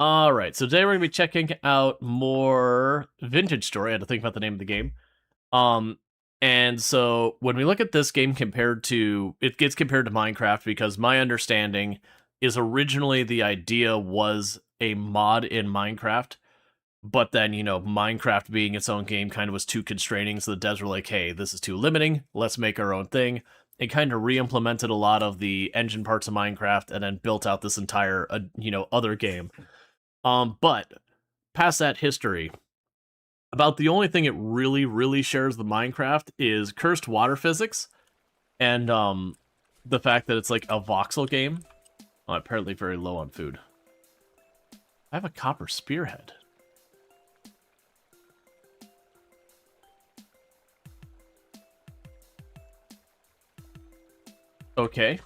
Alright, so today we're going to be checking out more Vintage Story. I had to think about the name of the game. And so when we look at this game it gets compared to Minecraft because my understanding is originally the idea was a mod in Minecraft, but then, Minecraft being its own game kind of was too constraining, so the devs were like, hey, this is too limiting, let's make our own thing. It kind of re-implemented a lot of the engine parts of Minecraft and then built out this entire, other game. But past that history, about the only thing it really, really shares with Minecraft is cursed water physics and the fact that it's like a voxel game. Oh, apparently very low on food. I have a copper spearhead. Okay.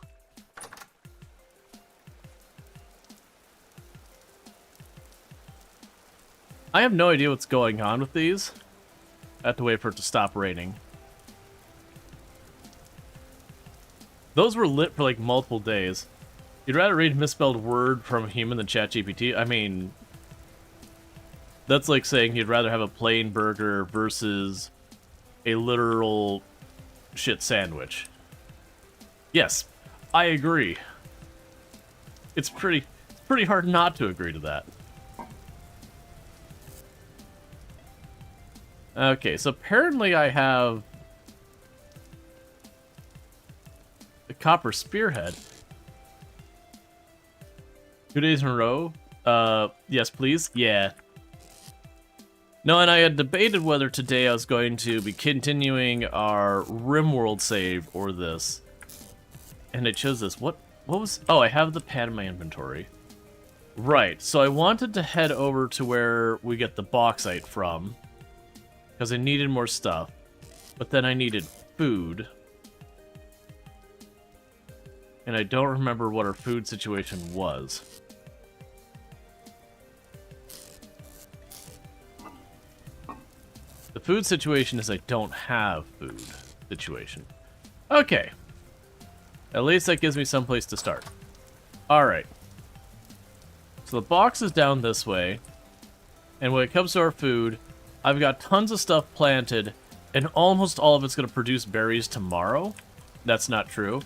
I have no idea what's going on with these. I have to wait for it to stop raining. Those were lit for like multiple days. You'd rather read misspelled word from a human than ChatGPT? I mean, that's like saying you'd rather have a plain burger versus a literal shit sandwich. Yes, I agree. It's pretty hard not to agree to that. Okay, so apparently I have the copper spearhead. 2 days in a row? Yes, please? Yeah. No, and I had debated whether today I was going to be continuing our RimWorld save or this. And I chose this. What was... Oh, I have the pad in my inventory. Right, so I wanted to head over to where we get the bauxite from, because I needed more stuff. But then I needed food. And I don't remember what our food situation was. The food situation is I don't have food situation. Okay. At least that gives me some place to start. Alright. So the box is down this way. And when it comes to our food, I've got tons of stuff planted, and almost all of it's going to produce berries tomorrow. That's not true.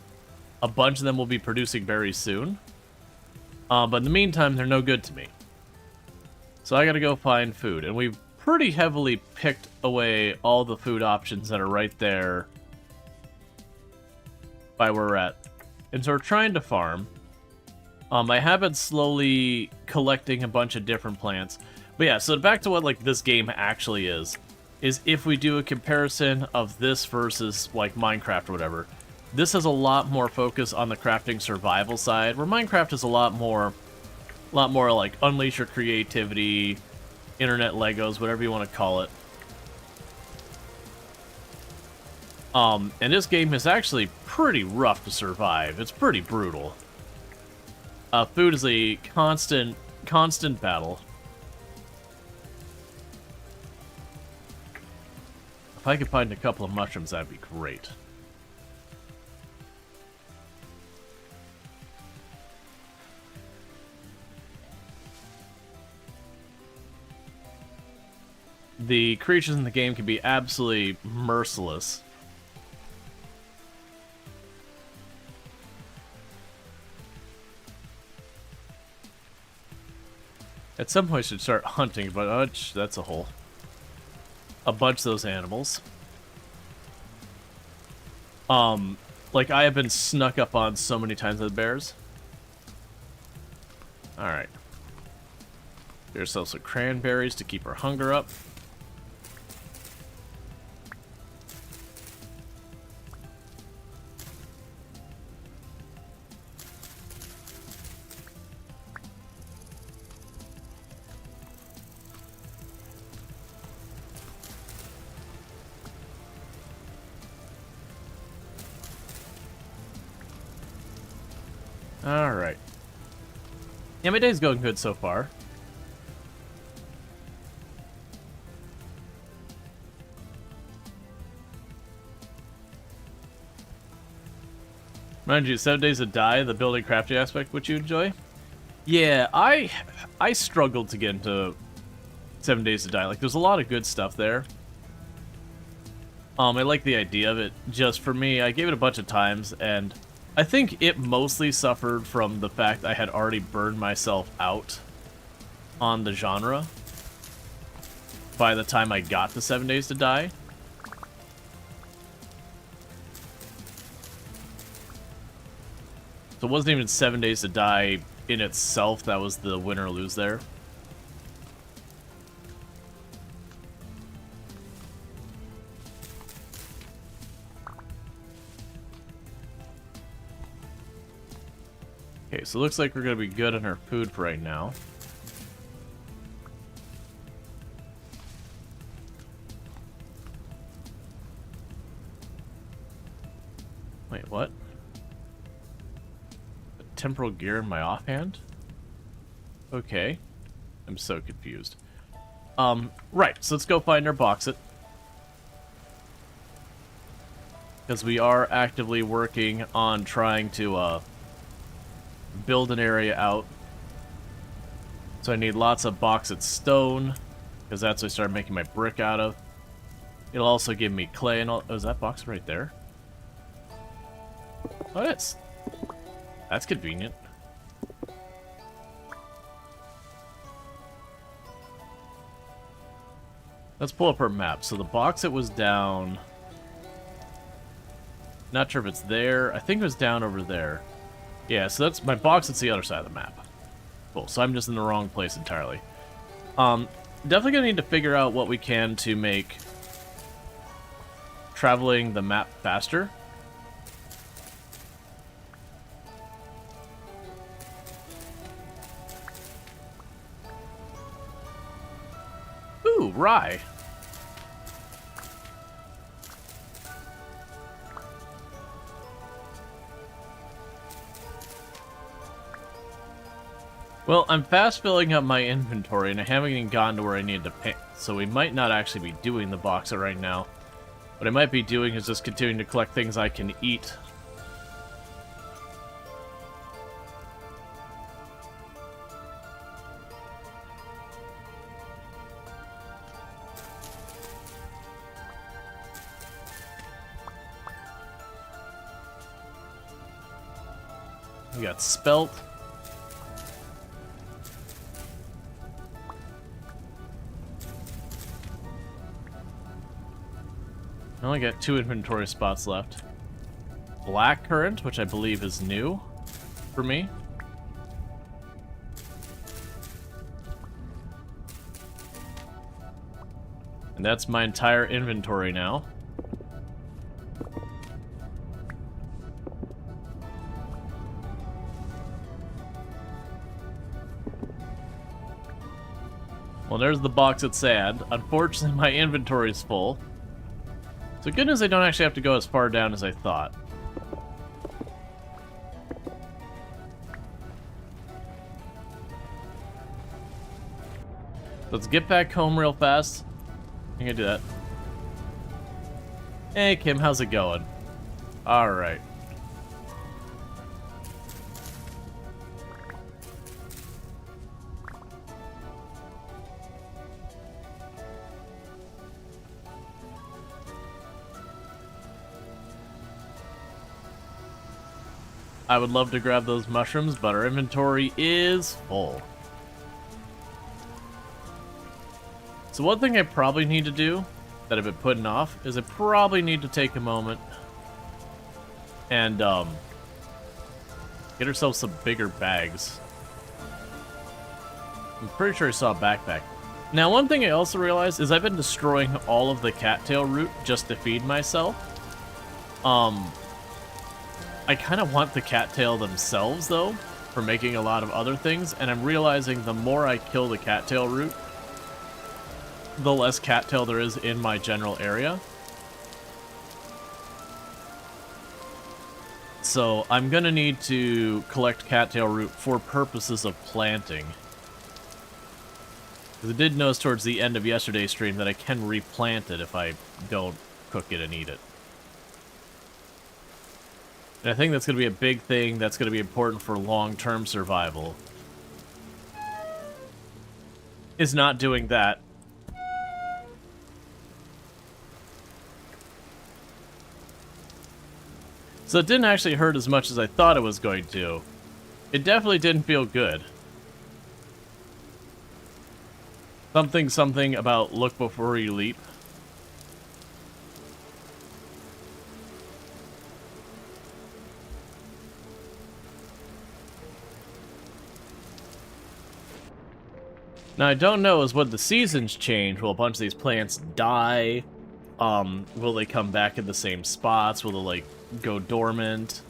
A bunch of them will be producing berries soon. But in the meantime, they're no good to me. So I gotta go find food. And we've pretty heavily picked away all the food options that are right there by where we're at. And so we're trying to farm. I have been slowly collecting a bunch of different plants. But yeah, so back to what like this game actually is if we do a comparison of this versus like Minecraft or whatever, this has a lot more focus on the crafting survival side, where Minecraft is a lot more like unleash your creativity, internet Legos, whatever you want to call it. And this game is actually pretty rough to survive. It's pretty brutal. Food is a constant battle. If I could find a couple of mushrooms, that'd be great. The creatures in the game can be absolutely merciless. At some point I should start hunting a bunch. That's a bunch of those animals. Like I have been snuck up on so many times with bears. Alright. Get ourselves some cranberries to keep our hunger up. Alright. Yeah, my day's going good so far. Mind you, 7 days to die, the building crafting aspect, which you enjoy? Yeah, I struggled to get into 7 Days to Die. Like, there's a lot of good stuff there. I like the idea of it. Just for me, I gave it a bunch of times, and I think it mostly suffered from the fact I had already burned myself out on the genre by the time I got to 7 Days to Die. So it wasn't even 7 Days to Die in itself that was the win or lose there. Okay, so it looks like we're going to be good on our food for right now. Wait, what? A temporal gear in my offhand? Okay. I'm so confused. Right, so let's go find our boxet. Because we are actively working on trying to, build an area out. So I need lots of bauxite stone, because that's what I started making my brick out of. It'll also give me clay and all. Oh, is that box right there? Oh, it is. That's convenient. Let's pull up our map. So the bauxite was down. Not sure if it's there. I think it was down over there. Yeah, so that's my bauxite's the other side of the map. Cool, so I'm just in the wrong place entirely. Definitely gonna need to figure out what we can to make traveling the map faster. Ooh, rye. Well, I'm fast filling up my inventory, and I haven't even gotten to where I need to pick, so we might not actually be doing the bauxite right now. What I might be doing is just continuing to collect things I can eat. We got spelt. I only got 2 inventory spots left. Black currant, which I believe is new for me. And that's my entire inventory now. Well, there's the box at sad. Unfortunately, my inventory is full. So good news I don't actually have to go as far down as I thought. Let's get back home real fast. I can do that. Hey, Kim, how's it going? Alright. I would love to grab those mushrooms, but our inventory is full. So one thing I probably need to do, that I've been putting off, is I probably need to take a moment and get ourselves some bigger bags. I'm pretty sure I saw a backpack. Now, one thing I also realized is I've been destroying all of the cattail root just to feed myself. I kind of want the cattail themselves, though, for making a lot of other things, and I'm realizing the more I kill the cattail root, the less cattail there is in my general area. So I'm gonna need to collect cattail root for purposes of planting. Because I did notice towards the end of yesterday's stream that I can replant it if I don't cook it and eat it. And I think that's going to be a big thing that's going to be important for long-term survival. is not doing that. So it didn't actually hurt as much as I thought it was going to. It definitely didn't feel good. Something about look before you leap. Now, I don't know is when the seasons change, will a bunch of these plants die? Will they come back in the same spots? Will they, like, go dormant?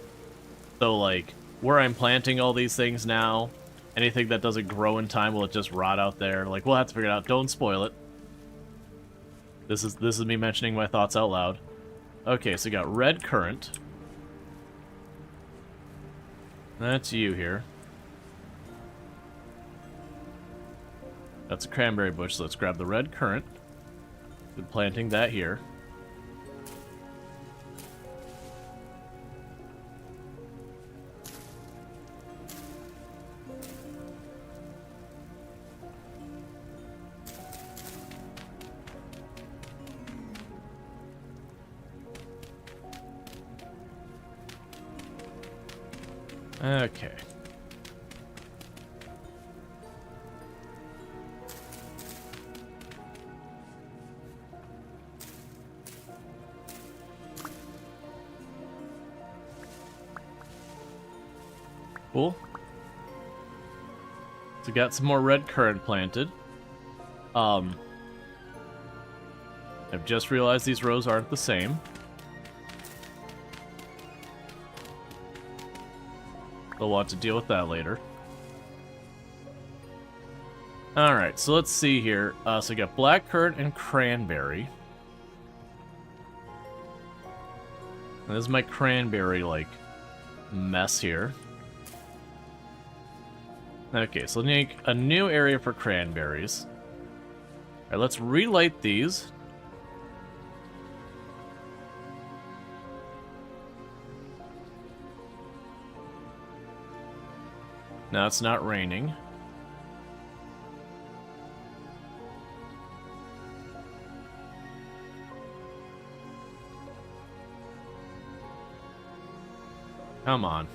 So, like, where I'm planting all these things now, anything that doesn't grow in time, will it just rot out there? Like, we'll have to figure it out. Don't spoil it. This is me mentioning my thoughts out loud. Okay, so we got red currant. That's you here. That's a cranberry bush, so let's grab the red currant. Been planting that here. Okay. Cool. So got some more red currant planted. I've just realized these rows aren't the same. They'll want to deal with that later. Alright, so let's see here. So we got black currant and cranberry. And this is my cranberry, like, mess here. Okay, so let's make a new area for cranberries. Alright, let's relight these. Now it's not raining. Come on.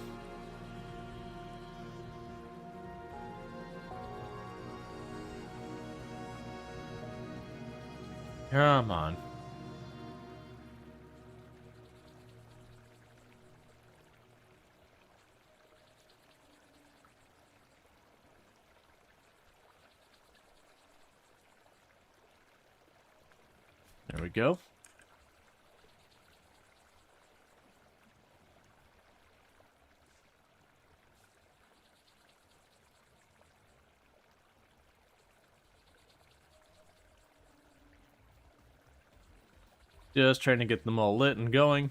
Come on. There we go. Just trying to get them all lit and going.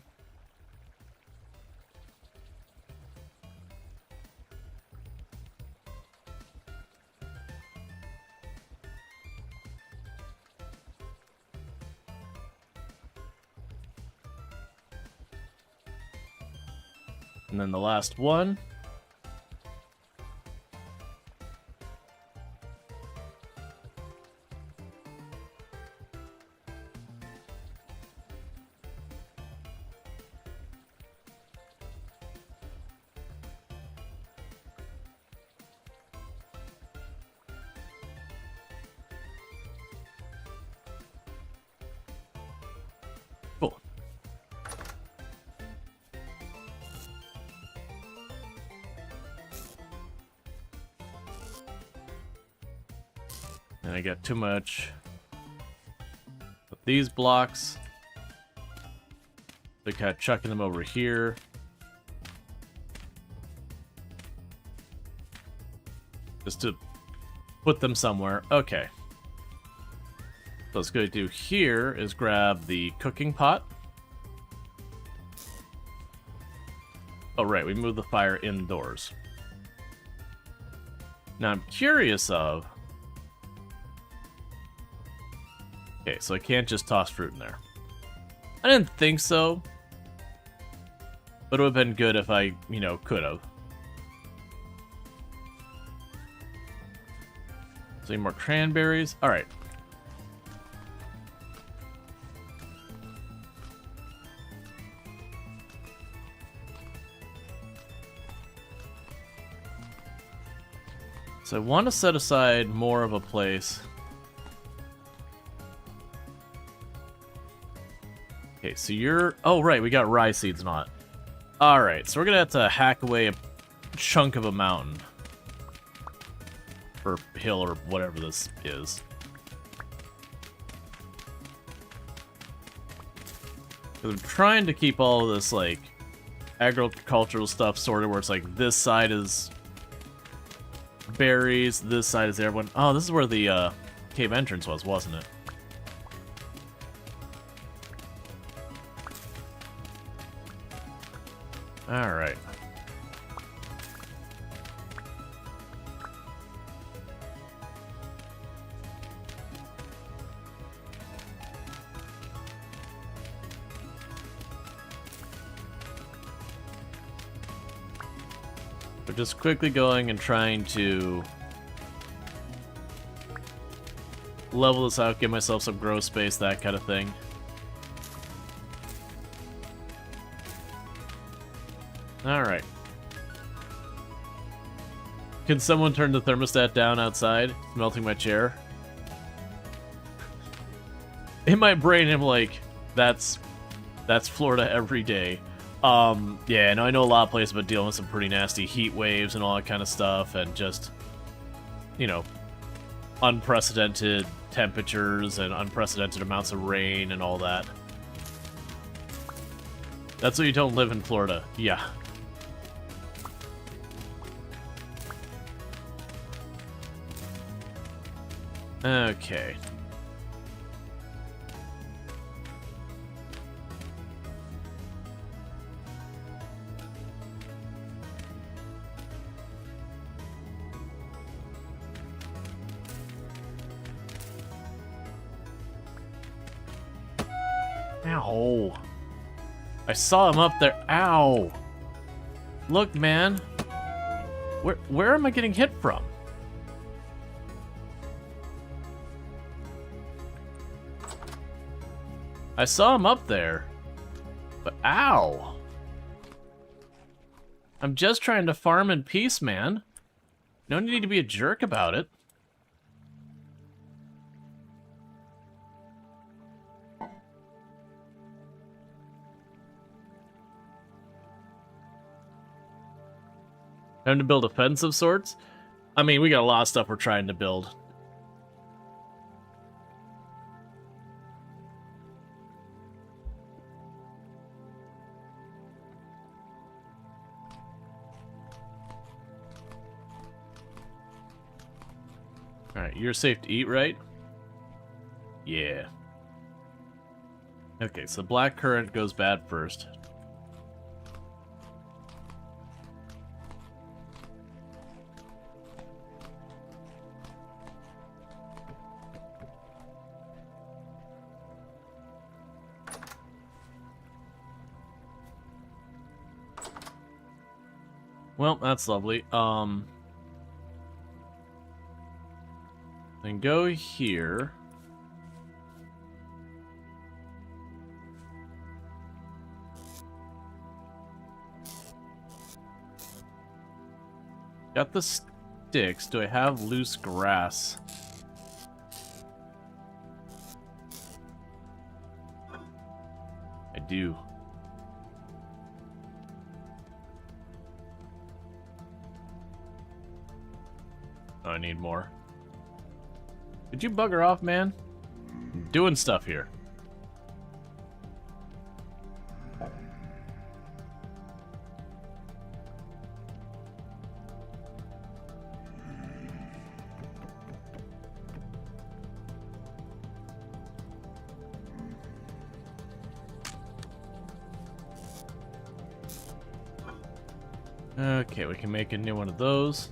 And then the last one. Cool. And I got too much of these blocks. They're kind of chucking them over here. Just to put them somewhere. Okay. So what's going to do here is grab the cooking pot. Oh, right, we moved the fire indoors. Now I'm curious of... Okay, so I can't just toss fruit in there. I didn't think so. But it would have been good if I, you know, could have. So, more cranberries. All right. So I want to set aside more of a place. Okay, so you're... Oh, right, we got rye seeds not. Alright, so we're going to have to hack away a chunk of a mountain. Or hill, or whatever this is. I'm trying to keep all of this, like, agricultural stuff sorted where it's like, this side is berries, this side is everyone. Oh, this is where the cave entrance was, wasn't it? Alright. We're just quickly going and trying to level this out, give myself some grow space, that kind of thing. Alright. Can someone turn the thermostat down outside? It's melting my chair. In my brain, I'm like, that's Florida every day. Yeah, no, I know a lot of places but dealing with some pretty nasty heat waves and all that kind of stuff, and just, you know, unprecedented temperatures and unprecedented amounts of rain and all that. That's why you don't live in Florida. Yeah. Okay. Ow. I saw him up there. Ow. Look, man. Where am I getting hit from? I saw him up there. But ow. I'm just trying to farm in peace, man. No need to be a jerk about it. Time to build a fence of sorts? I mean, we got a lot of stuff we're trying to build. Alright, you're safe to eat, right? Yeah. Okay, so black currant goes bad first. Well, that's lovely. Then go here. Got the sticks. Do I have loose grass? I do. Oh, I need more. Could you bugger off, man? I'm doing stuff here. Okay, we can make a new one of those.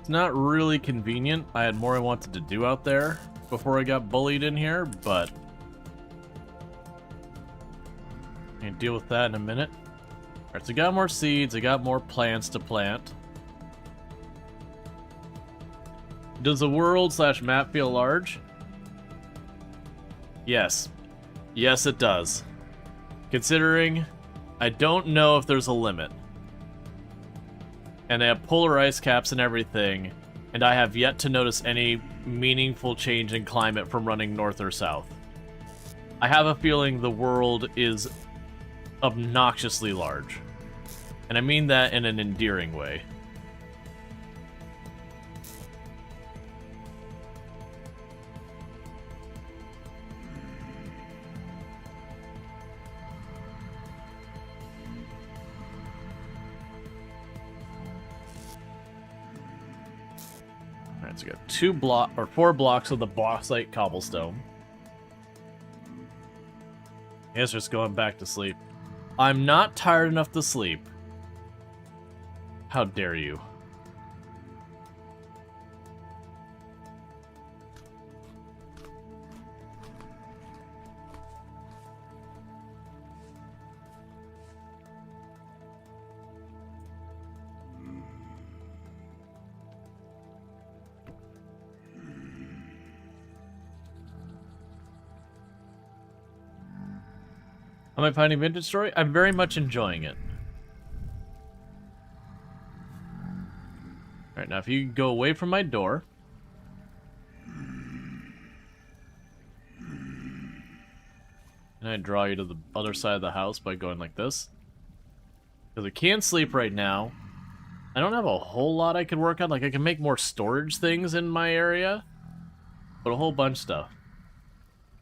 Not really convenient. I had more I wanted to do out there. before I got bullied in here, but I can deal with that in a minute. Alright, so I got more seeds, I got more plants to plant. Does the world/map feel large? Yes. Yes, it does. Considering I don't know if there's a limit. And they have polar ice caps and everything, and I have yet to notice any meaningful change in climate from running north or south. I have a feeling the world is obnoxiously large. And I mean that in an endearing way. Alright, so we got 4 blocks of the bauxite cobblestone. I guess just going back to sleep. I'm not tired enough to sleep. How dare you? Am I finding Vintage Story? I'm very much enjoying it. Alright, now if you go away from my door. And I draw you to the other side of the house by going like this. Because I can't sleep right now. I don't have a whole lot I could work on. Like, I can make more storage things in my area. But a whole bunch of stuff.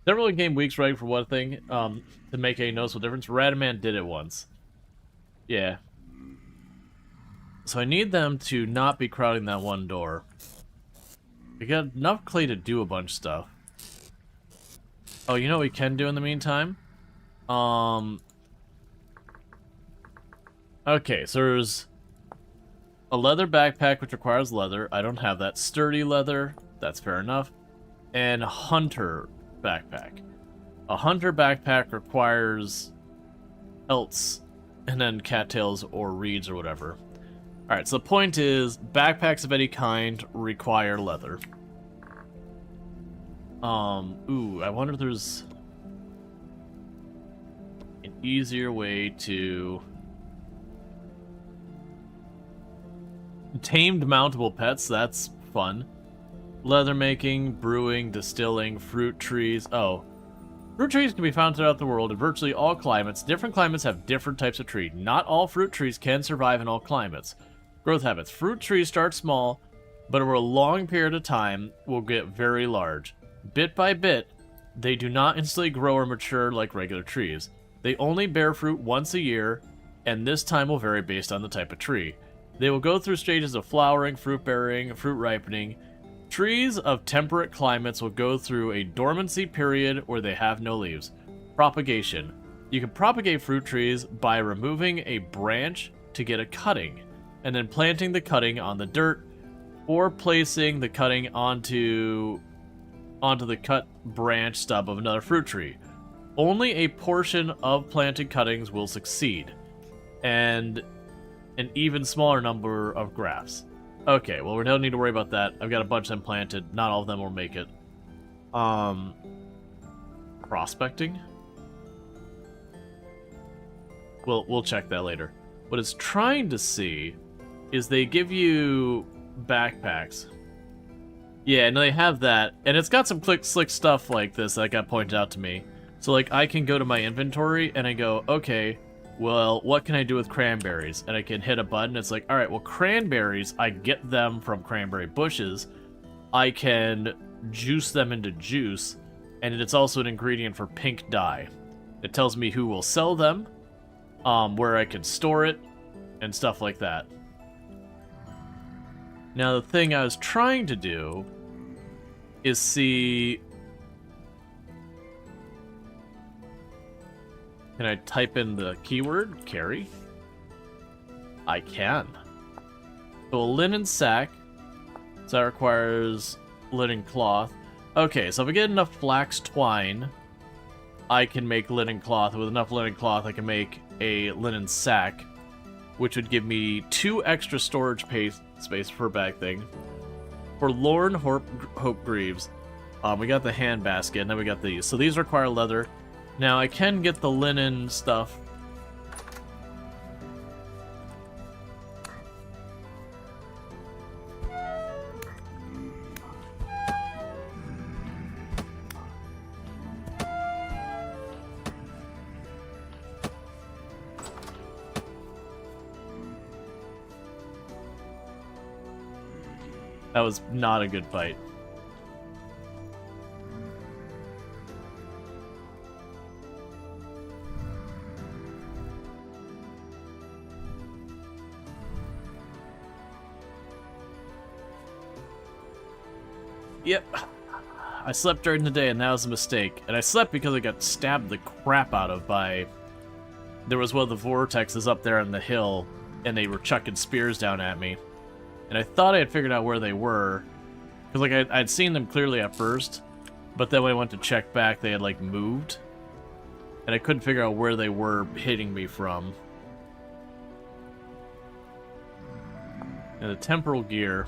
Never really game weeks right for one thing, to make a noticeable difference. Radaman did it once. Yeah. So I need them to not be crowding that one door. We got enough clay to do a bunch of stuff. Oh, you know what we can do in the meantime? Okay, so there's a leather backpack which requires leather. I don't have that. Sturdy leather, that's fair enough. And hunter backpack. A hunter backpack requires pelts and then cattails or reeds or whatever. Alright, so the point is, backpacks of any kind require leather. Ooh, I wonder if there's an easier way to... Tamed mountable pets, that's fun. Leather making, brewing, distilling, fruit trees. Oh. Fruit trees can be found throughout the world in virtually all climates. Different climates have different types of tree. Not all fruit trees can survive in all climates. Growth habits. Fruit trees start small, but over a long period of time will get very large. Bit by bit, they do not instantly grow or mature like regular trees. They only bear fruit once a year, and this time will vary based on the type of tree. They will go through stages of flowering, fruit bearing, fruit ripening. Trees of temperate climates will go through a dormancy period where they have no leaves. Propagation. You can propagate fruit trees by removing a branch to get a cutting, and then planting the cutting on the dirt, or placing the cutting onto the cut branch stub of another fruit tree. Only a portion of planted cuttings will succeed, and an even smaller number of grafts. Okay, well, we don't need to worry about that. I've got a bunch of them planted. Not all of them will make it. Prospecting? We'll check that later. What it's trying to see is they give you backpacks. Yeah, no, they have that. And it's got some slick stuff like this that got pointed out to me. So, like, I can go to my inventory and I go, okay, well, what can I do with cranberries? And I can hit a button. It's like, all right, well, cranberries, I get them from cranberry bushes. I can juice them into juice, and it's also an ingredient for pink dye. It tells me who will sell them, where I can store it, and stuff like that. Now, the thing I was trying to do is see... Can I type in the keyword, carry? I can. So a linen sack, so that requires linen cloth. Okay, so if I get enough flax twine, I can make linen cloth. With enough linen cloth, I can make a linen sack, which would give me 2 extra storage space per bag thing. For Lorne Hope Greaves, we got the hand basket, and then we got these. So these require leather. Now, I can get the linen stuff. That was not a good fight. Yep. I slept during the day, and that was a mistake. And I slept because I got stabbed the crap out of by... There was one of the vortexes up there on the hill, and they were chucking spears down at me. And I thought I had figured out where they were. Because, like, I'd seen them clearly at first. But then when I went to check back, they had, like, moved. And I couldn't figure out where they were hitting me from. And the temporal gear.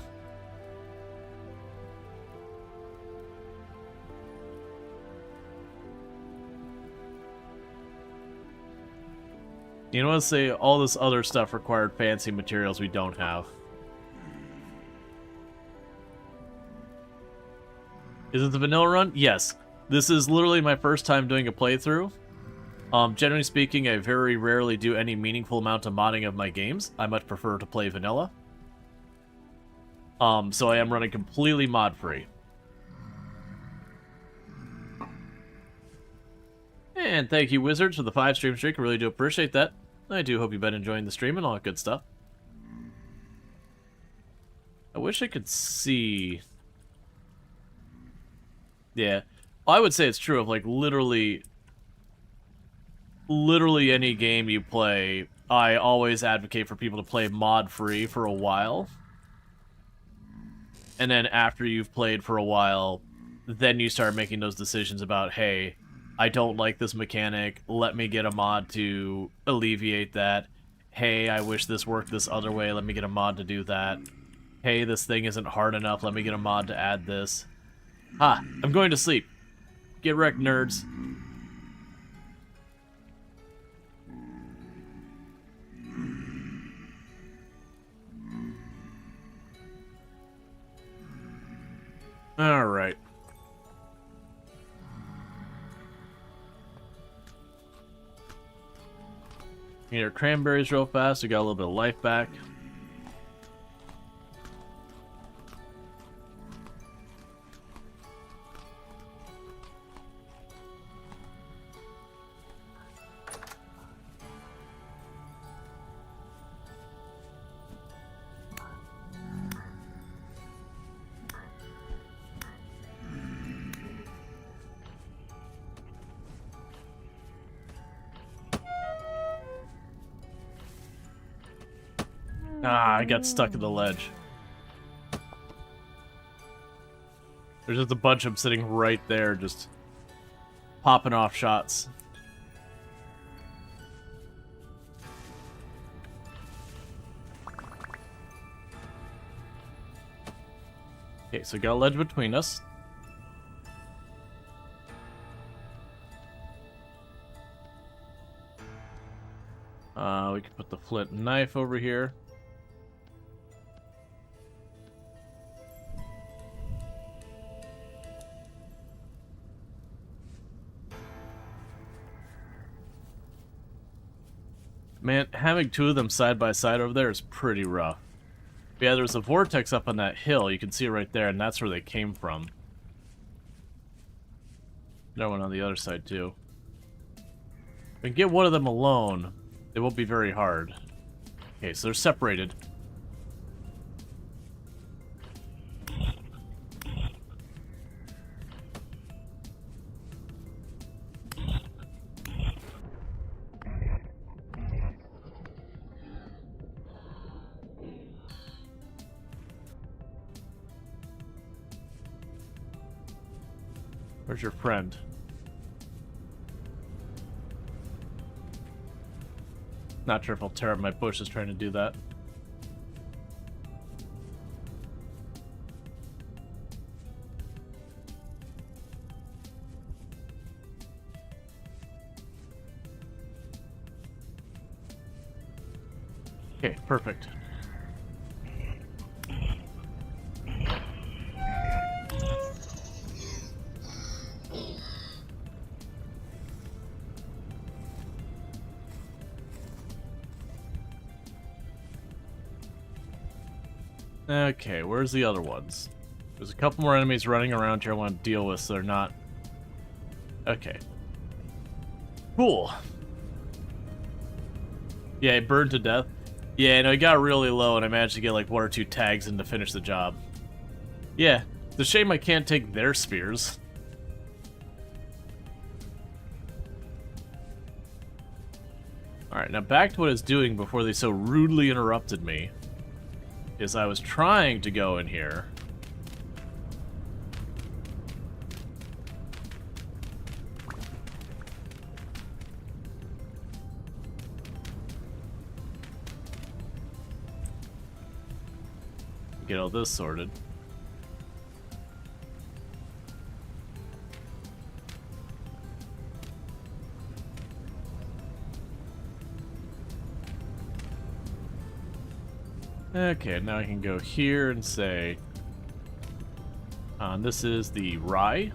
You know what? Say all this other stuff required fancy materials we don't have. Is it the vanilla run? Yes. This is literally my first time doing a playthrough. Generally speaking, I very rarely do any meaningful amount of modding of my games. I much prefer to play vanilla. So I am running completely mod-free. And thank you, Wizards, for the 5 stream streak. I really do appreciate that. I do hope you've been enjoying the stream and all that good stuff. I wish I could see... Yeah. I would say it's true of, like, literally any game you play. I always advocate for people to play mod-free for a while. And then after you've played for a while, then you start making those decisions about, hey, I don't like this mechanic, let me get a mod to alleviate that. Hey, I wish this worked this other way, let me get a mod to do that. Hey, this thing isn't hard enough, let me get a mod to add this. Ha! I'm going to sleep. Get wrecked, nerds. Alright. Eat our cranberries real fast. We got a little bit of life back. Ah, I got stuck in the ledge. There's just a bunch of them sitting right there, just popping off shots. Okay, so we got a ledge between us. We can put the flint knife over here. Man, having 2 of them side by side over there is pretty rough. But yeah, there's a vortex up on that hill. You can see it right there, and that's where they came from. Another one on the other side, too. If we can get one of them alone, it won't be very hard. Okay, so they're separated. Where's your friend? Not sure if I'll tear up my bushes trying to do that. Okay, perfect. Okay, where's the other ones? There's a couple more enemies running around here I want to deal with, so they're not... Okay. Cool. Yeah, it burned to death. Yeah, no, it got really low, and I managed to get like 1 or 2 tags in to finish the job. Yeah, it's a shame I can't take their spears. Alright, now back to what I was doing before they so rudely interrupted me. Is I was trying to go in here. Get all this sorted. Okay, now I can go here and say, this is the rye.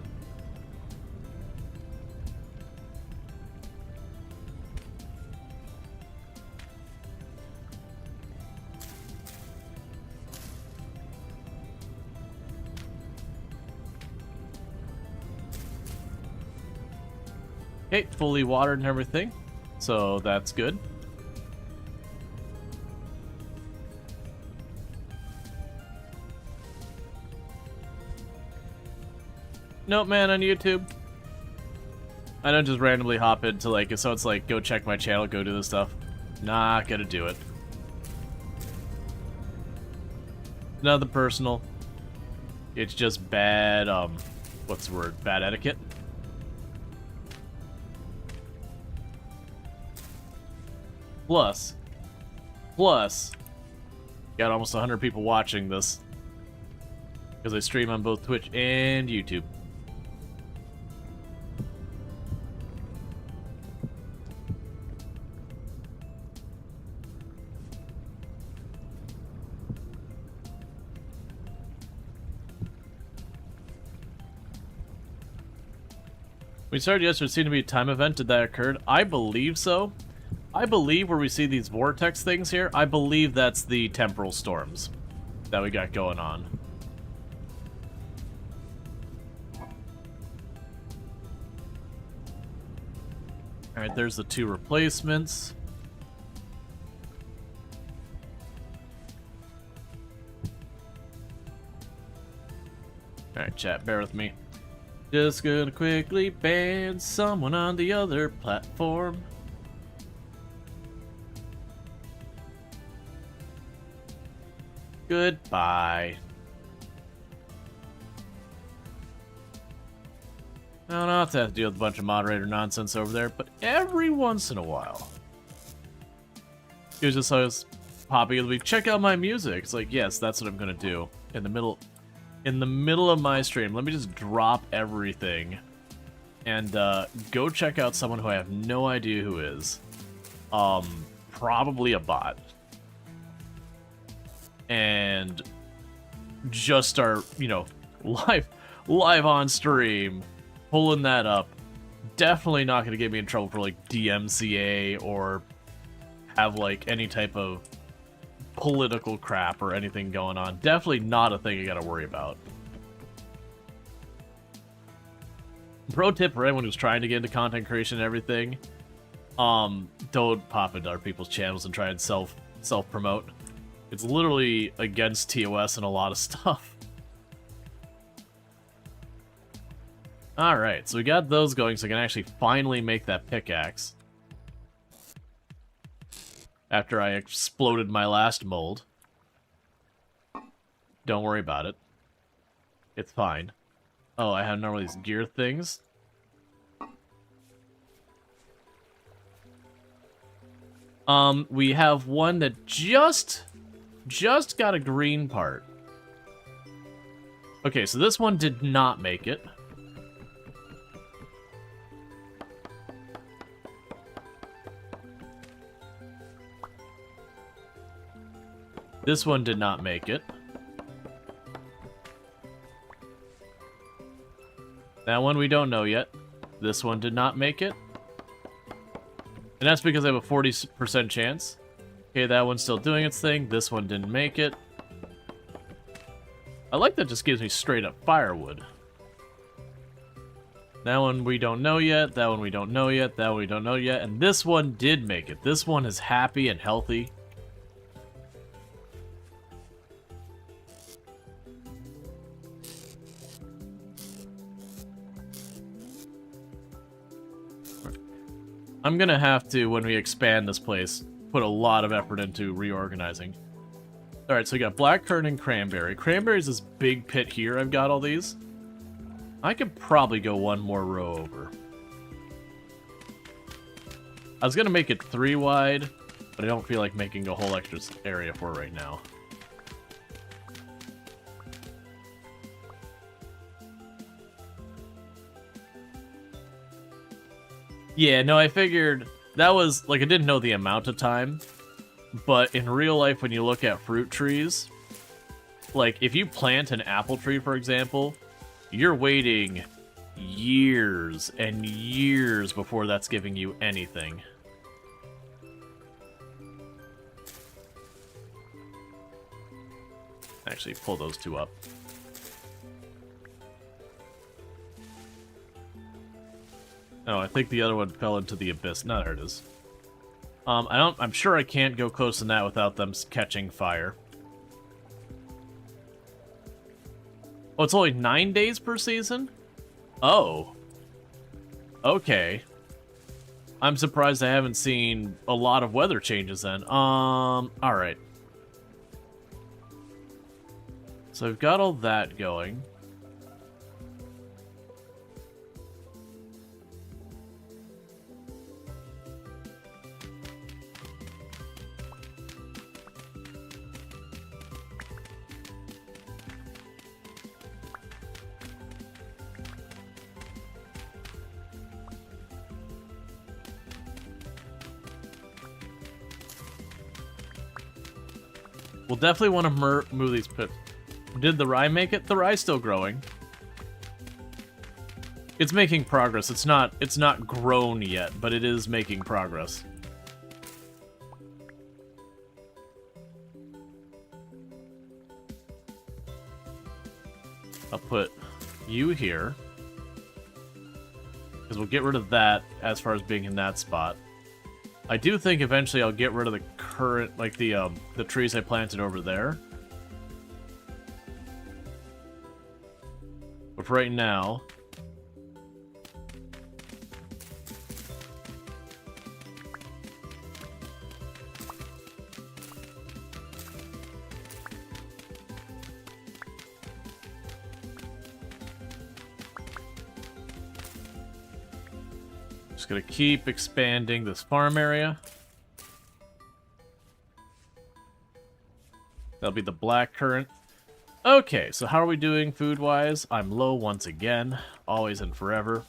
Okay, fully watered and everything, so that's good. Nope, man, on YouTube. I don't just randomly hop into, like, so it's like, go check my channel, go do this stuff. Not gonna do it. Nothing personal. It's just bad, what's the word? Bad etiquette? Plus, got almost 100 people watching this. Because I stream on both Twitch and YouTube. We started yesterday, it seemed to be a time event. Did that occur? I believe so. I believe where we see these vortex things here, I believe that's the temporal storms that we got going on. Alright, there's the 2 replacements. Alright, chat, bear with me. Just gonna quickly ban someone on the other platform. Goodbye. I don't have to deal with a bunch of moderator nonsense over there, but every once in a while. It was just always popping in the week, check out my music. It's like, yes, that's what I'm gonna do. In the middle of my stream, let me just drop everything and go check out someone who I have no idea who is. Probably a bot. And just start, you know, live on stream, pulling that up. Definitely not going to get me in trouble for, like, DMCA or have, like, any type of political crap or anything going on. Definitely not a thing you got to worry about. Pro tip for anyone who's trying to get into content creation and everything, don't pop into other people's channels and try and self-promote. It's literally against TOS and a lot of stuff. Alright, so we got those going, so I can actually finally make that pickaxe. After I exploded my last mold. Don't worry about it. It's fine. Oh, I have normally these gear things. We have one that just got a green part. Okay, so this one did not make it. This one did not make it. That one we don't know yet. This one did not make it. And that's because I have a 40% chance. Okay, that one's still doing its thing. This one didn't make it. I like that just gives me straight up firewood. That one we don't know yet. That one we don't know yet. That one we don't know yet. And this one did make it. This one is happy and healthy. I'm gonna have to, when we expand this place, put a lot of effort into reorganizing. Alright, so we got blackcurrant and cranberry. Cranberry is this big pit here. I've got all these. I could probably go one more row over. I was gonna make it 3 wide, but I don't feel like making a whole extra area for it right now. Yeah, no, I figured that was, like, I didn't know the amount of time, but in real life, when you look at fruit trees, like, if you plant an apple tree, for example, you're waiting years and years before that's giving you anything. Actually, pull those two up. Oh, I think the other one fell into the abyss. No, there it is. I'm sure I can't go close to that without them catching fire. Oh, it's only 9 days per season? Oh. Okay. I'm surprised I haven't seen a lot of weather changes then. Alright. So I've got all that going. We'll definitely want to move these pits. Did the rye make it? The rye's still growing. It's making progress. It's not grown yet, but it is making progress. I'll put you here, because we'll get rid of that as far as being in that spot. I do think eventually I'll get rid of the current, like the trees I planted over there. But for right now, just gonna keep expanding this farm area. That'll be the blackcurrant. Okay, so how are we doing food-wise? I'm low once again, always and forever.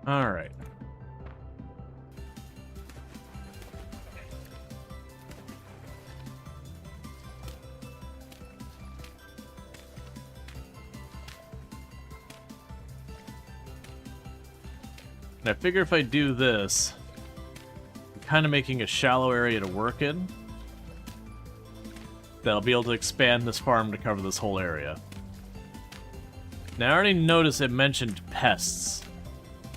All right. And I figure if I do this, I'm kind of making a shallow area to work in. that'll be able to expand this farm to cover this whole area. Now, I already noticed it mentioned pests.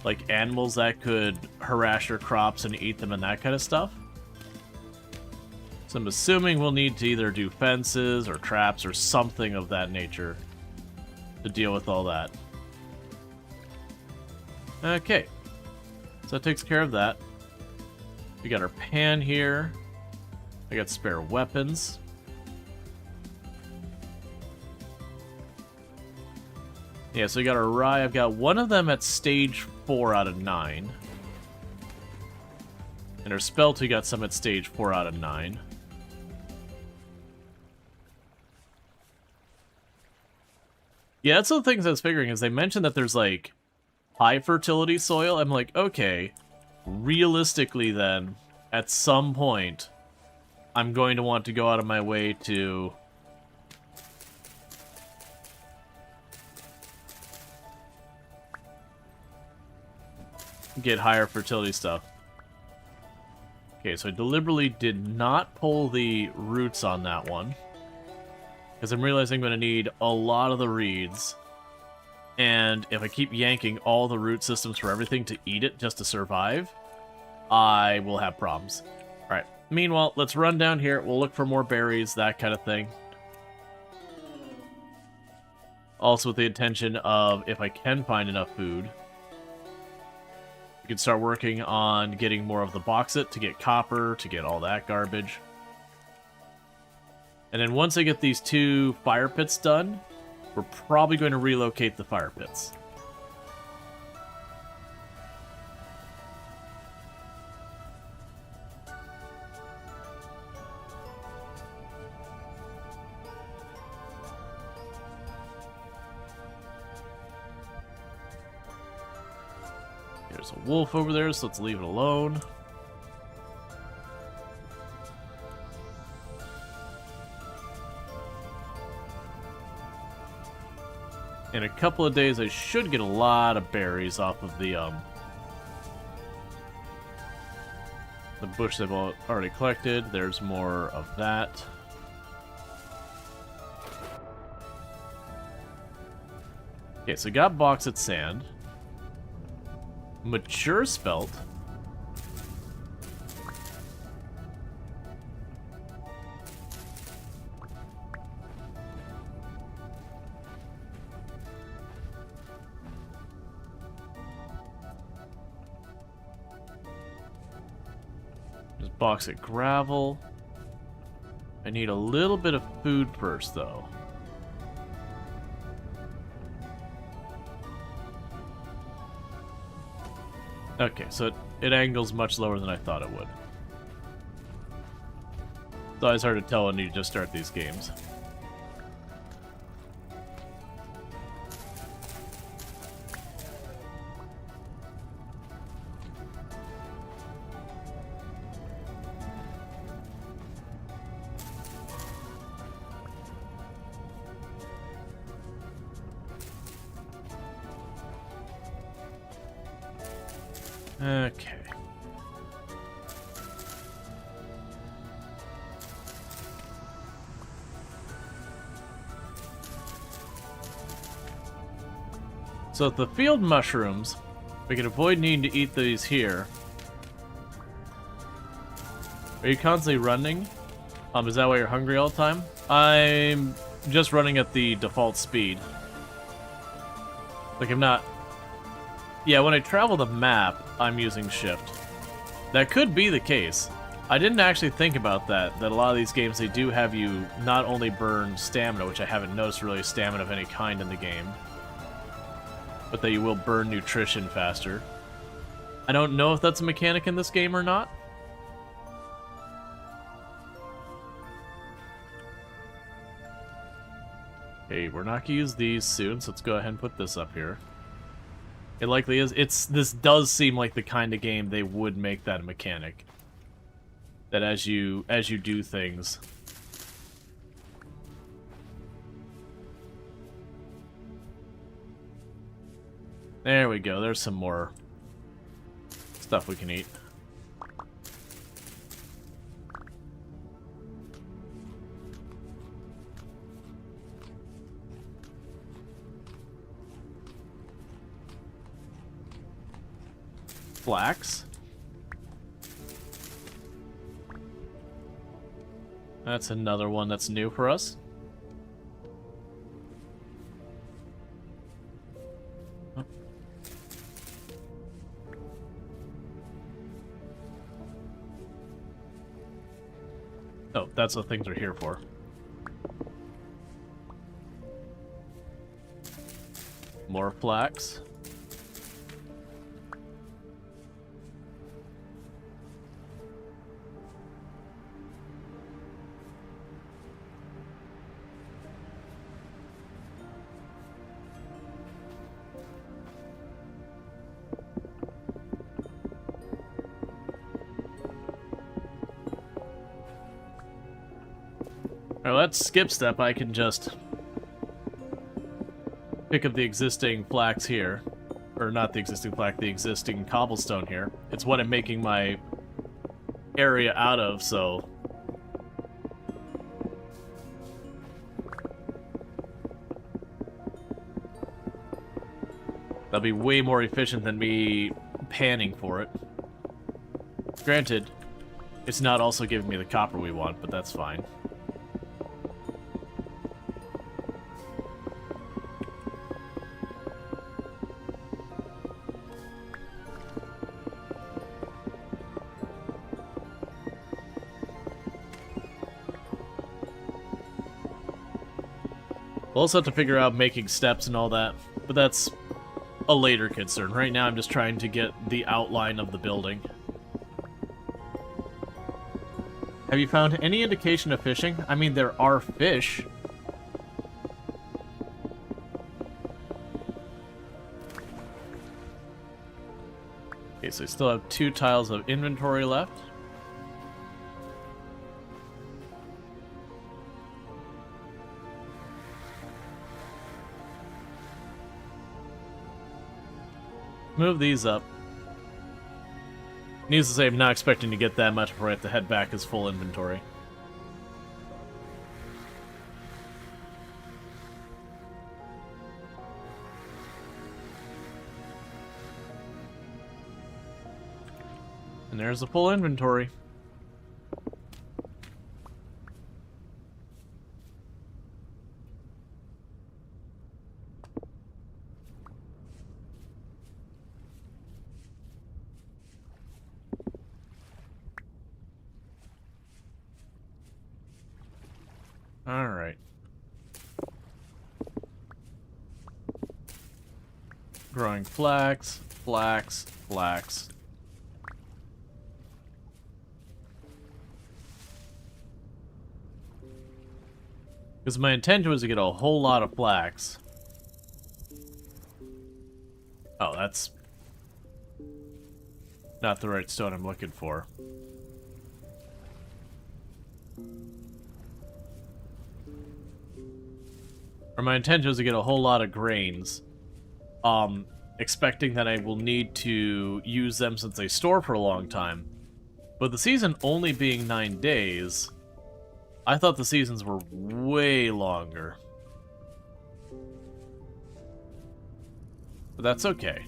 Like animals that could harass your crops and eat them and that kind of stuff. So I'm assuming we'll need to either do fences or traps or something of that nature to deal with all that. Okay. So that takes care of that. We got our pan here. I got spare weapons. Yeah, so we got our rye. I've got one of them at stage 4 out of 9. And our spelt, we got some at stage 4 out of 9. Yeah, that's one of the things I was figuring, is they mentioned that there's, like, high fertility soil. I'm like, okay, realistically then, at some point, I'm going to want to go out of my way to get higher fertility stuff. Okay, so I deliberately did not pull the roots on that one, because I'm realizing I'm going to need a lot of the reeds. And if I keep yanking all the root systems for everything to eat it just to survive, I will have problems. Alright, meanwhile, let's run down here. We'll look for more berries, that kind of thing. Also with the intention of, if I can find enough food, we can start working on getting more of the bauxite to get copper, to get all that garbage. And then once I get these 2 fire pits done, we're probably going to relocate the fire pits. There's a wolf over there, so let's leave it alone. In a couple of days, I should get a lot of berries off of the bush they've already collected. There's more of that. Okay, so got bauxite sand. Mature spelt. Just bauxite gravel. I need a little bit of food first, though. Okay, so it angles much lower than I thought it would. It's always hard to tell when you just start these games. Okay. So the field mushrooms, we can avoid needing to eat these here. Are you constantly running? Is that why you're hungry all the time? I'm just running at the default speed. Like I'm not... Yeah, when I travel the map, I'm using shift. That could be the case. I didn't actually think about that a lot of these games, they do have you not only burn stamina, which I haven't noticed really stamina of any kind in the game, but that you will burn nutrition faster. I don't know if that's a mechanic in this game or not. Okay, we're not gonna use these soon, so let's go ahead and put this up here. It likely is. This does seem like the kind of game they would make that a mechanic. That as you do things. There we go. There's some more stuff we can eat. flax. That's another one that's new for us. Oh, that's what things are here for. More flax. Alright, let's skip step. I can just pick up the existing flax here. Or not the existing flax, the existing cobblestone here. It's what I'm making my area out of, so... that'll be way more efficient than me panning for it. Granted, it's not also giving me the copper we want, but that's fine. We'll also have to figure out making steps and all that, but that's a later concern. Right now I'm just trying to get the outline of the building. Have you found any indication of fishing? I mean, there are fish. Okay, so I still have 2 tiles of inventory left. Move these up. Needless to say, I'm not expecting to get that much before I have to head back as full inventory. And there's the full inventory. Alright. Growing flax, flax, flax. Because my intention was to get a whole lot of flax. Oh, that's not the right stone I'm looking for. Or my intention was to get a whole lot of grains, expecting that I will need to use them since they store for a long time. But the season only being 9 days, I thought the seasons were way longer. But that's okay.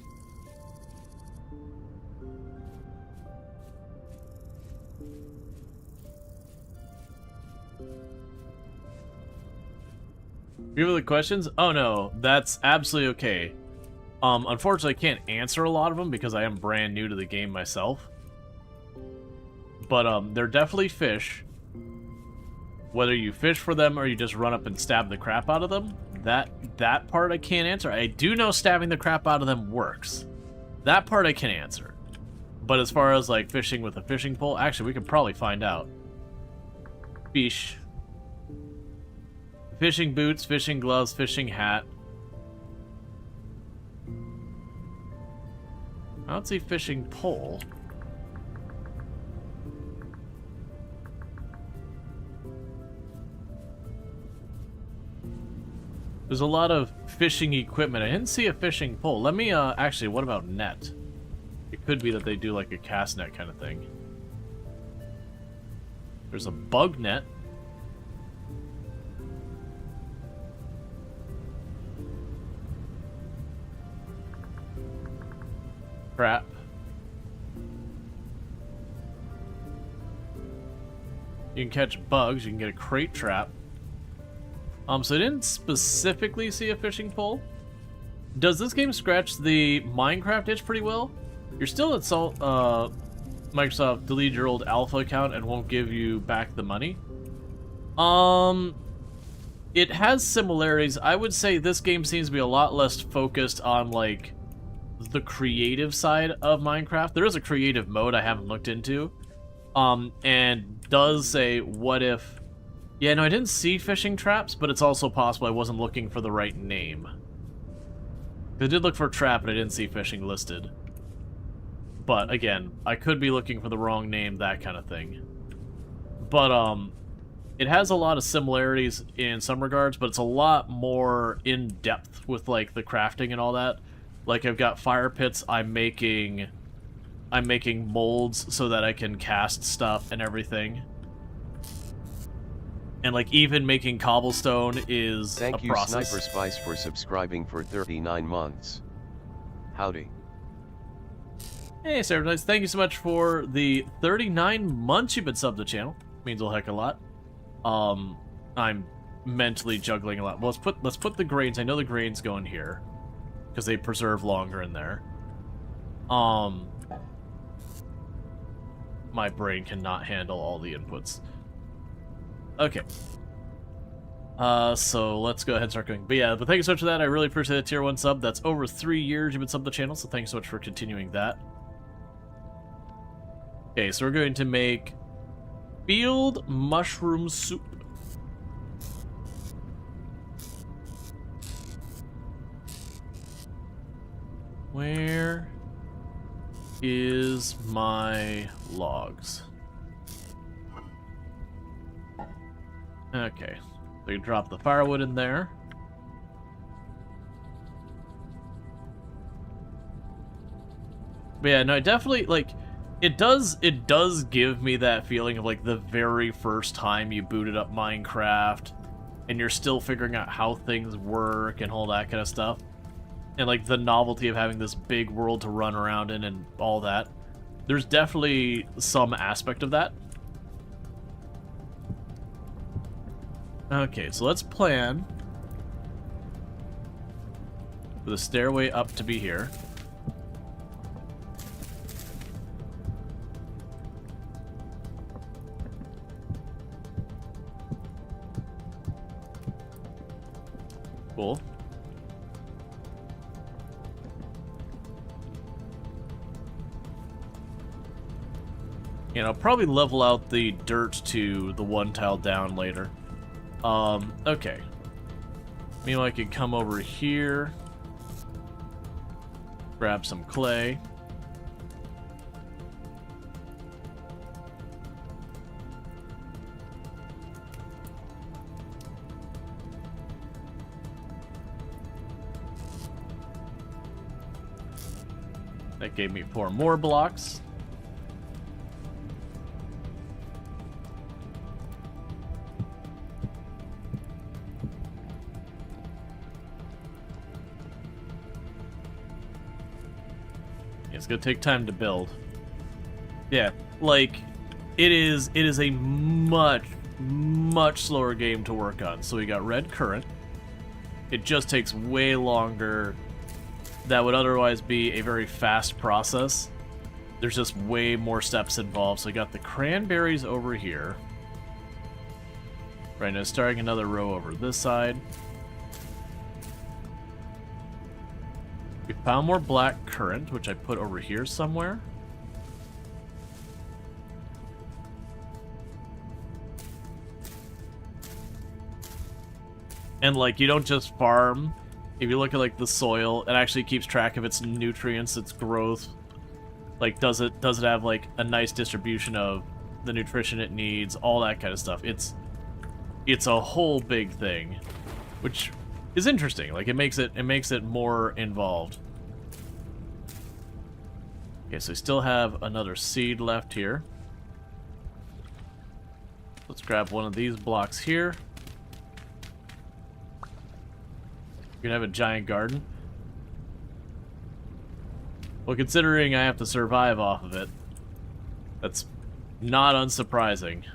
You have other questions? Oh no, that's absolutely okay. Unfortunately, I can't answer a lot of them because I am brand new to the game myself. But they're definitely fish. Whether you fish for them or you just run up and stab the crap out of them, that part I can't answer. I do know stabbing the crap out of them works. That part I can answer. But as far as like fishing with a fishing pole, actually we could probably find out. Fish. Fishing boots, fishing gloves, fishing hat. I don't see fishing pole. There's a lot of fishing equipment. I didn't see a fishing pole. Let me, actually, what about net? It could be that they do like a cast net kind of thing. There's a bug net. Crap. You can catch bugs. You can get a crate trap. So I didn't specifically see a fishing pole. Does this game scratch the Minecraft itch pretty well? You're still at Microsoft deleted your old alpha account and won't give you back the money. It has similarities. I would say this game seems to be a lot less focused on, like, the creative side of Minecraft. There is a creative mode I haven't looked into. And does say, what if... Yeah, no, I didn't see fishing traps, but it's also possible I wasn't looking for the right name. I did look for a trap, but I didn't see fishing listed. But, again, I could be looking for the wrong name, that kind of thing. But, it has a lot of similarities in some regards, but it's a lot more in-depth with, like, the crafting and all that. Like, I've got fire pits, I'm making molds so that I can cast stuff and everything. And, like, even making cobblestone is a process. Thank you, Sniper Spice, for subscribing for 39 months. Howdy. Hey, Sarah, thank you so much for the 39 months you've been subbed to the channel. Means a heck of a lot. I'm mentally juggling a lot. Well, let's put the grains. I know the grains go in here because they preserve longer in there. My brain cannot handle all the inputs. Okay. So let's go ahead and start going. But yeah, thank you so much for that. I really appreciate the tier 1 sub. That's over 3 years you've been subbed to the channel, so thanks so much for continuing that. Okay, so we're going to make field mushroom soup. Where is my logs? Okay, so you drop the firewood in there. But yeah, no, I definitely, like, it does give me that feeling of, like, the very first time you booted up Minecraft and you're still figuring out how things work and all that kind of stuff. And, like, the novelty of having this big world to run around in and all that. There's definitely some aspect of that. Okay, so let's plan for the stairway up to be here. Cool. And I'll probably level out the dirt to the one tile down later. Okay. Meanwhile, I could come over here, grab some clay. That gave me 4 more blocks. It's gonna take time to build. Yeah, like, it is a much slower game to work on. So we got red current. It just takes way longer. That would otherwise be a very fast process. There's just way more steps involved. So we got the cranberries over here. Right now, starting another row over this side. We found more black currant, which I put over here somewhere. And, like, you don't just farm. If you look at, like, the soil, it actually keeps track of its nutrients, its growth. Like, does it have, like, a nice distribution of the nutrition it needs, all that kind of stuff. It's a whole big thing, which is interesting. Like, it makes it more involved. Okay, so we still have another seed left here. Let's grab one of these blocks here. You're gonna have a giant garden. Well, considering I have to survive off of it, that's not unsurprising.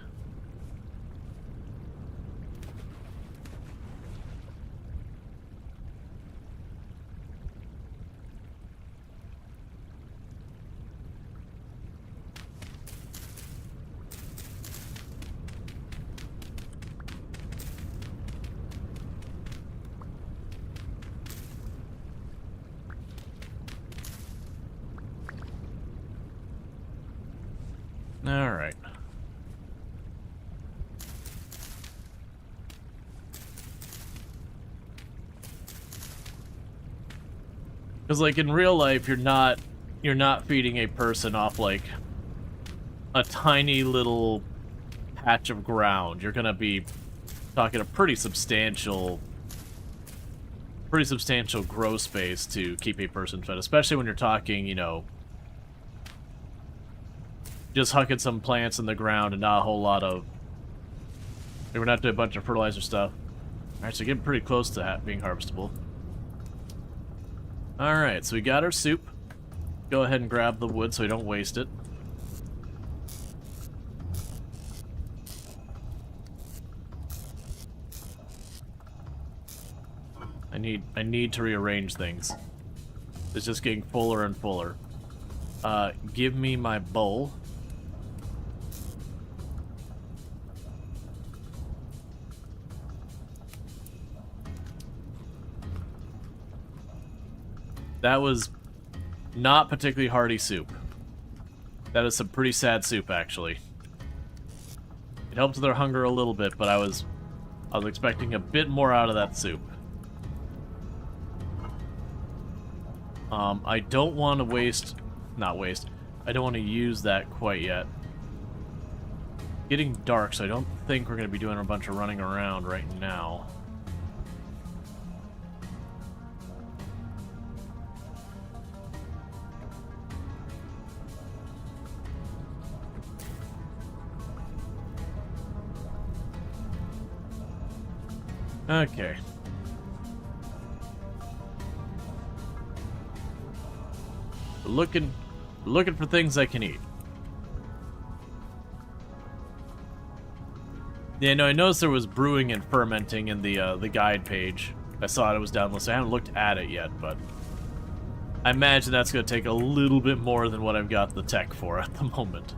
Alright. Because, like, in real life, you're not feeding a person off, like, a tiny little patch of ground. You're gonna be talking a pretty substantial grow space to keep a person fed, especially when you're talking, you know, just hucking some plants in the ground and not a whole lot of... We're not doing a bunch of fertilizer stuff. Alright, so getting pretty close to being harvestable. Alright, so we got our soup. Go ahead and grab the wood so we don't waste it. I need to rearrange things. It's just getting fuller and fuller. Give me my bowl. That was not particularly hearty soup. That is some pretty sad soup, actually. It helped with their hunger a little bit, but I was expecting a bit more out of that soup. I don't want to I don't want to use that quite yet. Getting dark, so I don't think we're going to be doing a bunch of running around right now. Okay. Looking for things I can eat. Yeah, no, I noticed there was brewing and fermenting in the guide page. I saw it was down listed. I haven't looked at it yet, but I imagine that's going to take a little bit more than what I've got the tech for at the moment.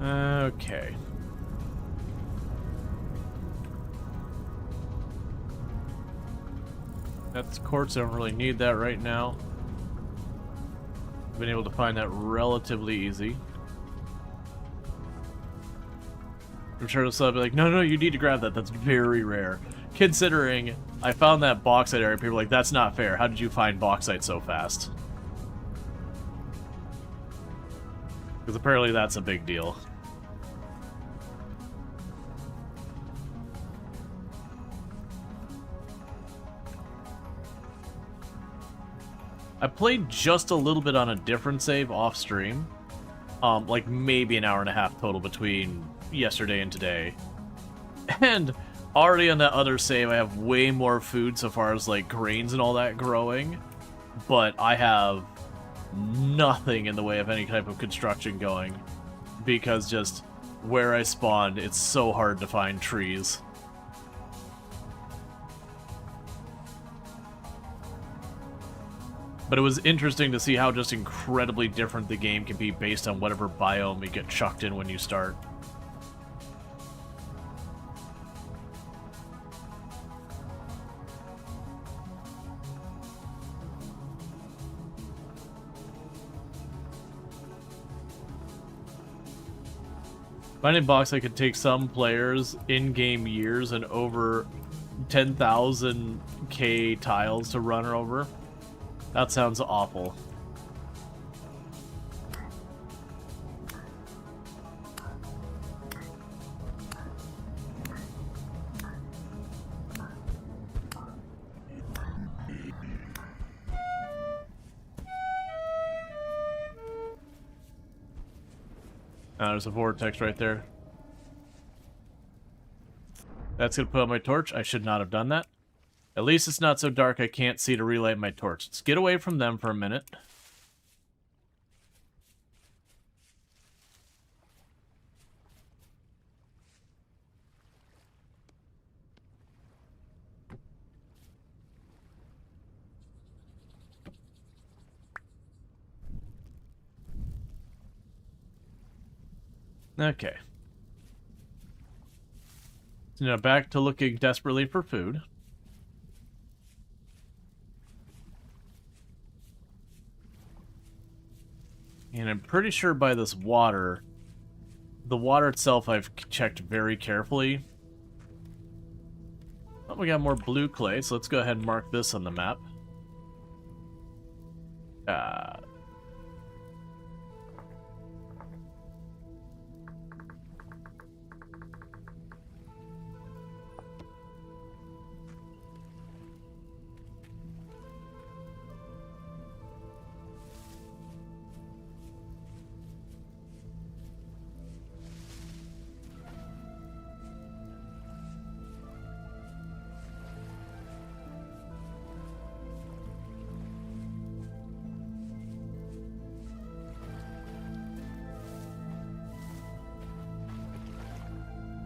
Okay. That's quartz. I don't really need that right now. Been able to find that relatively easy. I'm sure they'll be like, no, you need to grab that. That's very rare. Considering I found that bauxite area, people are like, that's not fair. How did you find bauxite so fast? Because apparently that's a big deal. I played just a little bit on a different save off stream. Like maybe an hour and a half total between yesterday and today. And already on that other save, I have way more food so far as like grains and all that growing. But I have nothing in the way of any type of construction going. Because just where I spawned, it's so hard to find trees. But it was interesting to see how just incredibly different the game can be based on whatever biome you get chucked in when you start. Finding bauxite could take some players in-game years and over 10,000k tiles to run over. That sounds awful. There's a vortex right there. That's gonna put on my torch. I should not have done that. At least it's not so dark I can't see to relight my torch. Let's get away from them for a minute. Okay. So now back to looking desperately for food. And I'm pretty sure by this water, the water itself I've checked very carefully. Oh, we got more blue clay, so let's go ahead and mark this on the map.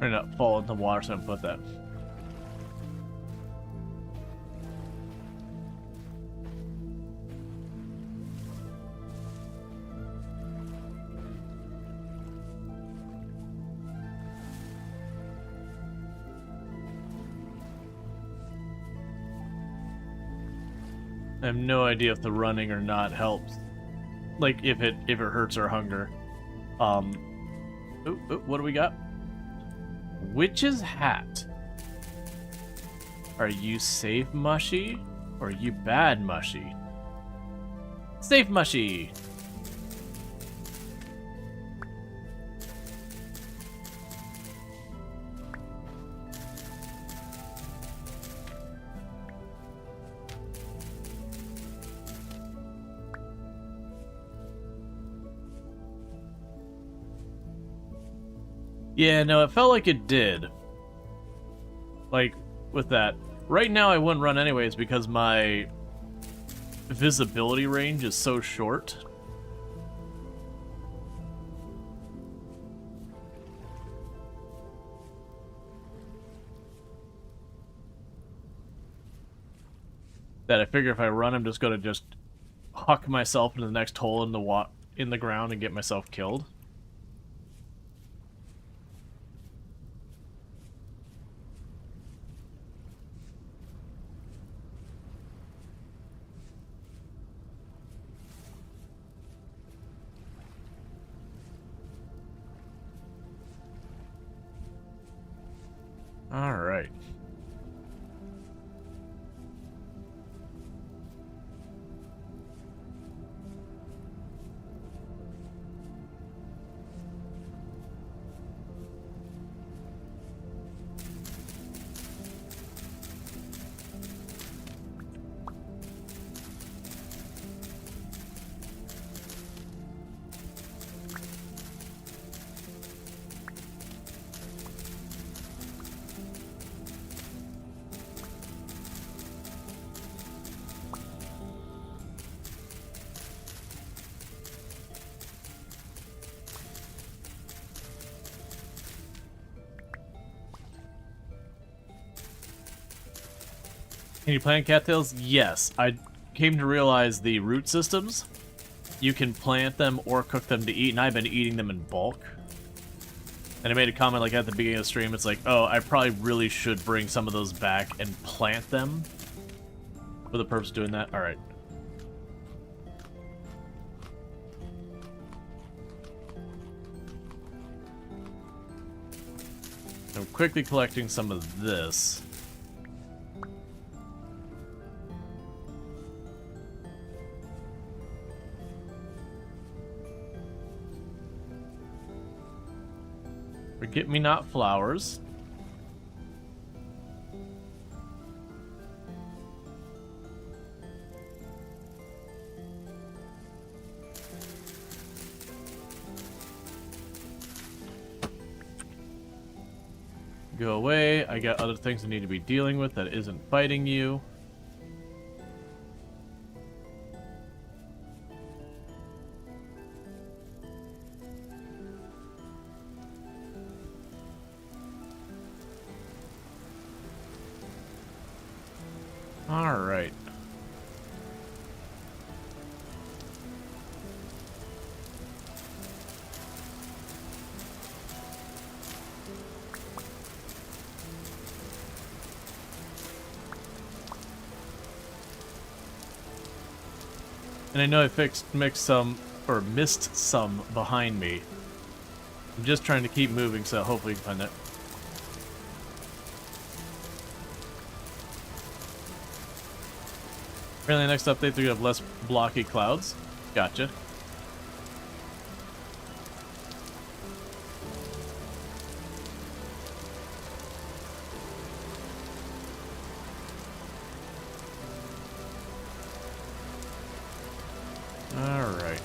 Or not fall into the water, so I put that. I have no idea if the running or not helps. Like if it hurts our hunger. What do we got? Witch's hat. Are you safe mushy? Or are you bad mushy? Safe mushy! Yeah, no, it felt like it did. Like, with that. Right now I wouldn't run anyways because my visibility range is so short. That I figure if I run, I'm just gonna huck myself into the next hole in the ground and get myself killed. All right. Can you plant cattails? Yes. I came to realize the root systems, you can plant them or cook them to eat, and I've been eating them in bulk. And I made a comment like at the beginning of the stream, it's like, oh, I probably really should bring some of those back and plant them for the purpose of doing that. Alright. I'm quickly collecting some of this. Forget me not flowers. Go away. I got other things I need to be dealing with that isn't fighting you. Alright. And I know I missed some behind me. I'm just trying to keep moving, so hopefully you can find that. Apparently, next update, we have less blocky clouds. Gotcha. Alright.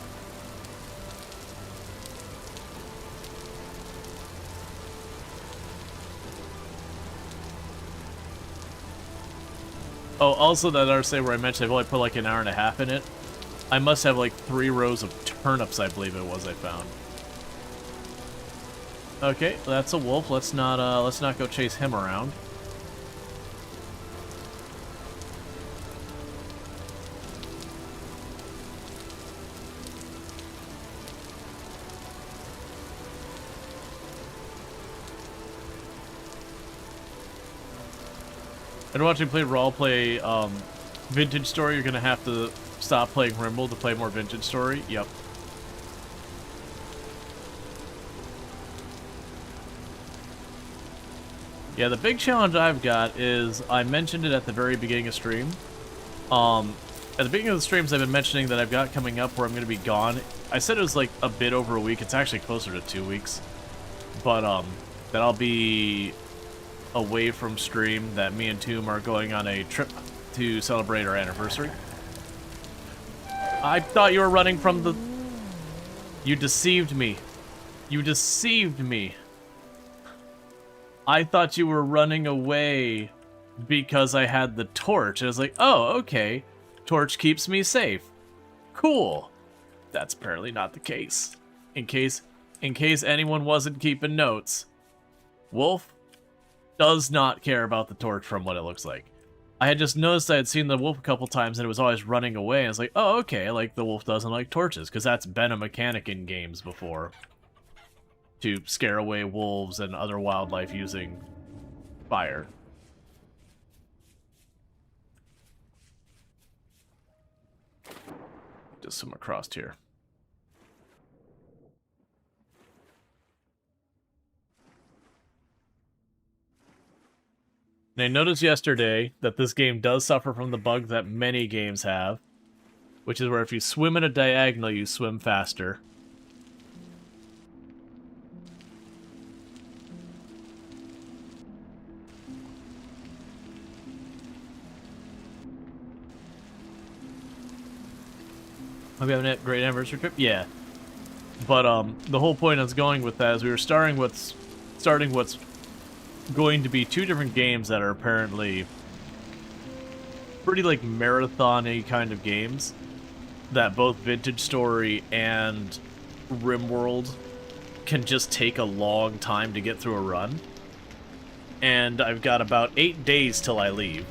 Oh, also that RSA where I mentioned I've only put like an hour and a half in it. I must have like 3 rows of turnips, I believe it was, I found. Okay, that's a wolf. Let's not go chase him around. And watching play Rual play Vintage Story, you're gonna have to stop playing Rimble to play more Vintage Story. Yep. Yeah, the big challenge I've got is, I mentioned it at the very beginning of stream. At the beginning of the streams, I've been mentioning that I've got coming up where I'm going to be gone. I said it was like a bit over a week. It's actually closer to 2 weeks. But, that I'll be away from stream, that me and Tomb are going on a trip to celebrate our anniversary. I thought you were running from the... You deceived me. You deceived me. I thought you were running away because I had the torch. I was like, oh, okay. Torch keeps me safe. Cool. That's apparently not the case. In case anyone wasn't keeping notes, Wolf does not care about the torch from what it looks like. I had just noticed I had seen the wolf a couple times and it was always running away. I was like, oh, okay, like the wolf doesn't like torches, because that's been a mechanic in games before. To scare away wolves and other wildlife using fire. Just swim across here. And I noticed yesterday that this game does suffer from the bug that many games have, which is where if you swim in a diagonal, you swim faster. Are we having a great anniversary trip? Yeah. But the whole point I was going with that is we were starting what's going to be 2 different games that are apparently pretty like marathon-y kind of games that both Vintage Story and RimWorld can just take a long time to get through a run. And I've got about 8 days till I leave.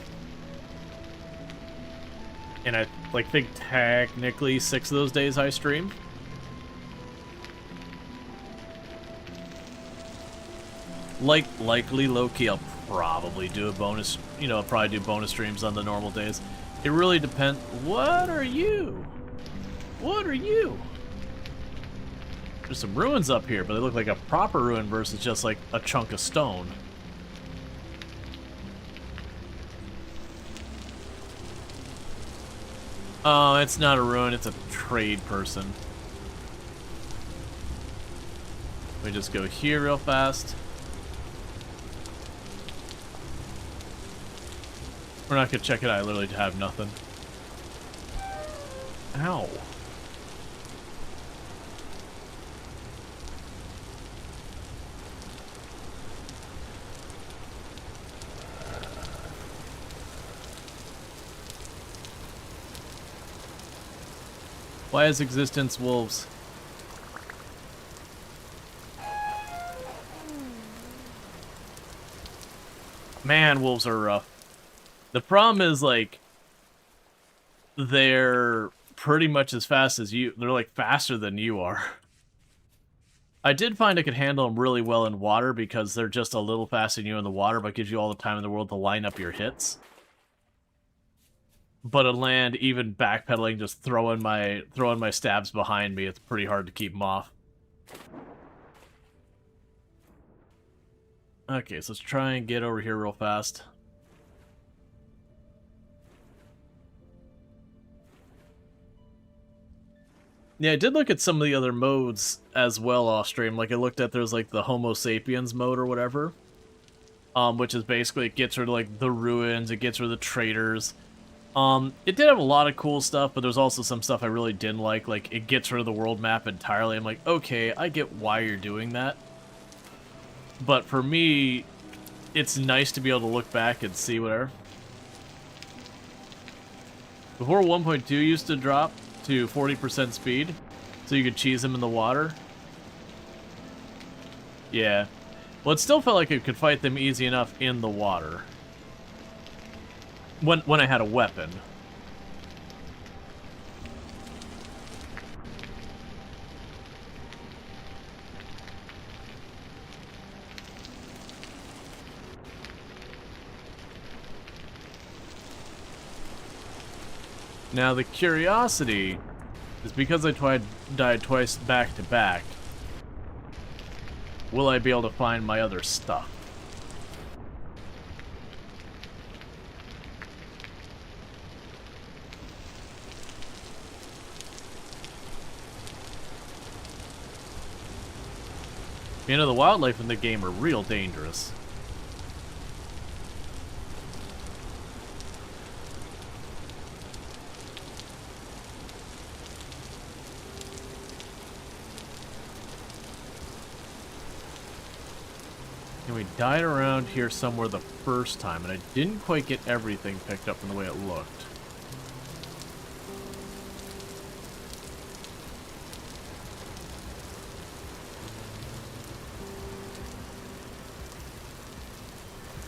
And I think technically 6 of those days I stream. Likely low-key, I'll probably do a bonus, I'll probably do bonus streams on the normal days. It really depends. What are you? What are you? There's some ruins up here, but they look like a proper ruin versus just like a chunk of stone. Oh, it's not a ruin, it's a trade person. Let me just go here real fast. We're not gonna check it out, I literally have nothing. Ow. Why is existence wolves? Man, wolves are rough. The problem is, like, they're pretty much as fast as you. They're, like, faster than you are. I did find I could handle them really well in water because they're just a little faster than you in the water, but gives you all the time in the world to line up your hits. But on land, even backpedaling, just throwing my stabs behind me, it's pretty hard to keep them off. Okay, so let's try and get over here real fast. Yeah, I did look at some of the other modes as well off stream. Like I looked at there's like the Homo sapiens mode or whatever. Which is basically it gets rid of like the ruins, it gets rid of the traders. It did have a lot of cool stuff, but there's also some stuff I really didn't like. Like it gets rid of the world map entirely. I'm like, okay, I get why you're doing that. But for me, it's nice to be able to look back and see whatever. Before 1.2 used to drop to 40% speed, so you could cheese them in the water. Yeah. Well, it still felt like it could fight them easy enough in the water. When I had a weapon. Now the curiosity is because I died twice back to back. Will I be able to find my other stuff? You know, the wildlife in the game are real dangerous. And we died around here somewhere the first time, and I didn't quite get everything picked up from the way it looked.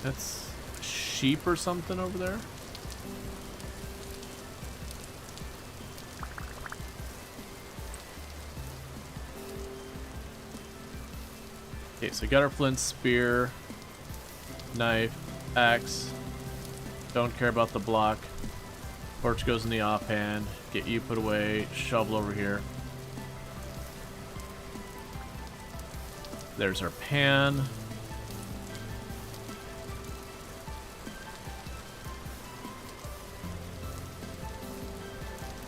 That's a sheep or something over there? Okay, so we got our flint, spear, knife, axe. Don't care about the block. Torch goes in the offhand. Get you put away. Shovel over here. There's our pan.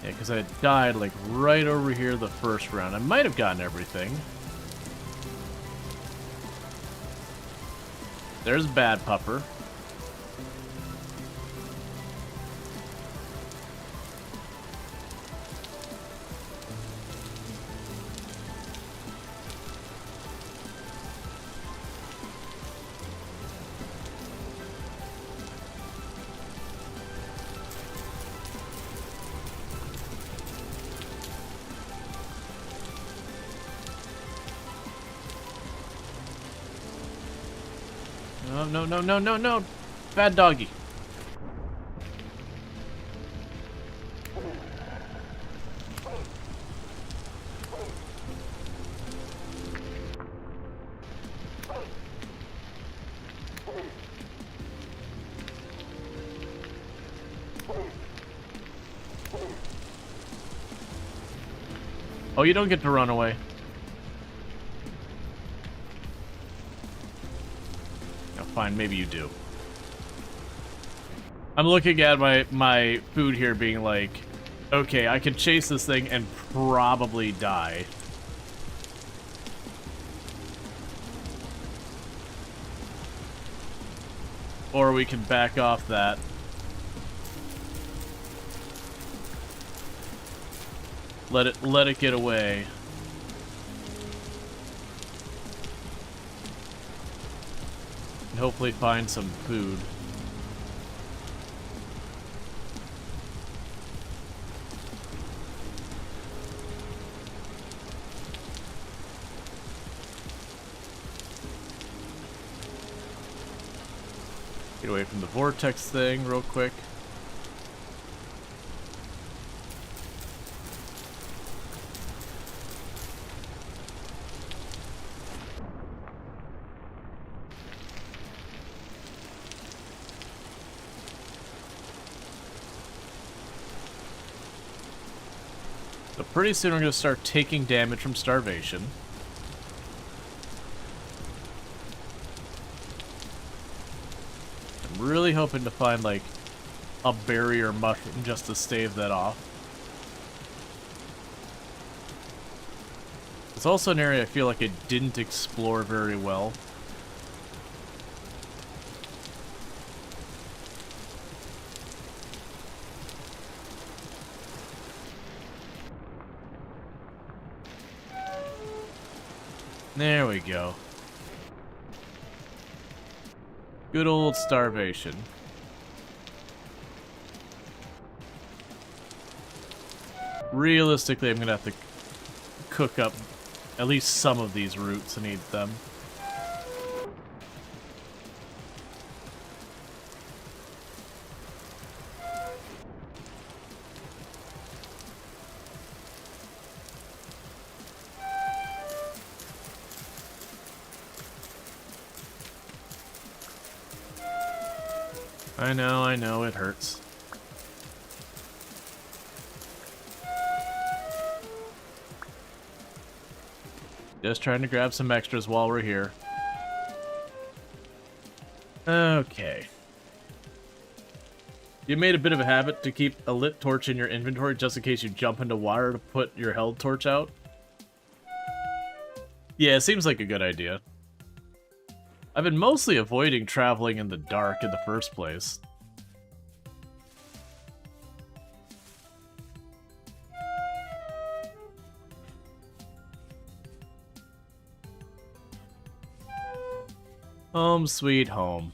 Yeah, because I died like right over here the first round. I might have gotten everything. There's Bad Pupper. No, no, no, no, no. Bad doggy. Oh, you don't get to run away. Fine, maybe you do. I'm looking at my food here being like, okay, I can chase this thing and probably die. Or we can back off that. Let it get away. And hopefully find some food. Get away from the vortex thing real quick. So pretty soon we're going to start taking damage from starvation. I'm really hoping to find, like, a barrier mushroom just to stave that off. It's also an area I feel like I didn't explore very well. There we go. Good old starvation. Realistically, I'm gonna have to cook up at least some of these roots and eat them. I know, it hurts. Just trying to grab some extras while we're here. Okay. You made a bit of a habit to keep a lit torch in your inventory just in case you jump into water to put your held torch out? Yeah, it seems like a good idea. I've been mostly avoiding traveling in the dark in the first place. Home sweet home.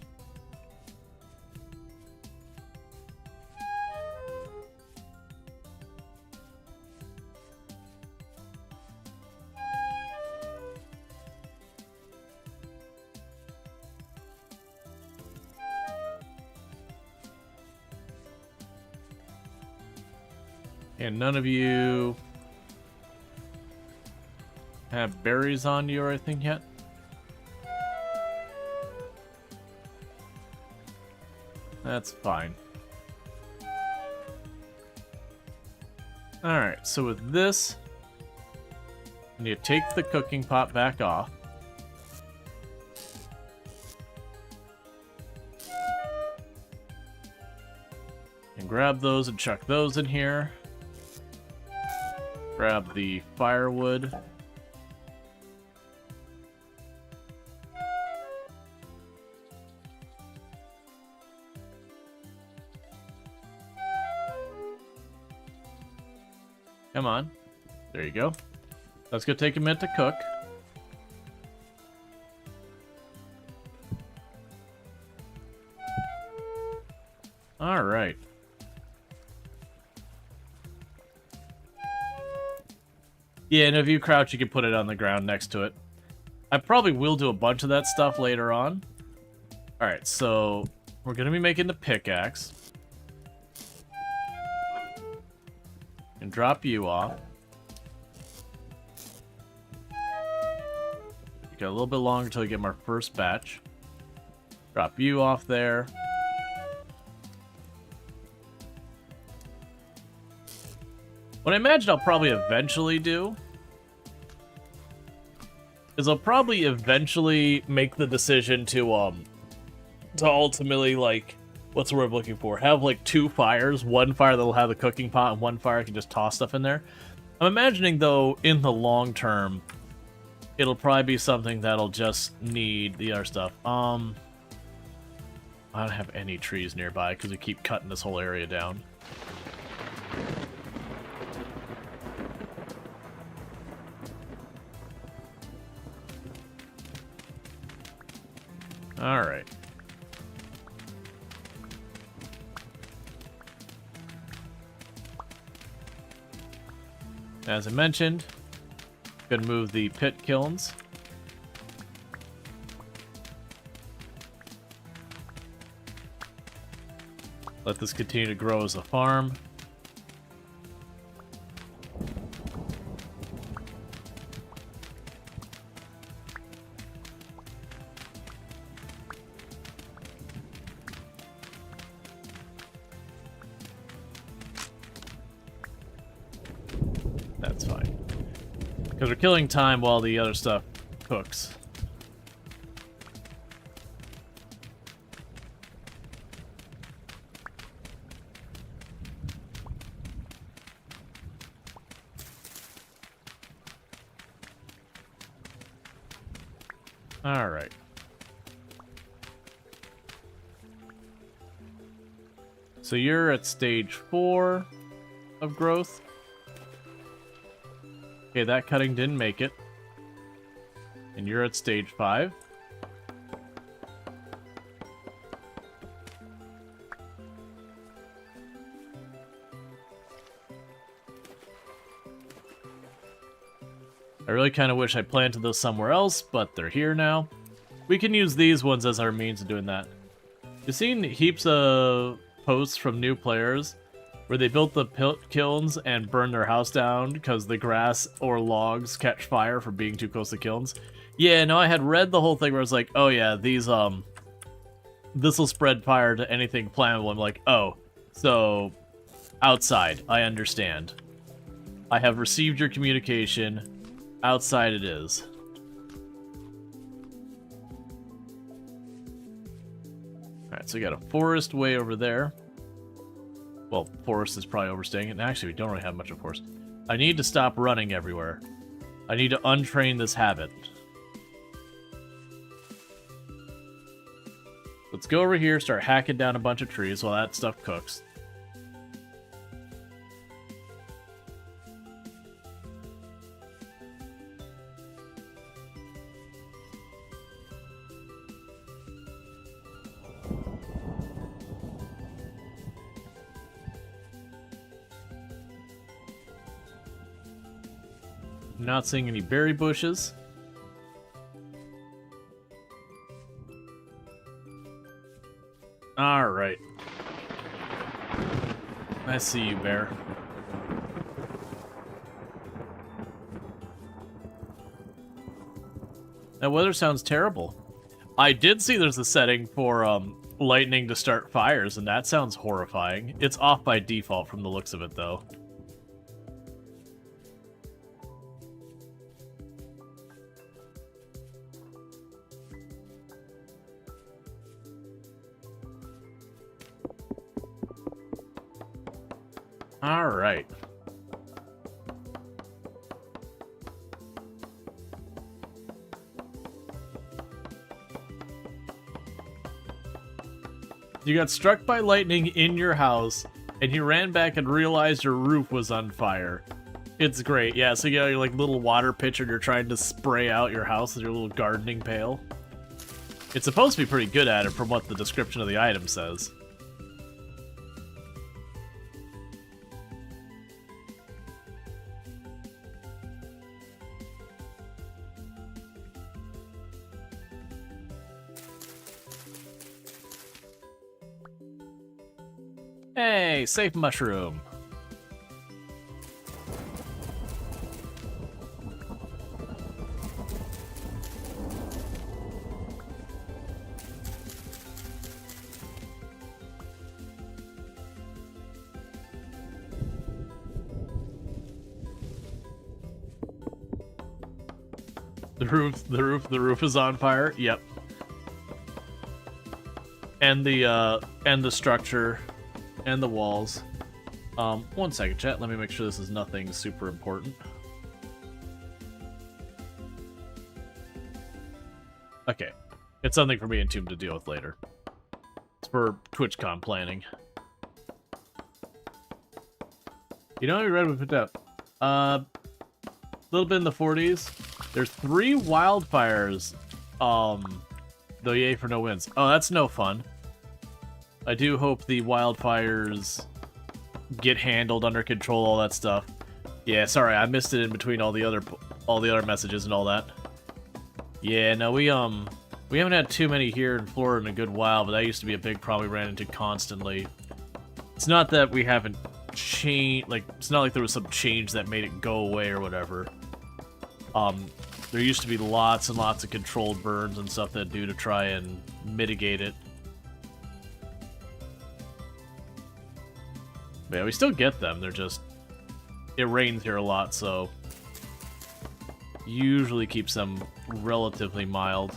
And none of you have berries on you or anything yet? That's fine. Alright, so with this, I need to take the cooking pot back off. And grab those and chuck those in here. Grab the firewood. Come on. There you go. That's gonna take a minute to cook. Alright. Yeah, and if you crouch, you can put it on the ground next to it. I probably will do a bunch of that stuff later on. Alright, so we're gonna be making the pickaxe. And drop you off. We got a little bit longer until we get our first batch. Drop you off there. What I imagine I'll probably eventually do is I'll probably eventually make the decision to ultimately, like, what's the word I'm looking for? Have, like, two fires. One fire that'll have the cooking pot, and one fire I can just toss stuff in there. I'm imagining, though, in the long term, it'll probably be something that'll just need the other stuff. I don't have any trees nearby because we keep cutting this whole area down. Alright. As I mentioned, gonna move the pit kilns. Let this continue to grow as a farm. That's fine. Because we're killing time while the other stuff cooks. Alright. So you're at stage 4 of growth. Okay, that cutting didn't make it. And you're at stage 5. I really kind of wish I planted those somewhere else, but they're here now. We can use these ones as our means of doing that. You've seen heaps of posts from new players where they built the kilns and burned their house down because the grass or logs catch fire for being too close to kilns. Yeah, no, I had read the whole thing where I was like, oh yeah, these, this will spread fire to anything flammable. I'm like, oh, so outside, I understand. I have received your communication. Outside it is. Alright, so we got a forest way over there. Well, forest is probably overstaying it. And actually, we don't really have much of a forest. I need to stop running everywhere. I need to untrain this habit. Let's go over here, start hacking down a bunch of trees while that stuff cooks. Not seeing any berry bushes. Alright. I see you, bear. That weather sounds terrible. I did see there's a setting for lightning to start fires, and that sounds horrifying. It's off by default from the looks of it, though. Alright. You got struck by lightning in your house, and you ran back and realized your roof was on fire. It's great, yeah, so you got your like little water pitcher and you're trying to spray out your house with your little gardening pail. It's supposed to be pretty good at it from what the description of the item says. Hey, safe mushroom. The roof is on fire. Yep. And the structure. And the walls. 1 second, chat. Let me make sure this is nothing super important. Okay. It's something for me and Tomb to deal with later. It's for TwitchCon planning. You know how many red we picked up? A little bit in the 40s. There's 3 wildfires. Though yay for no wins. Oh, that's no fun. I do hope the wildfires get handled, under control, all that stuff. Yeah, sorry, I missed it in between all the other messages and all that. Yeah, no, we haven't had too many here in Florida in a good while, but that used to be a big problem we ran into constantly. It's not that we haven't changed, like, it's not like there was some change that made it go away or whatever. There used to be lots and lots of controlled burns and stuff that do to try and mitigate it. But yeah, we still get them, they're just it rains here a lot, so usually keeps them relatively mild.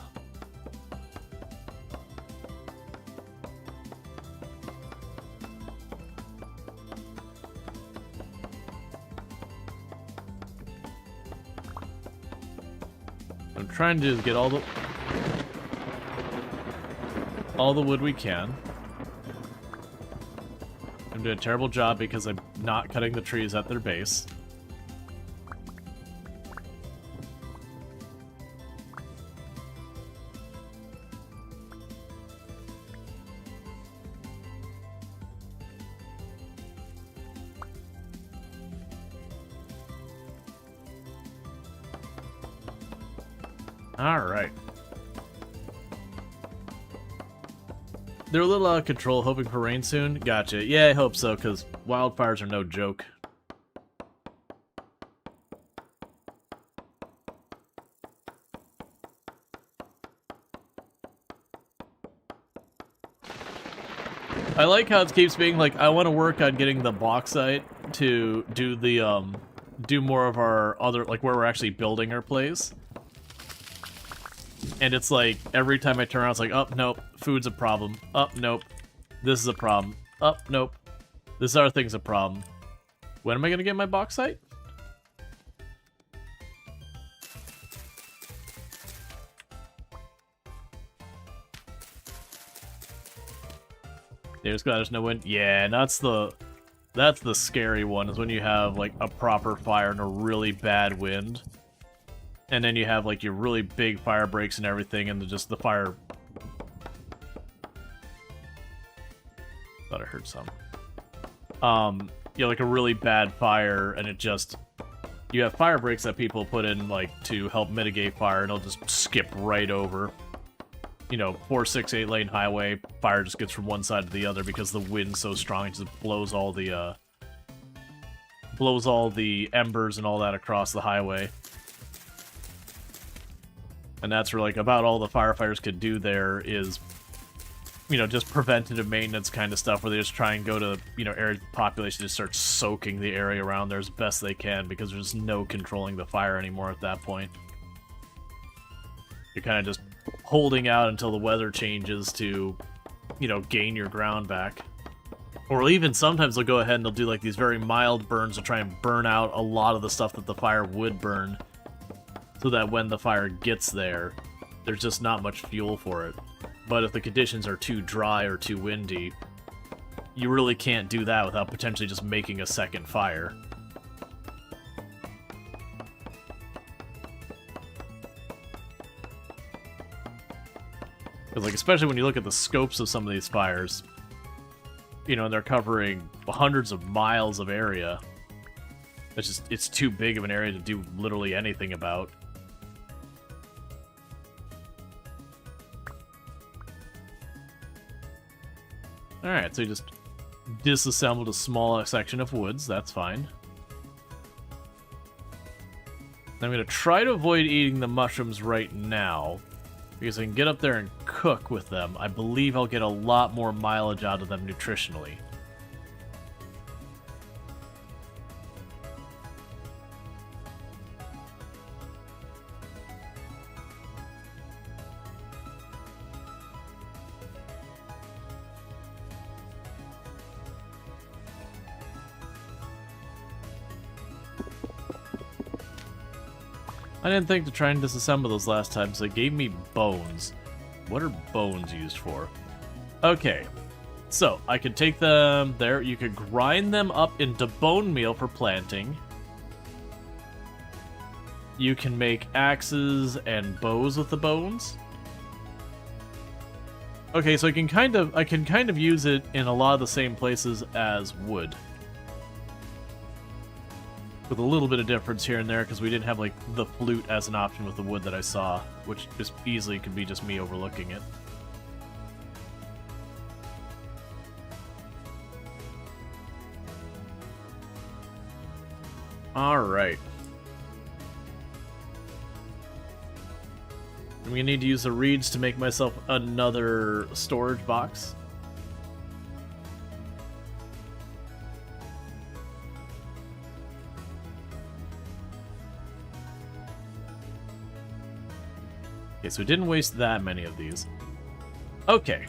I'm trying to just get all the wood we can. I'm doing a terrible job because I'm not cutting the trees at their base. Alright. They're a little out of control, hoping for rain soon. Gotcha. Yeah, I hope so, because wildfires are no joke. I like how it keeps being like, I want to work on getting the bauxite to do the, do more of our other, like, where we're actually building our place. And it's like, every time I turn around, it's like, oh, nope, food's a problem. Oh, nope, this is a problem. Oh, nope, this other thing's a problem. When am I gonna get my bauxite? There's no wind. Yeah, and that's the scary one, is when you have, like, a proper fire and a really bad wind. And then you have, like, your really big fire breaks and everything, and just the fire... Thought I heard some. You know, like a really bad fire, and it just... You have fire breaks that people put in, like, to help mitigate fire, and it'll just skip right over. You know, 4, 6, 8 lane highway, fire just gets from one side to the other because the wind's so strong, it just blows all the embers and all that across the highway. And that's where, like, about all the firefighters could do there is, you know, just preventative maintenance kind of stuff where they just try and go to, you know, area population just start soaking the area around there as best they can because there's no controlling the fire anymore at that point. You're kind of just holding out until the weather changes to, you know, gain your ground back. Or even sometimes they'll go ahead and they'll do, like, these very mild burns to try and burn out a lot of the stuff that the fire would burn. So that when the fire gets there, there's just not much fuel for it. But if the conditions are too dry or too windy, you really can't do that without potentially just making a second fire. Because, like, especially when you look at the scopes of some of these fires, you know, and they're covering hundreds of miles of area. It's too big of an area to do literally anything about. Alright, so you just disassembled a small section of woods, that's fine. I'm going to try to avoid eating the mushrooms right now, because I can get up there and cook with them. I believe I'll get a lot more mileage out of them nutritionally. I didn't think to try and disassemble those last time, so they gave me bones. What are bones used for? Okay, so I could take them there. You could grind them up into bone meal for planting. You can make axes and bows with the bones. Okay, so I can kind of use it in a lot of the same places as wood. With a little bit of difference here and there, because we didn't have, like, the flute as an option with the wood that I saw, which just easily could be just me overlooking it. Alright. I'm gonna need to use the reeds to make myself another storage box. Okay, so we didn't waste that many of these. Okay,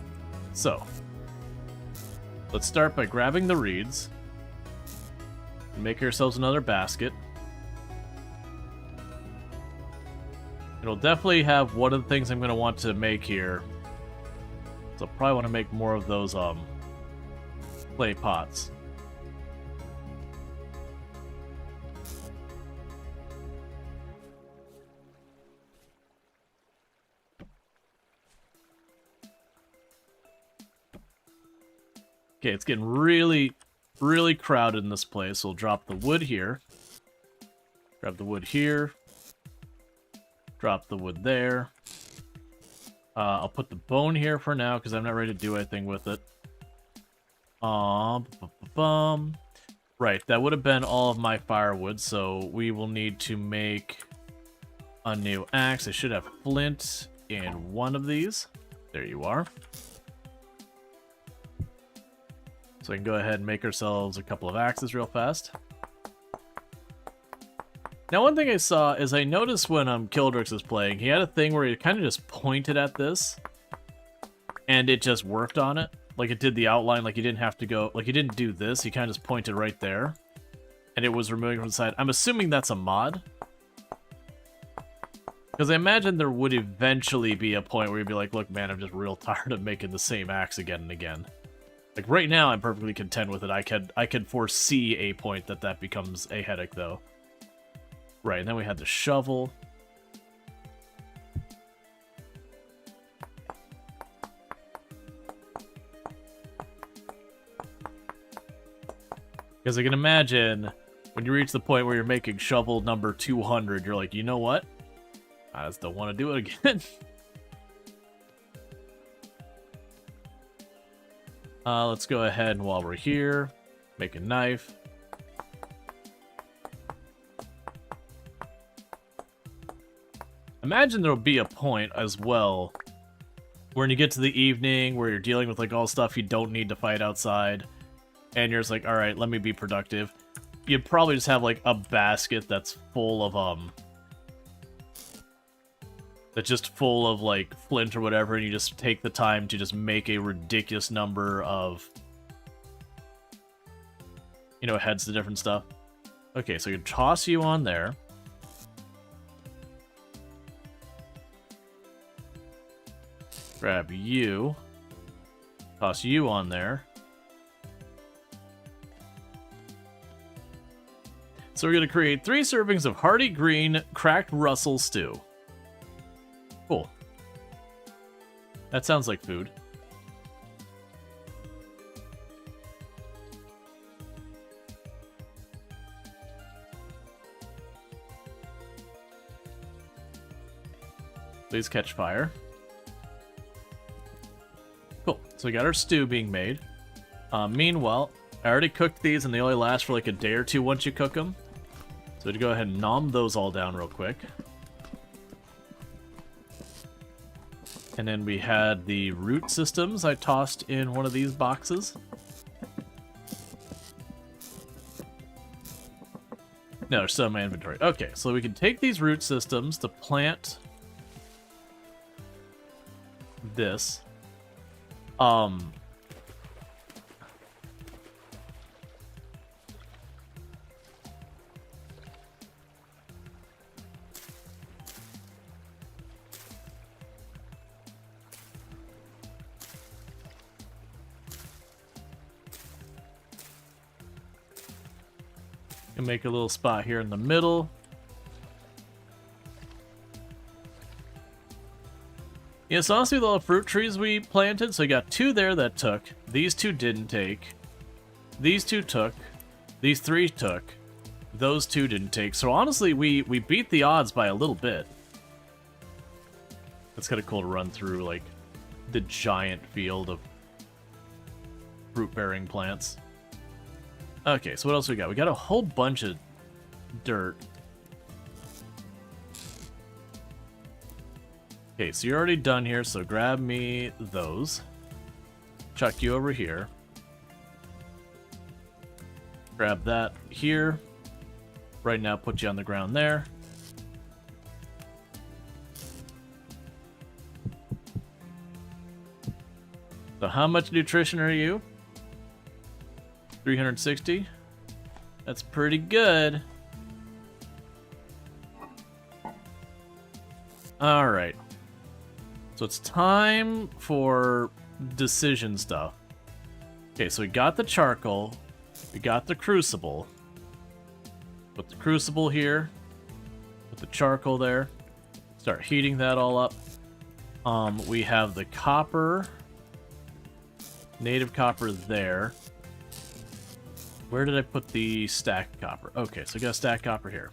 so let's start by grabbing the reeds and make ourselves another basket. It'll definitely have one of the things I'm going to want to make here. So I'll probably want to make more of those clay pots. Okay, it's getting really, really crowded in this place. So we'll drop the wood here. Grab the wood here. Drop the wood there. I'll put the bone here for now because I'm not ready to do anything with it. Right, that would have been all of my firewood, so we will need to make a new axe. I should have flint in one of these. There you are. So we can go ahead and make ourselves a couple of axes real fast. Now, one thing I saw is I noticed when Kildrix was playing, he had a thing where he kind of just pointed at this, and it just worked on it. Like, it did the outline, like, he didn't have to go, like, he didn't do this, he kind of just pointed right there, and it was removing from the side. I'm assuming that's a mod. Because I imagine there would eventually be a point where you'd be like, look, man, I'm just real tired of making the same axe again and again. Like, right now, I'm perfectly content with it. I could foresee a point that becomes a headache, though. Right, and then we had the shovel. Because I can imagine when you reach the point where you're making shovel number 200, you're like, you know what? I just don't want to do it again. Let's go ahead and while we're here, make a knife. Imagine there'll be a point as well when you get to the evening where you're dealing with like all stuff you don't need to fight outside, and you're just like, all right, let me be productive. You'd probably just have like a basket that's full of that's just full of like flint or whatever, and you just take the time to just make a ridiculous number of, you know, heads to different stuff. Okay, so you toss you on there. Grab you. Toss you on there. So we're going to create 3 servings of hearty green cracked Russell stew. Cool. That sounds like food. Please catch fire. Cool. So we got our stew being made. Meanwhile, I already cooked these and they only last for like a day or two once you cook them. So we'd go ahead and nom those all down real quick. And then we had the root systems I tossed in one of these boxes. No, they're still in my inventory. Okay, so we can take these root systems to plant this. And make a little spot here in the middle. Yeah, so honestly, the fruit trees we planted, so we got 2 there that took. These 2 didn't take. These 2 took. These 3 took. Those 2 didn't take. So honestly, we beat the odds by a little bit. It's kind of cool to run through, like, the giant field of fruit-bearing plants. Okay, so what else we got? We got a whole bunch of dirt. Okay, so you're already done here, so grab me those. Chuck you over here. Grab that here. Right now, put you on the ground there. So how much nutrition are you? 360. That's pretty good. All right. So it's time for decision stuff. Okay, so we got the charcoal. We got the crucible. Put the crucible here. Put the charcoal there. Start heating that all up. We have the copper. Native copper there. Where did I put the stacked copper? Okay, so we got stacked copper here.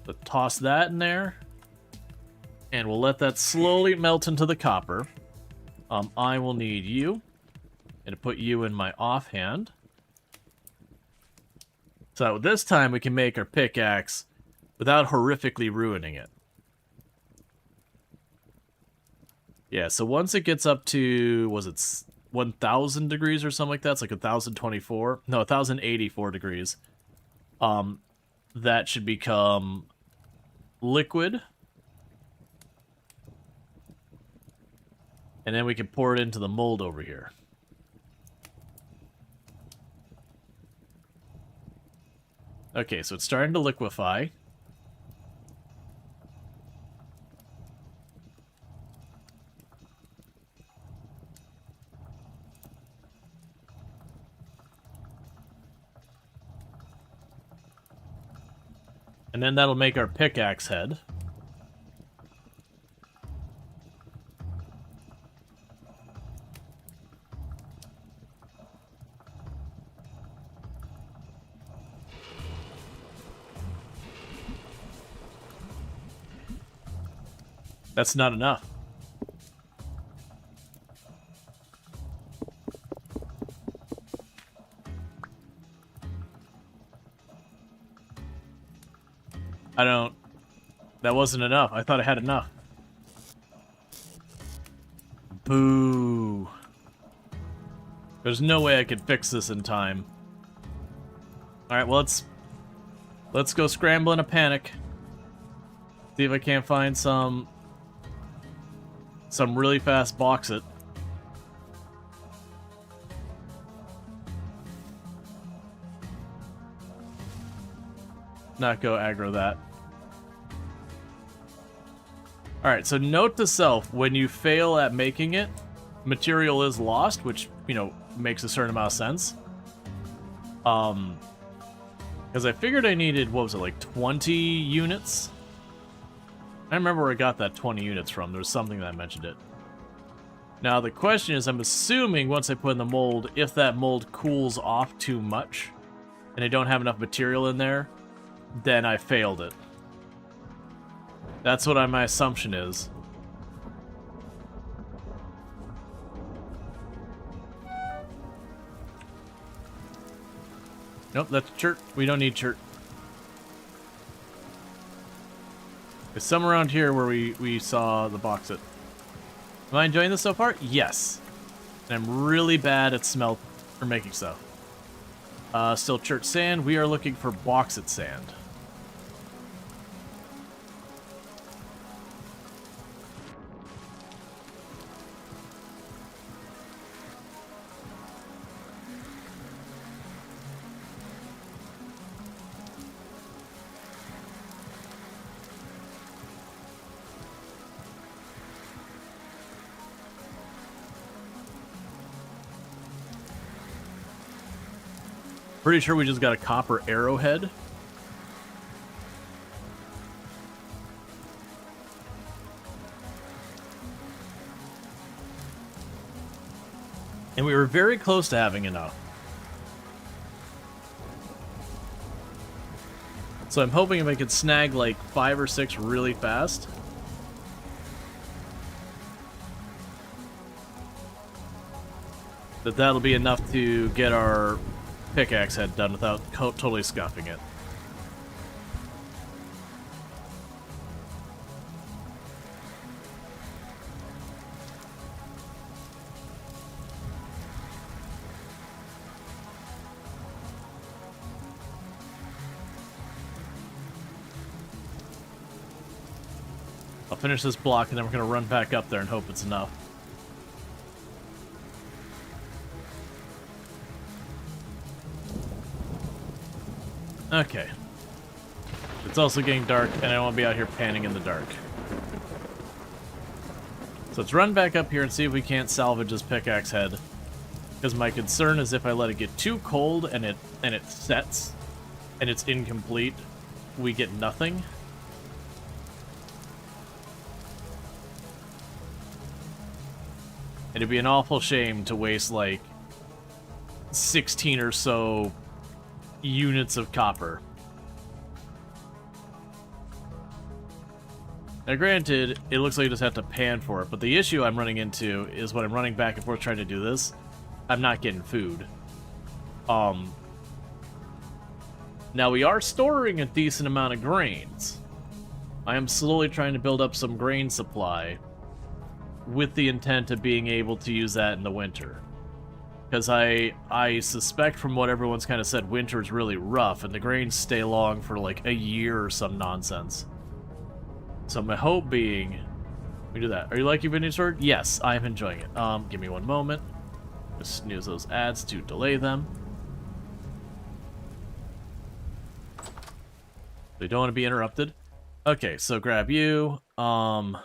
So toss that in there. And we'll let that slowly melt into the copper. I will need you. And to put you in my offhand. So this time we can make our pickaxe without horrifically ruining it. Yeah, so once it gets up to, was it 1,000 degrees or something like that? It's like 1,024. No, 1,084 degrees. That should become liquid. And then we can pour it into the mold over here. Okay, so it's starting to liquefy. And then that'll make our pickaxe head. That's not enough. That wasn't enough. I thought I had enough. Boo. There's no way I could fix this in time. Alright, well, let's go scramble in a panic. See if I can't find some really fast bauxite. Not go aggro that. Alright, so note to self, when you fail at making it, material is lost, which, you know, makes a certain amount of sense. Because I figured I needed, what was it, like 20 units? I remember where I got that 20 units from. There was something that mentioned it. Now, the question is, I'm assuming once I put in the mold, if that mold cools off too much, and I don't have enough material in there, then I failed it. That's what my assumption is. Nope, that's chert. We don't need chert. There's some around here where we saw the bauxite. Am I enjoying this so far? Yes. And I'm really bad at smelt or making stuff. Still chert sand. We are looking for bauxite sand. Pretty sure we just got a copper arrowhead. And we were very close to having enough. So I'm hoping if I could snag like 5 or 6 really fast. That'll be enough to get our pickaxe head done without totally scuffing it. I'll finish this block and then we're going to run back up there and hope it's enough. Okay. It's also getting dark, and I don't want to be out here panning in the dark. So let's run back up here and see if we can't salvage this pickaxe head. Because my concern is if I let it get too cold and it sets and it's incomplete, we get nothing. It'd be an awful shame to waste like 16 or so units of copper. Now granted, it looks like you just have to pan for it, but the issue I'm running into is when I'm running back and forth trying to do this, I'm not getting food. Now we are storing a decent amount of grains. I am slowly trying to build up some grain supply with the intent of being able to use that in the winter. Because I suspect from what everyone's kind of said, winter is really rough, and the grains stay long for like a year or some nonsense. So my hope being, we do that. Are you liking Vintage Sword? Yes, I'm enjoying it. Give me one moment. Just snooze those ads to delay them. They don't want to be interrupted. Okay, so grab you. Grab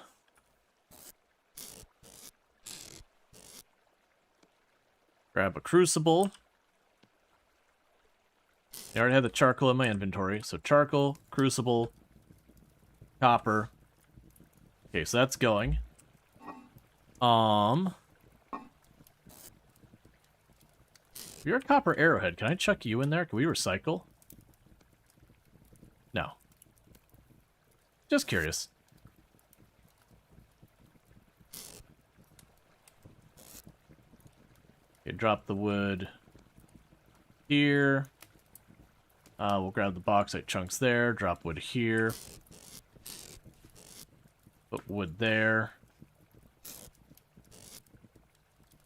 a crucible. I already had the charcoal in my inventory. So charcoal, crucible, copper. Okay, so that's going. You're a copper arrowhead. Can I chuck you in there? Can we recycle? No. Just curious. Okay, drop the wood here. We'll grab the bauxite chunks there. Drop wood here. Put wood there.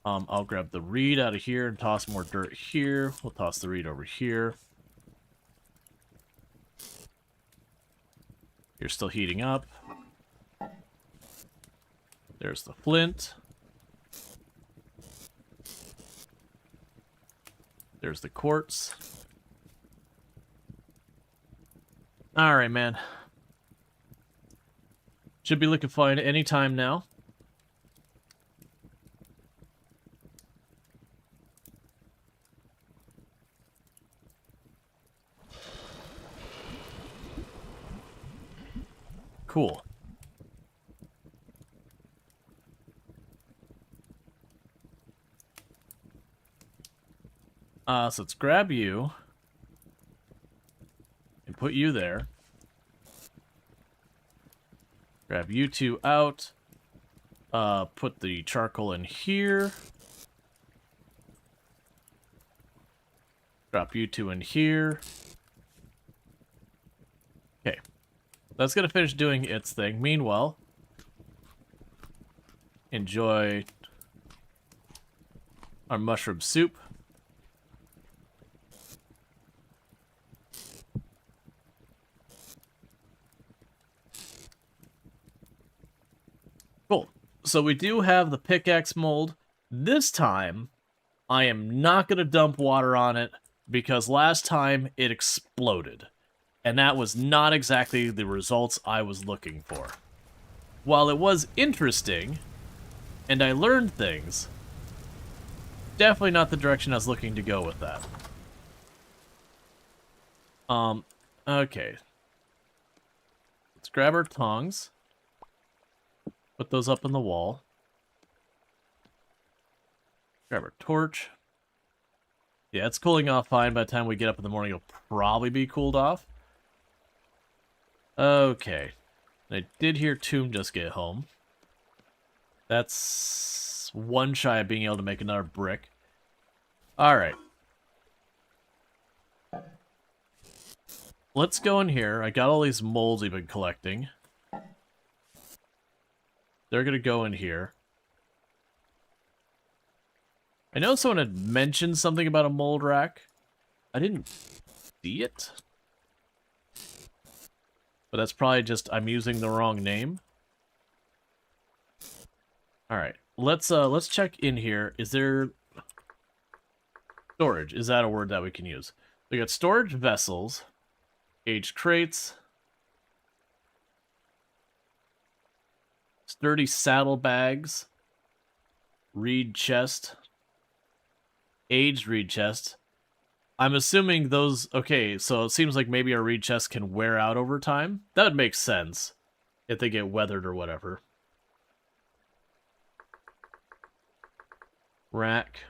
I'll grab the reed out of here and toss more dirt here. We'll toss the reed over here. You're still heating up. There's the flint. There's the quartz. Alright, man. Should be looking fine any time now. Cool. So let's grab you and put you there. Grab you two out. Put the charcoal in here. Drop you two in here. Okay. That's gonna finish doing its thing. Meanwhile, enjoy our mushroom soup. Cool. So we do have the pickaxe mold. This time, I am not gonna dump water on it because last time it exploded. And that was not exactly the results I was looking for. While it was interesting, and I learned things, definitely not the direction I was looking to go with that. Okay. Let's grab our tongs. Put those up on the wall. Grab our torch. Yeah, it's cooling off fine. By the time we get up in the morning, it'll probably be cooled off. Okay. I did hear Tomb just get home. That's one shy of being able to make another brick. Alright. Let's go in here. I got all these molds we've been collecting. They're gonna go in here. I know someone had mentioned something about a mold rack. I didn't see it. But that's probably just I'm using the wrong name. Alright. Let's check in here. Is there storage? Is that a word that we can use? We got storage vessels. Aged crates. Sturdy saddlebags. Reed chest. Aged reed chest. I'm assuming those... Okay, so it seems like maybe our reed chest can wear out over time. That would make sense if they get weathered or whatever. Rack.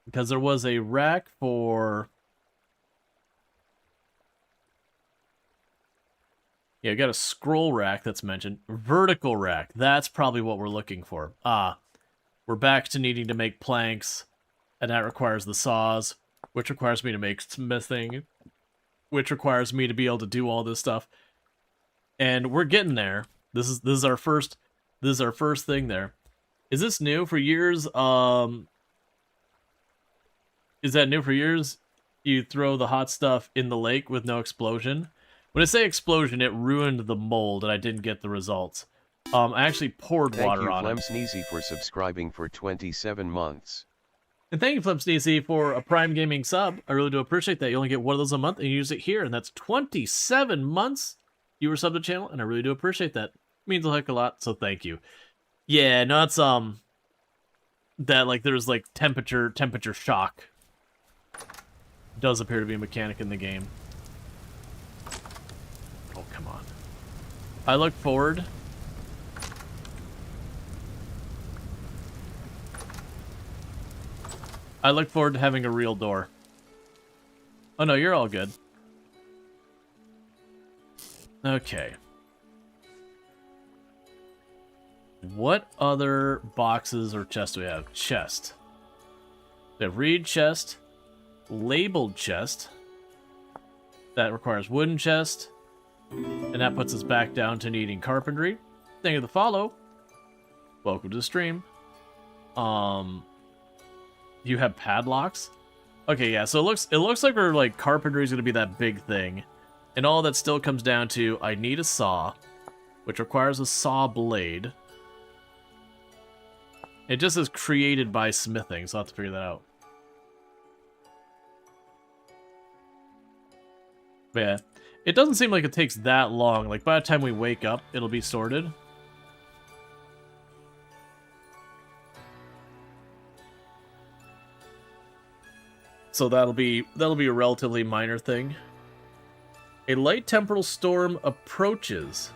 Because there was a rack for... Yeah, I got a scroll rack that's mentioned. Vertical rack. That's probably what we're looking for. Ah, we're back to needing to make planks, and that requires the saws, which requires me to make smithing, which requires me to be able to do all this stuff. And we're getting there. This is our first thing there. Is this new for years? Is that new for years? You throw the hot stuff in the lake with no explosion. When I say explosion, it ruined the mold, and I didn't get the results. I actually poured water on it. Thank you, Flemsneezy, for subscribing for 27 months. And thank you, Flemsneezy, for a Prime Gaming sub. I really do appreciate that. You only get one of those a month, and you use it here, and that's 27 months you were subbed to the channel, and I really do appreciate that. It means a heck of a lot, so thank you. Yeah, no, it's, that, like, there's, like, temperature shock. Does appear to be a mechanic in the game. Oh, come on. I look forward. I look forward to having a real door. Oh no, you're all good. Okay. What other boxes or chests do we have? Chest. We have reed chest. Labeled chest. That requires wooden chest. And that puts us back down to needing carpentry. Thank you for the follow. Welcome to the stream. You have padlocks? Okay, yeah, so it looks like we're like carpentry is gonna be that big thing. And all that still comes down to I need a saw, which requires a saw blade. It just is created by smithing, so I'll have to figure that out. But yeah, it doesn't seem like it takes that long. Like, by the time we wake up, it'll be sorted. So that'll be a relatively minor thing. A light temporal storm approaches.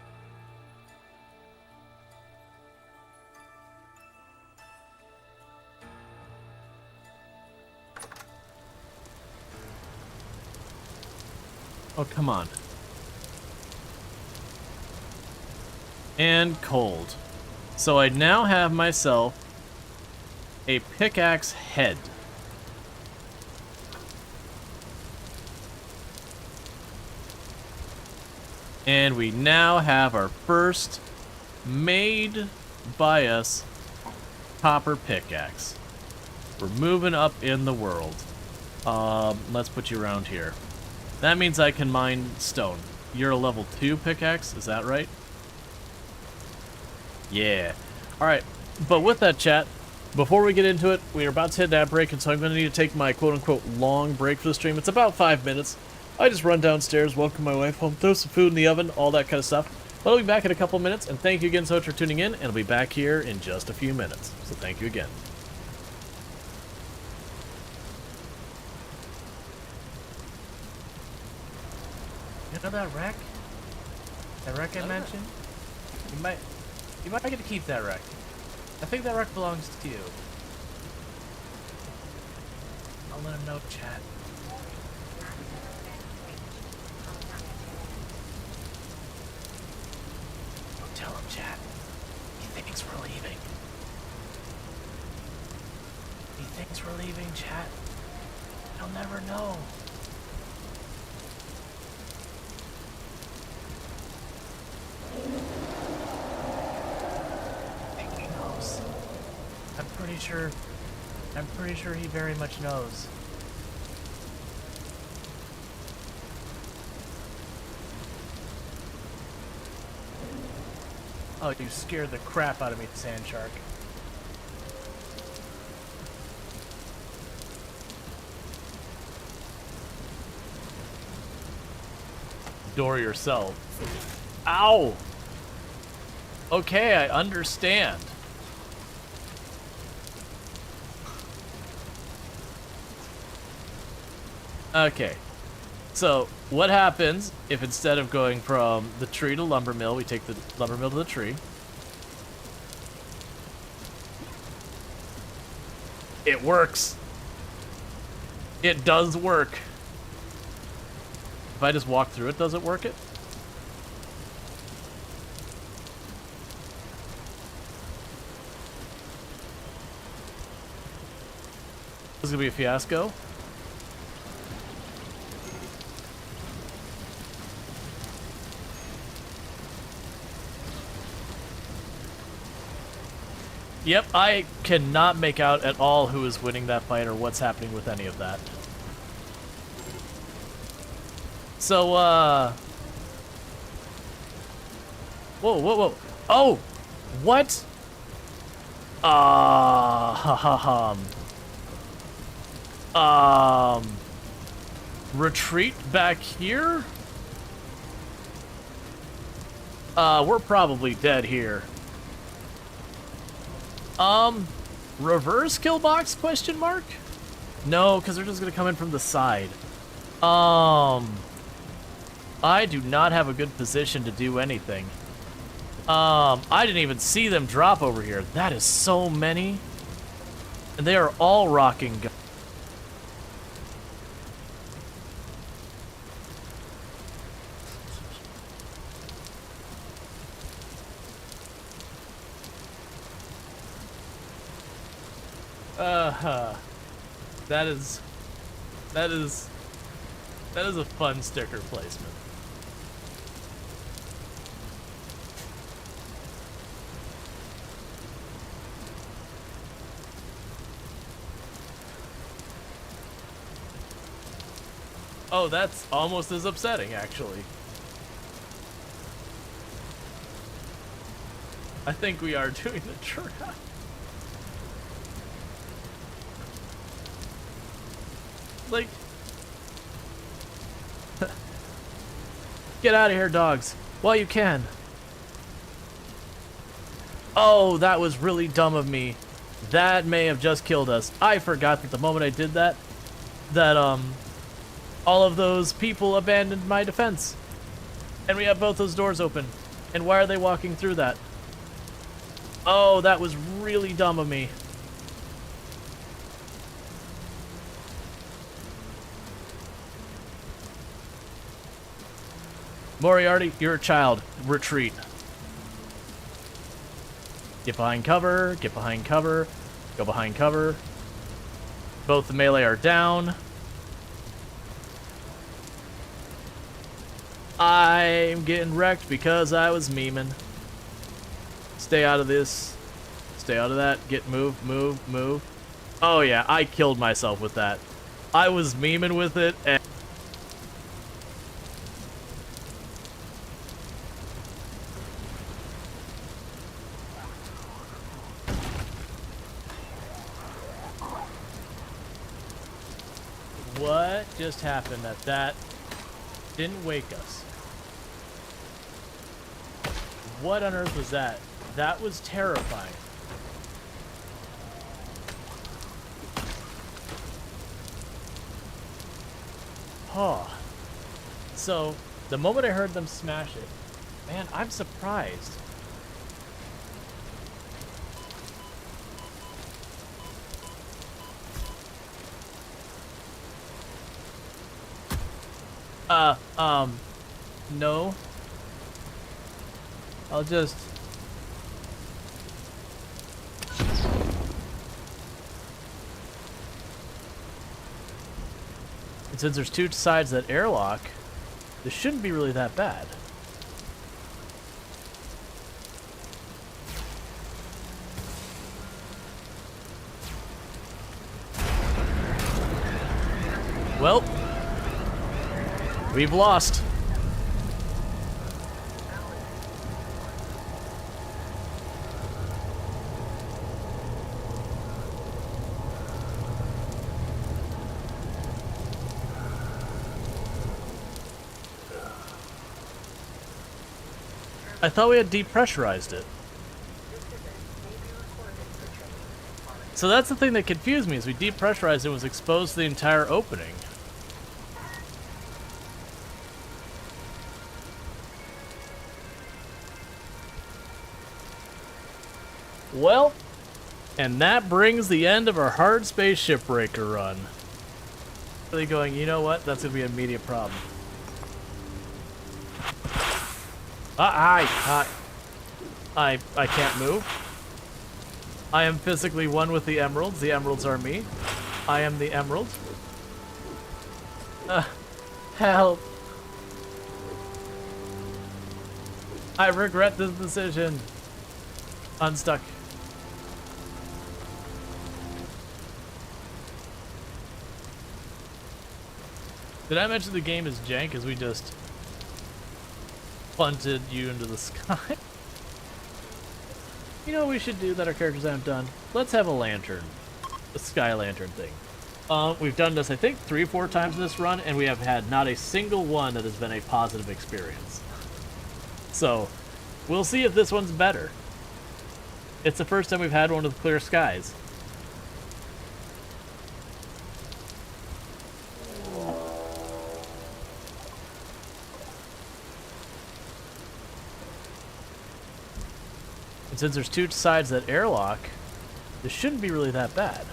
Oh, come on. And cold. So I now have myself a pickaxe head. And we now have our first made by us copper pickaxe. We're moving up in the world. Let's put you around here. That means I can mine stone. You're a level 2 pickaxe, is that right? Yeah. Alright, but with that, chat, before we get into it, we are about to hit that break, and so I'm going to need to take my quote-unquote long break for the stream. It's about 5 minutes. I just run downstairs, welcome my wife home, throw some food in the oven, all that kind of stuff. But I'll be back in a couple minutes, and thank you again so much for tuning in, and I'll be back here in just a few minutes. So thank you again. You know that wreck? That wreck I mentioned? You might get to keep that wreck. I think that wreck belongs to you. I'll let him know, chat. Tell him, chat. He thinks we're leaving. He thinks we're leaving, chat. He'll never know. I think he knows. I'm pretty sure he very much knows. Oh, you scared the crap out of me, Sand Shark. door yourself. Ow! Okay, I understand. Okay. So, what happens if instead of going from the tree to lumber mill, we take the lumber mill to the tree? It works. It does work. If I just walk through it, does it work it? This is gonna be a fiasco. Yep, I cannot make out at all who is winning that fight or what's happening with any of that. So, whoa, whoa, whoa. Oh! What? Retreat back here? We're probably dead here. Reverse kill box, question mark? No, because they're just gonna come in from the side. I do not have a good position to do anything. I didn't even see them drop over here. That is so many. And they are all rocking. That is a fun sticker placement. Oh, that's almost as upsetting, actually. I think we are doing the trap. Like, get out of here, dogs, while you can. Oh, that was really dumb of me. That may have just killed us. I forgot that the moment I did that, all of those people abandoned my defense. And we have both those doors open. And why are they walking through that? Oh, that was really dumb of me. Moriarty, you're a child. Retreat. Get behind cover, get behind cover, go behind cover. Both the melee are down. I'm getting wrecked because I was memeing. Stay out of this. Stay out of that. Get move, move, move. Oh yeah, I killed myself with that. I was memeing with it and what just happened that didn't wake us? What on earth was that? That was terrifying. Oh. So, the moment I heard them smash it, man, I'm surprised. No. I'll just... And since there's two sides that airlock, this shouldn't be really that bad. Well, we've lost. I thought we had depressurized it. So that's the thing that confused me, is we depressurized it and was exposed to the entire opening. Well, and that brings the end of our hard space shipbreaker run. Really going, you know what? That's gonna be an immediate problem. I can't move. I am physically one with the emeralds. The emeralds are me. I am the emerald. Help. I regret this decision. Unstuck. Did I mention the game is jank as we just punted you into the sky? You know what we should do that our characters haven't done? Let's have a lantern. A sky lantern thing. We've done this, I think, 3 or 4 times in this run, and we have had not a single one that has been a positive experience. So, we'll see if this one's better. It's the first time we've had one with clear skies. And since there's 2 sides that airlock, this shouldn't be really that bad.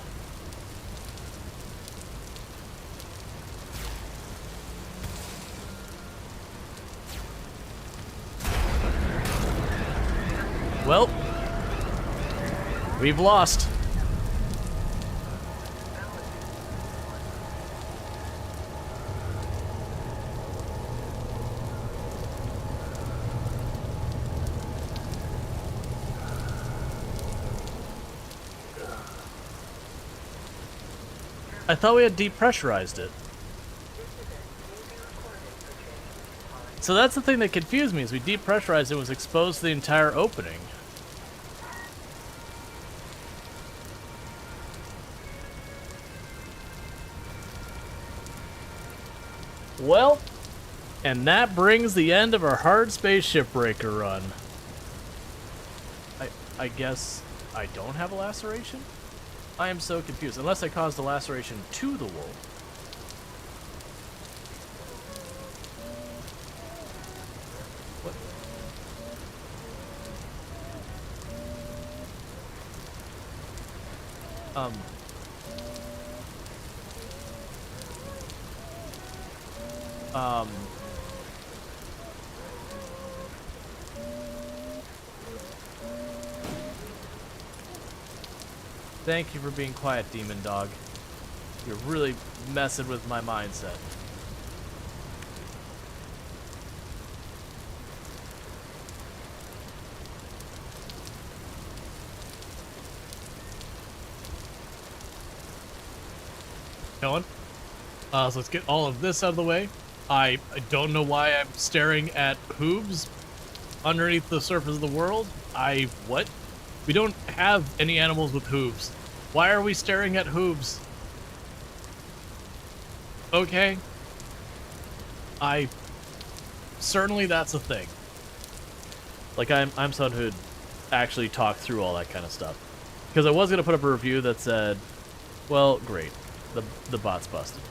Well, we've lost. I thought we had depressurized it. So that's the thing that confused me, is we depressurized it and was exposed to the entire opening. Well, and that brings the end of our hard space shipbreaker run. I guess I don't have a laceration? I am so confused, unless I caused a laceration to the wool. What? Thank you for being quiet, demon dog. You're really messing with my mindset. Going. So let's get all of this out of the way. I don't know why I'm staring at hooves underneath the surface of the world. What? We don't have any animals with hooves. Why are we staring at hooves? Okay. Certainly that's a thing. Like, I'm someone who'd actually talk through all that kind of stuff. Because I was going to put up a review that said, well, great. The bot's busted.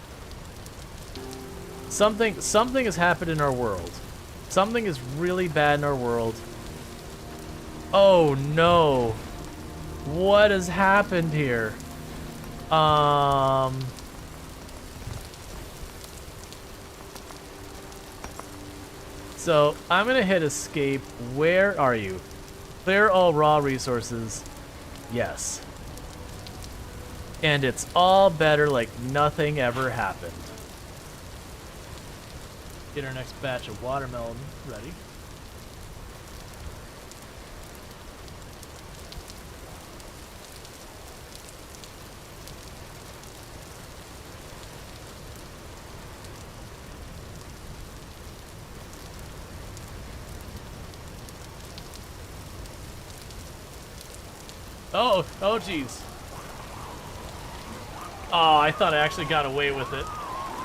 Something has happened in our world. Something is really bad in our world. Oh no. What has happened here? So I'm gonna hit escape. Where are you? Clear all raw resources. Yes. And it's all better like nothing ever happened. Get our next batch of watermelon ready. Oh geez. Oh, I thought I actually got away with it.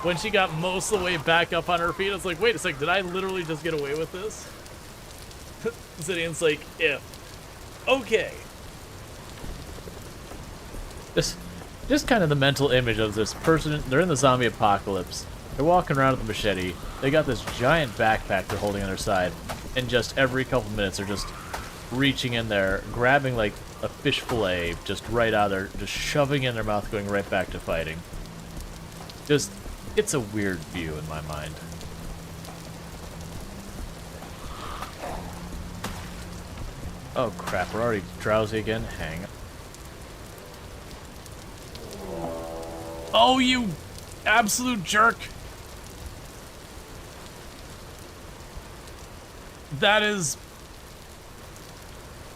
When she got most of the way back up on her feet, I was like, wait a sec, did I literally just get away with this? Zidian's like, if. Okay. Just kind of the mental image of this person. They're in the zombie apocalypse. They're walking around with a machete. They got this giant backpack they're holding on their side. And just every couple minutes, they're just reaching in there, grabbing like a fish fillet just right out of there, just shoving it in their mouth, going right back to fighting. Just, it's a weird view in my mind. Oh crap, we're already drowsy again. Hang on. Oh, you absolute jerk! That is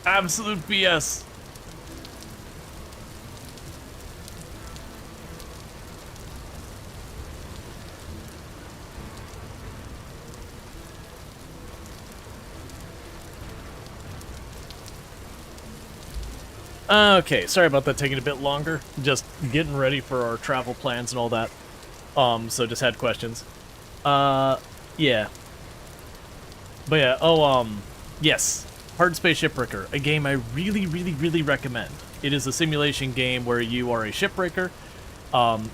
absolute BS. Okay, sorry about that taking a bit longer. Just getting ready for our travel plans and all that. So just had questions. Yeah. But yeah, yes. Hard Space Shipbreaker, a game I really recommend. It is a simulation game where you are a shipbreaker.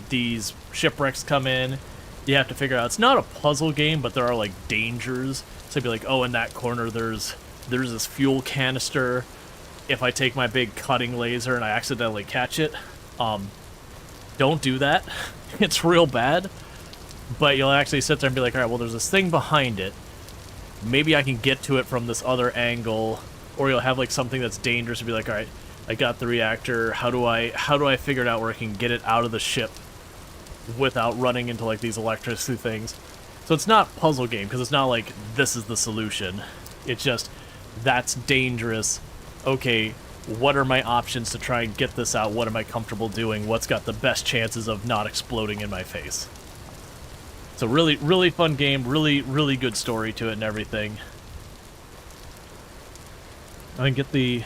These shipwrecks come in. You have to figure out, it's not a puzzle game, but there are like dangers. So you'd be like, oh, in that corner there's this fuel canister. If I take my big cutting laser and I accidentally catch it, don't do that. It's real bad. But you'll actually sit there and be like, all right, well, there's this thing behind it. Maybe I can get to it from this other angle. Or you'll have like something that's dangerous and be like, all right, I got the reactor. How do I figure it out where I can get it out of the ship without running into like these electricity things? So it's not a puzzle game, because it's not like this is the solution. It's just, that's dangerous. Okay, what are my options to try and get this out? What am I comfortable doing? What's got the best chances of not exploding in my face? It's a really fun game, really good story to it and everything. I can get the...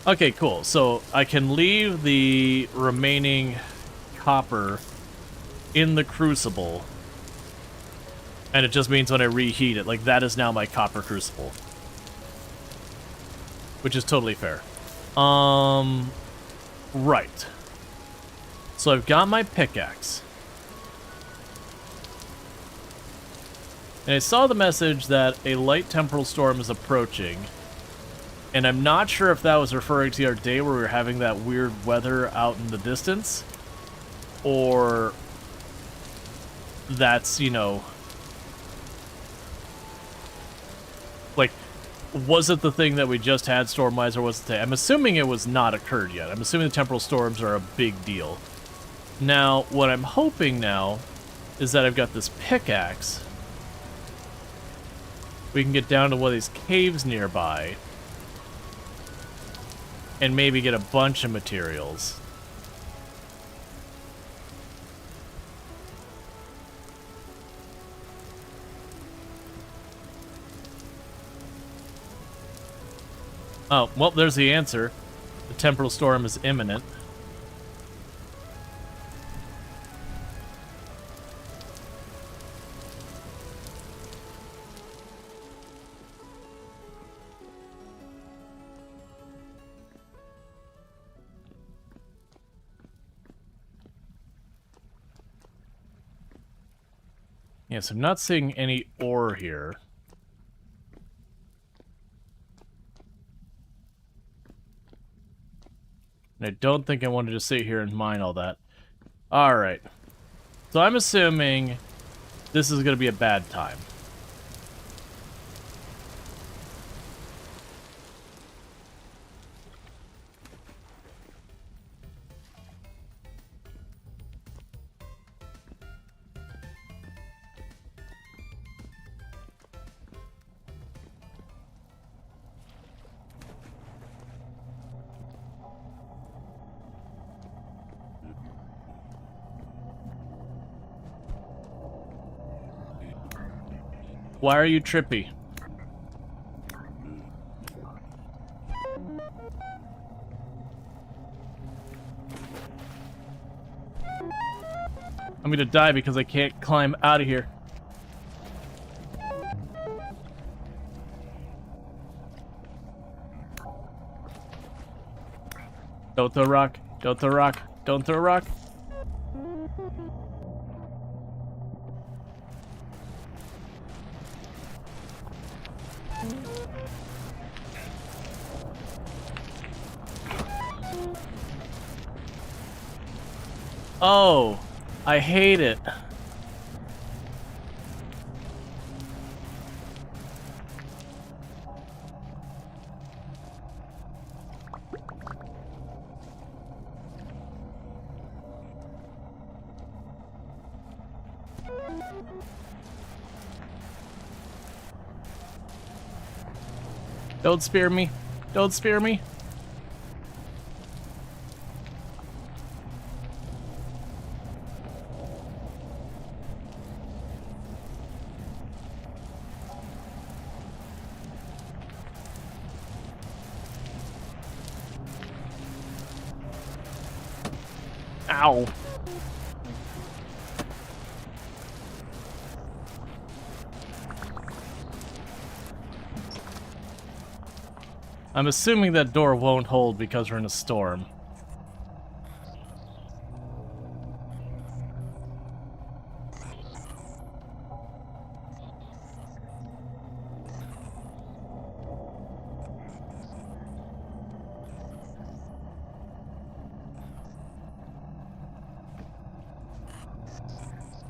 Okay, cool. So I can leave the remaining copper in the crucible. And it just means when I reheat it, like, that is now my copper crucible. Which is totally fair. Right. So I've got my pickaxe. And I saw the message that a light temporal storm is approaching. And I'm not sure if that was referring to our day where we were having that weird weather out in the distance. Or that's, you know... Like, was it the thing that we just had storm-wise, or was it today? I'm assuming it was not occurred yet. I'm assuming the temporal storms are a big deal. Now, what I'm hoping now is that I've got this pickaxe. We can get down to one of these caves nearby and maybe get a bunch of materials. Oh, well, there's the answer. The temporal storm is imminent. Yes, I'm not seeing any ore here. And I don't think I want to just sit here and mine all that. Alright. So I'm assuming this is going to be a bad time. Why are you trippy? I'm gonna die because I can't climb out of here. Don't throw a rock. Don't throw a rock. Don't throw a rock. Oh, I hate it. Don't spear me. Don't spear me. Ow. I'm assuming that door won't hold because we're in a storm.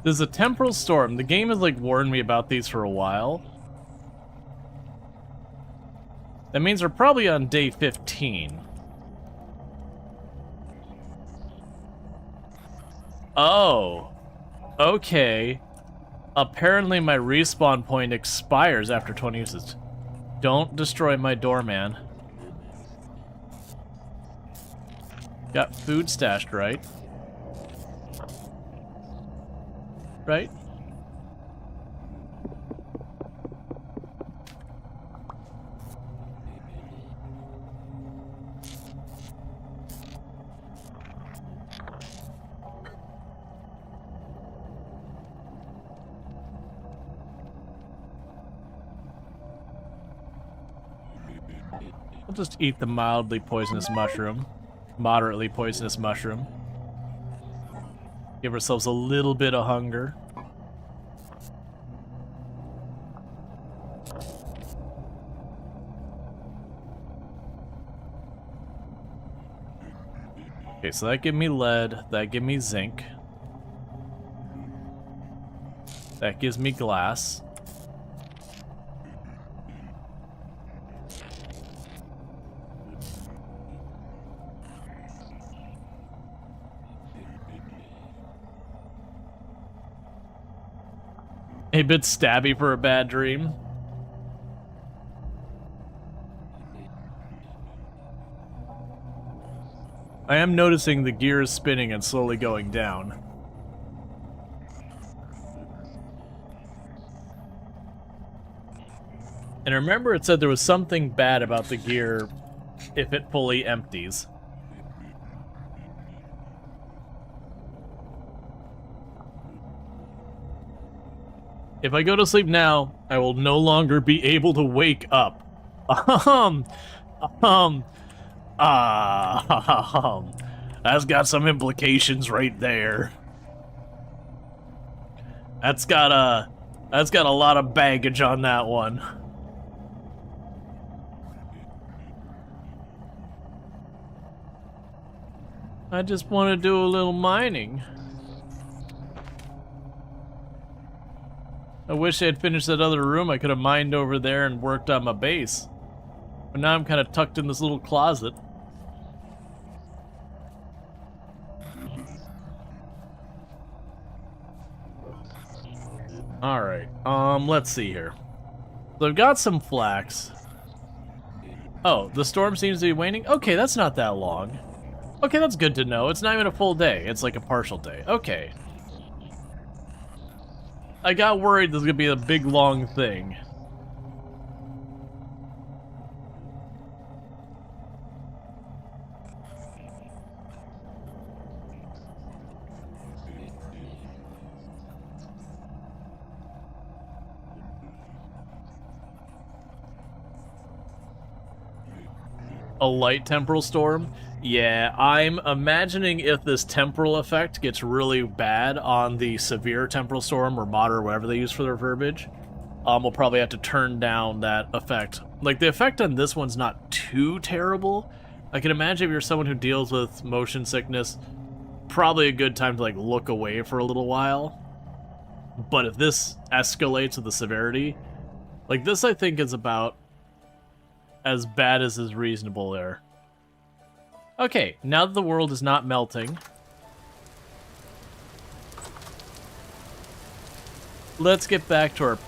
There's a temporal storm. The game has like warned me about these for a while. That means we're probably on day 15. Oh. Okay. Apparently my respawn point expires after 20 uses. Don't destroy my door, man. Got food stashed, right? Right? We'll just eat the mildly poisonous mushroom. Moderately poisonous mushroom. Give ourselves a little bit of hunger. Okay, so that give me lead, that give me zinc. That gives me glass. A bit stabby for a bad dream. I am noticing the gears spinning and slowly going down. And remember it said there was something bad about the gear if it fully empties. If I go to sleep now, I will no longer be able to wake up. That's got some implications right there. That's got a lot of baggage on that one. I just want to do a little mining. I wish I had finished that other room. I could have mined over there and worked on my base. But now I'm kind of tucked in this little closet. Alright, let's see here. So I've got some flax. Oh, the storm seems to be waning? Okay, that's not that long. Okay, that's good to know. It's not even a full day. It's like a partial day. Okay. I got worried this was gonna be a big long thing. A light temporal storm? Yeah, I'm imagining if this temporal effect gets really bad on the severe temporal storm or moderate, whatever they use for their verbiage, we'll probably have to turn down that effect. Like, the effect on this one's not too terrible. I can imagine if you're someone who deals with motion sickness, probably a good time to, like, look away for a little while. But if this escalates with the severity, like, this I think is about as bad as is reasonable there. Okay, now that the world is not melting, let's get back to our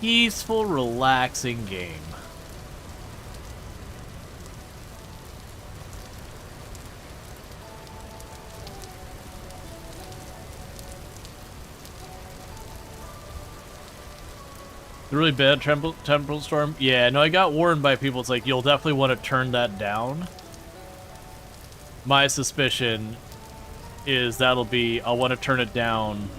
peaceful, relaxing game. The really bad temporal storm? Yeah, no, I got warned by people. It's like, you'll definitely want to turn that down. My suspicion is I'll want to turn it down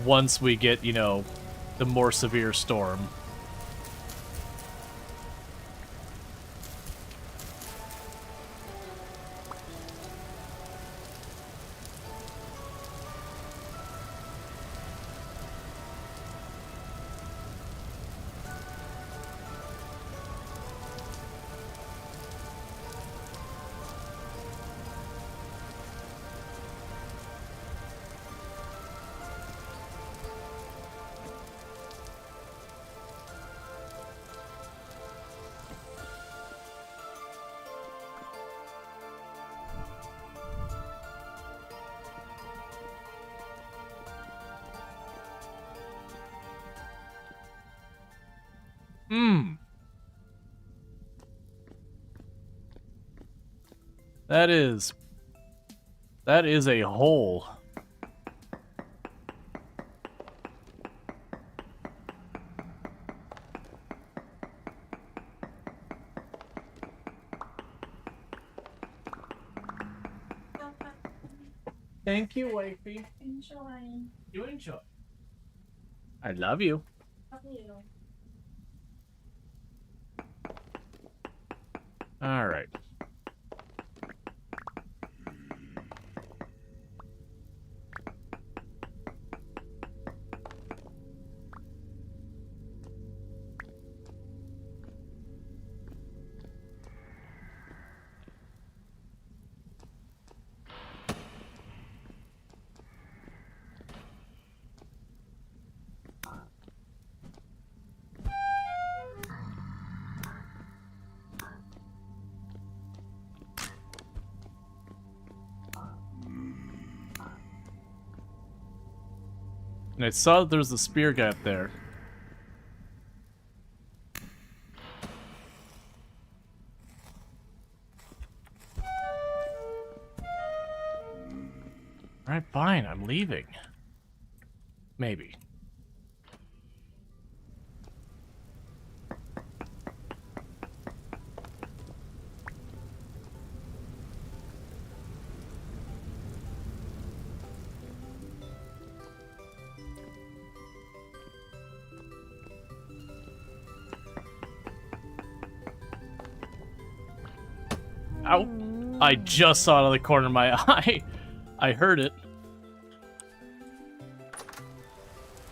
once we get, you know, the more severe storm. That is a hole. Thank you, wifey. Enjoy. You enjoy. I love you. Love you. All right. And I saw that there was a spear guy up there. Alright, fine, I'm leaving. Maybe. Ow! I just saw it out of the corner of my eye. I heard it.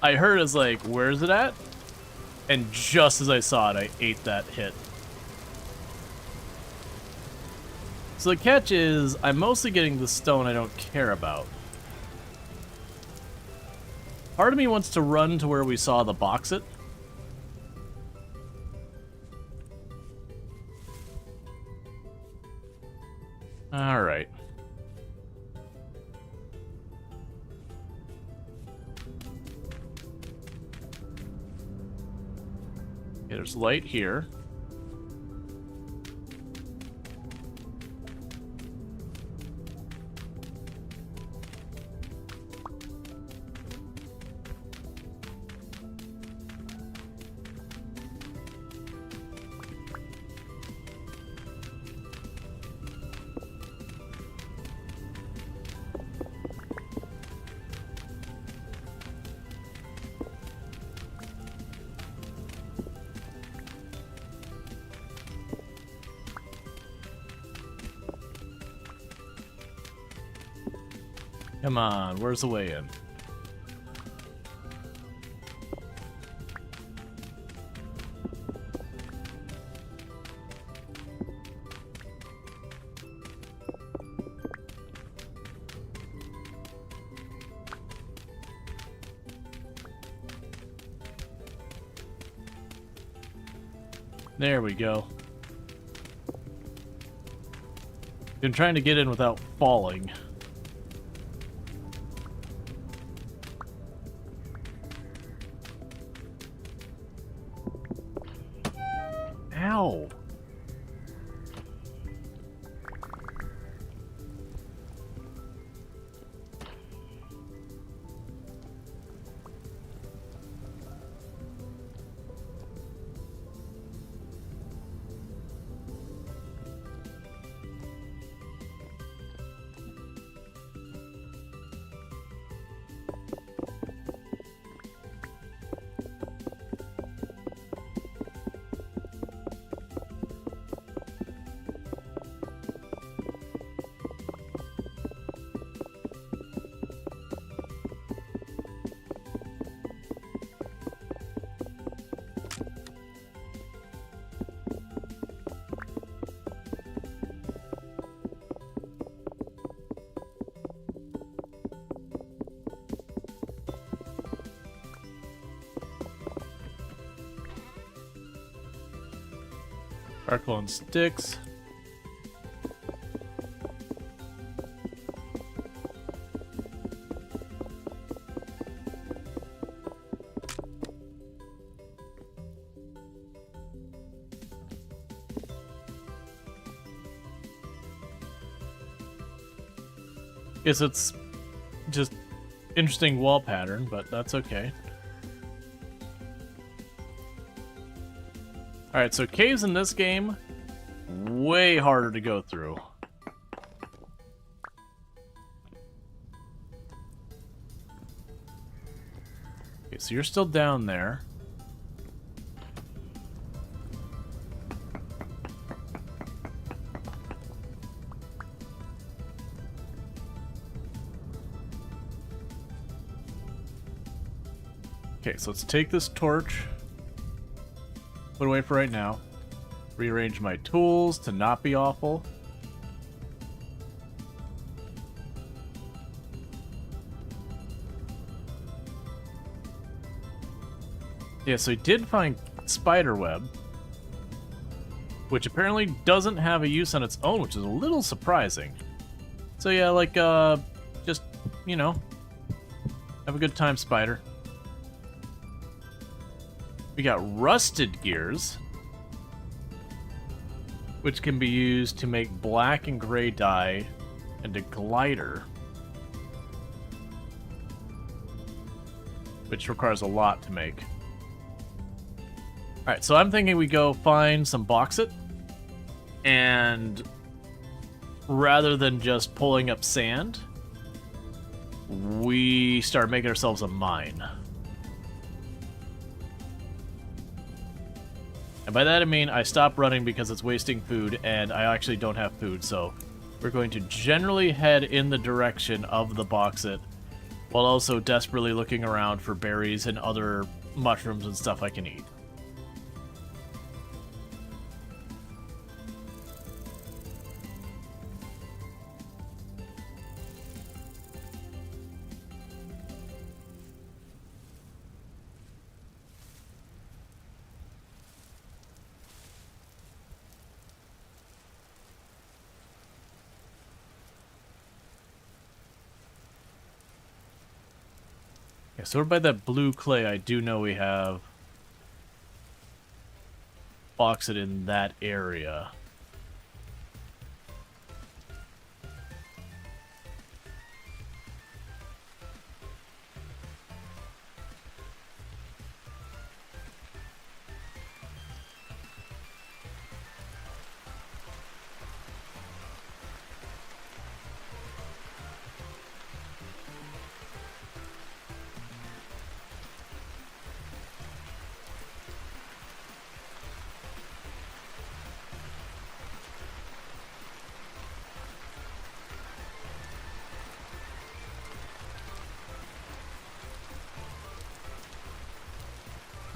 I heard it's like, where's it at? And just as I saw it, I ate that hit. So the catch is, I'm mostly getting the stone I don't care about. Part of me wants to run to where we saw the box it. Alright. Okay, there's light here. Come on, where's the way in? There we go. Been trying to get in without falling. Ow! Sparkle and sticks. Guess it's just interesting wall pattern, but that's okay. Alright, so caves in this game, way harder to go through. Okay, so you're still down there. Okay, so let's take this torch. Put away for right now. Rearrange my tools to not be awful. Yeah, so I did find spider web, which apparently doesn't have a use on its own, which is a little surprising. So yeah, like, just, you know, have a good time, spider. We got rusted gears, which can be used to make black and gray dye, and a glider, which requires a lot to make. Alright, so I'm thinking we go find some bauxite, and rather than just pulling up sand, we start making ourselves a mine. And by that I mean I stop running because it's wasting food, and I actually don't have food, so we're going to generally head in the direction of the bauxite, while also desperately looking around for berries and other mushrooms and stuff I can eat. Yeah, so over by that blue clay, I do know we have bauxite in that area.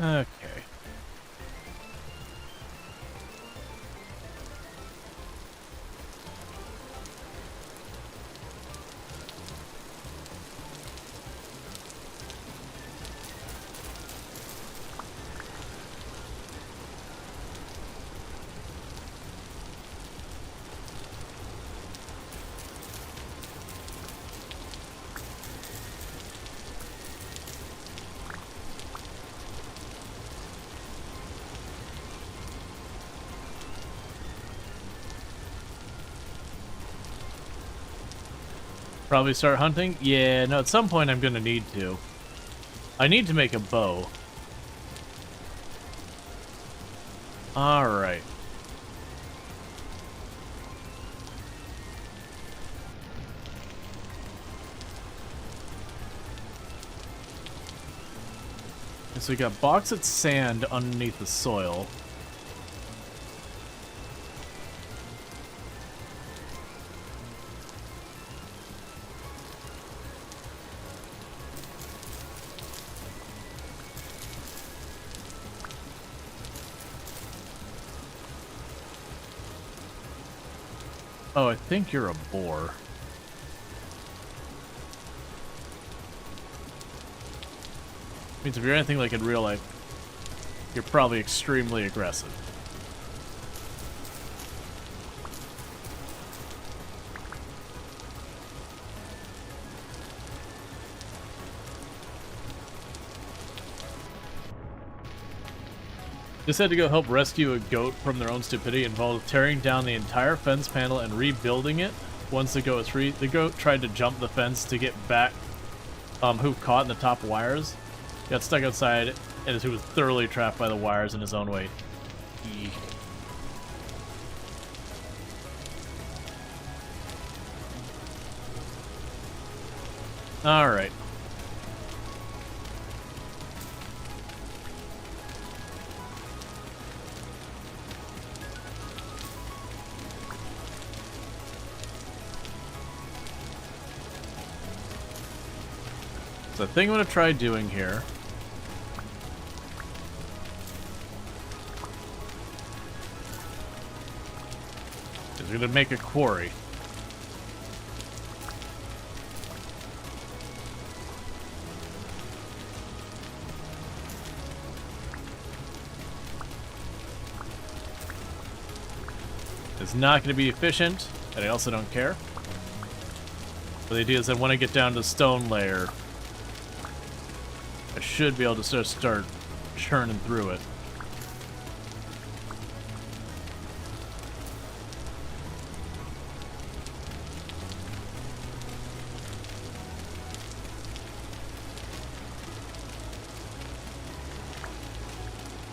Okay. Probably start hunting? Yeah, no, at some point I'm gonna need to. I need to make a bow. Alright. So we got bauxite sand underneath the soil. Oh, I think you're a boar. Means if you're anything like in real life, you're probably extremely aggressive. Just had to go help rescue a goat from their own stupidity, involved tearing down the entire fence panel and rebuilding it. Once the goat was free, the goat tried to jump the fence to get back hoof caught in the top wires. Got stuck outside, and he was thoroughly trapped by the wires in his own weight. Eek. Alright. So the thing I'm going to try doing here is we're going to make a quarry. It's not going to be efficient, and I also don't care. But the idea is that when I get down to the stone layer, I should be able to start churning through it.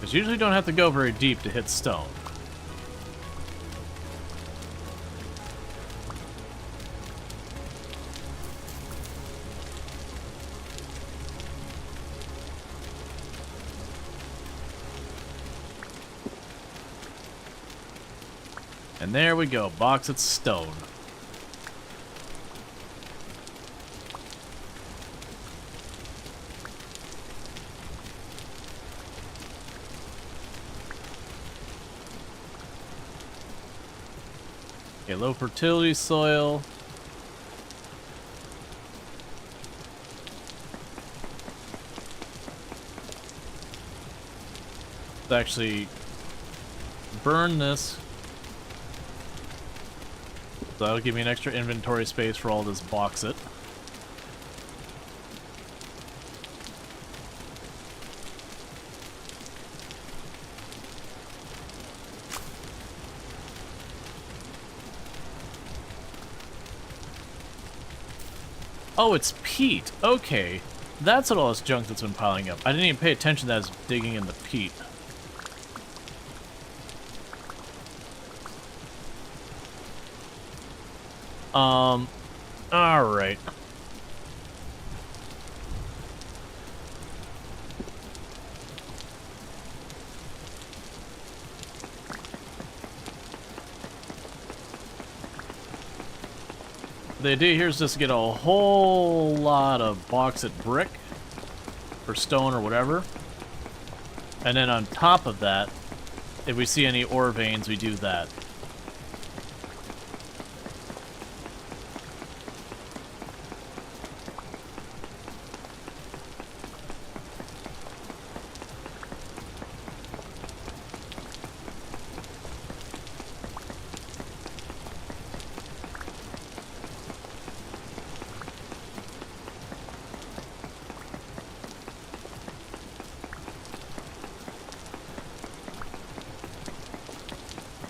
Because you usually don't have to go very deep to hit stone. And there we go, bauxite stone. Okay, low fertility soil. Let's actually burn this. So that'll give me an extra inventory space for all this bauxite. Oh, it's peat. Okay. That's what all this junk that's been piling up. I didn't even pay attention that I was digging in the peat. Alright. The idea here is just to get a whole lot of bauxite brick, or stone, or whatever. And then on top of that, if we see any ore veins, we do that.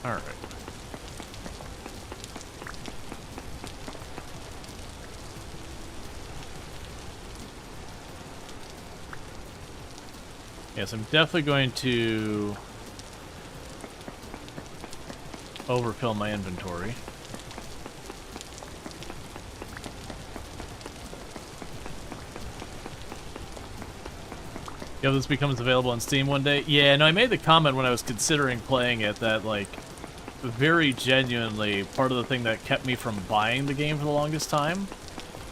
Alright. Yes, I'm definitely going to overfill my inventory. If this becomes available on Steam one day. Yeah, no, I made the comment when I was considering playing it that, like, very genuinely, part of the thing that kept me from buying the game for the longest time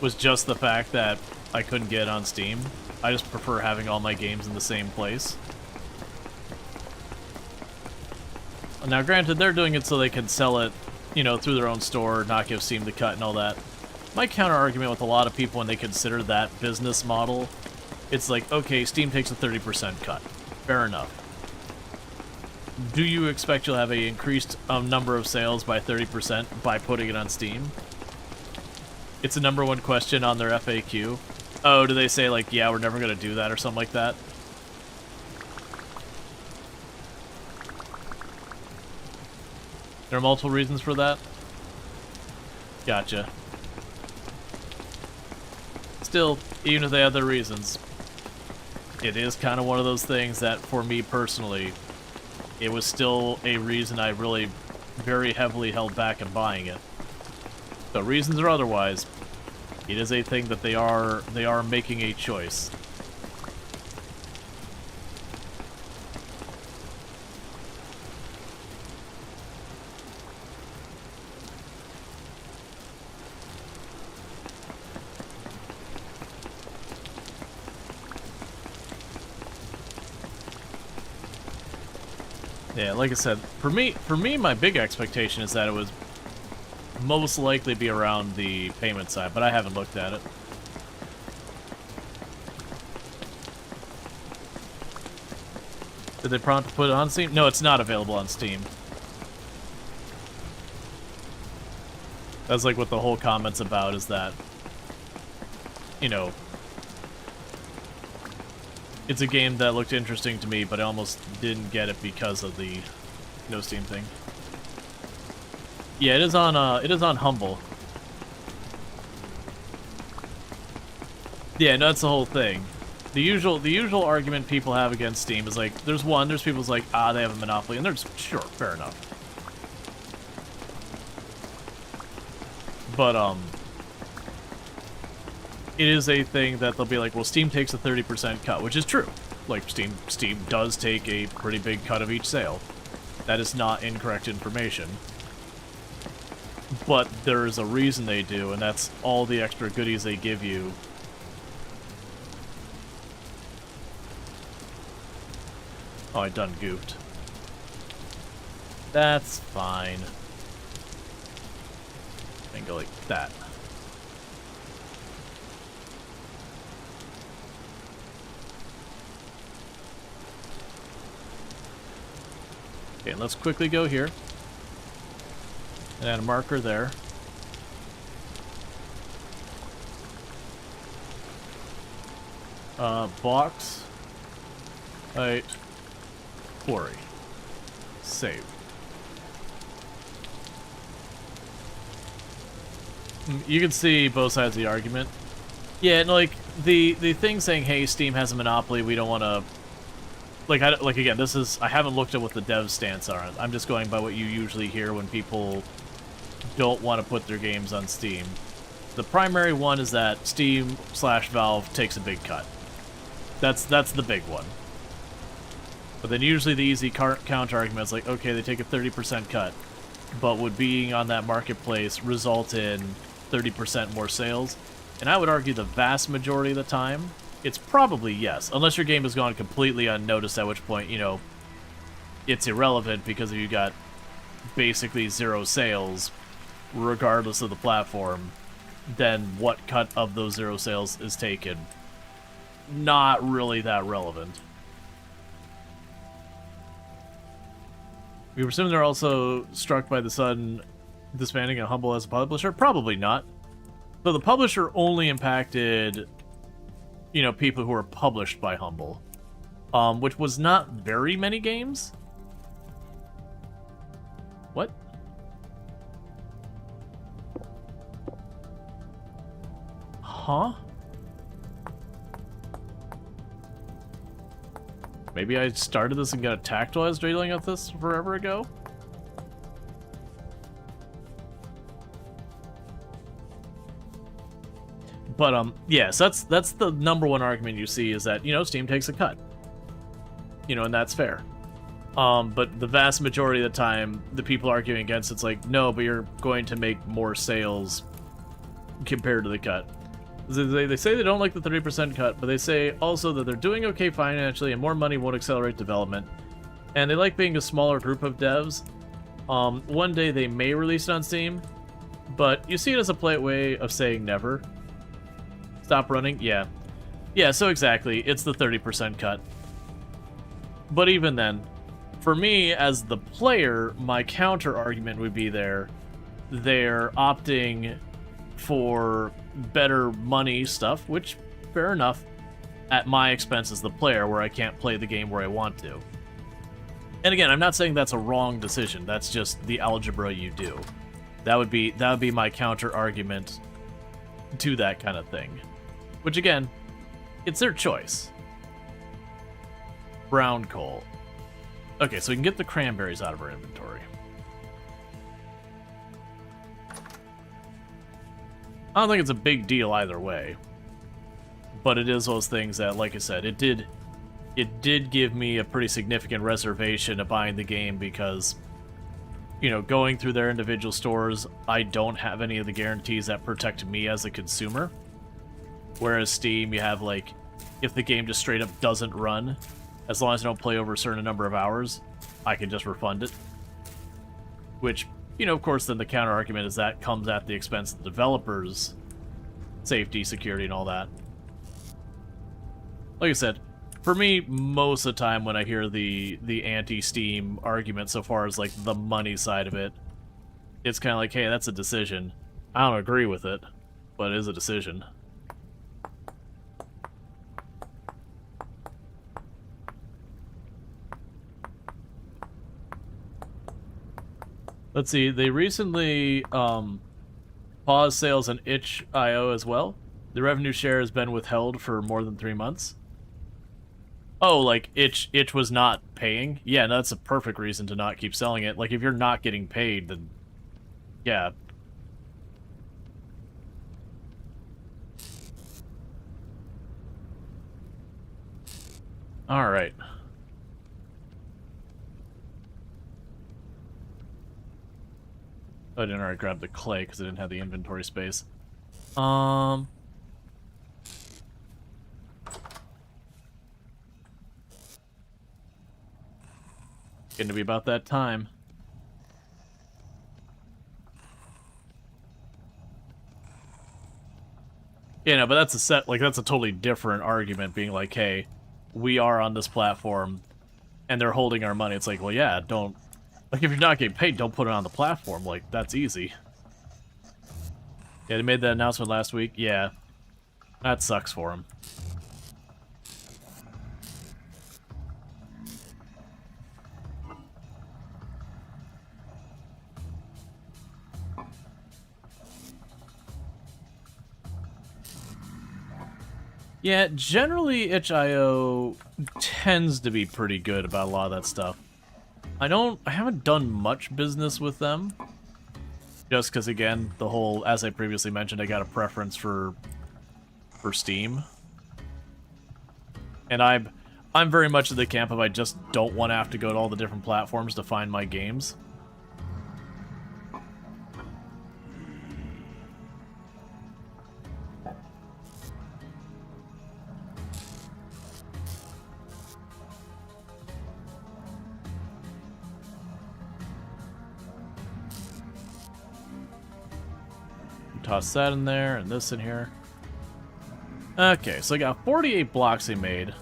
was just the fact that I couldn't get it on Steam. I just prefer having all my games in the same place. Now, granted, they're doing it so they can sell it, you know, through their own store, not give Steam the cut and all that. My counter-argument with a lot of people when they consider that business model, it's like, okay, Steam takes a 30% cut. Fair enough. Do you expect you'll have an increased number of sales by 30% by putting it on Steam? It's a #1 question on their FAQ. Oh, do they say, like, yeah, we're never going to do that or something like that? There are multiple reasons for that? Gotcha. Still, even if they have their reasons, it is kind of one of those things that, for me personally, it was still a reason I really very heavily held back in buying it. So reasons or otherwise, it is a thing that they are making a choice. Yeah, like I said, for me, my big expectation is that it would most likely be around the payment side, but I haven't looked at it. Did they prompt to put it on Steam? No, it's not available on Steam. That's like what the whole comment's about, is that, you know, it's a game that looked interesting to me, but I almost didn't get it because of the no Steam thing. Yeah, it is on Humble. Yeah, no, that's the whole thing. The usual argument people have against Steam is like, there's people who's like, they have a monopoly, and there's, sure, fair enough. But, it is a thing that they'll be like, well, Steam takes a 30% cut, which is true. Like, Steam does take a pretty big cut of each sale. That is not incorrect information. But there is a reason they do, and that's all the extra goodies they give you. Oh, I done goofed. That's fine. And go like that. Okay, let's quickly go here. And add a marker there. Box. Right. Quarry. Save. You can see both sides of the argument. Yeah, and like the thing saying, "Hey, Steam has a monopoly. We don't want to." Like again, this is, I haven't looked at what the dev stance are. I'm just going by what you usually hear when people don't want to put their games on Steam. The primary one is that Steam/Valve takes a big cut. That's the big one. But then usually the easy counter argument is like, okay, they take a 30% cut, but would being on that marketplace result in 30% more sales? And I would argue the vast majority of the time, it's probably yes. Unless your game has gone completely unnoticed, at which point, you know, it's irrelevant because if you got basically 0 sales, regardless of the platform, then what cut of those 0 sales is taken? Not really that relevant. We presume they're also struck by the sudden disbanding of Humble as a publisher? Probably not. So the publisher only impacted, you know, people who were published by Humble, which was not very many games. What? Huh? Maybe I started this and got attacked while I was dealing with this forever ago? But, yes, that's the number one argument you see is that, you know, Steam takes a cut. You know, and that's fair. But the vast majority of the time, the people arguing against it's like, no, but you're going to make more sales compared to the cut. They say they don't like the 30% cut, but they say also that they're doing okay financially and more money won't accelerate development. And they like being a smaller group of devs. One day they may release it on Steam, but you see it as a polite way of saying never. Stop running? Yeah. Yeah, so exactly. It's the 30% cut. But even then, for me as the player, my counter argument would be they're opting for better money stuff, which, fair enough, at my expense as the player, where I can't play the game where I want to. And again, I'm not saying that's a wrong decision. That's just the algebra you do. That would be my counter argument to that kind of thing. Which again, it's their choice. Brown coal. Okay, so we can get the cranberries out of our inventory. I don't think it's a big deal either way. But it is those things that, like I said, it did give me a pretty significant reservation of buying the game because, you know, going through their individual stores, I don't have any of the guarantees that protect me as a consumer. Whereas Steam, you have, like, if the game just straight up doesn't run, as long as I don't play over a certain number of hours, I can just refund it. Which, you know, of course, then the counter-argument is that comes at the expense of the developers' safety, security, and all that. Like I said, for me, most of the time when I hear the anti-Steam argument so far as, like, the money side of it, it's kind of like, hey, that's a decision. I don't agree with it, but it is a decision. Let's see, they recently paused sales on itch.io as well. The revenue share has been withheld for more than 3 months. Oh, like itch was not paying? Yeah, no, that's a perfect reason to not keep selling it. Like, if you're not getting paid, then yeah. Alright. I didn't already grab the clay because I didn't have the inventory space. Getting to be about that time. Yeah, no, but that's that's a totally different argument, being like, hey, we are on this platform, and they're holding our money. It's like, well, yeah, don't... Like, if you're not getting paid, don't put it on the platform. Like, that's easy. Yeah, they made that announcement last week. Yeah. That sucks for them. Yeah, generally itch.io tends to be pretty good about a lot of that stuff. I haven't done much business with them. Just because, again, the whole, as I previously mentioned, I got a preference for Steam. And I'm very much in the camp of I just don't want to have to go to all the different platforms to find my games. Toss that in there and this in here. Okay, so I got 48 blocks I made.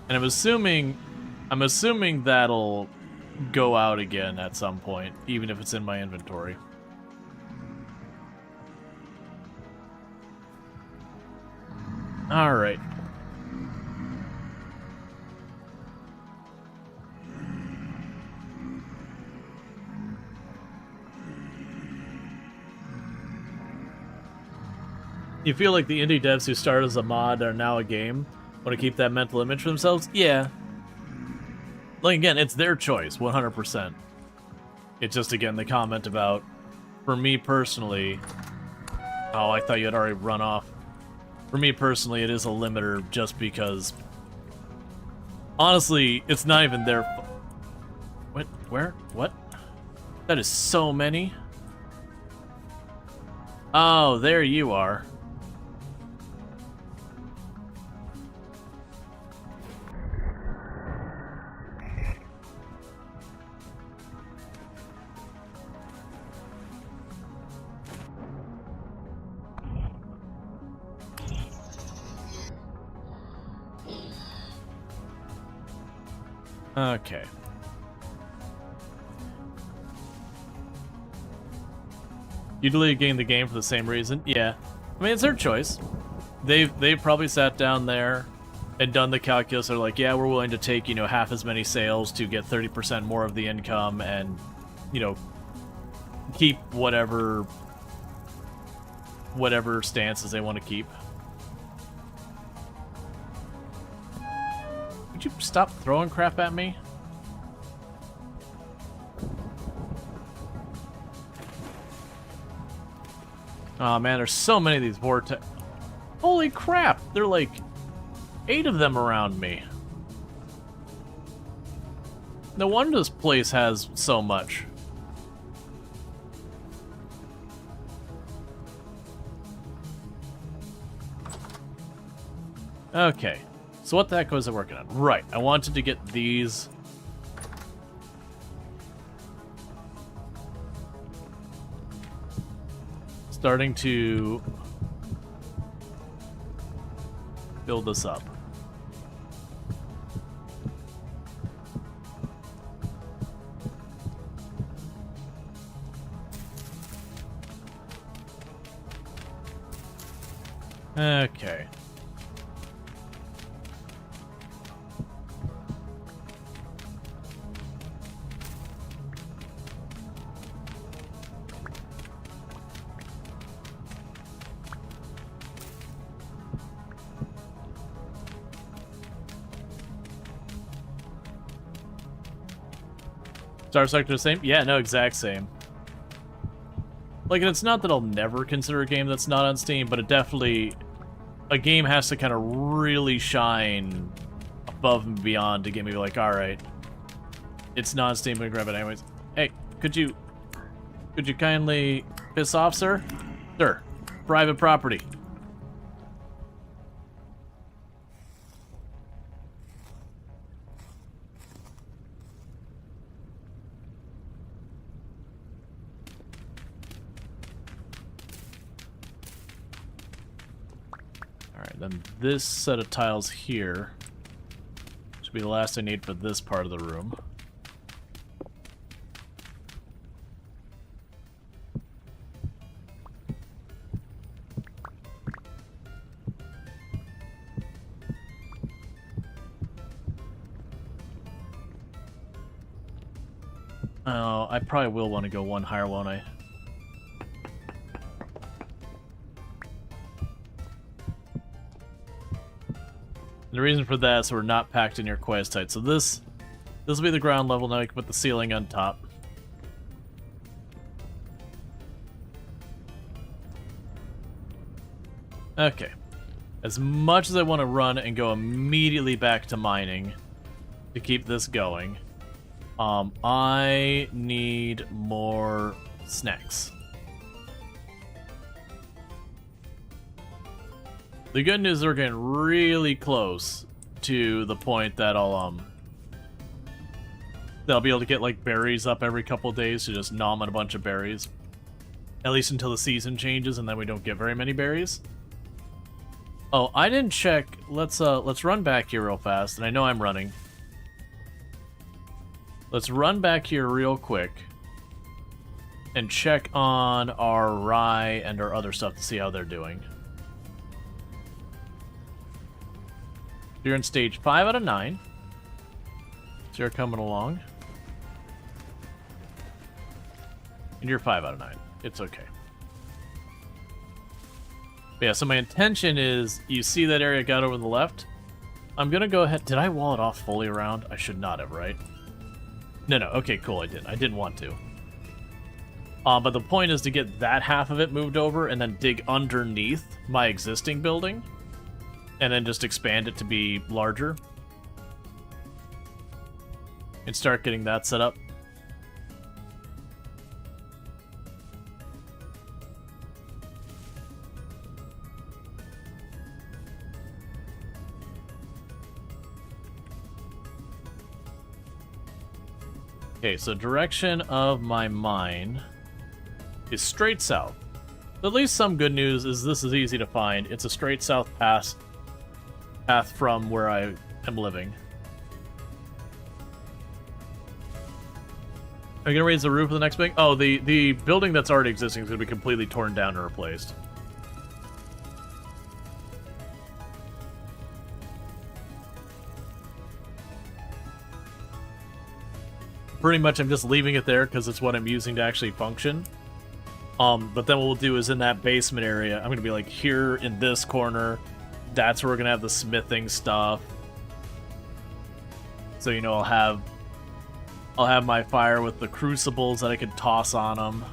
And I'm assuming that'll go out again at some point, even if it's in my inventory. All right. You feel like the indie devs who started as a mod are now a game? Want to keep that mental image for themselves? Yeah. Like, again, it's their choice, 100%. It's just, again, the comment about, for me personally... Oh, I thought you had already run off. For me personally, it is a limiter just because... Honestly, it's not even their... What? Where? What? That is so many. Oh, there you are. Okay. You deleted getting the game for the same reason? Yeah. I mean, it's their choice. They've probably sat down there and done the calculus. They're like, yeah, we're willing to take, you know, half as many sales to get 30% more of the income and, you know, keep whatever stances they want to keep. Would you stop throwing crap at me? Oh man, there's so many of these vortex. Holy crap! There are like 8 of them around me. No wonder this place has so much. Okay. So what the heck was I working on? Right, I wanted to get these. Starting to build this up. Okay. Star Sector the same? Yeah, no, exact same. Like, and it's not that I'll never consider a game that's not on Steam, but it definitely... A game has to kind of really shine above and beyond to get me like, alright, it's not on Steam, I'm gonna grab it anyways. Hey, could you kindly piss off, sir? Sir, private property. Then this set of tiles here should be the last I need for this part of the room. Oh, I probably will want to go one higher, won't I? The reason for that is so we're not packed in your quest tight. So this will be the ground level. Now we can put the ceiling on top. Okay. As much as I want to run and go immediately back to mining to keep this going, I need more snacks. The good news is we're getting really close to the point that I'll They'll be able to get, like, berries up every couple of days to just nom on a bunch of berries. At least until the season changes, and then we don't get very many berries. Oh, I didn't check. Let's run back here real fast, and I know I'm running. Let's run back here real quick and check on our rye and our other stuff to see how they're doing. You're in stage 5 out of 9. So you're coming along. And you're 5 out of 9. It's okay. But yeah, so my intention is, you see that area got over to the left? I'm gonna go ahead. Did I wall it off fully around? I should not have, right? No, okay, cool, I didn't. I didn't want to. But the point is to get that half of it moved over and then dig underneath my existing building and then just expand it to be larger and start getting that set up. Okay, so direction of my mine is straight south. At least some good news is this is easy to find. It's a straight south path from where I am living. Are you gonna raise the roof of the next building? Oh, the building that's already existing is gonna be completely torn down and replaced. Pretty much I'm just leaving it there because it's what I'm using to actually function. But then what we'll do is in that basement area, I'm going to be like here in this corner. That's where we're going to have the smithing stuff. So, you know, I'll have my fire with the crucibles that I can toss on them.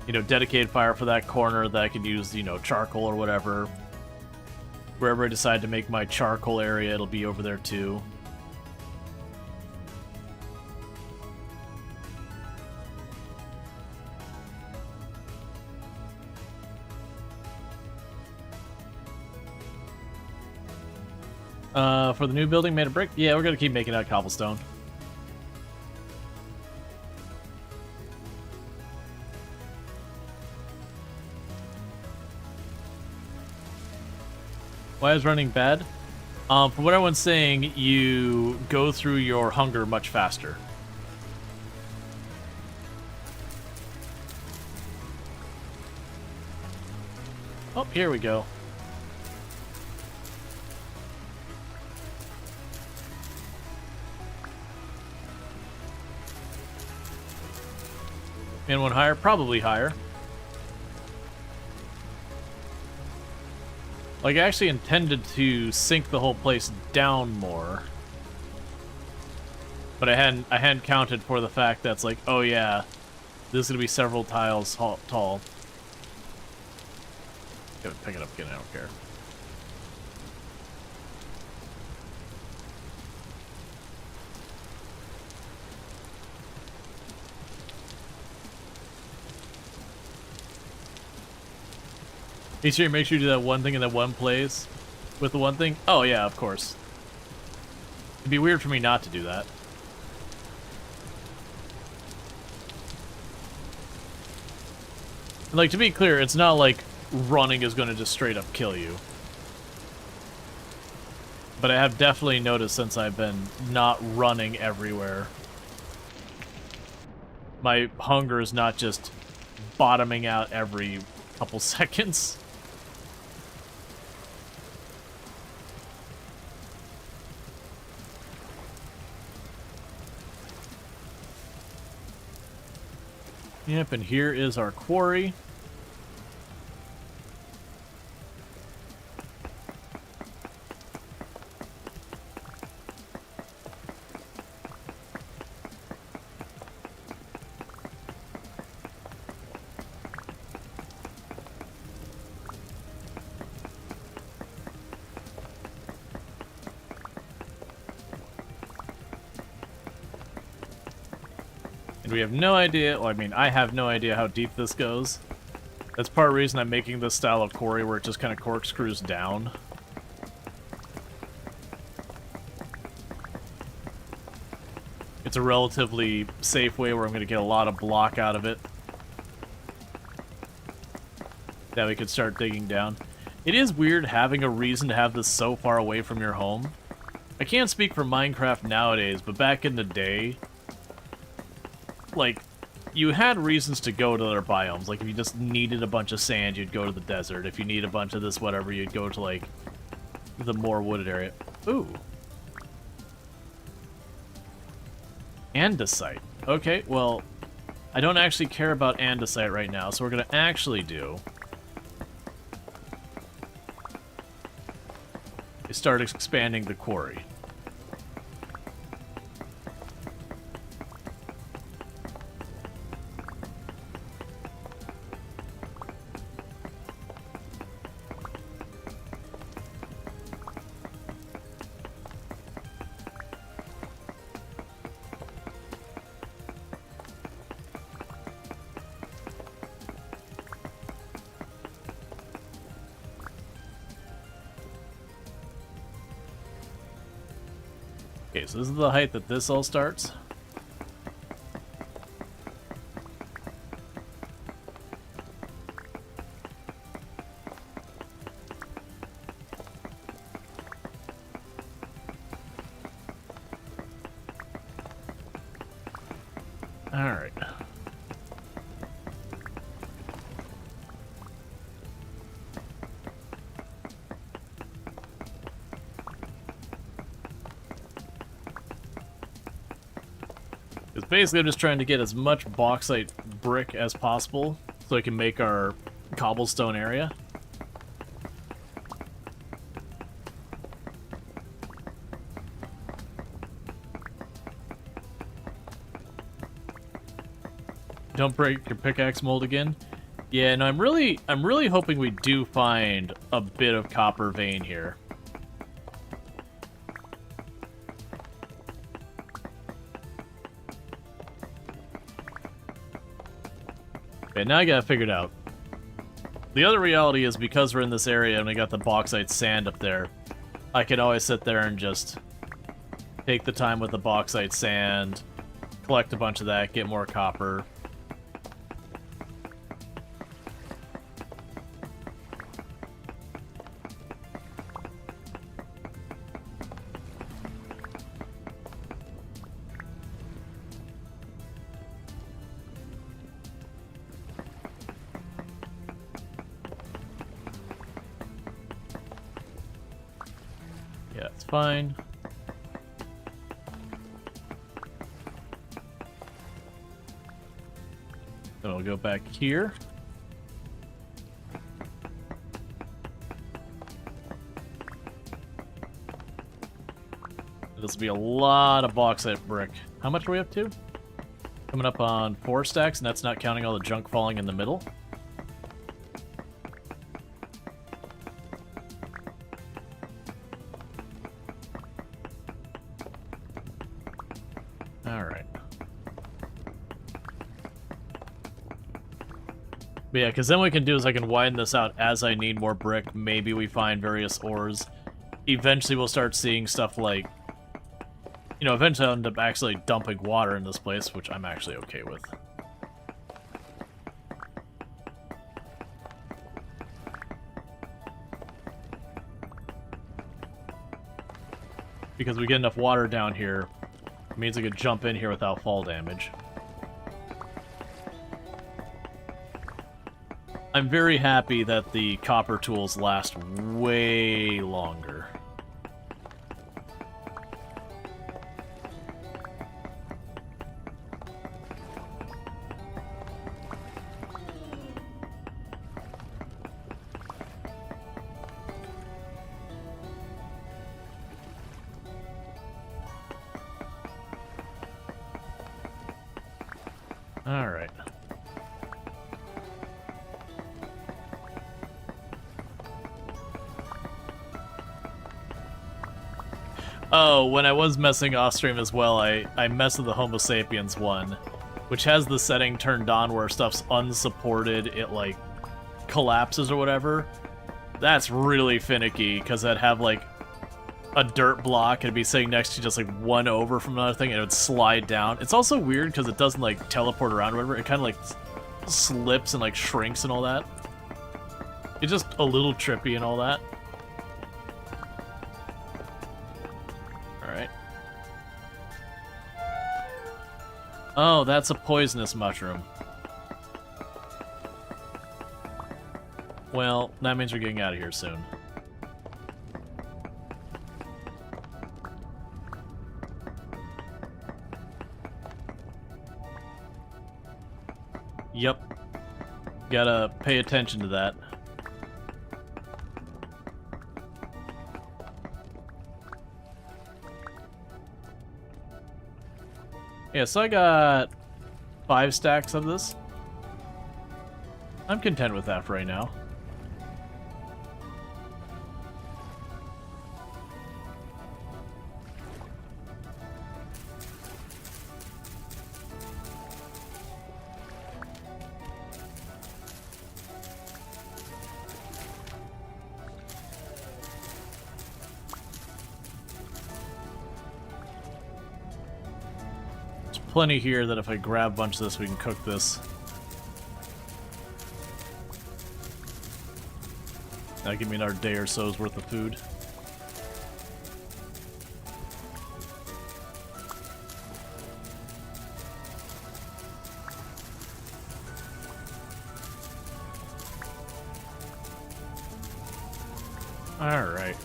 You know, dedicated fire for that corner that I can use, you know, charcoal or whatever. Wherever I decide to make my charcoal area, it'll be over there too. For the new building made of brick? Yeah, we're gonna keep making that cobblestone. Why is running bad? From what everyone's saying, you go through your hunger much faster. Oh, here we go. And one higher? Probably higher. Like, I actually intended to sink the whole place down more. But I hadn't counted for the fact that's like, oh yeah, this is gonna be several tiles tall. Pick it up again, I don't care. Make sure you do that one thing in that one place with the one thing. Oh yeah, of course. It'd be weird for me not to do that. And like, to be clear, it's not like running is going to just straight up kill you. But I have definitely noticed since I've been not running everywhere, my hunger is not just bottoming out every couple seconds. Yep, and here is our quarry. We have no idea, well, I mean, I have no idea how deep this goes. That's part of the reason I'm making this style of quarry where it just kind of corkscrews down. it's a relatively safe way where I'm going to get a lot of block out of it. That we could start digging down. It is weird having a reason to have this so far away from your home. I can't speak for Minecraft nowadays, but back in the day, like, you had reasons to go to other biomes. Like, if you just needed a bunch of sand, you'd go to the desert. If you need a bunch of this whatever, you'd go to, like, the more wooded area. Ooh. Andesite. Okay, well, I don't actually care about andesite right now, so we're going to actually do... start expanding the quarry. Okay, so this is the height that this all starts. All right. Because basically I'm just trying to get as much bauxite brick as possible so I can make our cobblestone area. Don't break your pickaxe mold again. Yeah, no, I'm really hoping we do find a bit of copper vein here. Okay, now I gotta figure it out. The other reality is because we're in this area and we got the bauxite sand up there, I could always sit there and just take the time with the bauxite sand, collect a bunch of that, get more copper. Yeah, it's fine. Then we'll go back here. This will be a lot of bauxite brick. How much are we up to? Coming up on 4 stacks, and that's not counting all the junk falling in the middle. Alright. But yeah, because then what we can do is I can widen this out as I need more brick. Maybe we find various ores. Eventually we'll start seeing stuff like... You know, eventually I'll end up actually dumping water in this place, which I'm actually okay with. Because we get enough water down here, it means I could jump in here without fall damage. I'm very happy that the copper tools last way longer. Alright. Oh, when I was messing off stream as well, I messed with the Homo sapiens one, which has the setting turned on where stuff's unsupported, it like collapses or whatever. That's really finicky, because I'd have like a dirt block and it'd be sitting next to just like one over from another thing and it would slide down. It's also weird because it doesn't like teleport around or whatever. It kind of like slips and like shrinks and all that. It's just a little trippy and all that. Alright. Oh, that's a poisonous mushroom. Well, that means we're getting out of here soon. Yep. Gotta pay attention to that. Yeah, so I got 5 stacks of this. I'm content with that for right now. Plenty here that if I grab a bunch of this, we can cook this. That'll give me another day or so's worth of food. Alright.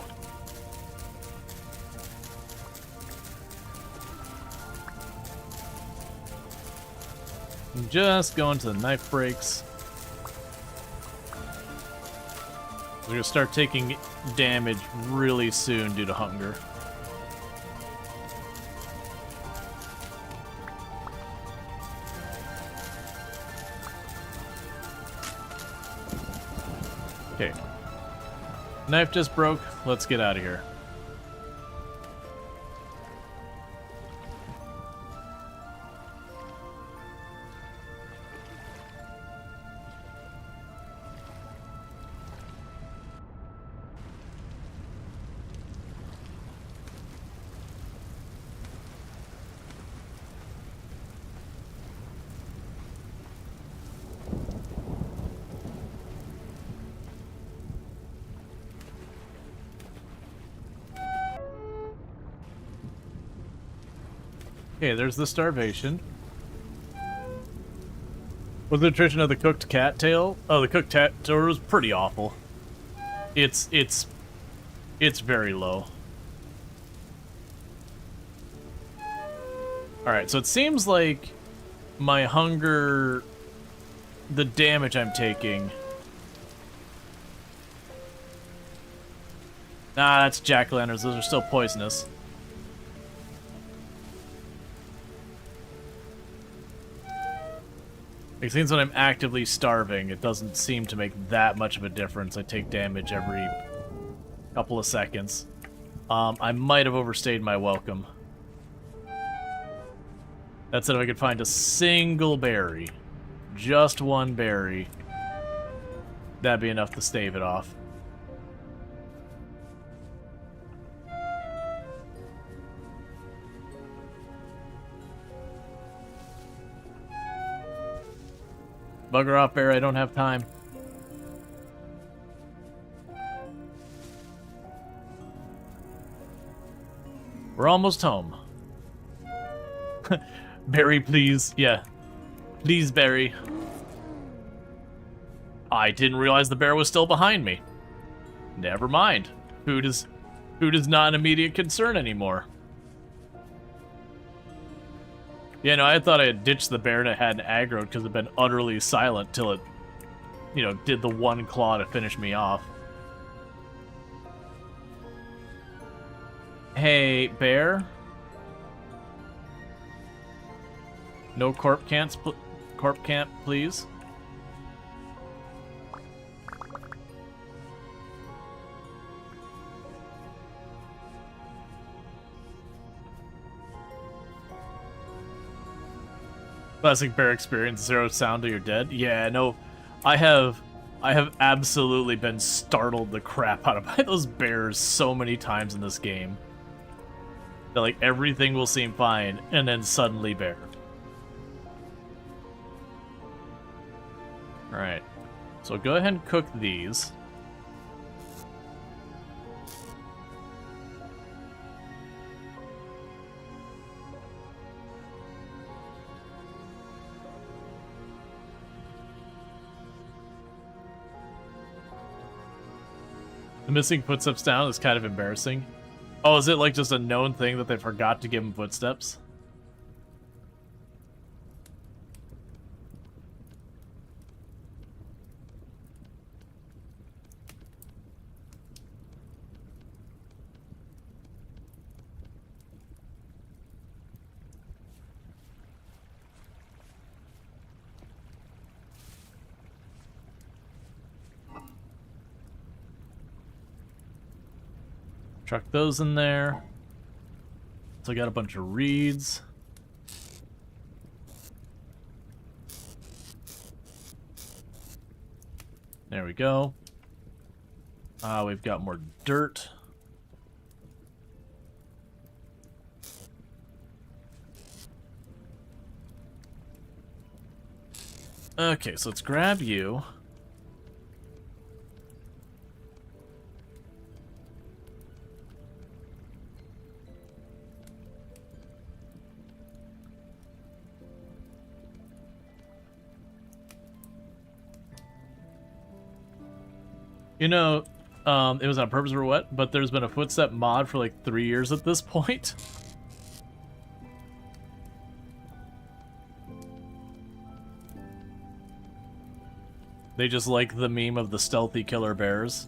I'm just going to the knife breaks. We're gonna start taking damage really soon due to hunger. Okay. Knife just broke. Let's get out of here. Okay, there's the starvation. What's the nutrition of the cooked cattail? Oh, the cooked cattail was pretty awful. It's very low. Alright, so it seems like my hunger, the damage I'm taking. Nah, that's jack-o'-lanterns. Those are still poisonous. It seems when I'm actively starving, it doesn't seem to make that much of a difference. I take damage every couple of seconds. I might have overstayed my welcome. That said, if I could find a single berry, just one berry, that'd be enough to stave it off. Bugger off, bear, I don't have time. We're almost home. Barry, please. Yeah. Please, Barry. I didn't realize the bear was still behind me. Never mind. Food is not an immediate concern anymore. Yeah, no, I thought I had ditched the bear and it hadn't aggroed because it had been utterly silent till it, you know, did the one claw to finish me off. Hey, bear? No corp camp, please? Classic bear experience, 0 sound till you're dead. Yeah, no, I have I have absolutely been startled the crap out of by those bears so many times in this game. That, like, everything will seem fine, and then suddenly bear. Alright. So go ahead and cook these. The missing footsteps down is kind of embarrassing. Oh, is it like just a known thing that they forgot to give him footsteps? Chuck those in there. So I got a bunch of reeds. There we go. We've got more dirt. Okay, so let's grab you. You know, it was on purpose or what, but there's been a footstep mod for like 3 years at this point. They just like the meme of the stealthy killer bears.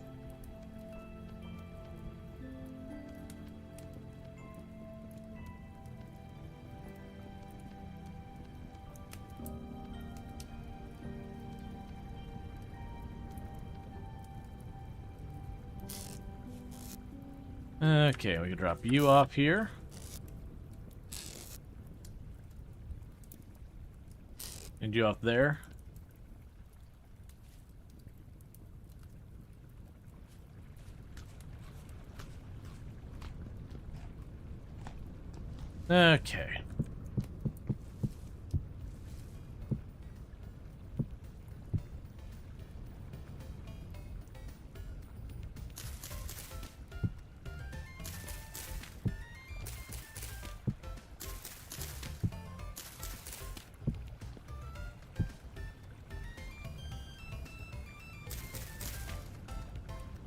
Okay, we can drop you off here. And you off there. Okay.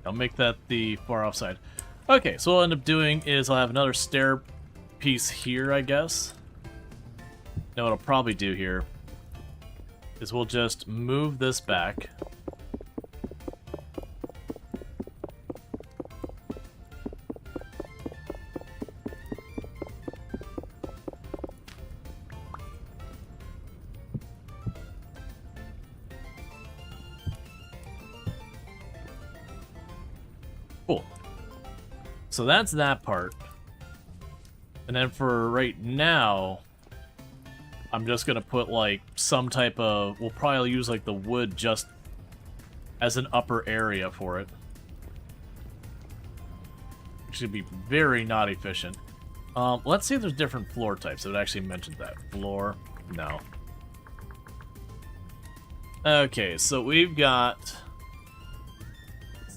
I'll make that the far off side. Okay, so what I'll end up doing is I'll have another stair piece here, I guess. Now what I'll probably do here is we'll just move this back. Cool. So that's that part. And then for right now, I'm just gonna put like some type of, we'll probably use like the wood just as an upper area for it. Which should be very not efficient. Let's see if there's different floor types. It actually mentioned that. Floor, no. Okay, so we've got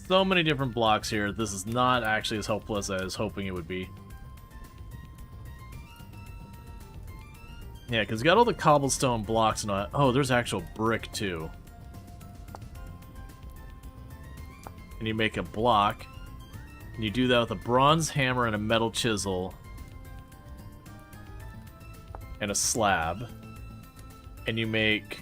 so many different blocks here. This is not actually as helpful as I was hoping it would be. Yeah, because you got all the cobblestone blocks and all that. Oh, there's actual brick, too. And you make a block. And you do that with a bronze hammer and a metal chisel. And a slab. And you make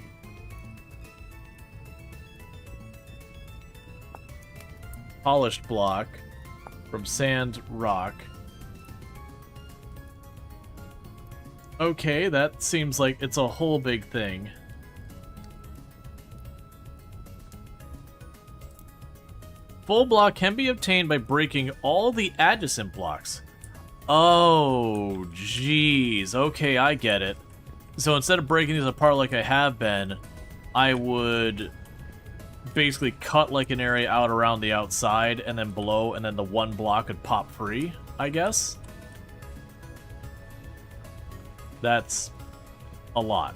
polished block from sand rock. Okay, that seems like it's a whole big thing. Full block can be obtained by breaking all the adjacent blocks. Oh, jeez. Okay, I get it. So instead of breaking these apart like I have been, I would basically cut like an area out around the outside and then below, and then the one block would pop free, I guess. That's a lot.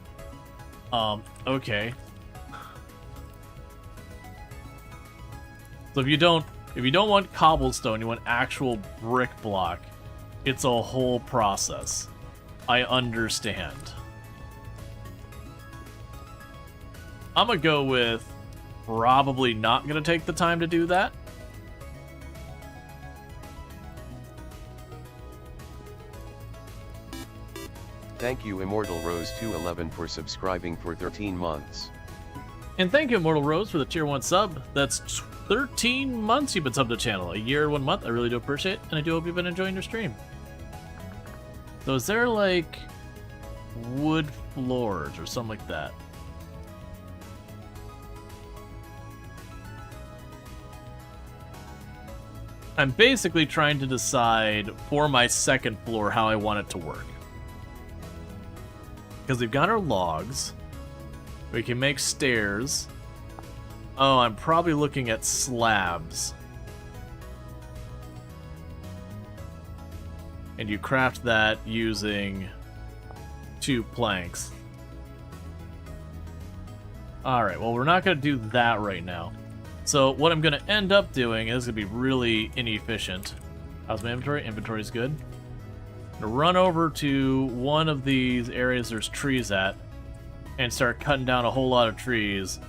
Okay. So if you don't want cobblestone, you want actual brick block, it's a whole process. I understand. I'm gonna go with probably not gonna take the time to do that. Thank you Immortal Rose 211 for subscribing for 13 months. And thank you Immortal Rose for the tier 1 sub. That's 13 months you've been subbed to the channel. A year, 1 month. I really do appreciate it, and I do hope you've been enjoying your stream. So is there like wood floors or something like that? I'm basically trying to decide for my second floor how I want it to work. Because we've got our logs. We can make stairs. Oh, I'm probably looking at slabs. And you craft that using 2 planks. Alright, well we're not going to do that right now. So what I'm going to end up doing is going to be really inefficient. How's my inventory? Inventory's good. I'm going to run over to one of these areas there's trees at and start cutting down a whole lot of trees.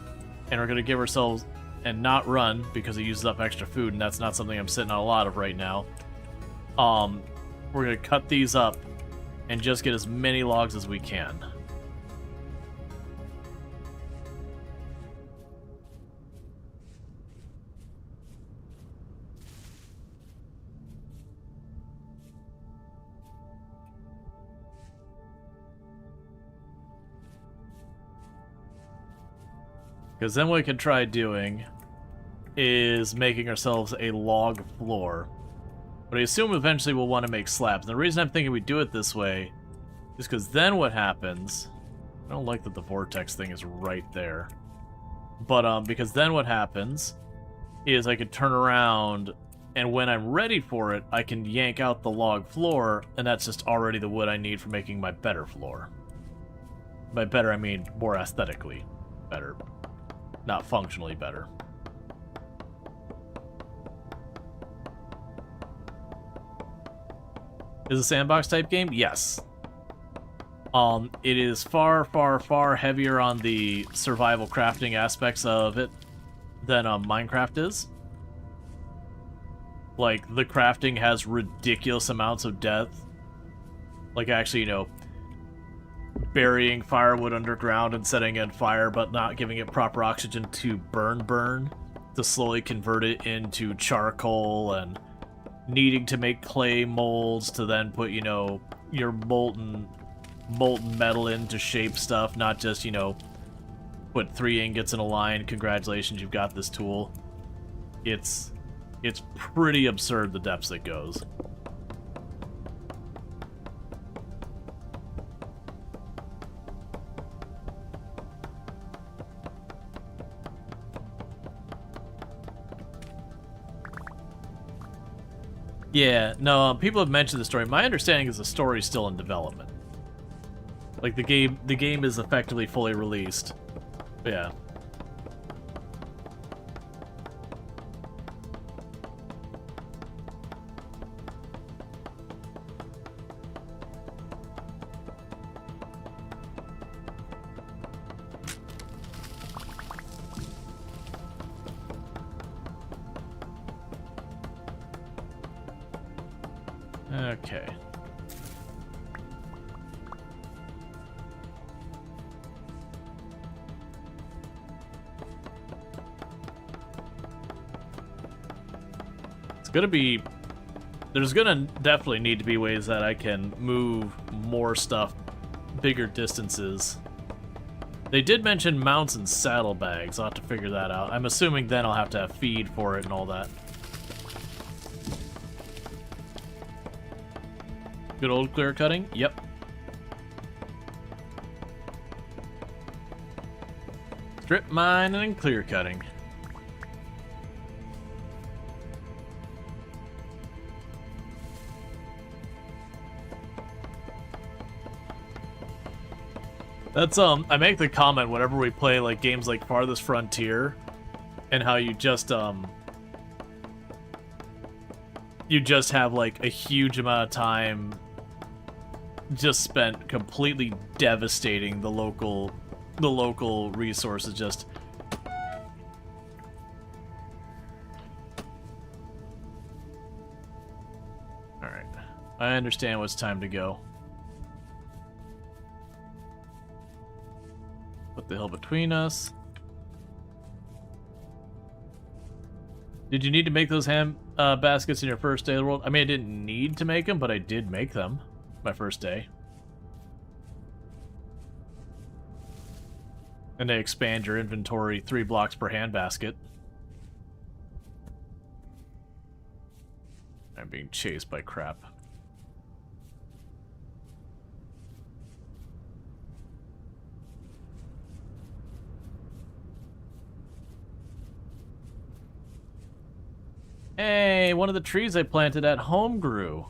And we're going to give ourselves, and not run because it uses up extra food, and that's not something I'm sitting on a lot of right now. We're going to cut these up and just get as many logs as we can. Because then what we can try doing is making ourselves a log floor. But I assume eventually we'll want to make slabs. And the reason I'm thinking we do it this way is because then what happens... I don't like that the vortex thing is right there. But because then what happens is I can turn around, and when I'm ready for it, I can yank out the log floor, and that's just already the wood I need for making my better floor. By better, I mean more aesthetically better. Not functionally better. Is it a sandbox type game? Yes. It is far, far, far heavier on the survival crafting aspects of it than Minecraft is. Like, the crafting has ridiculous amounts of depth. Like, actually, you know, burying firewood underground and setting it on fire, but not giving it proper oxygen to burn, to slowly convert it into charcoal, and needing to make clay molds to then put, you know, your molten metal in to shape stuff, not just, you know, put 3 ingots in a line, congratulations, you've got this tool. It's pretty absurd the depths it goes. Yeah, no, people have mentioned the story. My understanding is the story's still in development. Like, the game is effectively fully released. Yeah. Okay. It's gonna be... There's gonna definitely need to be ways that I can move more stuff bigger distances. They did mention mounts and saddlebags. I'll have to figure that out. I'm assuming then I'll have to have feed for it and all that. Good old clear cutting? Yep. Strip mining and clear cutting. That's I make the comment whenever we play like games like Farthest Frontier, and how you just have like a huge amount of time just spent completely devastating the local resources. Just all right, I understand what's time to go. Put the hill between us. Did you need to make those ham baskets in your first day of the world? I mean, I didn't need to make them, but I did make them my first day. And they expand your inventory 3 blocks per hand basket. I'm being chased by crap. Hey, one of the trees I planted at home grew.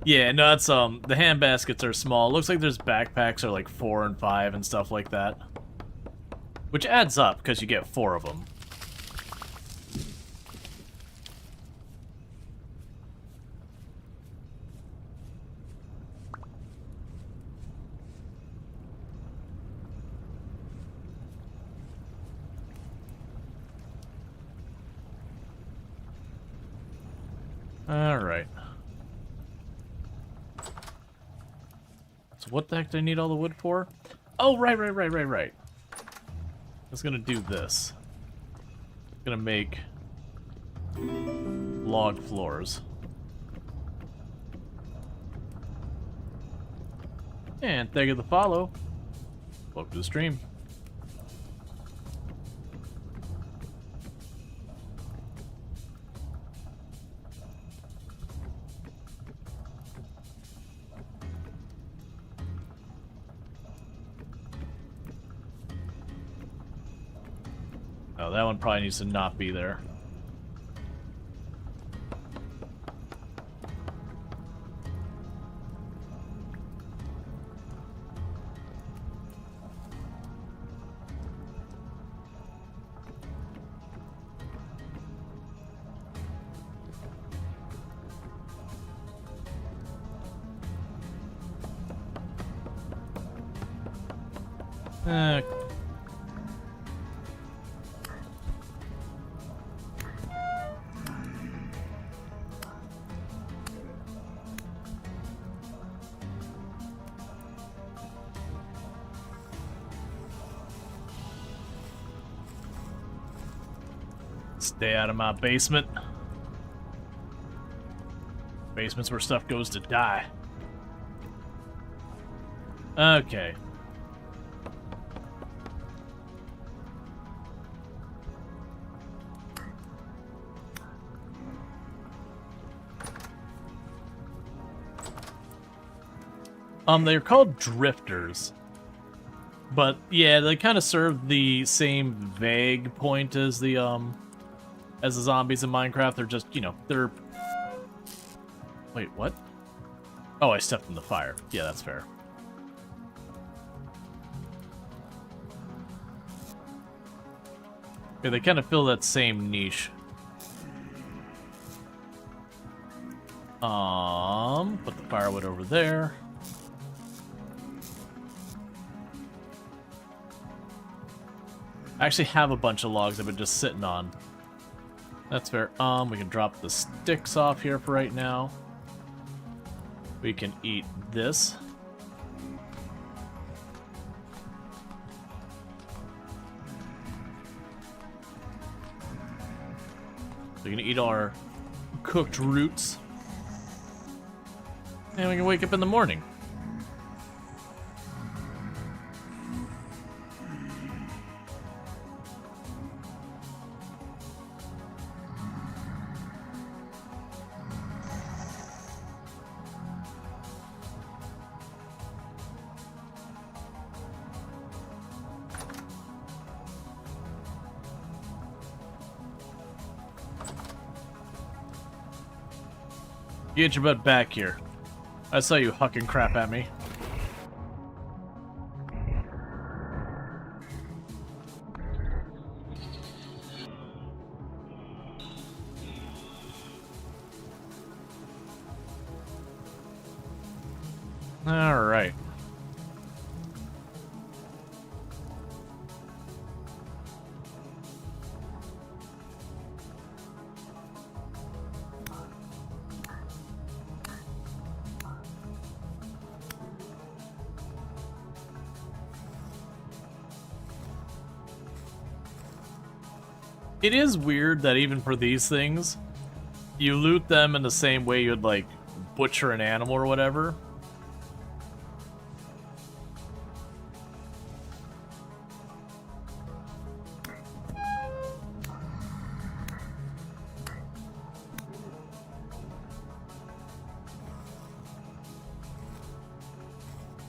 Yeah, no, that's the hand baskets are small. Looks like there's backpacks are like 4 and 5 and stuff like that. Which adds up because you get 4 of them. Alright. So what the heck do I need all the wood for? Oh, right. I was gonna do this. Gonna make log floors. And thank you for the follow. Welcome to the stream. Oh, that one probably needs to not be there. Stay out of my basement. Basement's where stuff goes to die. Okay. They're called drifters. But yeah, they kind of serve the same vague point as the zombies in Minecraft. They're just, you know, they're... Wait, what? Oh, I stepped in the fire. Yeah, that's fair. Yeah, they kind of fill that same niche. Put the firewood over there. I actually have a bunch of logs I've been just sitting on. That's fair. We can drop the sticks off here for right now. We can eat this. We're gonna eat our cooked roots. And we can wake up in the morning. Get your butt back here. I saw you hucking crap at me. Alright. It is weird that even for these things, you loot them in the same way you'd, like, butcher an animal or whatever.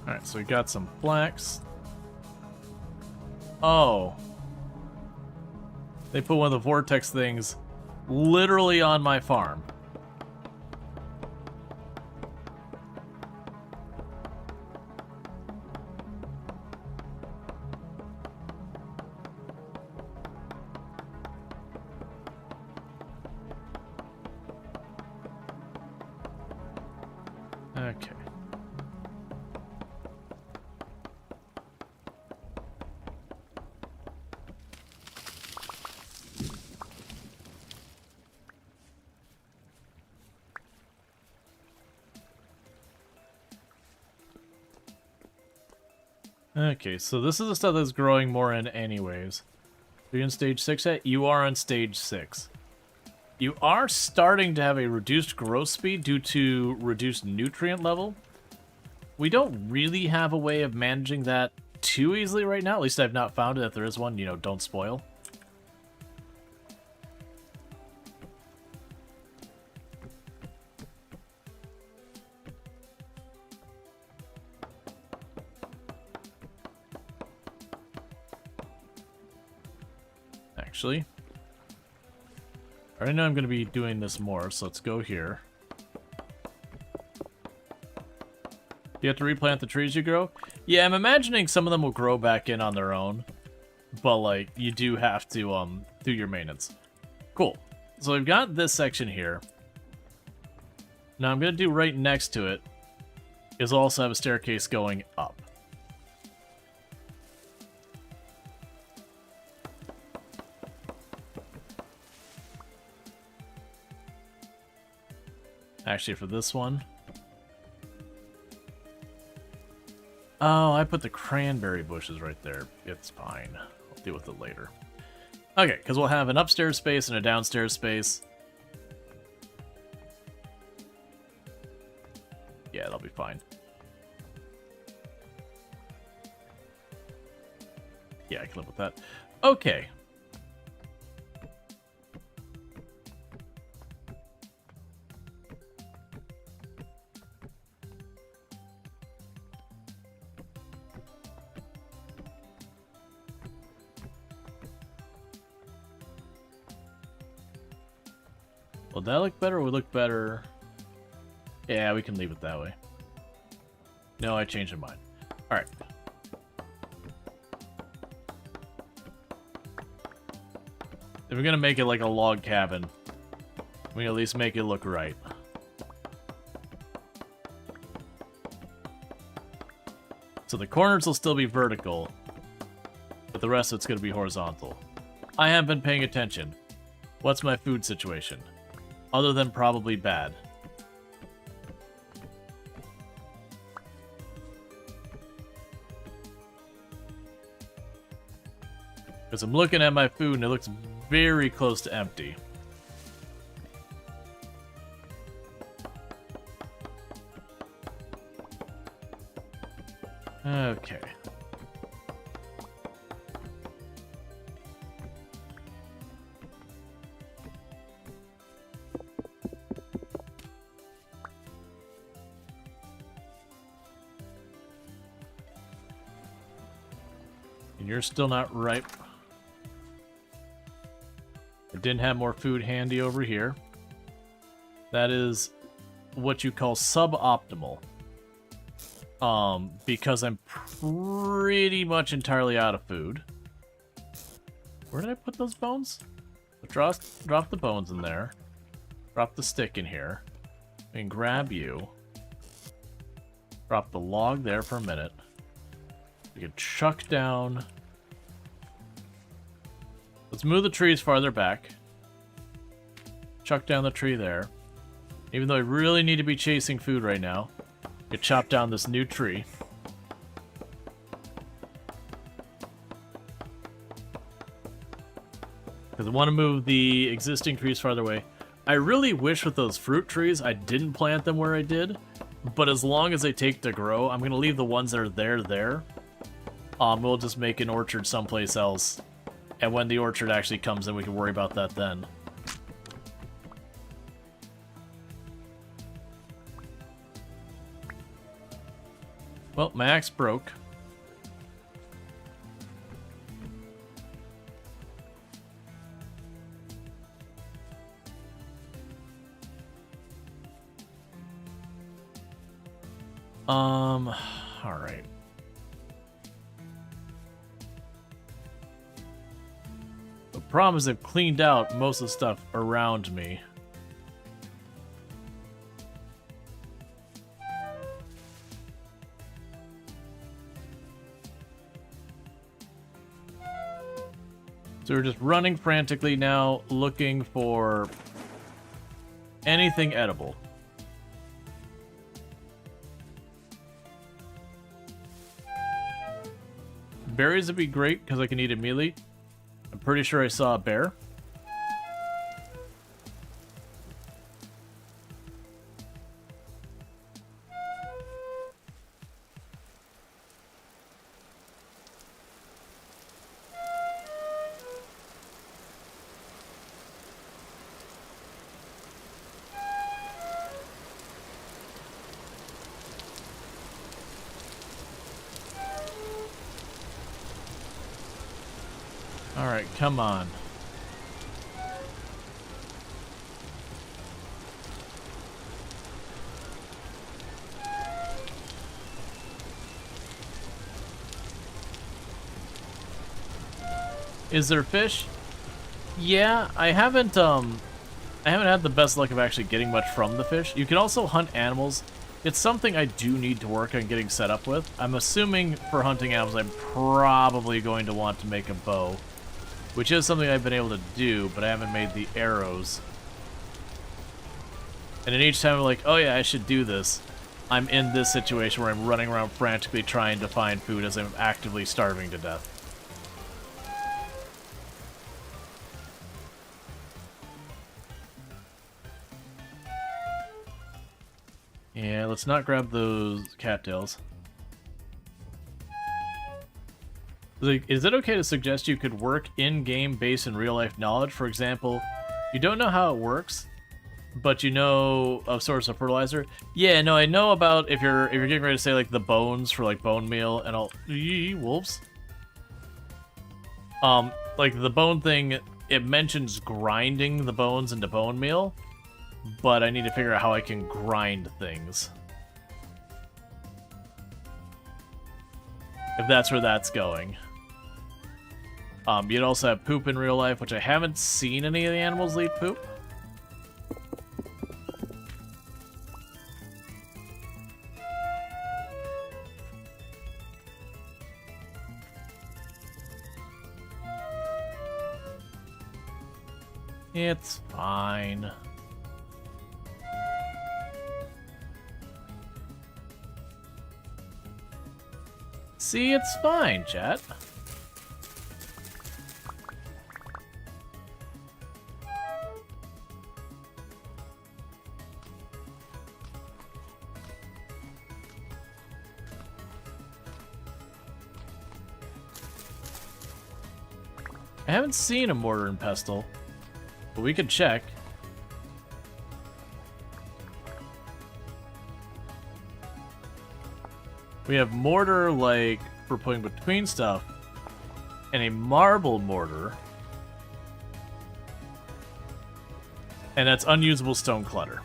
Alright, so we got some flax. Oh. They put one of the vortex things literally on my farm. Okay. Okay, so this is the stuff that's growing more in anyways. Are you in stage 6 yet? You are on stage 6. You are starting to have a reduced growth speed due to reduced nutrient level. We don't really have a way of managing that too easily right now. At least I've not found it. If there is one, you know, don't spoil. Actually, I already know I'm going to be doing this more, so let's go here. You have to replant the trees you grow? Yeah, I'm imagining some of them will grow back in on their own, but like you do have to do your maintenance. Cool. So we've got this section here. Now I'm going to do right next to it is also have a staircase going up. Actually, for this one... Oh, I put the cranberry bushes right there. It's fine. I'll deal with it later. Okay, because we'll have an upstairs space and a downstairs space. Yeah, that'll be fine. Yeah, I can live with that. Okay. Will that look better or would look better? Yeah, we can leave it that way. No, I changed my mind. Alright. If we're gonna make it like a log cabin, we at least make it look right. So the corners will still be vertical, but the rest of it's gonna be horizontal. I haven't been paying attention. What's my food situation? Other than probably bad. Because I'm looking at my food and it looks very close to empty. Okay. And you're still not ripe. I didn't have more food handy over here. That is what you call suboptimal. Because I'm pretty much entirely out of food. Where did I put those bones? Drop the bones in there. Drop the stick in here. And grab you. Drop the log there for a minute. We can chuck down. Let's move the trees farther back. Chuck down the tree there. Even though I really need to be chasing food right now. You chop down this new tree. Because I want to move the existing trees farther away. I really wish with those fruit trees I didn't plant them where I did. But as long as they take to grow, I'm going to leave the ones that are there. We'll just make an orchard someplace else. And when the orchard actually comes in, we can worry about that then. Well, my axe broke. Alright. The problem is I've cleaned out most of the stuff around me. So we're just running frantically now, looking for anything edible. Berries would be great, because I can eat immediately. I'm pretty sure I saw a bear. Alright, come on. Is there fish? Yeah, I haven't had the best luck of actually getting much from the fish. You can also hunt animals. It's something I do need to work on getting set up with. I'm assuming for hunting animals I'm probably going to want to make a bow. Which is something I've been able to do, but I haven't made the arrows. And then each time I'm like, oh yeah, I should do this, I'm in this situation where I'm running around frantically trying to find food as I'm actively starving to death. Yeah, let's not grab those cattails. Like, is it okay to suggest you could work in-game based in real-life knowledge? For example, you don't know how it works, but you know a source of fertilizer. Yeah, no, I know about if you're getting ready to say like the bones for like bone meal and all. Wolves. Like the bone thing, it mentions grinding the bones into bone meal, but I need to figure out how I can grind things. If that's where that's going. You'd also have poop in real life, which I haven't seen any of the animals leave poop. It's fine. See, it's fine, chat. I haven't seen a mortar and pestle, but we could check. We have mortar, like, for putting between stuff, and a marble mortar. And that's unusable stone clutter.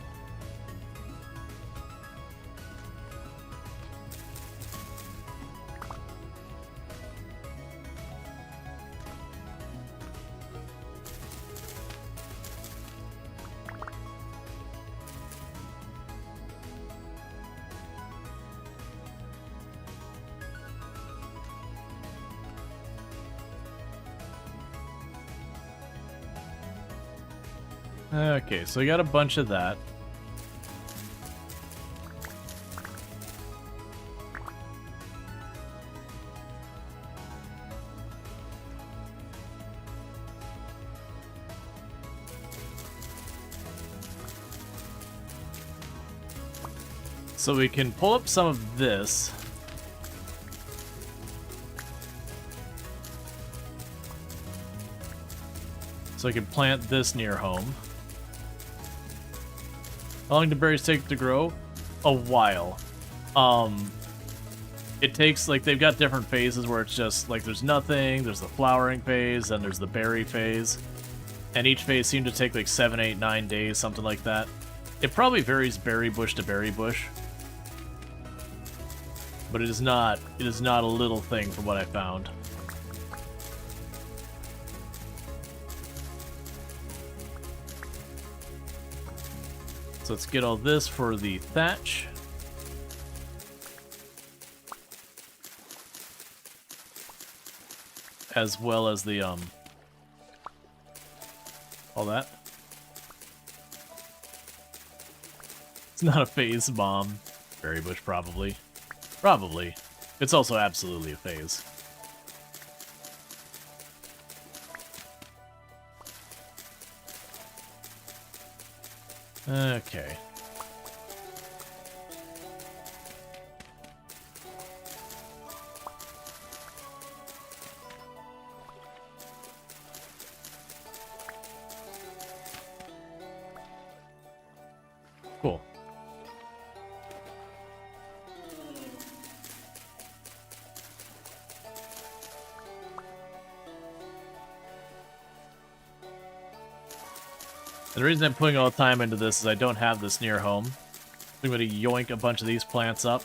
Okay, so we got a bunch of that. So we can pull up some of this. So I can plant this near home. How long do berries take to grow? A while. It takes, like, they've got different phases where it's just, like, there's nothing, there's the flowering phase, and there's the berry phase. And each phase seemed to take, like, 7, 8, 9 days, something like that. It probably varies berry bush to berry bush. But it is not a little thing from what I found. So let's get all this for the thatch. As well as the, all that. It's not a phase bomb. Berry bush, probably. Probably. It's also absolutely a phase. Okay. Cool. The reason I'm putting all the time into this is I don't have this near home. I'm going to yoink a bunch of these plants up.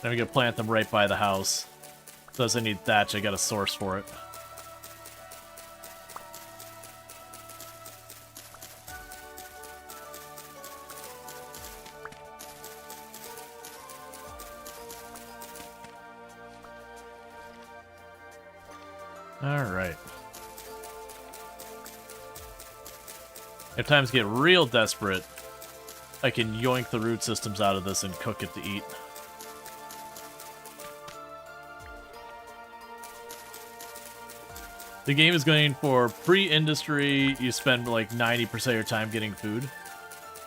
Then I'm going to plant them right by the house. So as I need thatch, I got a source for it. Alright. If times get real desperate, I can yoink the root systems out of this and cook it to eat. The game is going for pre-industry, you spend like 90% of your time getting food.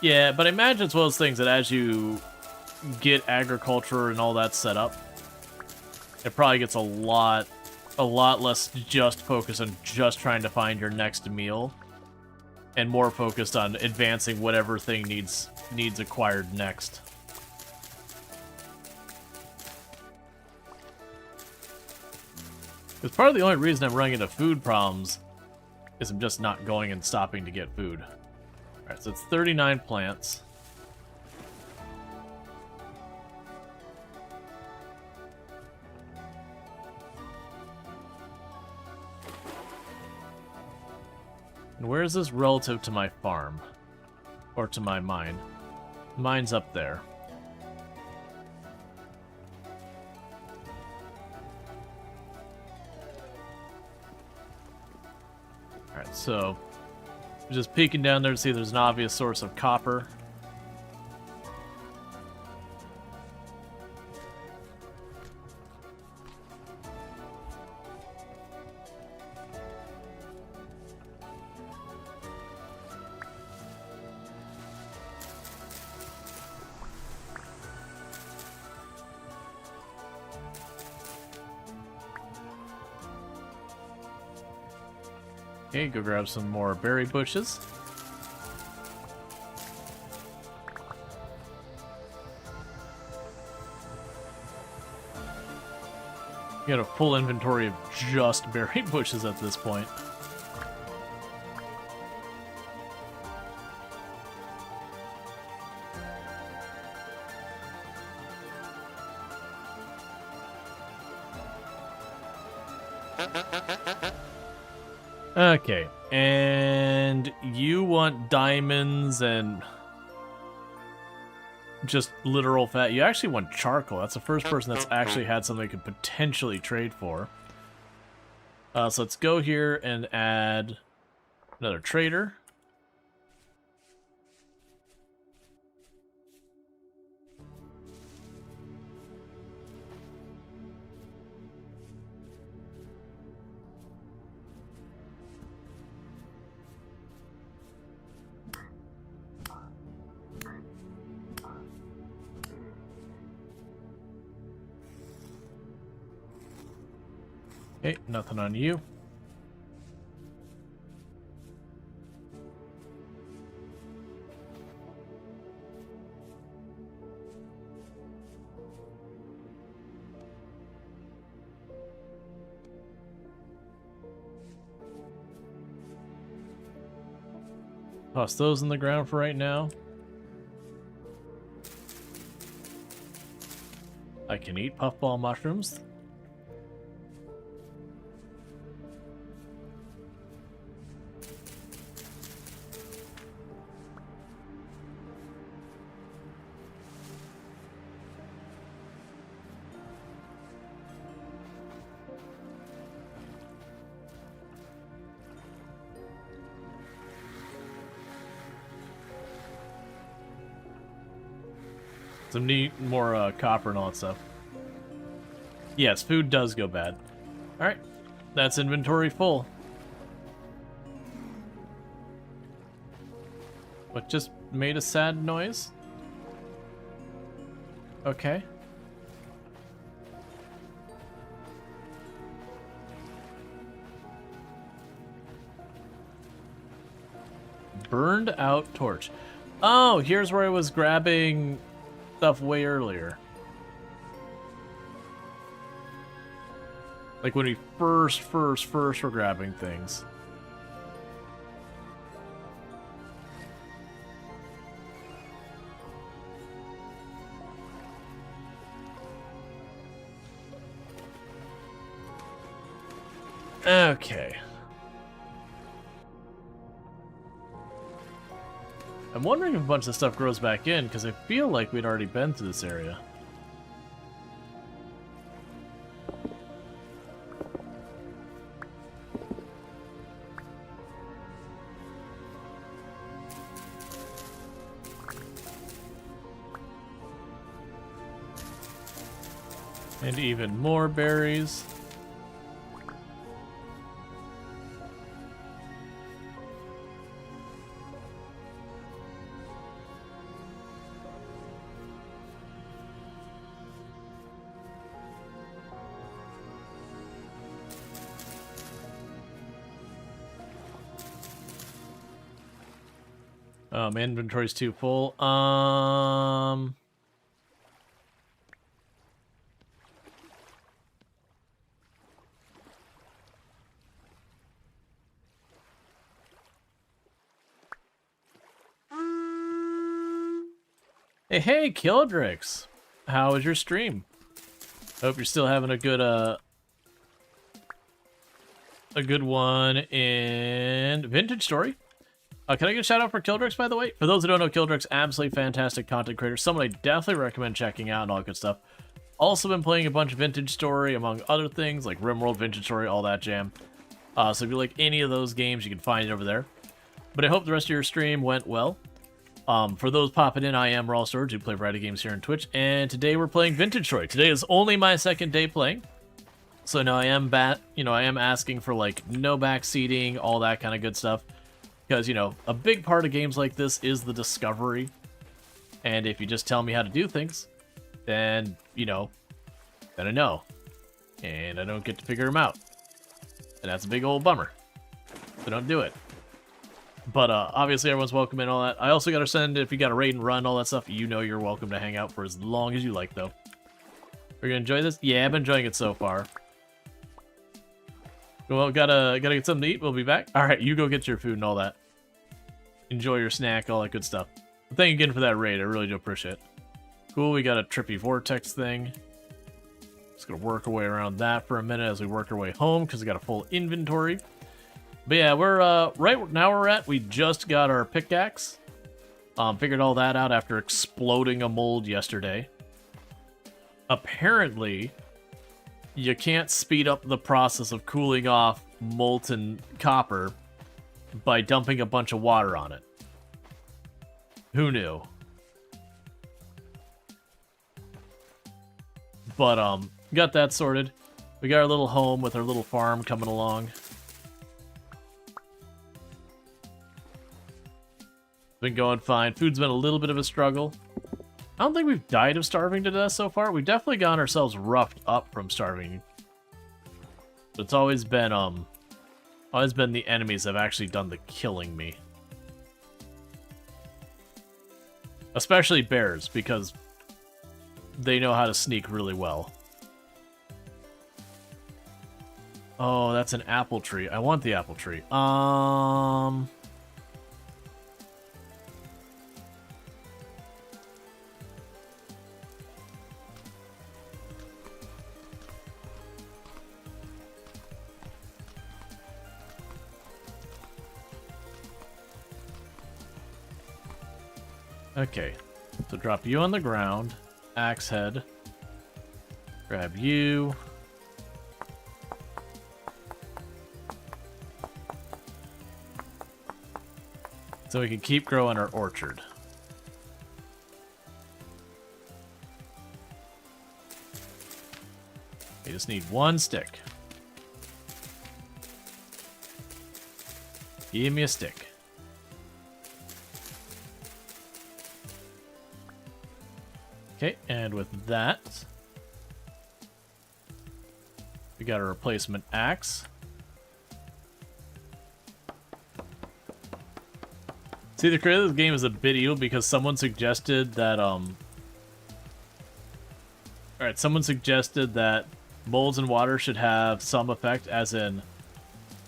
Yeah, but I imagine it's one of those things that as you get agriculture and all that set up, it probably gets a lot less just focused on just trying to find your next meal, and more focused on advancing whatever thing needs acquired next. Because part of the only reason I'm running into food problems is I'm just not going and stopping to get food. Alright, so it's 39 plants. And where is this relative to my farm? Or to my mine? Mine's up there. Alright, so just peeking down there to see if there's an obvious source of copper. Okay, go grab some more berry bushes. Got a full inventory of just berry bushes at this point. Okay, and you want diamonds and just literal fat. You actually want charcoal. That's the first person that's actually had something they could potentially trade for. So let's go here and add another trader. Okay, nothing on you. Toss those in the ground for right now. I can eat puffball mushrooms. Some need more copper and all that stuff. Yes, food does go bad. Alright, that's inventory full. What just made a sad noise? Okay. Burned out torch. Oh, here's where I was grabbing stuff way earlier. Like when we first were grabbing things. Okay. I'm wondering if a bunch of stuff grows back in, because I feel like we'd already been through this area. And even more berries. My inventory's too full. Hey, Kildrix! How was your stream? Hope you're still having a good one in Vintage Story. Can I get a shout out for Kildrix, by the way? For those who don't know, Kildrix, absolutely fantastic content creator. Someone I definitely recommend checking out and all that good stuff. Also been playing a bunch of Vintage Story, among other things, like RimWorld, Vintage Story, all that jam. So if you like any of those games, you can find it over there. But I hope the rest of your stream went well. For those popping in, I am Rual Storge, who play variety games here on Twitch, and today we're playing Vintage Story. Today is only my second day playing. So now I am I am asking for like no backseating, all that kind of good stuff. Because, a big part of games like this is the discovery. And if you just tell me how to do things, then, then I know. And I don't get to figure them out. And that's a big old bummer. So don't do it. But obviously everyone's welcome and all that. I also got to send, if you got a raid and run, all that stuff, you're welcome to hang out for as long as you like, though. We're going to enjoy this? Yeah, I've been enjoying it so far. Well, gotta get something to eat. We'll be back. All right, you go get your food and all that. Enjoy your snack, all that good stuff. But thank you again for that raid. I really do appreciate it. Cool, we got a trippy vortex thing. Just gonna work our way around that for a minute as we work our way home because we got a full inventory. But yeah, we're right now we just got our pickaxe. Figured all that out after exploding a mold yesterday. Apparently, you can't speed up the process of cooling off molten copper by dumping a bunch of water on it. Who knew? But, got that sorted. We got our little home with our little farm coming along. Been going fine. Food's been a little bit of a struggle. I don't think we've died of starving to death so far. We've definitely gotten ourselves roughed up from starving. It's always been the enemies that have actually done the killing me. Especially bears, because they know how to sneak really well. Oh, that's an apple tree. I want the apple tree. Okay, so drop you on the ground, axe head, grab you. So we can keep growing our orchard. We just need one stick. Give me a stick. Okay, and with that, we got a replacement axe. See, the creator of this game is a bit evil because someone suggested that, Alright, someone suggested that molds in water should have some effect, as in,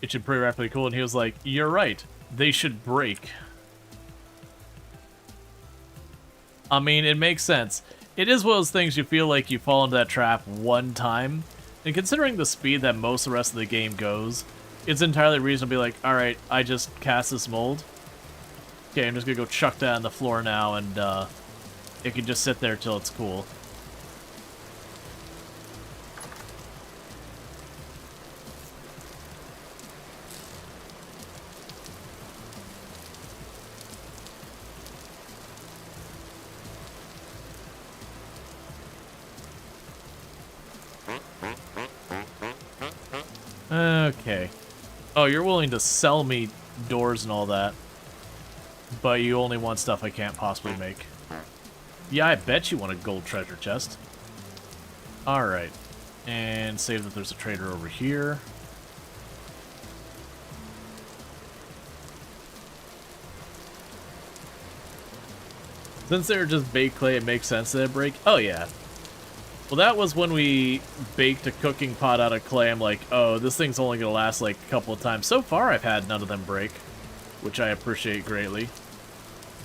it should pretty rapidly cool, and he was like, you're right, they should break. I mean, it makes sense. It is one of those things you feel like you fall into that trap one time, and considering the speed that most of the rest of the game goes, it's entirely reasonable to be like, alright, I just cast this mold. Okay, I'm just gonna go chuck that on the floor now, and it can just sit there till it's cool. Okay. Oh, you're willing to sell me doors and all that, but you only want stuff I can't possibly make. Yeah, I bet you want a gold treasure chest. Alright. And save that there's a trader over here. Since they're just baked clay, it makes sense that they break. Oh, yeah. Well, that was when we baked a cooking pot out of clay. I'm like, oh, this thing's only going to last like a couple of times. So far, I've had none of them break, which I appreciate greatly.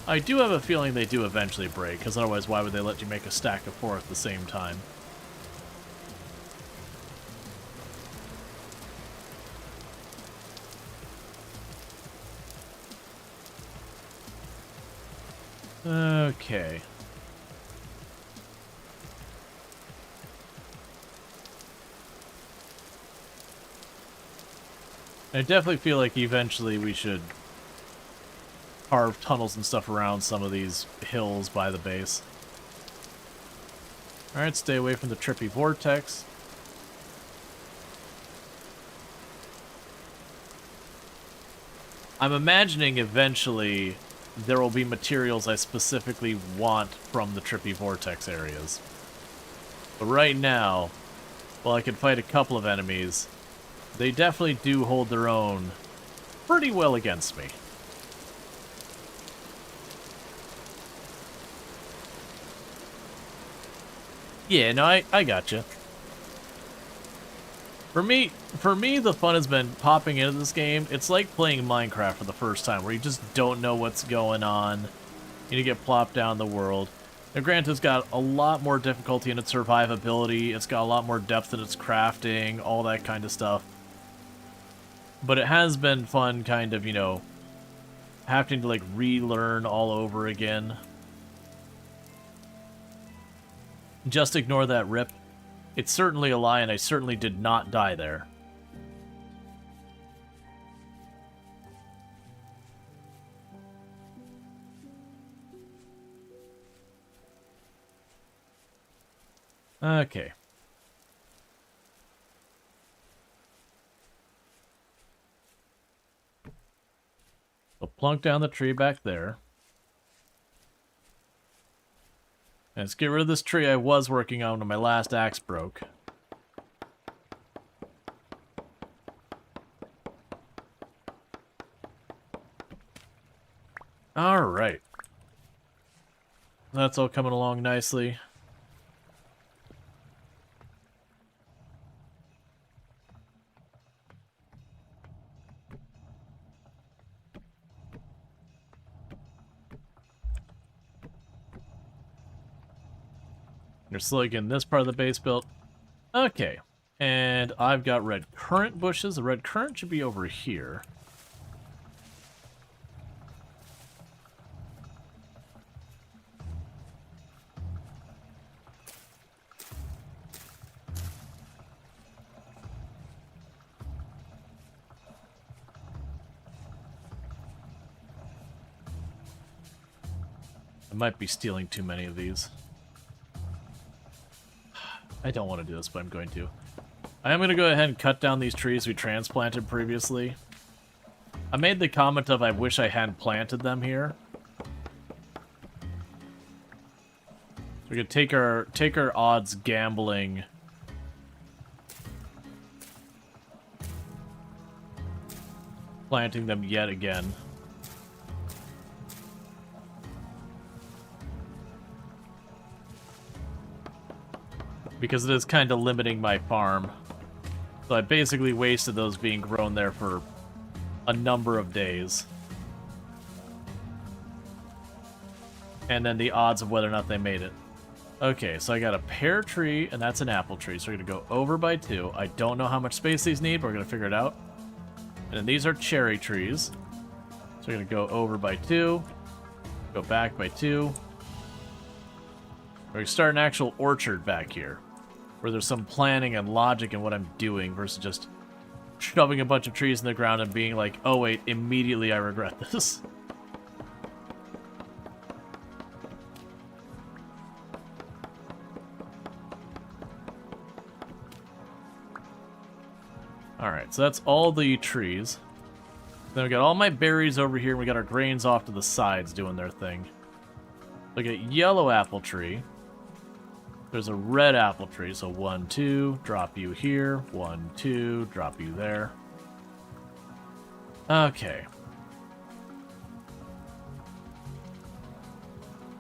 I do have a feeling they do eventually break, because otherwise why would they let you make a stack of 4 at the same time? Okay. I definitely feel like eventually we should carve tunnels and stuff around some of these hills by the base. Alright, stay away from the trippy vortex. I'm imagining eventually there will be materials I specifically want from the trippy vortex areas. But right now, while I can fight a couple of enemies, they definitely do hold their own pretty well against me. Yeah, no, I gotcha. For me, the fun has been popping into this game. It's like playing Minecraft for the first time, where you just don't know what's going on. You get plopped down the world. Now, granted, it's got a lot more difficulty in its survivability. It's got a lot more depth in its crafting, all that kind of stuff. But it has been fun, kind of, you know, having to, like, relearn all over again. Just ignore that rip. It's certainly a lie, and I certainly did not die there. Okay. So plunk down the tree back there. And let's get rid of this tree I was working on when my last axe broke. Alright. That's all coming along nicely. You're slowly getting this part of the base built. Okay. And I've got red currant bushes. The red currant should be over here. I might be stealing too many of these. I don't want to do this, but I'm going to. I am going to go ahead and cut down these trees we transplanted previously. I made the comment of I wish I hadn't planted them here. So we could take our odds gambling. Planting them yet again. Because it is kind of limiting my farm. So I basically wasted those being grown there for a number of days. And then the odds of whether or not they made it. Okay, so I got a pear tree, and that's an apple tree. So we're going to go over by 2. I don't know how much space these need, but we're going to figure it out. And then these are cherry trees. So we're going to go over by 2. Go back by 2. We're going to start an actual orchard back here, where there's some planning and logic in what I'm doing versus just shoving a bunch of trees in the ground and being like, oh wait, immediately I regret this. Alright, so that's all the trees. Then we got all my berries over here, and we got our grains off to the sides doing their thing. Look at yellow apple tree. There's a red apple tree, so 1, 2, drop you here. 1, 2, drop you there. Okay.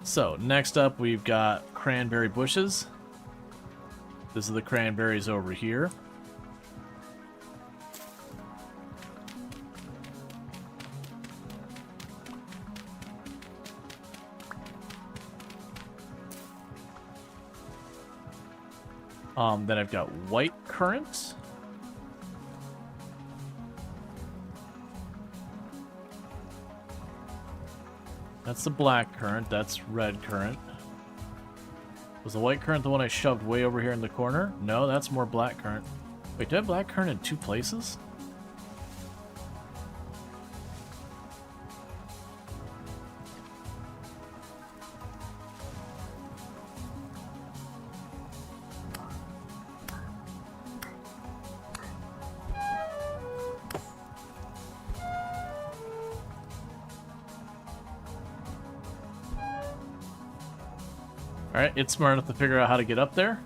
So, next up we've got cranberry bushes. This is the cranberries over here. Then I've got white currants. That's the black currant. That's red currant. Was the white currant the one I shoved way over here in the corner? No, that's more black currant. Wait, do I have black currant in 2 places? Alright, it's smart enough to figure out how to get up there.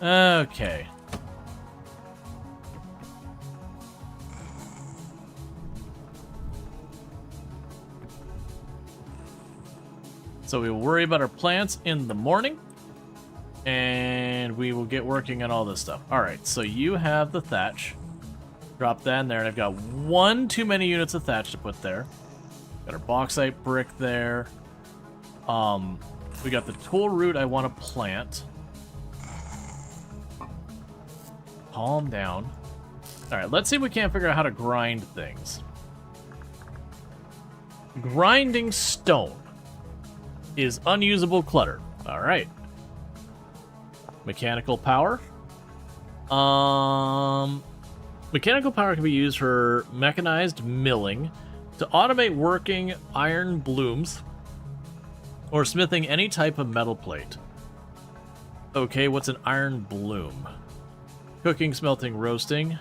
Okay. So we will worry about our plants in the morning. And we will get working on all this stuff. Alright, so you have the thatch. Drop that in there, and I've got 1 too many units of thatch to put there. Got our bauxite brick there. We got the tool root I want to plant. Calm down. Alright, let's see if we can't figure out how to grind things. Grinding stone is unusable clutter. Alright. Mechanical power. Mechanical power can be used for mechanized milling, to automate working iron blooms, or smithing any type of metal plate. Okay, what's an iron bloom? Cooking, smelting, roasting.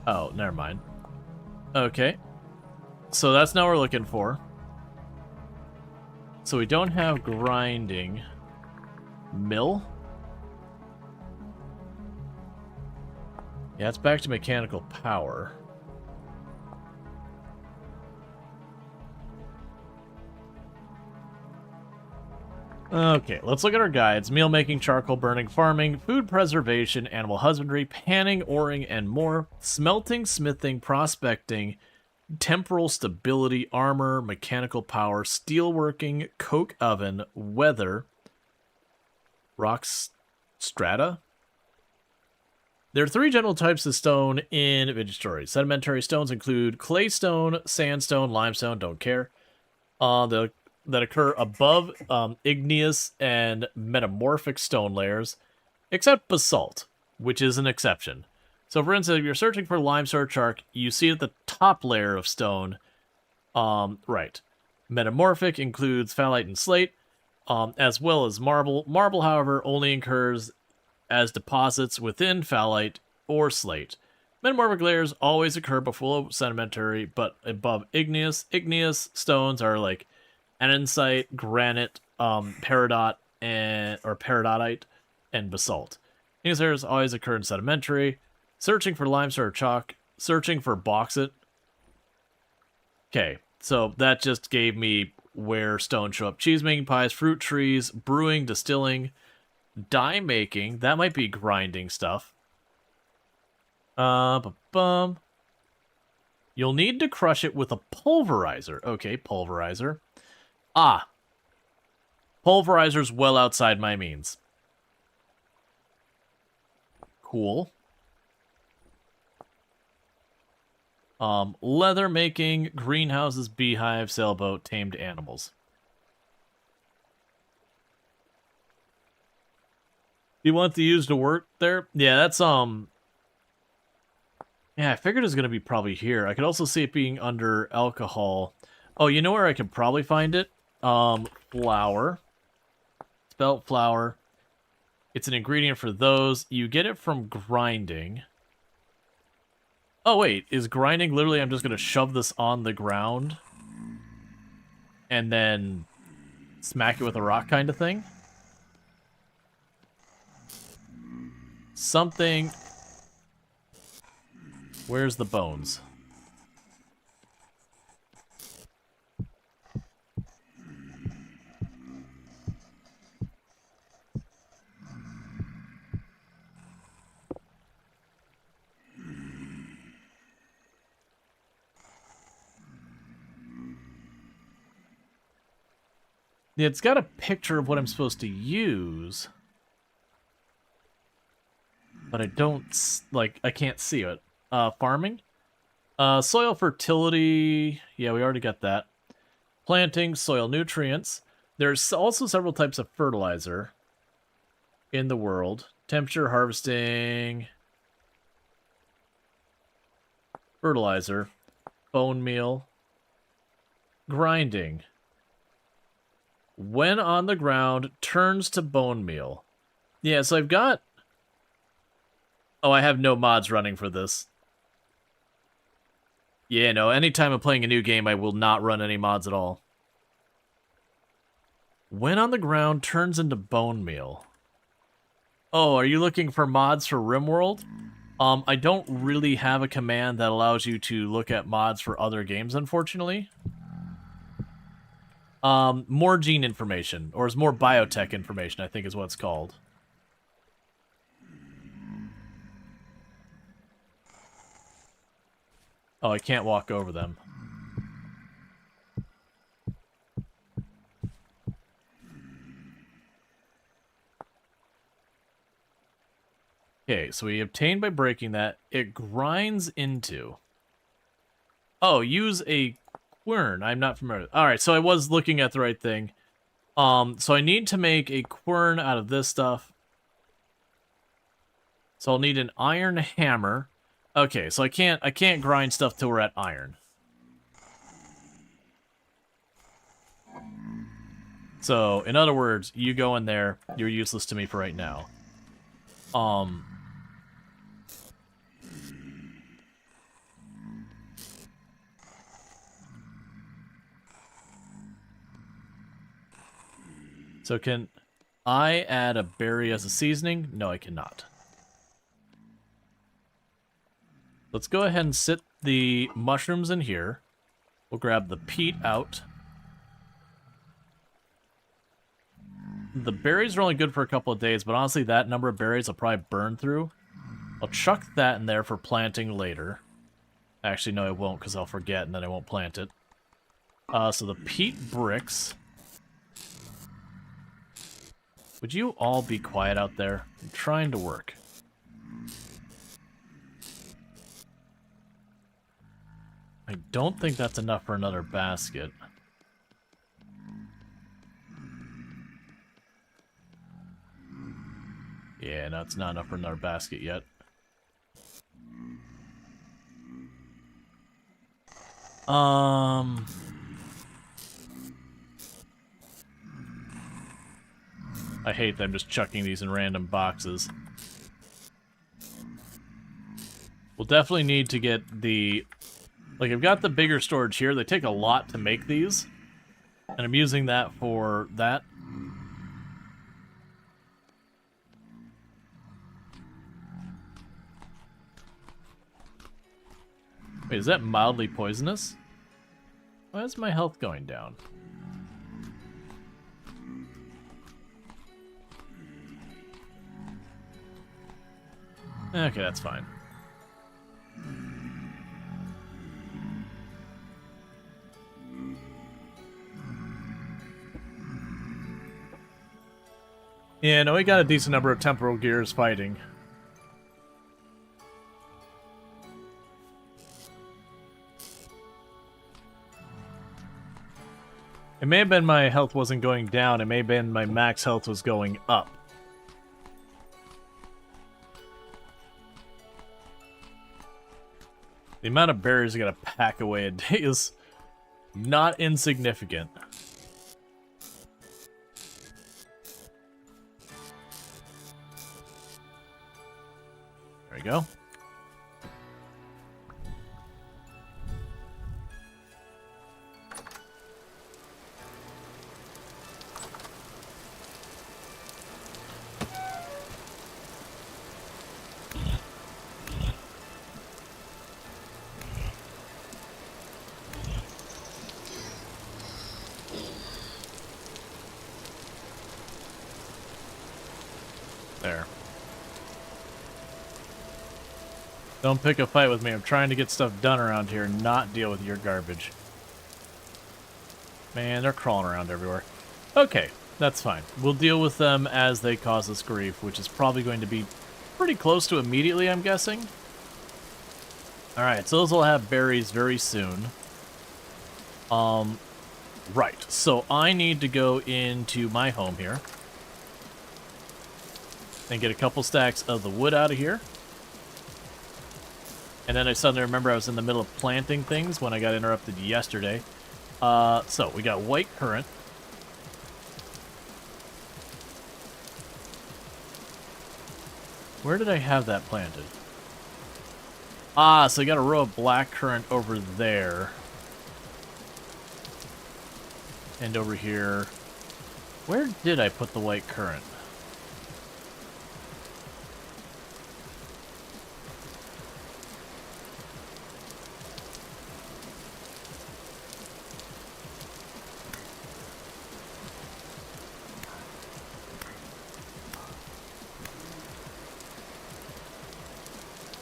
Oh, never mind. Okay. So that's not what we're looking for. So we don't have grinding. Mill? Yeah, it's back to mechanical power. Okay, let's look at our guides. Meal making, charcoal burning, farming, food preservation, animal husbandry, panning, oring, and more. Smelting, smithing, prospecting, temporal stability, armor, mechanical power, steelworking, coke oven, weather, rock strata. There are 3 general types of stone in vintage stories. Sedimentary stones include clay stone, sandstone, limestone, don't care. That occur above igneous and metamorphic stone layers, except basalt, which is an exception. So, for instance, if you're searching for limestone or chalk, you see at the top layer of stone. Right. Metamorphic includes phthalate and slate, as well as marble. Marble, however, only occurs as deposits within phthalate or slate. Metamorphic layers always occur below sedimentary, but above igneous. Igneous stones are like andesite, granite, peridot, or peridotite, and basalt. These layers always occur in sedimentary. Searching for limestone or chalk. Searching for bauxite. Okay, so that just gave me where stones show up. Cheese making, pies, fruit trees, brewing, distilling, dye making. That might be grinding stuff. You'll need to crush it with a pulverizer. Okay, pulverizer. Ah. Pulverizer's well outside my means. Cool. Leather making, greenhouses, beehive, sailboat, tamed animals. Do you want to use to work there? Yeah, that's, yeah, I figured it was going to be probably here. I could also see it being under alcohol. Oh, you know where I could probably find it? Flour. Spelt flour. It's an ingredient for those. You get it from grinding. Oh, wait. Is grinding literally I'm just going to shove this on the ground and then smack it with a rock kind of thing? Something... Where's the bones? Yeah, it's got a picture of what I'm supposed to use. But I don't, like, I can't see it. Farming? Soil fertility. Yeah, we already got that. Planting, soil nutrients. There's also several types of fertilizer in the world. Temperature, harvesting. Fertilizer. Bone meal. Grinding. When on the ground, turns to bone meal. Yeah, so I've got... Oh, I have no mods running for this. Yeah, no, anytime I'm playing a new game, I will not run any mods at all. When on the ground, turns into bone meal. Oh, are you looking for mods for RimWorld? I don't really have a command that allows you to look at mods for other games, unfortunately. More gene information, or is more biotech information, I think is what it's called. Oh, I can't walk over them. Okay, so we obtained by breaking that. It grinds into... Oh, use a quern. I'm not familiar. Alright, so I was looking at the right thing. So I need to make a quern out of this stuff. So I'll need an iron hammer. Okay, so I can't grind stuff till we're at iron. So, in other words, you go in there, you're useless to me for right now. So can I add a berry as a seasoning? No, I cannot. Let's go ahead and sit the mushrooms in here. We'll grab the peat out. The berries are only good for a couple of days, but honestly, that number of berries will probably burn through. I'll chuck that in there for planting later. Actually, no, I won't, because I'll forget, and then I won't plant it. So the peat bricks. Would you all be quiet out there? I'm trying to work. I don't think that's enough for another basket. Yeah, no, it's not enough for another basket yet. I hate them just chucking these in random boxes. We'll definitely need to get the... Like, I've got the bigger storage here. They take a lot to make these. And I'm using that for that. Wait, is that mildly poisonous? Why is my health going down? Okay, that's fine. Yeah, no, we got a decent number of temporal gears fighting. It may have been my health wasn't going down, it may have been my max health was going up. The amount of berries I gotta pack away a day is not insignificant. There we go. There. Don't pick a fight with me. I'm trying to get stuff done around here and not deal with your garbage. Man, they're crawling around everywhere. Okay, that's fine. We'll deal with them as they cause us grief, which is probably going to be pretty close to immediately, I'm guessing. Alright, so those will have berries very soon. Right. So I need to go into my home here. And get a couple stacks of the wood out of here. And then I suddenly remember I was in the middle of planting things when I got interrupted yesterday. So we got white currant. Where did I have that planted? Ah, so I got a row of black currant over there. And over here. Where did I put the white currant?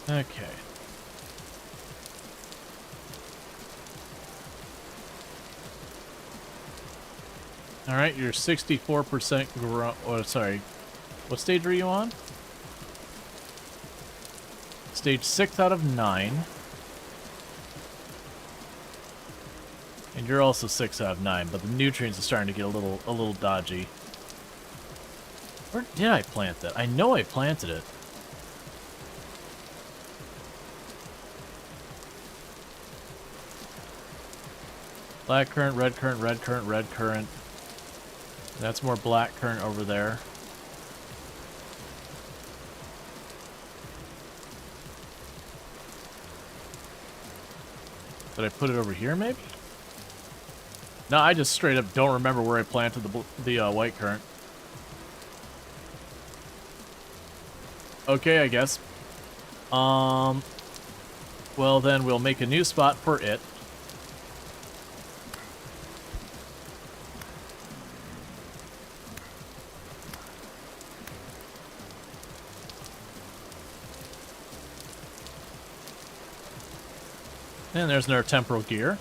Okay. Alright, you're 64% grown. Oh, sorry. What stage were you on? Stage 6 out of 9. And you're also 6 out of 9, but the nutrients are starting to get a little dodgy. Where did I plant that? I know I planted it. Black currant, red currant, red currant, red currant. That's more black currant over there. Did I put it over here, maybe? No, I just straight up don't remember where I planted the white currant. Okay, I guess. Well, then we'll make a new spot for it. And there's our temporal gear.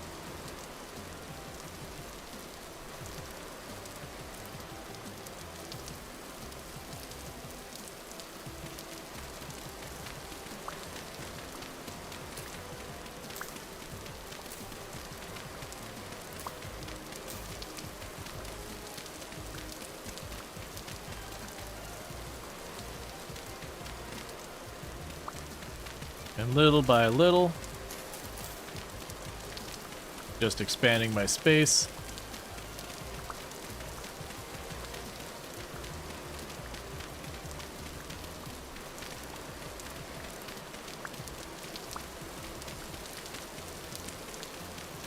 And little by little, just expanding my space.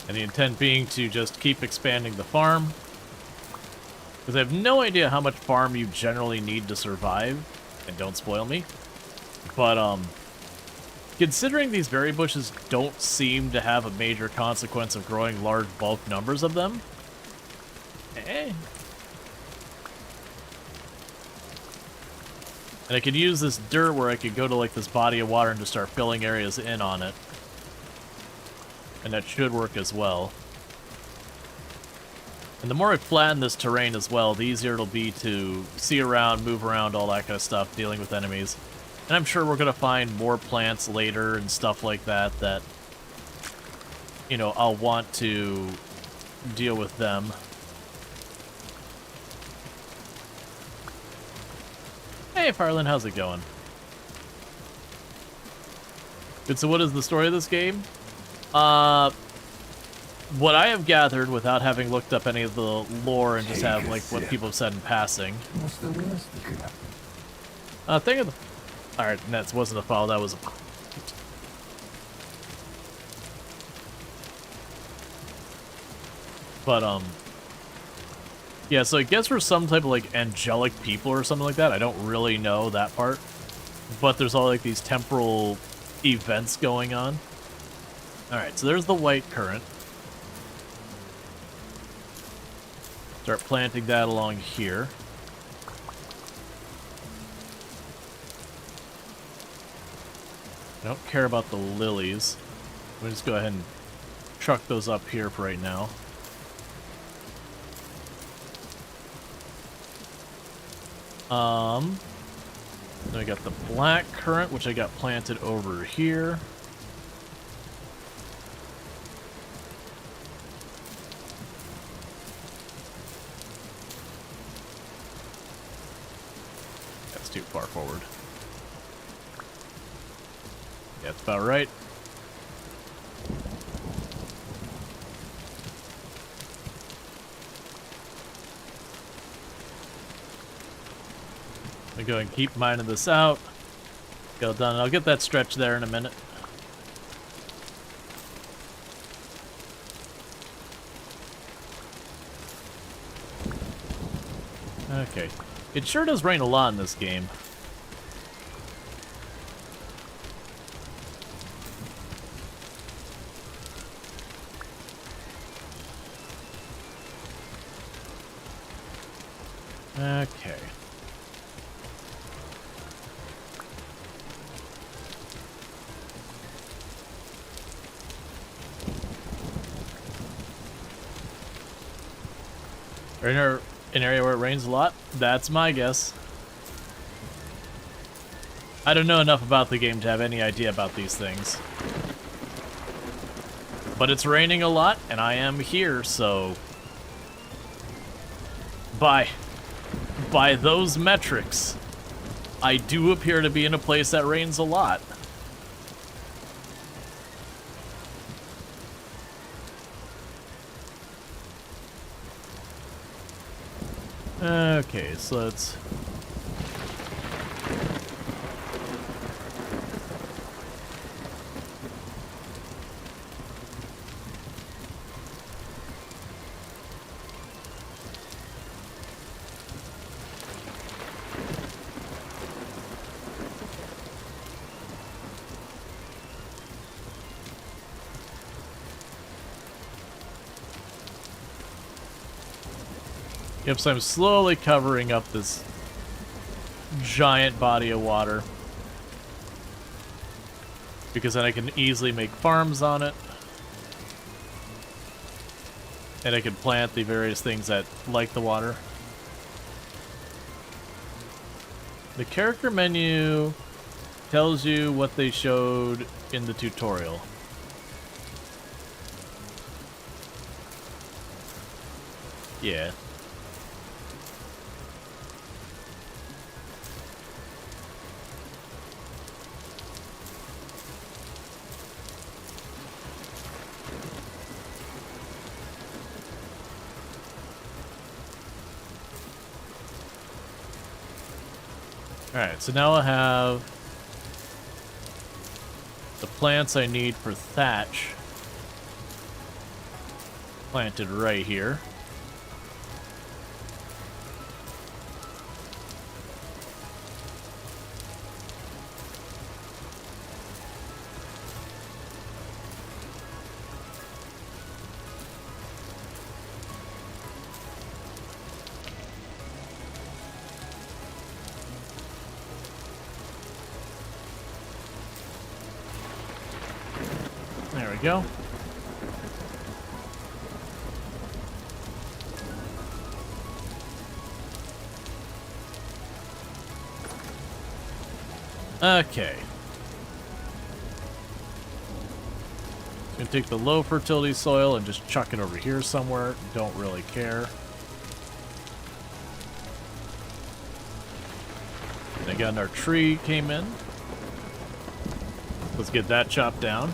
And the intent being to just keep expanding the farm. Because I have no idea how much farm you generally need to survive. And don't spoil me. But, considering these berry bushes don't seem to have a major consequence of growing large bulk numbers of them, And I could use this dirt where I could go to like this body of water and just start filling areas in on it. And that should work as well. And the more I flatten this terrain as well, the easier it'll be to see around, move around, all that kind of stuff, dealing with enemies. And I'm sure we're going to find more plants later and stuff like that that, you know, I'll want to deal with them. Hey, Farland, how's it going? Good, so what is the story of this game? What I have gathered without having looked up any of the lore and just have, like, what people have said in passing. Thing of the... Alright, that wasn't a foul, that was a... But, yeah, so I guess we're some type of, like, angelic people or something like that. I don't really know that part. But there's all, like, these temporal events going on. Alright, so there's the white current. Start planting that along here. I don't care about the lilies. We'll just go ahead and truck those up here for right now. Then I got the black currant, which I got planted over here. That's too far forward. Yeah, that's about right. I'm gonna go and keep mining this out. Go done. I'll get that stretch there in a minute. Okay. It sure does rain a lot in this game. Okay. Or in an area where it rains a lot? That's my guess. I don't know enough about the game to have any idea about these things. But it's raining a lot, and I am here, so... By those metrics, I do appear to be in a place that rains a lot. Okay, so let's... Yep, so I'm slowly covering up this giant body of water. Because then I can easily make farms on it. And I can plant the various things that like the water. The character menu tells you what they showed in the tutorial. Yeah. Alright, so now I have the plants I need for thatch planted right here. There we go. Okay. Gonna take the low fertility soil and just chuck it over here somewhere. Don't really care. And again, our tree came in. Let's get that chopped down.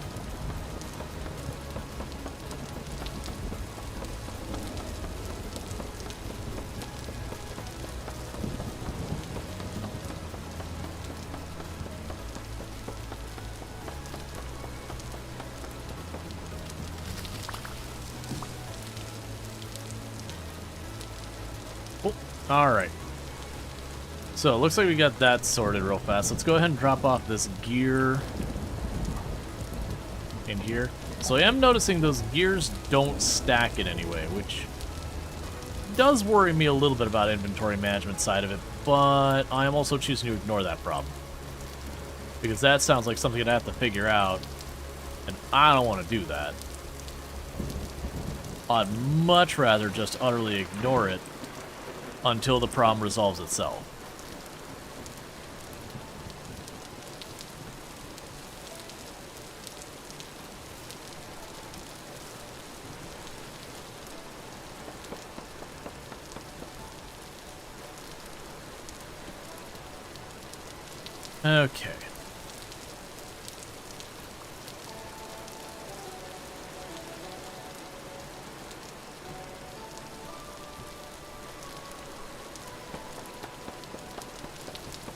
Alright. So, it looks like we got that sorted real fast. Let's go ahead and drop off this gear in here. So I am noticing those gears don't stack in any way, which does worry me a little bit about inventory management side of it, but I am also choosing to ignore that problem. Because that sounds like something I'd have to figure out, and I don't want to do that. I'd much rather just utterly ignore it until the problem resolves itself. Okay.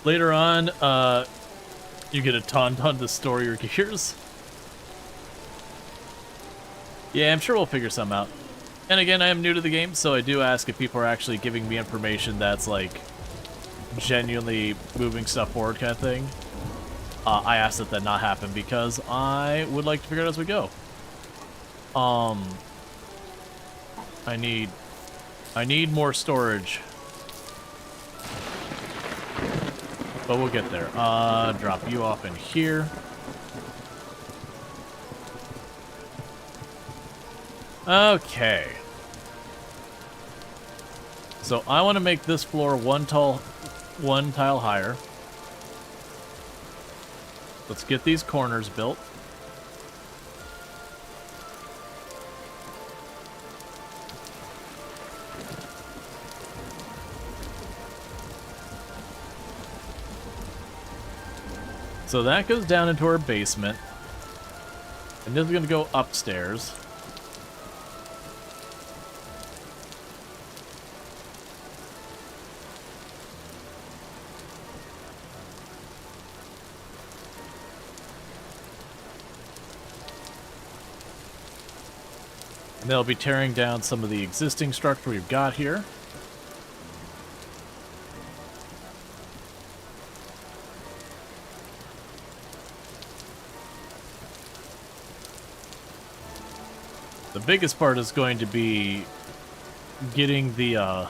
Later on, you get a tauntaun to store your gears. Yeah, I'm sure we'll figure some out. And again, I am new to the game, so I do ask if people are actually giving me information that's, like, genuinely moving stuff forward kind of thing. I asked that not happen because I would like to figure it out as we go. I need more storage. But we'll get there. Drop you off in here. Okay. So I want to make this floor one tile higher. Let's get these corners built. So that goes down into our basement. And this is going to go upstairs. And they'll be tearing down some of the existing structure we've got here. The biggest part is going to be getting the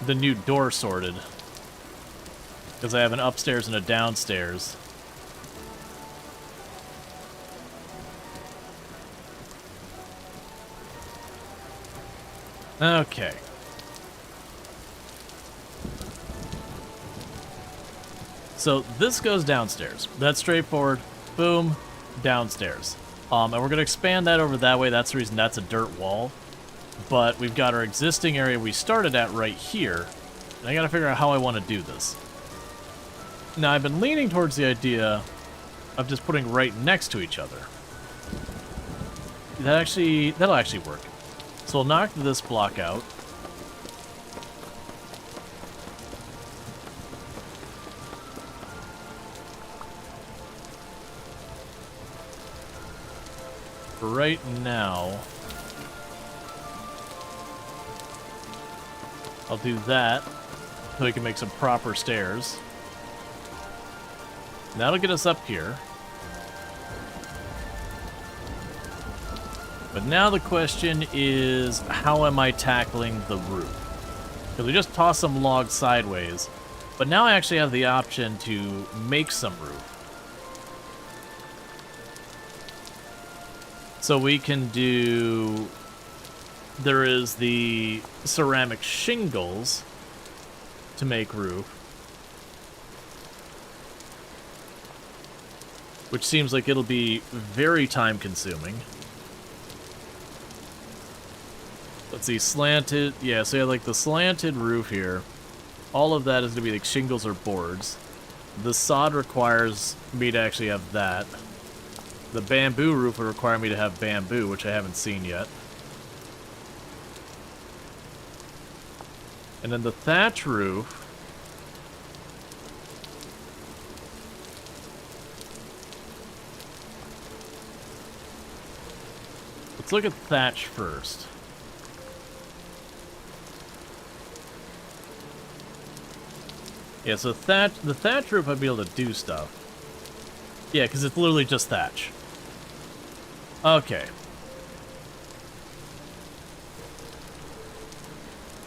the new door sorted. Because I have an upstairs and a downstairs. Okay. So this goes downstairs. That's straightforward. Boom, downstairs. And we're going to expand that over that way. That's the reason that's a dirt wall. But we've got our existing area we started at right here. And I got to figure out how I want to do this. Now, I've been leaning towards the idea of just putting right next to each other. That'll actually work. So we'll knock this block out. For right now, I'll do that so we can make some proper stairs. That'll get us up here. But now the question is, how am I tackling the roof? Because we just tossed some logs sideways, but now I actually have the option to make some roof. So we can do... There is the ceramic shingles to make roof, which seems like it'll be very time-consuming. Let's see, slanted... Yeah, so you have like the slanted roof here. All of that is going to be like shingles or boards. The sod requires me to actually have that. The bamboo roof would require me to have bamboo, which I haven't seen yet. And then the thatch roof... Let's look at thatch first. Yeah, so the thatch roof I'd be able to do stuff. Yeah, because it's literally just thatch. Okay.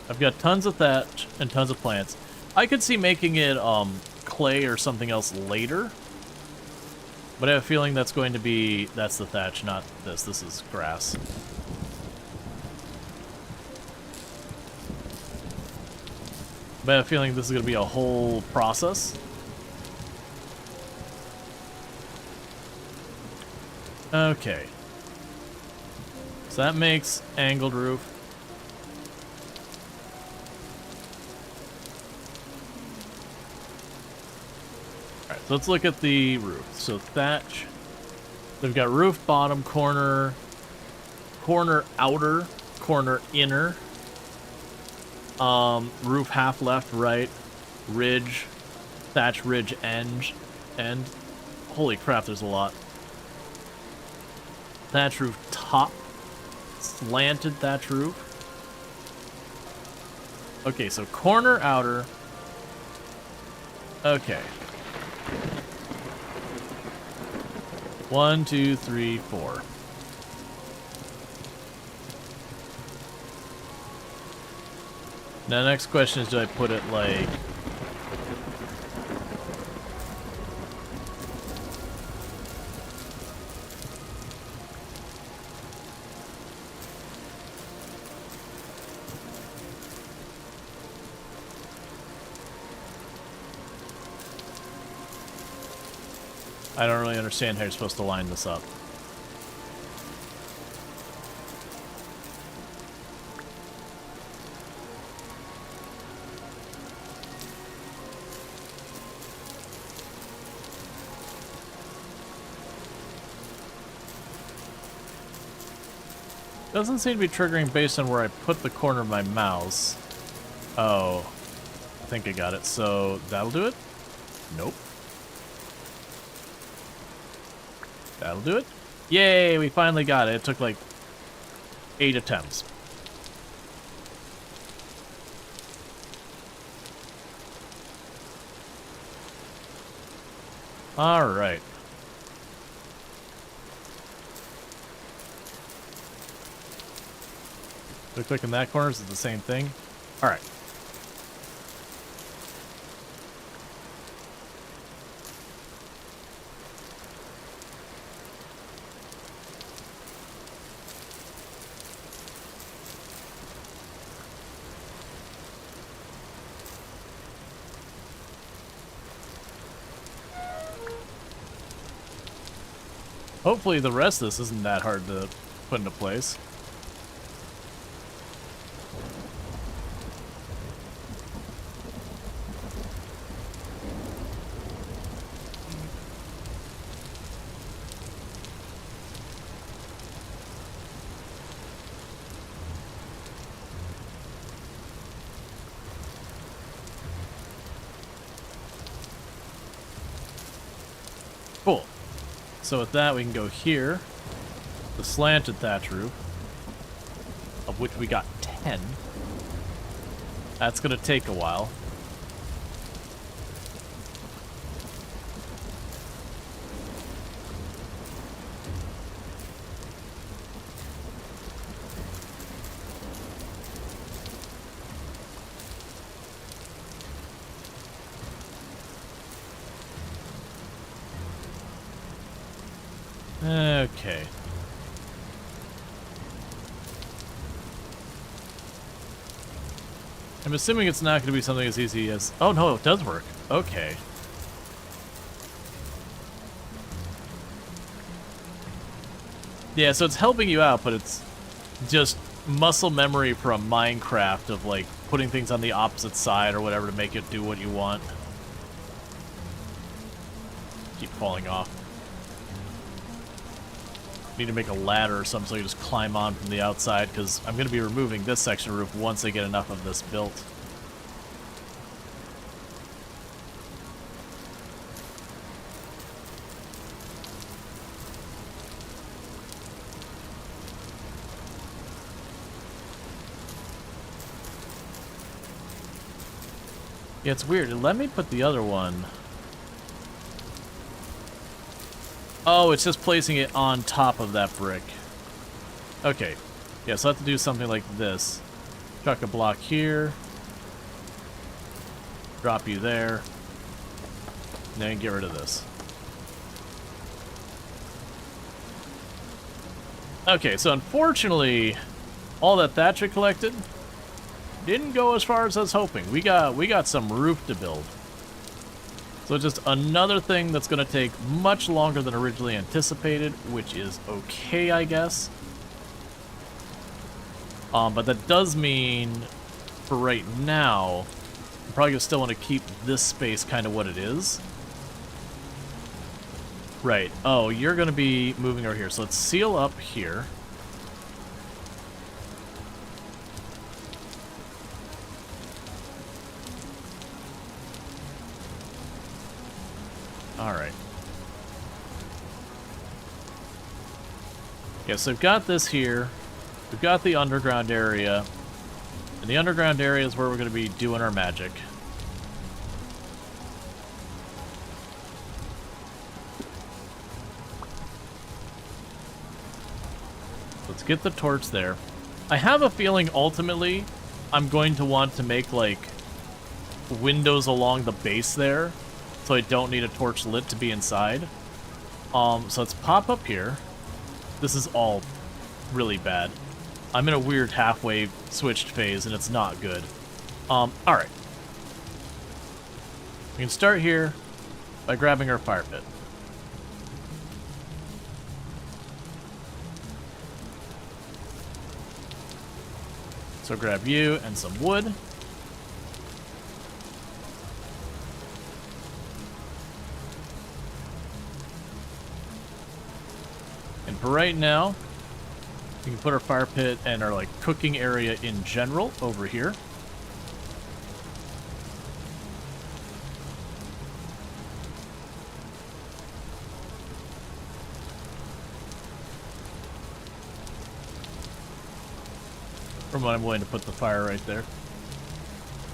I've got tons of thatch and tons of plants. I could see making it clay or something else later. But I have a feeling that's going to be... That's the thatch, not this. This is grass. But I have a feeling this is going to be a whole process. Okay. So that makes angled roof. Alright, so let's look at the roof. So thatch. They've got roof bottom, corner, corner outer, corner inner. Roof half left, right, ridge, thatch ridge end. Holy crap, there's a lot. Thatch roof top, slanted thatch roof. Okay, so corner outer. Okay. 1, 2, 3, 4. Now, the next question is, do I put it like... I don't really understand how you're supposed to line this up. Doesn't seem to be triggering based on where I put the corner of my mouse. Oh, I think I got it. So that'll do it? Nope. That'll do it. Yay, we finally got it. It took like 8 attempts. All right. So click in that corner, is it the same thing? All right. Hopefully the rest of this isn't that hard to put into place. Cool. So with that, we can go here. The slanted thatch roof, of which we got 10. That's going to take a while. Okay. I'm assuming it's not going to be something as easy as... Oh, no, it does work. Okay. Yeah, so it's helping you out, but it's just muscle memory from Minecraft of, like, putting things on the opposite side or whatever to make it do what you want. Keep falling off. Need to make a ladder or something so you just climb on from the outside, because I'm going to be removing this section of roof once I get enough of this built. Yeah, it's weird. Let me put the other one... Oh, it's just placing it on top of that brick. Okay. Yeah, so I have to do something like this. Chuck a block here. Drop you there. And then get rid of this. Okay, so unfortunately, all that thatch I collected didn't go as far as I was hoping. We got some roof to build. So just another thing that's going to take much longer than originally anticipated, which is okay, I guess. But that does mean, for right now, I'm probably going to still want to keep this space kind of what it is. Right. Oh, you're going to be moving over here. So let's seal up here. Alright. Okay, so we've got this here. We've got the underground area. And the underground area is where we're going to be doing our magic. Let's get the torch there. I have a feeling ultimately I'm going to want to make like windows along the base there, so I don't need a torch lit to be inside. So let's pop up here. This is all really bad. I'm in a weird halfway switched phase, and it's not good. Alright. We can start here by grabbing our fire pit. So grab you and some wood. And for right now, we can put our fire pit and our like cooking area in general over here. From what I'm willing to put the fire right there.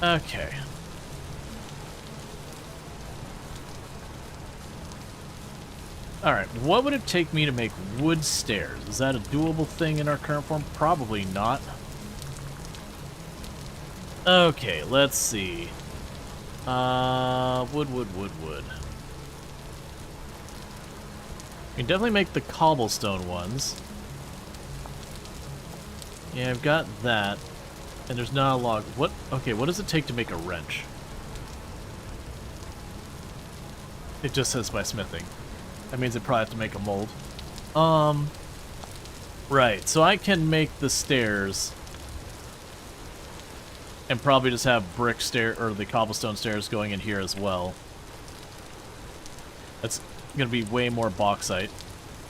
Okay. Alright, what would it take me to make wood stairs? Is that a doable thing in our current form? Probably not. Okay, let's see. Wood. We can definitely make the cobblestone ones. Yeah, I've got that. And there's not a log. What? Okay, what does it take to make a wrench? It just says by smithing. That means I probably have to make a mold. Right, so I can make the stairs and probably just have brick stair or the cobblestone stairs going in here as well. That's gonna be way more bauxite.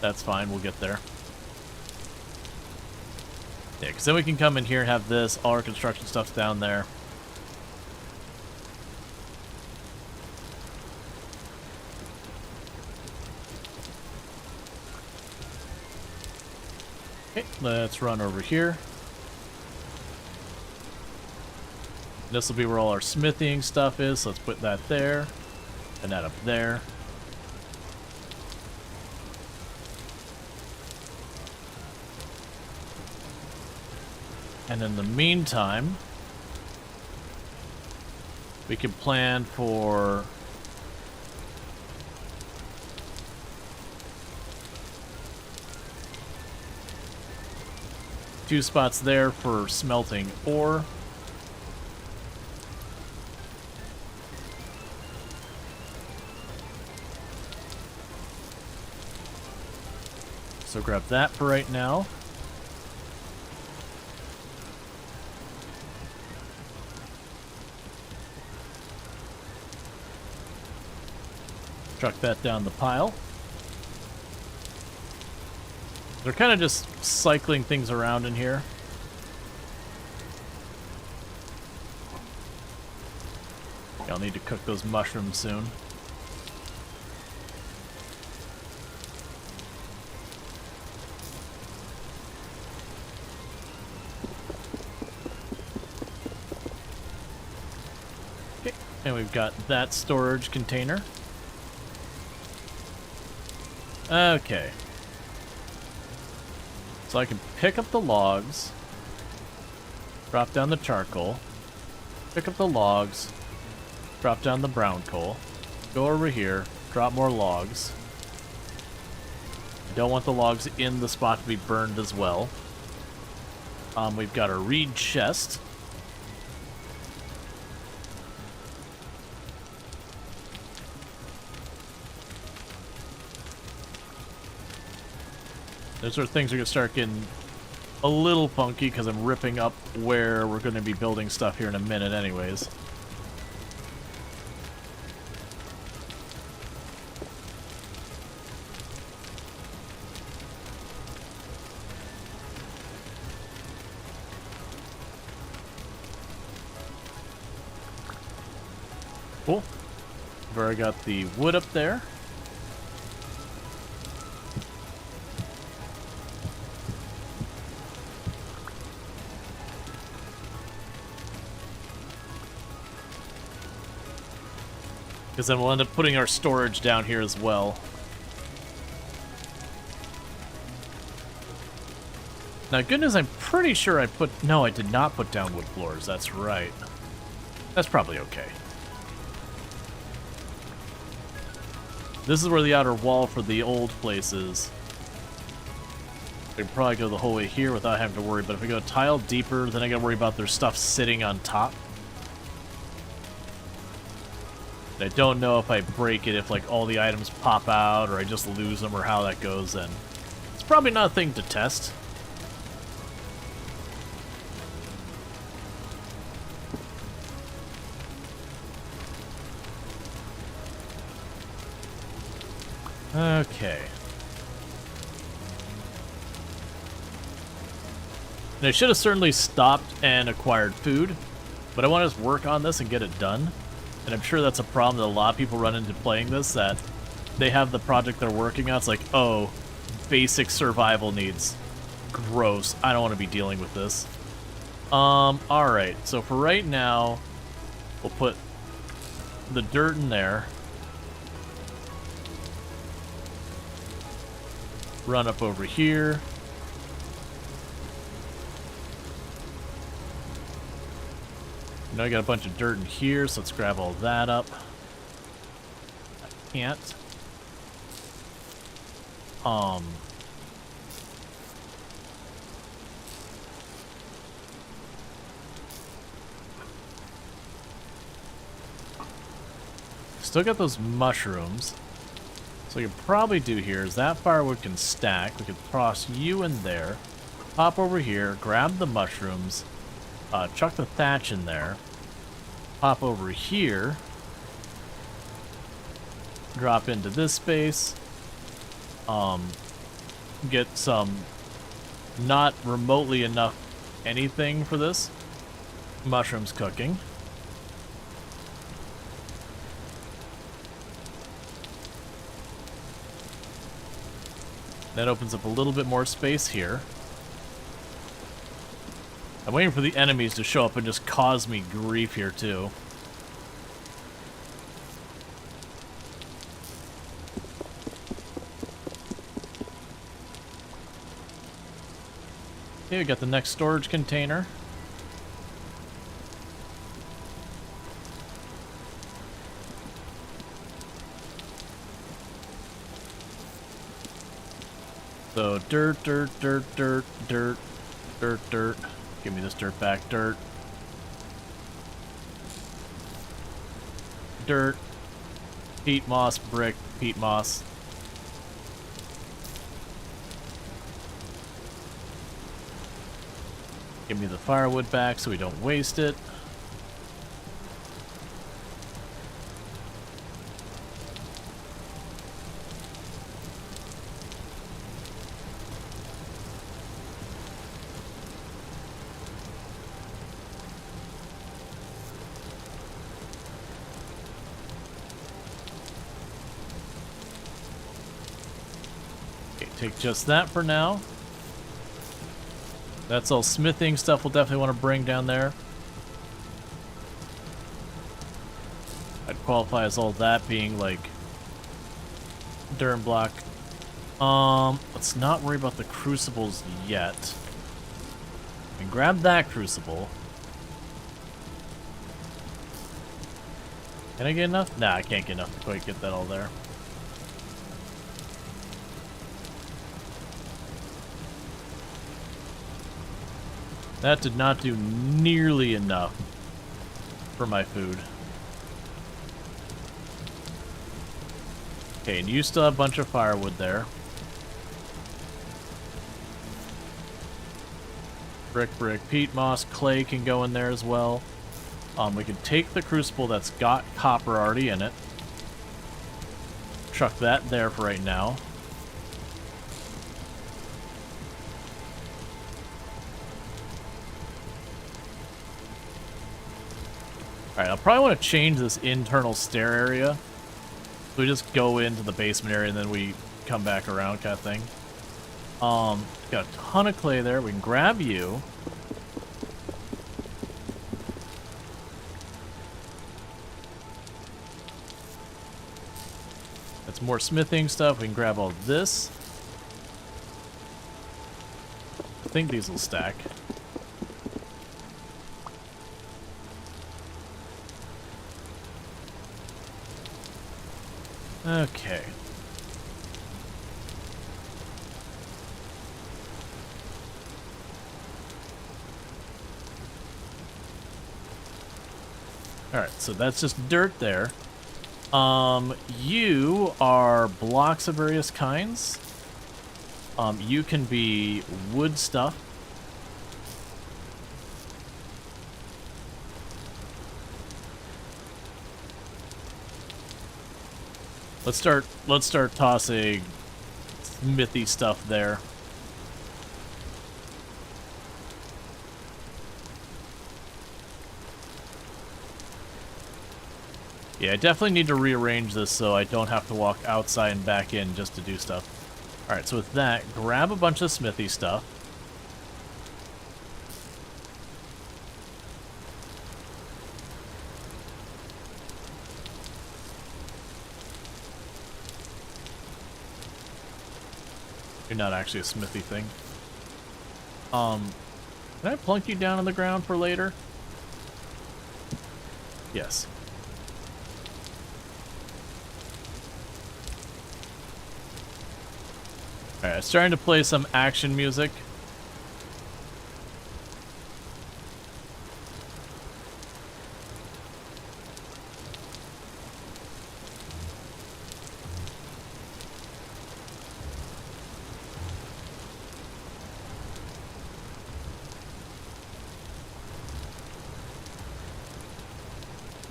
That's fine, we'll get there. Yeah, because then we can come in here and have this, all our construction stuff's down there. Okay, let's run over here. This will be where all our smithing stuff is, so let's put that there, and that up there. And in the meantime, we can plan for two spots there for smelting ore. So grab that for right now. Truck that down the pile. They're kind of just cycling things around in here. I'll need to cook those mushrooms soon. Okay, and we've got that storage container. Okay. So I can pick up the logs, drop down the charcoal, pick up the logs, drop down the brown coal, go over here, drop more logs. Don't want the logs in the spot to be burned as well. We've got a reed chest. Those are things are going to start getting a little funky because I'm ripping up where we're going to be building stuff here in a minute anyways. Cool. I've already got the wood up there. Because then we'll end up putting our storage down here as well. Now, good news, I'm pretty sure I put... No, I did not put down wood floors. That's right. That's probably okay. This is where the outer wall for the old place is. I can probably go the whole way here without having to worry, but if I go a tile deeper, then I gotta worry about their stuff sitting on top. I don't know if I break it, if like all the items pop out, or I just lose them, or how that goes, and it's probably not a thing to test. Okay. And I should have certainly stopped and acquired food, but I want to just work on this and get it done. And I'm sure that's a problem that a lot of people run into playing this, that they have the project they're working on. It's like, oh, basic survival needs. Gross. I don't want to be dealing with this. Alright. So for right now, we'll put the dirt in there. Run up over here. Now I got a bunch of dirt in here, so let's grab all that up. I can't. Still got those mushrooms. So So we can probably do here is that firewood can stack. We could toss you in there. Hop over here, grab the mushrooms, chuck the thatch in there. Hop over here. Drop into this space. Get some not remotely enough anything for this. Mushrooms cooking. That opens up a little bit more space here. I'm waiting for the enemies to show up and just cause me grief here too. Okay, we got the next storage container. So dirt, dirt, dirt, dirt, dirt, dirt, dirt. Give me this dirt back, dirt. Dirt. Peat moss, brick, peat moss. Give me the firewood back so we don't waste it. Okay, take just that for now. That's all smithing stuff we'll definitely want to bring down there. I'd qualify as all that being like Durham block. Let's not worry about the crucibles yet. And grab that crucible. Can I get enough? Nah, I can't get enough to quite get that all there. That did not do nearly enough for my food. Okay, and you still have a bunch of firewood there. Brick, brick, peat moss, clay can go in there as well. We can take the crucible that's got copper already in it. Chuck that there for right now. Alright, I'll probably want to change this internal stair area. So we just go into the basement area and then we come back around kind of thing. Got a ton of clay there. We can grab you. That's more smithing stuff. We can grab all this. I think these will stack. Okay. Alright, so that's just dirt there. You are blocks of various kinds. You can be wood stuff. Let's start tossing smithy stuff there. Yeah, I definitely need to rearrange this so I don't have to walk outside and back in just to do stuff. Alright, so with that, grab a bunch of smithy stuff. You're not actually a smithy thing. Can I plunk you down on the ground for later? Yes. Alright, it's starting to play some action music.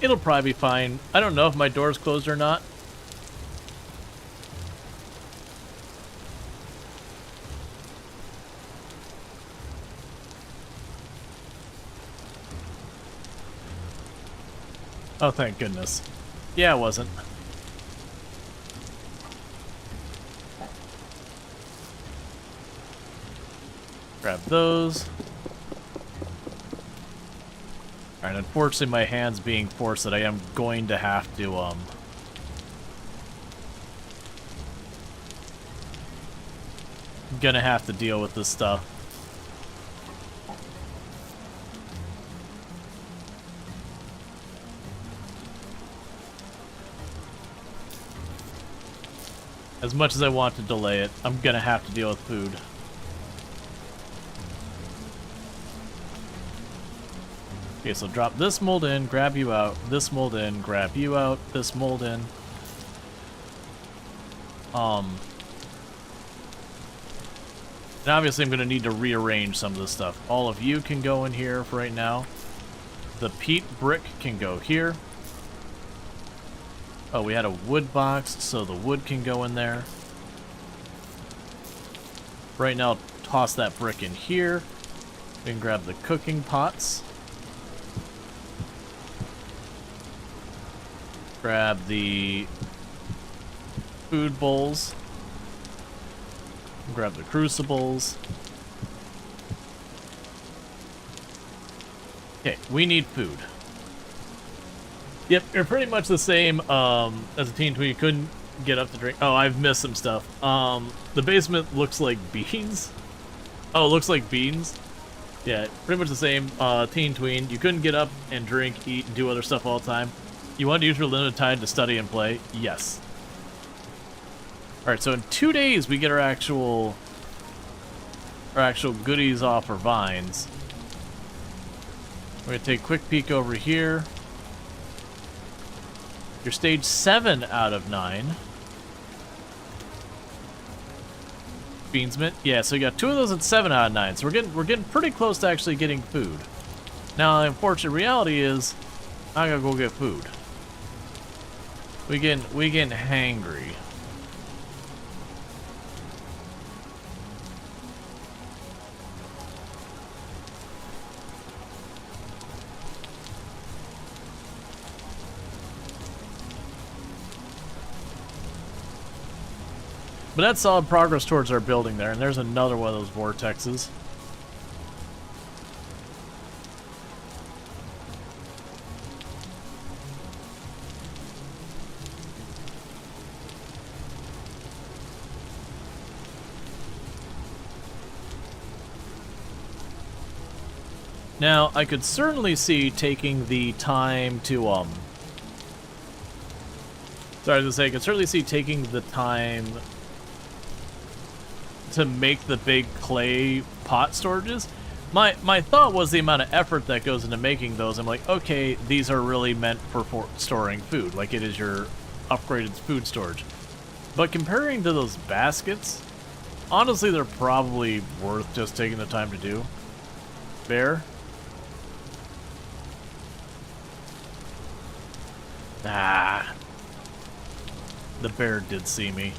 It'll probably be fine. I don't know if my door's closed or not. Oh, thank goodness. Yeah, it wasn't. Grab those. Alright, unfortunately my hand's being forced that I am going to have to, gonna have to deal with this stuff. As much as I want to delay it, I'm gonna have to deal with food. Okay, so drop this mold in, grab you out, this mold in, grab you out, this mold in. And obviously I'm gonna need to rearrange some of this stuff. All of you can go in here for right now. The peat brick can go here. Oh, we had a wood box, so the wood can go in there. Right now, toss that brick in here. We can grab the cooking pots. Grab the food bowls. Grab the crucibles. Okay, we need food. Yep, you're pretty much the same as a teen tween. You couldn't get up to drink. Oh, I've missed some stuff. The basement looks like beans. Oh, it looks like beans. Yeah, pretty much the same. Teen tween. You couldn't get up and drink, eat, and do other stuff all the time. You want to use your limited time to study and play? Yes. Alright, so in 2 days we get our actual goodies off our vines. We're going to take a quick peek over here. You're stage 7 out of 9. Beansmint. Yeah, so you got 2 of those at 7 out of 9. So we're getting pretty close to actually getting food. Now, the unfortunate reality is I gotta go get food. We getting hangry. But that's solid progress towards our building there, and there's another one of those vortexes. Now, I could certainly see taking the time to, sorry, I was gonna say, I could certainly see taking the time to make the big clay pot storages. My thought was the amount of effort that goes into making those. I'm like, okay, these are really meant for storing food, like it is your upgraded food storage. But comparing to those baskets, honestly, they're probably worth just taking the time to do. Bear? Ah. The bear did see me.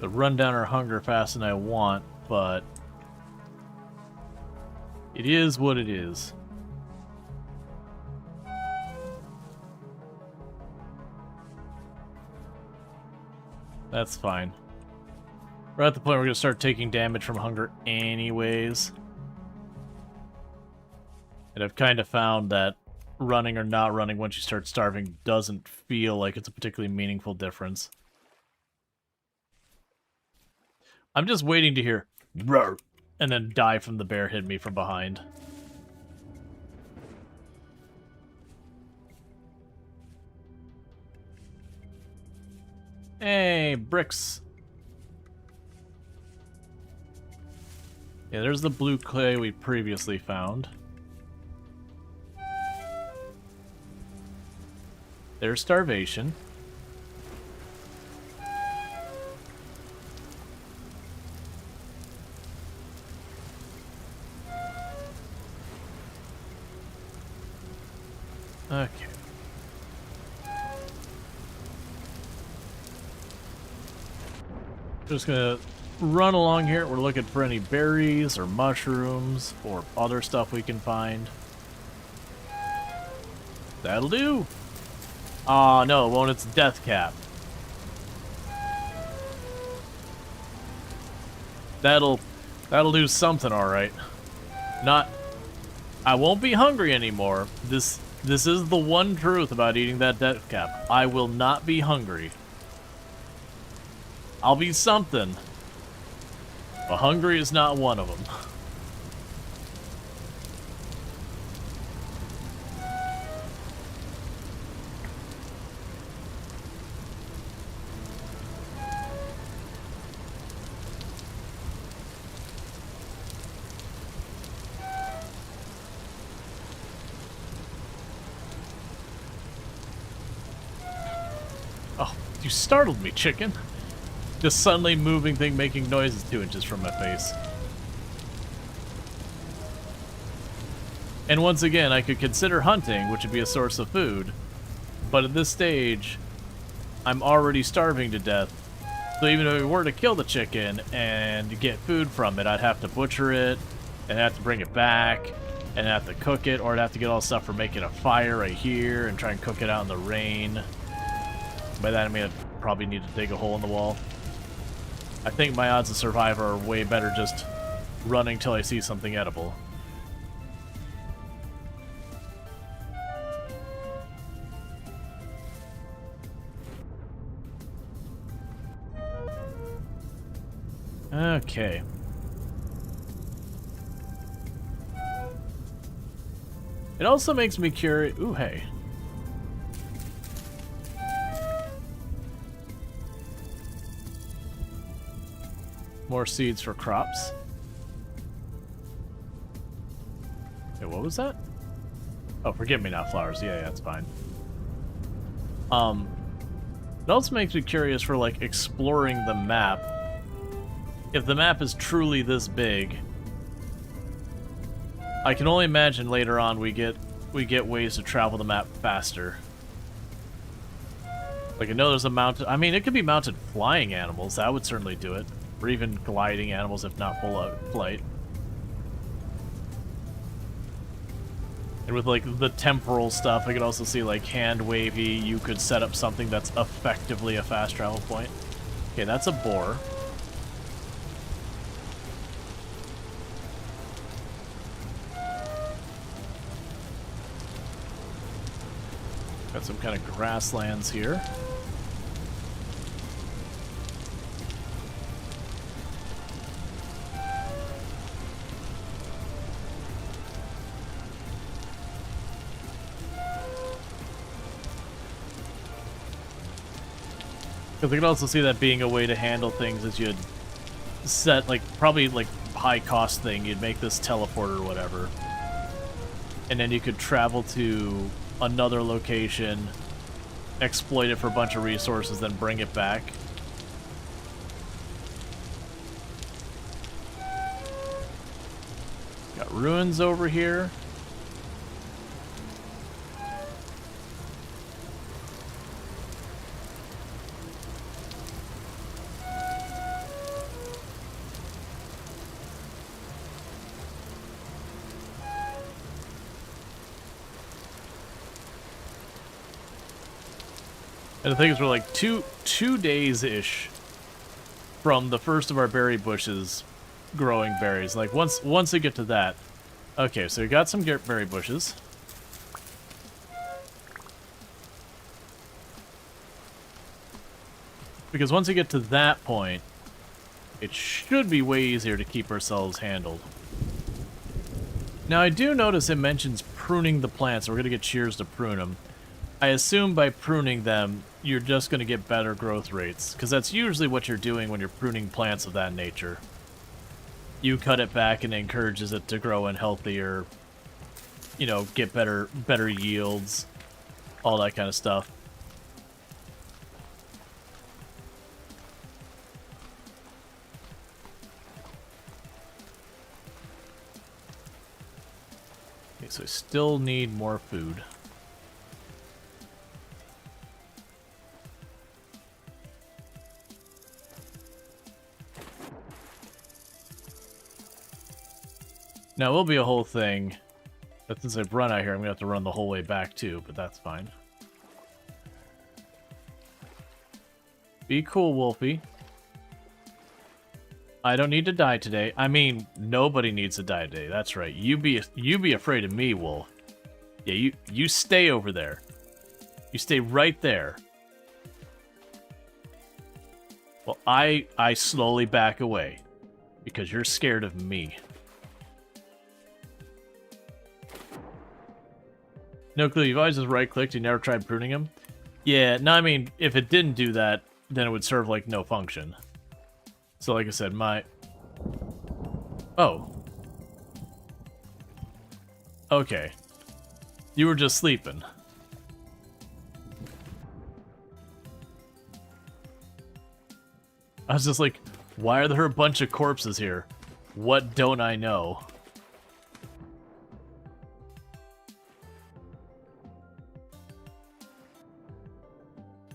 To run down our hunger faster than I want, but it is what it is. That's fine. We're at the point where we're going to start taking damage from hunger anyways. And I've kind of found that running or not running once you start starving doesn't feel like it's a particularly meaningful difference. I'm just waiting to hear "roar" and then die from the bear hitting me from behind. Hey, bricks. Yeah, there's the blue clay we previously found. There's starvation. Okay. Just gonna run along here. We're looking for any berries or mushrooms or other stuff we can find. That'll do. Ah, no, it won't. It's death cap. That'll do something, all right. Not. I won't be hungry anymore. This is the one truth about eating that death cap. I will not be hungry. I'll be something. But hungry is not one of them. Oh, you startled me, chicken. This suddenly moving thing making noises 2 inches from my face. And once again, I could consider hunting, which would be a source of food. But at this stage, I'm already starving to death. So even if we were to kill the chicken and get food from it, I'd have to butcher it, and I'd have to bring it back, and I'd have to cook it, or I'd have to get all the stuff for making a fire right here and try and cook it out in the rain. By that I mean I'd probably need to dig a hole in the wall. I think my odds of survival are way better just running till I see something edible. Okay. It also makes me curious. Ooh, hey. More seeds for crops. Wait, what was that? Oh, forget-me-not flowers. Yeah, it's fine. It also makes me curious for, like, exploring the map. If the map is truly this big, I can only imagine later on we get ways to travel the map faster. Like, I know there's a mounted... I mean, it could be mounted flying animals. That would certainly do it. Or even gliding animals, if not full flight. And with, like, the temporal stuff, I could also see, like, hand-wavy, you could set up something that's effectively a fast travel point. Okay, that's a boar. Got some kind of grasslands here. Because I could also see that being a way to handle things as you'd set, like, probably, like, high-cost thing. You'd make this teleport or whatever. And then you could travel to another location, exploit it for a bunch of resources, then bring it back. Got ruins over here. And the thing is, we're like two days-ish from the first of our berry bushes growing berries. Like, once we get to that... Okay, so we got some berry bushes. Because once we get to that point, it should be way easier to keep ourselves handled. Now, I do notice it mentions pruning the plants. So we're going to get shears to prune them. I assume by pruning them, you're just going to get better growth rates, because that's usually what you're doing when you're pruning plants of that nature. You cut it back and it encourages it to grow in healthier, you know, get better yields, all that kind of stuff. so I still need more food. Now, it will be a whole thing, but since I've run out here, I'm going to have to run the whole way back too, but that's fine. Be cool, Wolfie. I don't need to die today. I mean, nobody needs to die today. That's right. You be afraid of me, Wolf. Yeah, you stay over there. You stay right there. Well, I slowly back away because you're scared of me. No clue. You've always just right-clicked. You never tried pruning him. Yeah. No, I mean, if it didn't do that, then it would serve like no function. So, like I said, Oh. Okay. You were just sleeping. I was just like, why are there a bunch of corpses here? What don't I know?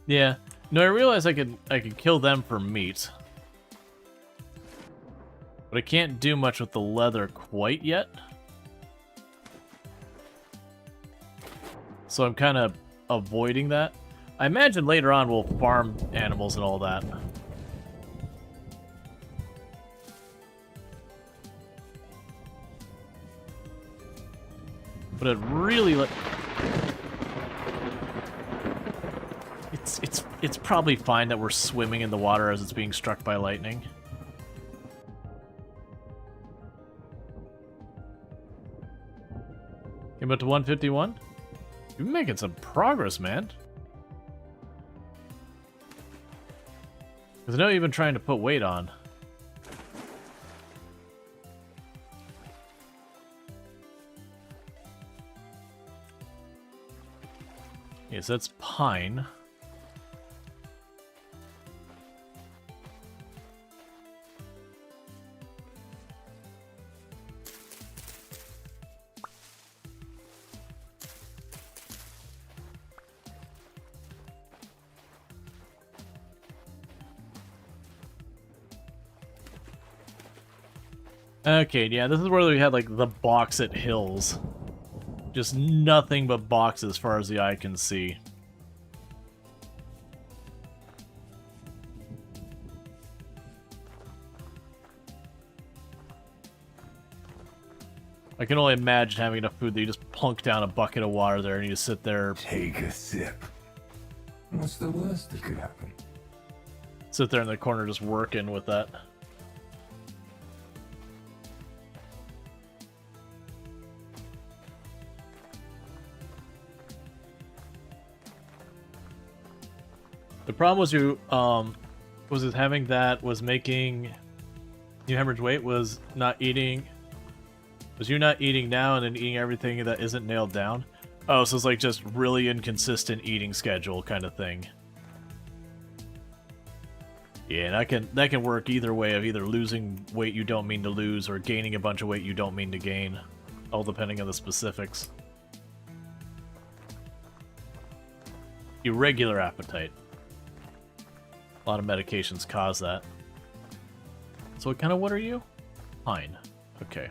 Yeah. No, I realized I could kill them for meat. But I can't do much with the leather quite yet. So I'm kind of avoiding that. I imagine later on we'll farm animals and all that. But it really it's probably fine that we're swimming in the water as it's being struck by lightning. Came up to 151. You've been making some progress, man. Because I know you've been trying to put weight on. Yes, that's pine. Okay, yeah, this is where we had, like, the Bauxite Hills. Just nothing but boxes as far as the eye can see. I can only imagine having enough food that you just plunk down a bucket of water there and you just sit there. Take a sip. What's the worst that could happen? Sit there in the corner just working with that. The problem was having that was making you hemorrhage weight was not eating. Was you not eating now and then eating everything that isn't nailed down? Oh, so it's like just really inconsistent eating schedule kind of thing. Yeah, and that can work either way of either losing weight you don't mean to lose or gaining a bunch of weight you don't mean to gain, all depending on the specifics. Irregular appetite. A lot of medications cause that. So what kind of wood are you? Pine. Okay.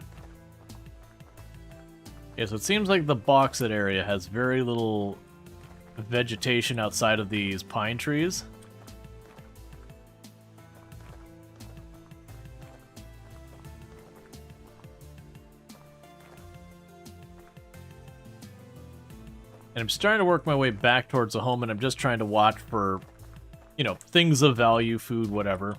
Yeah, so it seems like the Bauxite area has very little vegetation outside of these pine trees. And I'm starting to work my way back towards the home, and I'm just trying to watch for, you know, things of value, food, whatever.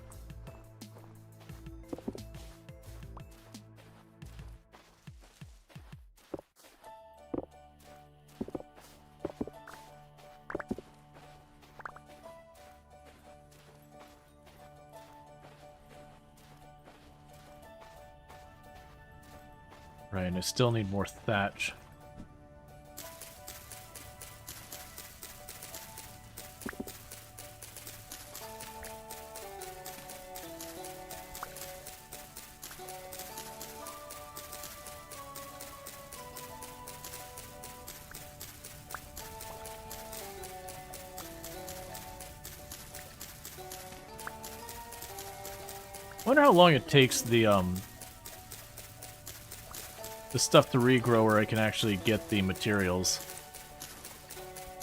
Right, and I still need more thatch. Wonder how long it takes the stuff to regrow where I can actually get the materials.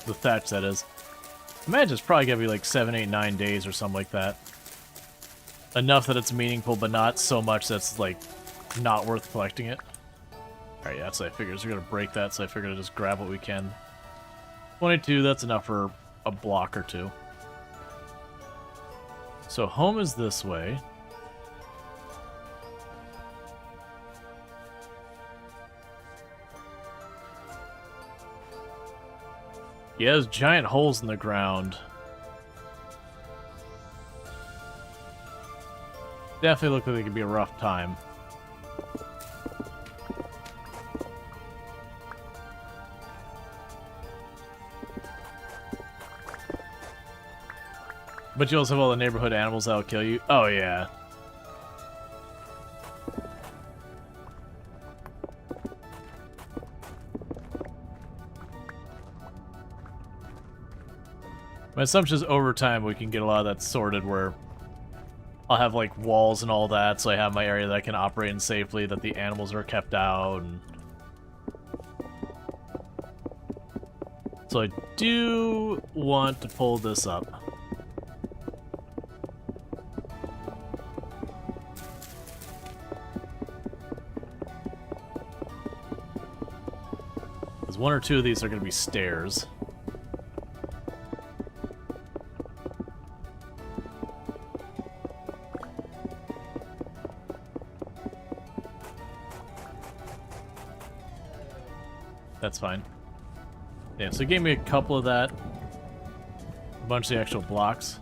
The thatch, that is. Imagine it's probably gonna be like 7, 8, 9 days or something like that. Enough that it's meaningful, but not so much that's like not worth collecting it. Alright, yeah, that's what I figured. So we're gonna break that, so I figured I'd just grab what we can. 22, that's enough for a block or two. So home is this way. Yeah, there's giant holes in the ground. Definitely look like it could be a rough time. But you also have all the neighborhood animals that'll kill you. Oh, yeah. My assumption is over time we can get a lot of that sorted where I'll have like walls and all that, so I have my area that I can operate in safely, that the animals are kept out. And so I do want to pull this up. Because one or two of these are going to be stairs. That's fine. Yeah, so it gave me a couple of that. A bunch of the actual blocks.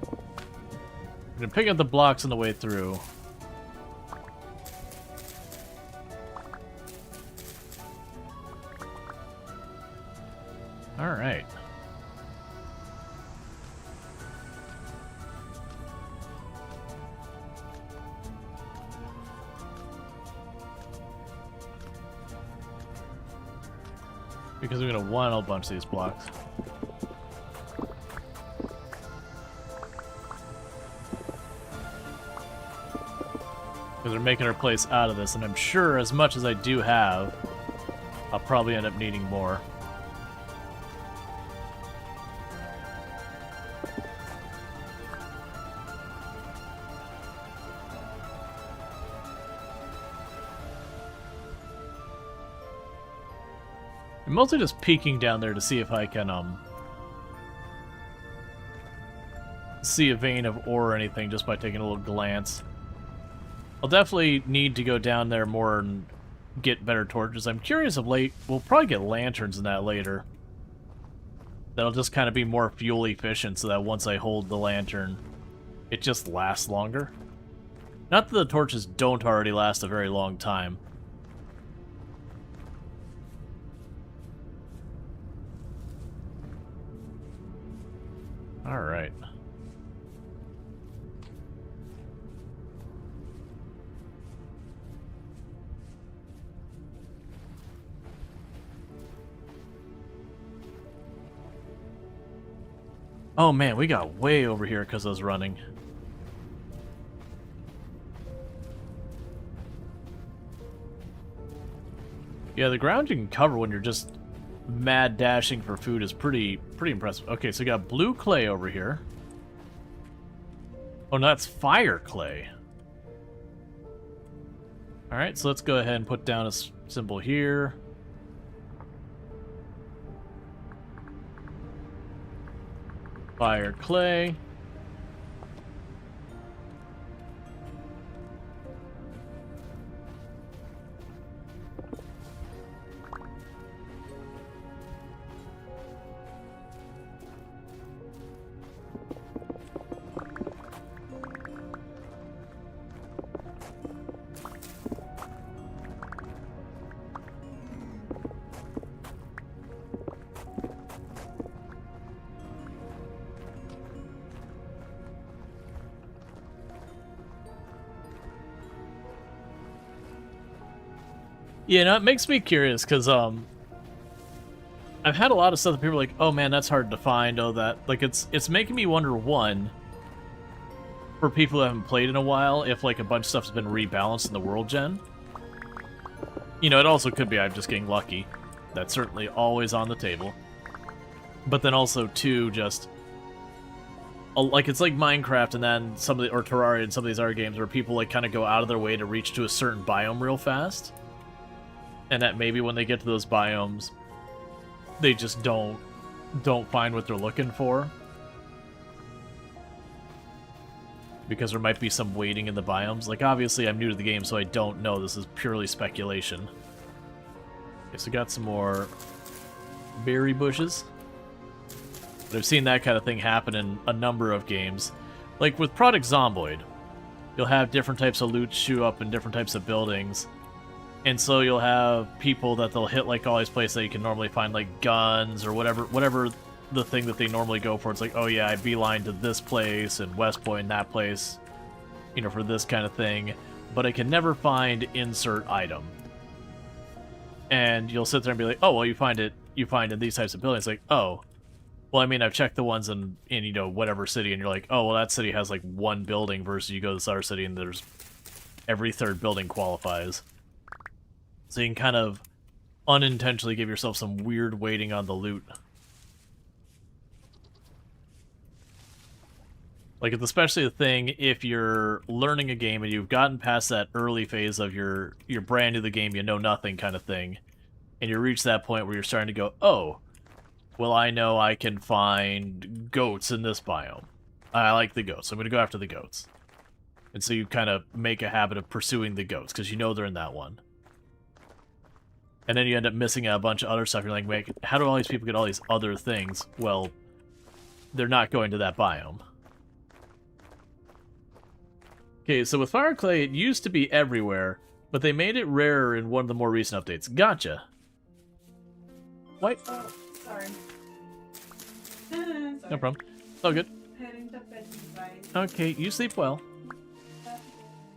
I'm gonna pick up the blocks on the way through. Alright. Because we're gonna want a bunch of these blocks. Because we're making our place out of this, and I'm sure as much as I do have, I'll probably end up needing more. I'm mostly just peeking down there to see if I can, see a vein of ore or anything just by taking a little glance. I'll definitely need to go down there more and get better torches. I'm curious of late, we'll probably get lanterns in that later. That'll just kind of be more fuel efficient so that once I hold the lantern, it just lasts longer. Not that the torches don't already last a very long time. All right. Oh man, we got way over here because I was running. Yeah, the ground you can cover when you're just mad dashing for food is pretty impressive. Okay, so we got blue clay over here. Oh, no, that's fire clay. Alright, so let's go ahead and put down a symbol here. Fire clay. Yeah, no, it makes me curious, because, I've had a lot of stuff that people are like, oh man, that's hard to find, oh that, like, it's making me wonder, one, for people who haven't played in a while, if, like, a bunch of stuff's been rebalanced in the world gen. You know, it also could be I'm just getting lucky. That's certainly always on the table. But then also, too, just... like, it's like Minecraft and then some of the... or Terraria and some of these other games where people, like, kind of go out of their way to reach to a certain biome real fast. And that maybe when they get to those biomes, they just don't find what they're looking for. Because there might be some waiting in the biomes. Like, obviously, I'm new to the game, so I don't know. This is purely speculation. Okay, so got some more berry bushes. But I've seen that kind of thing happen in a number of games. Like, with Project Zomboid, you'll have different types of loot show up in different types of buildings. And so you'll have people that they'll hit, like, all these places that you can normally find, like, guns or whatever the thing that they normally go for. It's like, oh yeah, I beeline to this place and West Point and that place, you know, for this kind of thing. But I can never find insert item. And you'll sit there and be like, oh, well, you find in these types of buildings. Like, oh, well, I mean, I've checked the ones in, you know, whatever city, and you're like, oh, well, that city has, like, one building, versus you go to this other city and there's every third building qualifies. So you can kind of unintentionally give yourself some weird weighting on the loot. Like, it's especially a thing if you're learning a game and you've gotten past that early phase of you're brand new to the game, you know nothing kind of thing, and you reach that point where you're starting to go, oh, well, I know I can find goats in this biome. I like the goats, so I'm going to go after the goats. And so you kind of make a habit of pursuing the goats, because you know they're in that one. And then you end up missing out a bunch of other stuff. You're like, wait, how do all these people get all these other things? Well, they're not going to that biome. Okay, so with Fire Clay, it used to be everywhere, but they made it rarer in one of the more recent updates. Gotcha. What? Oh, sorry. No problem. Oh, good. Heading to bed, you guys. Okay, you sleep well.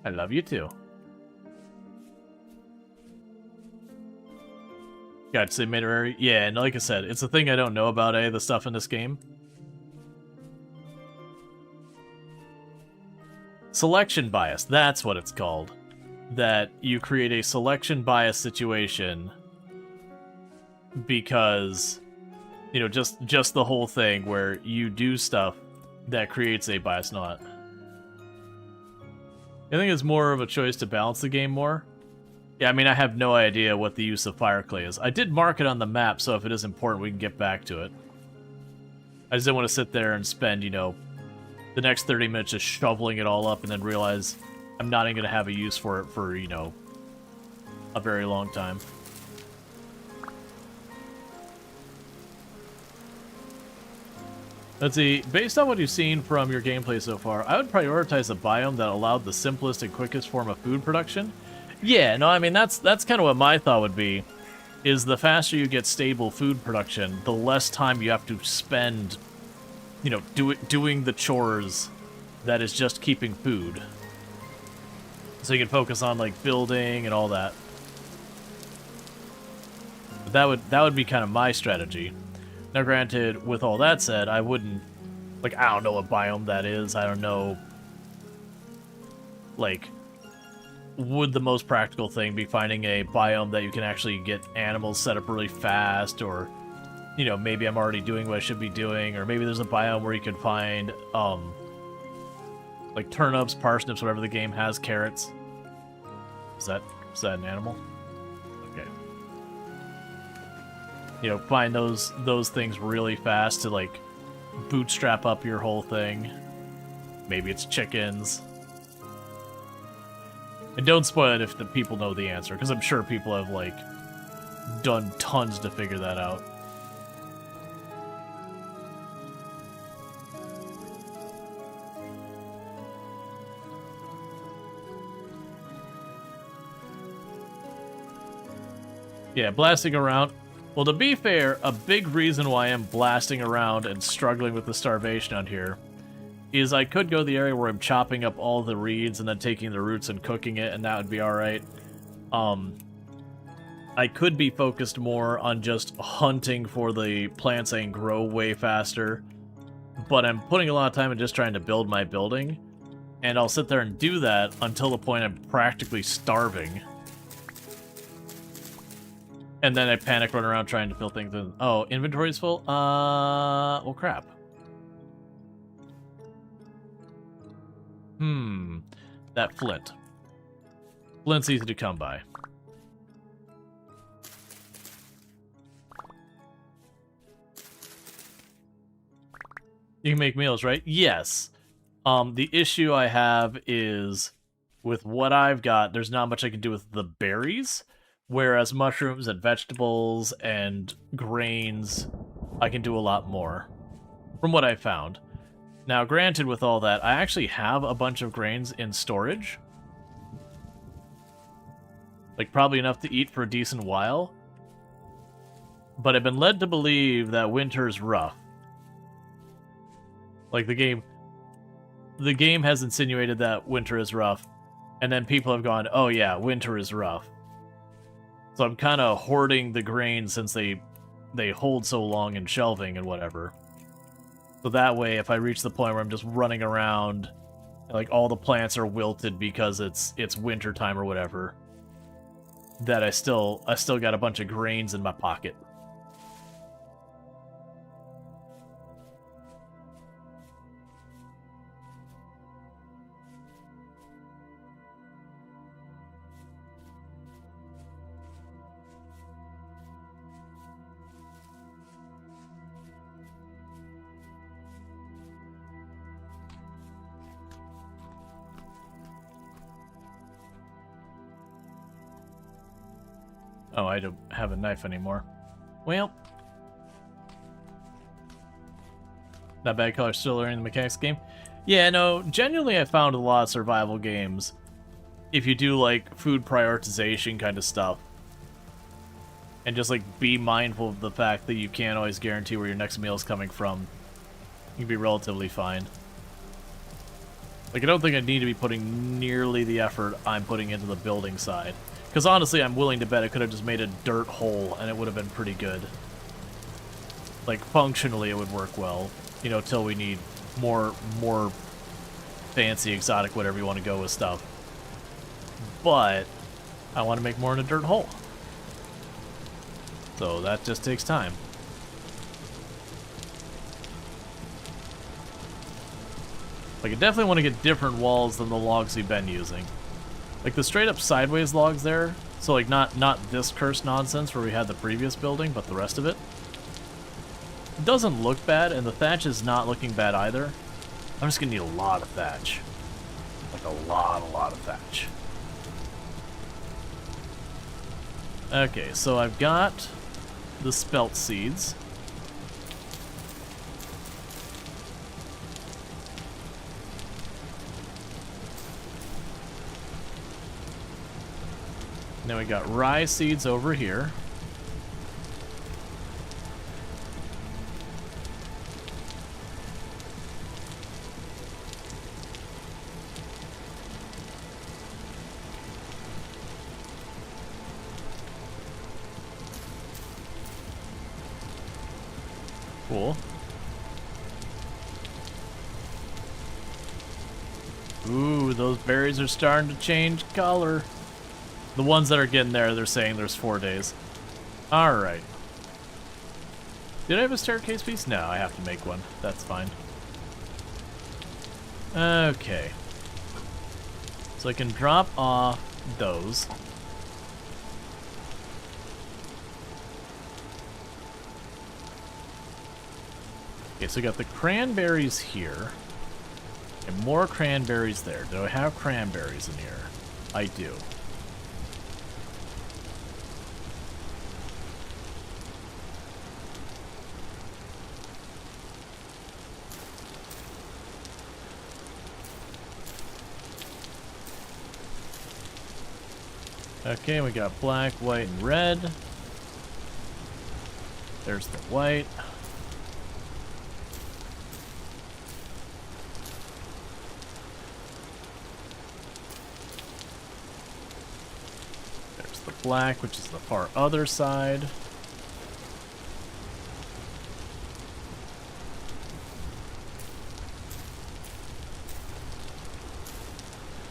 I love you too. Gotcha, they made it rare. Yeah, and like I said, it's a thing I don't know about, the stuff in this game. Selection bias, that's what it's called. That you create a selection bias situation because, you know, just the whole thing where you do stuff that creates a bias, not. I think it's more of a choice to balance the game more. Yeah, I mean, I have no idea what the use of Fire Clay is. I did mark it on the map, so if it is important, we can get back to it. I just didn't want to sit there and spend, you know, the next 30 minutes just shoveling it all up and then realize I'm not even going to have a use for it for, you know, a very long time. Let's see, based on what you've seen from your gameplay so far, I would prioritize a biome that allowed the simplest and quickest form of food production. Yeah, no, I mean, that's kind of what my thought would be, is the faster you get stable food production, the less time you have to spend, you know, doing the chores that is just keeping food. So you can focus on, like, building and all that. But that would be kind of my strategy. Now, granted, with all that said, I wouldn't, like, I don't know what biome that is. I don't know, like, would the most practical thing be finding a biome that you can actually get animals set up really fast, or, you know, maybe I'm already doing what I should be doing, or maybe there's a biome where you could find, like turnips, parsnips, whatever the game has, carrots. Is that an animal? Okay. You know, find those things really fast to, like, bootstrap up your whole thing. Maybe it's chickens. And don't spoil it if the people know the answer, because I'm sure people have, like, done tons to figure that out. Yeah, blasting around. Well, to be fair, a big reason why I'm blasting around and struggling with the starvation out here is I could go to the area where I'm chopping up all the reeds and then taking the roots and cooking it, and that would be alright. I could be focused more on just hunting for the plants and grow way faster, but I'm putting a lot of time in just trying to build my building, and I'll sit there and do that until the point I'm practically starving. And then I panic run around trying to fill things in. Oh, inventory's full? Well, crap. That flint. Flint's easy to come by. You can make meals, right? Yes. The issue I have is with what I've got, there's not much I can do with the berries, whereas mushrooms and vegetables and grains, I can do a lot more, from what I found. Now, granted, with all that, I actually have a bunch of grains in storage. Like, probably enough to eat for a decent while. But I've been led to believe that winter's rough. Like, the game has insinuated that winter is rough, and then people have gone, oh yeah, winter is rough. So I'm kind of hoarding the grain since they hold so long in shelving and whatever. So that way, if I reach the point where I'm just running around, like all the plants are wilted because it's winter time or whatever, that I still got a bunch of grains in my pocket. Oh, I don't have a knife anymore. Well. Not bad color, still learning the mechanics game. Yeah, no, genuinely I found a lot of survival games, if you do, like, food prioritization kind of stuff, and just, like, be mindful of the fact that you can't always guarantee where your next meal is coming from, you can be relatively fine. Like, I don't think I need to be putting nearly the effort I'm putting into the building side. Because honestly, I'm willing to bet I could have just made a dirt hole and it would have been pretty good. Like, functionally it would work well. You know, till we need more fancy, exotic, whatever you want to go with stuff. But I want to make more in a dirt hole. So that just takes time. Like, I definitely want to get different walls than the logs we've been using. Like, the straight up sideways logs there, so like not this cursed nonsense where we had the previous building, but the rest of it. It doesn't look bad, and the thatch is not looking bad either. I'm just gonna need a lot of thatch. Like a lot of thatch. Okay, so I've got the spelt seeds. Now we got rye seeds over here. Cool. Ooh, those berries are starting to change color. The ones that are getting there, they're saying there's 4 days. Alright. Did I have a staircase piece? No, I have to make one. That's fine. Okay. So I can drop off those. Okay, so we got the cranberries here. And more cranberries there. Do I have cranberries in here? I do. Okay, we got black, white, and red. There's the white. There's the black, which is the far other side.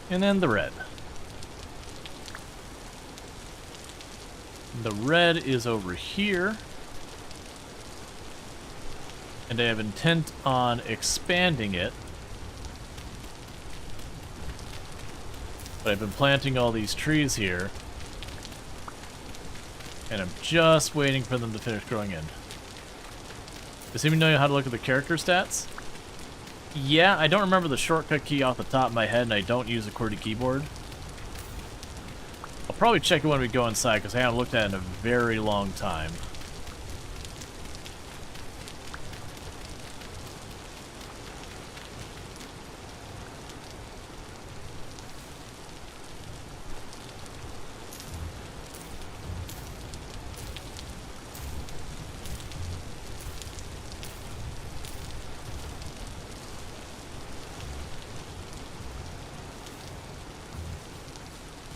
And then the red. The red is over here. And I have intent on expanding it. But I've been planting all these trees here. And I'm just waiting for them to finish growing in. Does anyone know how to look at the character stats? Yeah, I don't remember the shortcut key off the top of my head, and I don't use a QWERTY keyboard. I'll probably check it when we go inside, because I haven't looked at it in a very long time.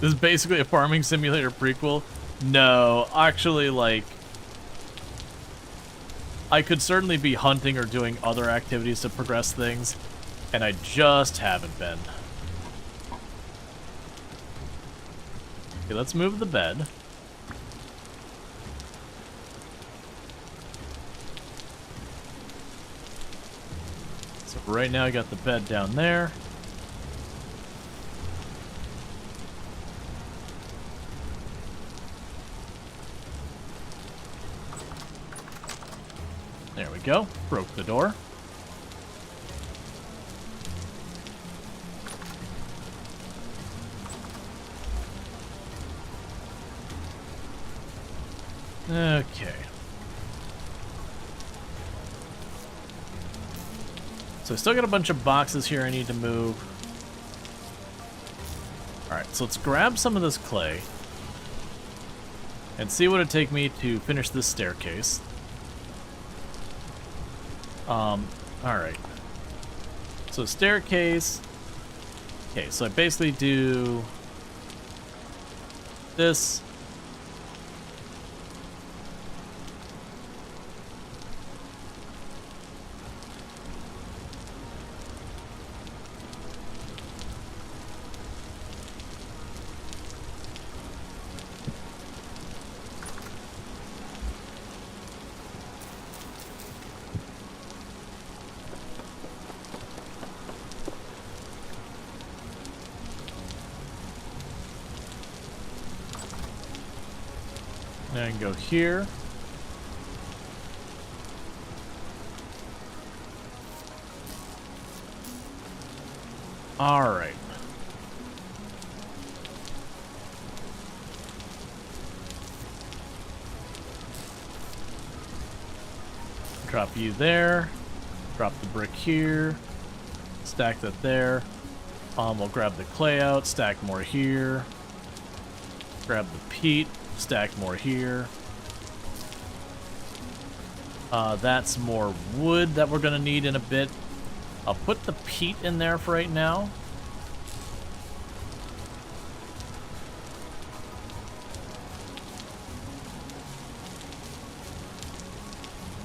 This is basically a farming simulator prequel. No, actually, like, I could certainly be hunting or doing other activities to progress things, and I just haven't been. Okay, let's move the bed. So right now I got the bed down there. There we go. Broke the door. Okay. So I still got a bunch of boxes here I need to move. Alright, so let's grab some of this clay and see what it'd take me to finish this staircase. Alright. So staircase. Okay, so I basically do this. Now I can go here. All right. Drop you there. Drop the brick here. Stack that there. We'll grab the clay out, stack more here. Grab the peat. Stack more here. That's more wood that we're gonna need in a bit. I'll put the peat in there for right now.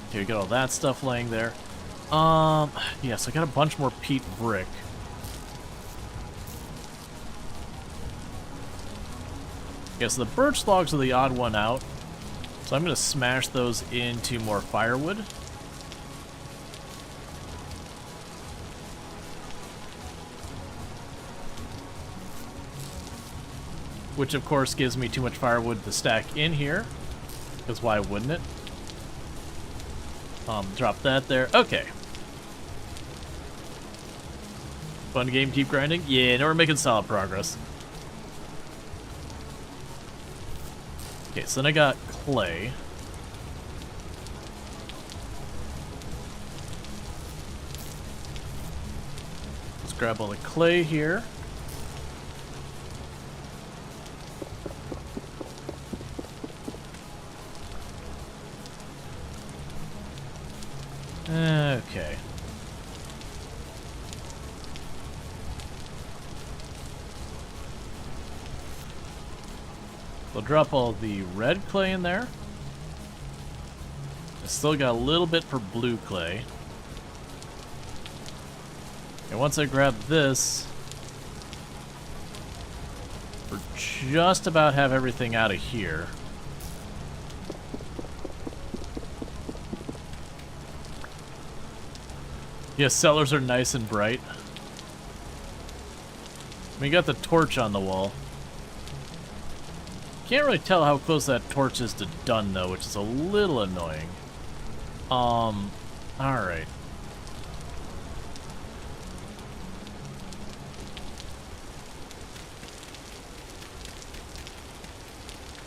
Okay, we got all that stuff laying there. Yes, I got a bunch more peat brick. Yeah, so the birch logs are the odd one out. So I'm going to smash those into more firewood. Which of course gives me too much firewood to stack in here. Because why wouldn't it? Drop that there. Okay. Fun game, keep grinding? Yeah, no, we're making solid progress. Okay, so then I got clay. Let's grab all the clay here. Okay. We'll drop all the red clay in there. I still got a little bit for blue clay. And once I grab this, we're just about have everything out of here. Yeah, cellars are nice and bright. We got the torch on the wall. Can't really tell how close that torch is to done though, which is a little annoying. Alright.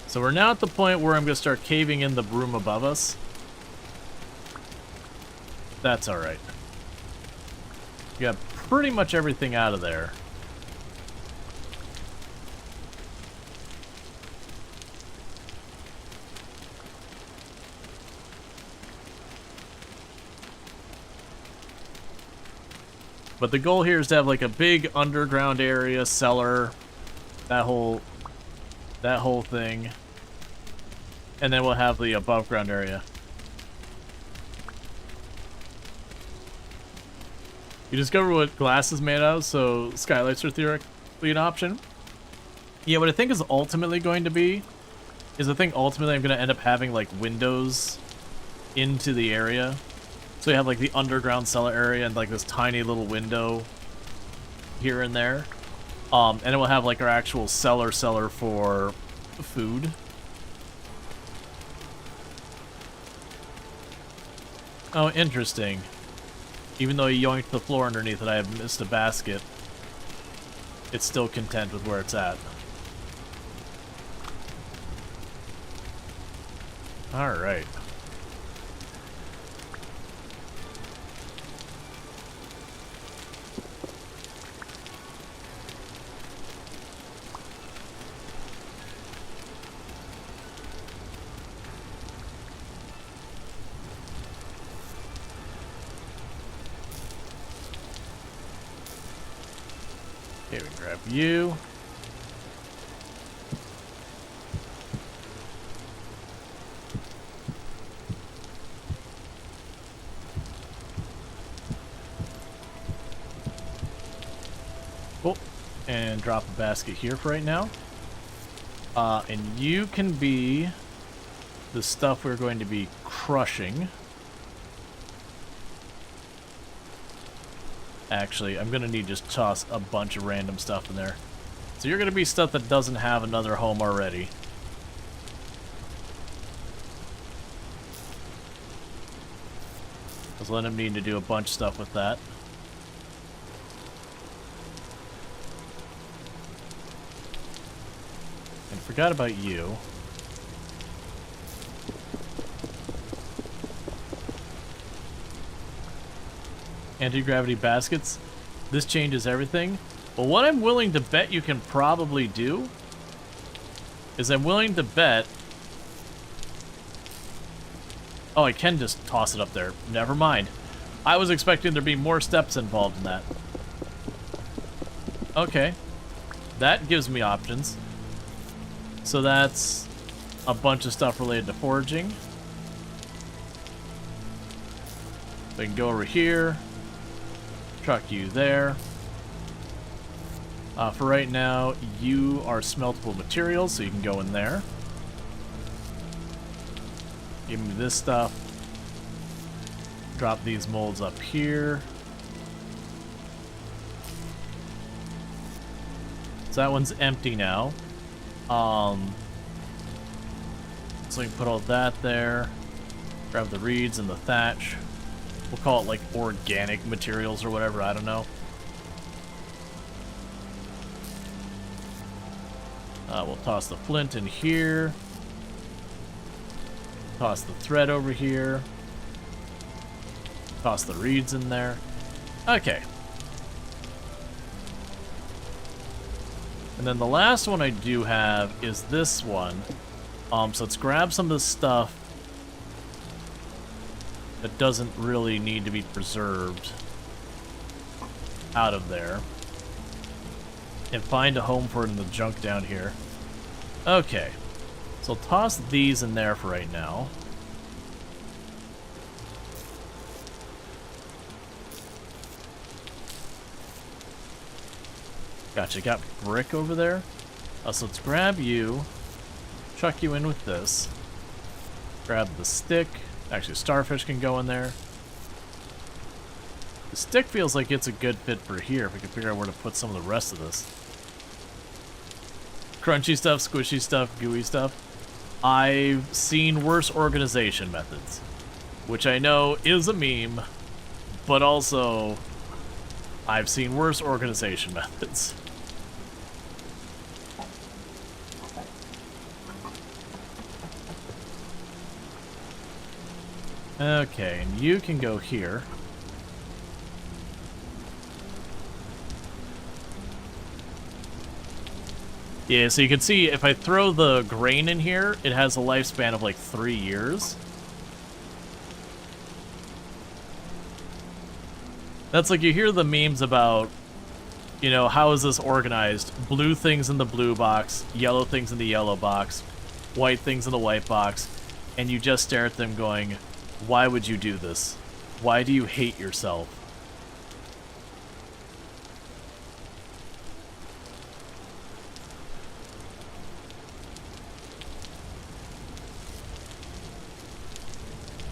So we're now at the point where I'm going to start caving in the room above us. That's alright. We got pretty much everything out of there. But the goal here is to have like a big underground area, cellar, that whole thing. And then we'll have the above ground area. You discover what glass is made of, so skylights are theoretically an option. Yeah, what I think is ultimately going to be is I think ultimately I'm going to end up having like windows into the area. So you have like the underground cellar area and like this tiny little window here and there. And it will have like our actual cellar for food. Oh, interesting. Even though you yoinked the floor underneath it, I have missed a basket. It's still content with where it's at. Alright. Okay, we grab you. Cool. And drop a basket here for right now. And you can be the stuff we're going to be crushing. Actually, I'm gonna need to just toss a bunch of random stuff in there. So you're gonna be stuff that doesn't have another home already. Because let him need to do a bunch of stuff with that. And forgot about you. Anti-gravity baskets. This changes everything. But what I'm willing to bet you can probably do is I'm willing to bet... Oh, I can just toss it up there. Never mind. I was expecting there to be more steps involved in that. Okay. That gives me options. So that's a bunch of stuff related to foraging. We can go over here. Truck you there. For right now, you are smeltable materials, so you can go in there. Give me this stuff. Drop these molds up here. So that one's empty now. So we can put all that there. Grab the reeds and the thatch. We'll call it like organic materials or whatever, I don't know. We'll toss the flint in here. Toss the thread over here. Toss the reeds in there. Okay. And then the last one I do have is this one. So let's grab some of the stuff that doesn't really need to be preserved out of there. And find a home for it in the junk down here. Okay. So I'll toss these in there for right now. Gotcha, got brick over there. So let's grab you, chuck you in with this. Grab the stick. Actually, starfish can go in there. The stick feels like it's a good fit for here, if we can figure out where to put some of the rest of this. Crunchy stuff, squishy stuff, gooey stuff. I've seen worse organization methods, which I know is a meme, but also I've seen worse organization methods. Okay, and you can go here. Yeah, so you can see if I throw the grain in here, it has a lifespan of like 3 years. That's like you hear the memes about, you know, how is this organized? Blue things in the blue box, yellow things in the yellow box, white things in the white box, and you just stare at them going, why would you do this? Why do you hate yourself?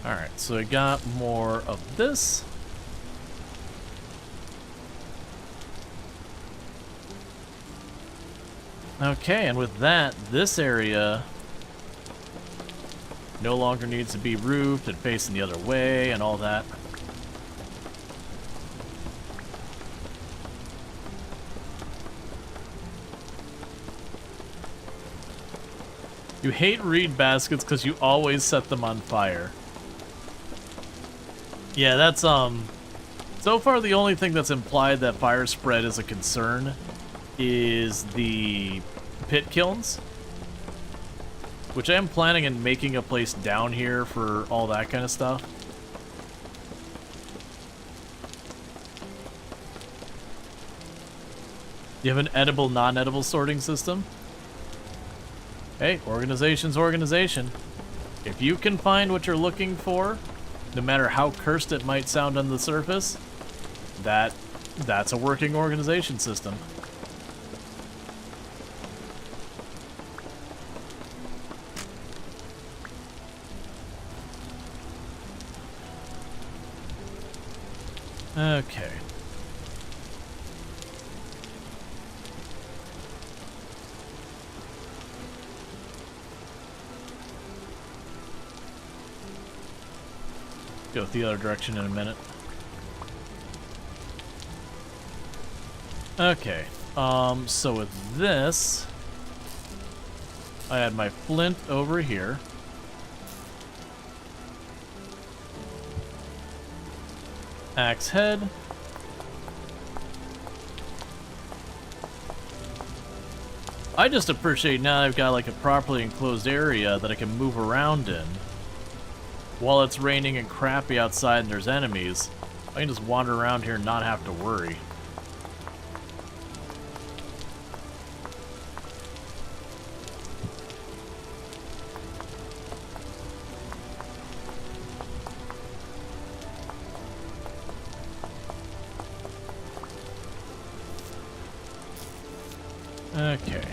Alright, so I got more of this. Okay, and with that, this area no longer needs to be roofed and facing the other way and all that. You hate reed baskets because you always set them on fire. Yeah, that's, so far the only thing that's implied that fire spread is a concern is the pit kilns. Which I am planning on making a place down here for all that kind of stuff. You have an edible, non-edible sorting system? Hey, organization's organization. If you can find what you're looking for, no matter how cursed it might sound on the surface, that's a working organization system. Okay. Go the other direction in a minute. Okay. So with this, I had my flint over here. Axe head. I just appreciate now I've got like a properly enclosed area that I can move around in. While it's raining and crappy outside and there's enemies, I can just wander around here and not have to worry. Okay.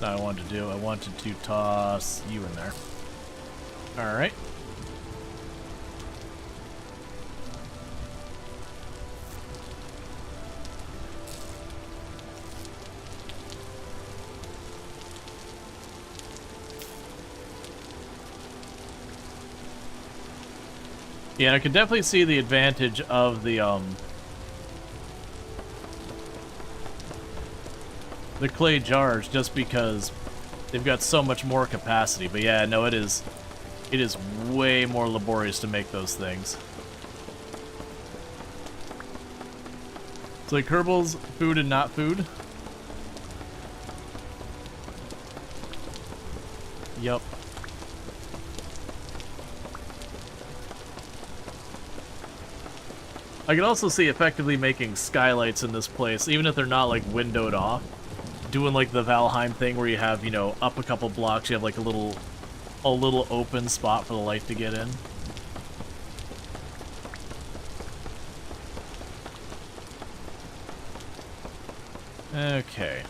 That I wanted to do. I wanted to toss you in there. Alright. Yeah, and I could definitely see the advantage of the clay jars just because they've got so much more capacity. But yeah, no, it is way more laborious to make those things. It's like Kerbals, food and not food. Yup. I can also see effectively making skylights in this place, even if they're not like windowed off. doing like the Valheim thing where you have, you know, up a couple blocks, you have like a little open spot for the light to get in. Okay.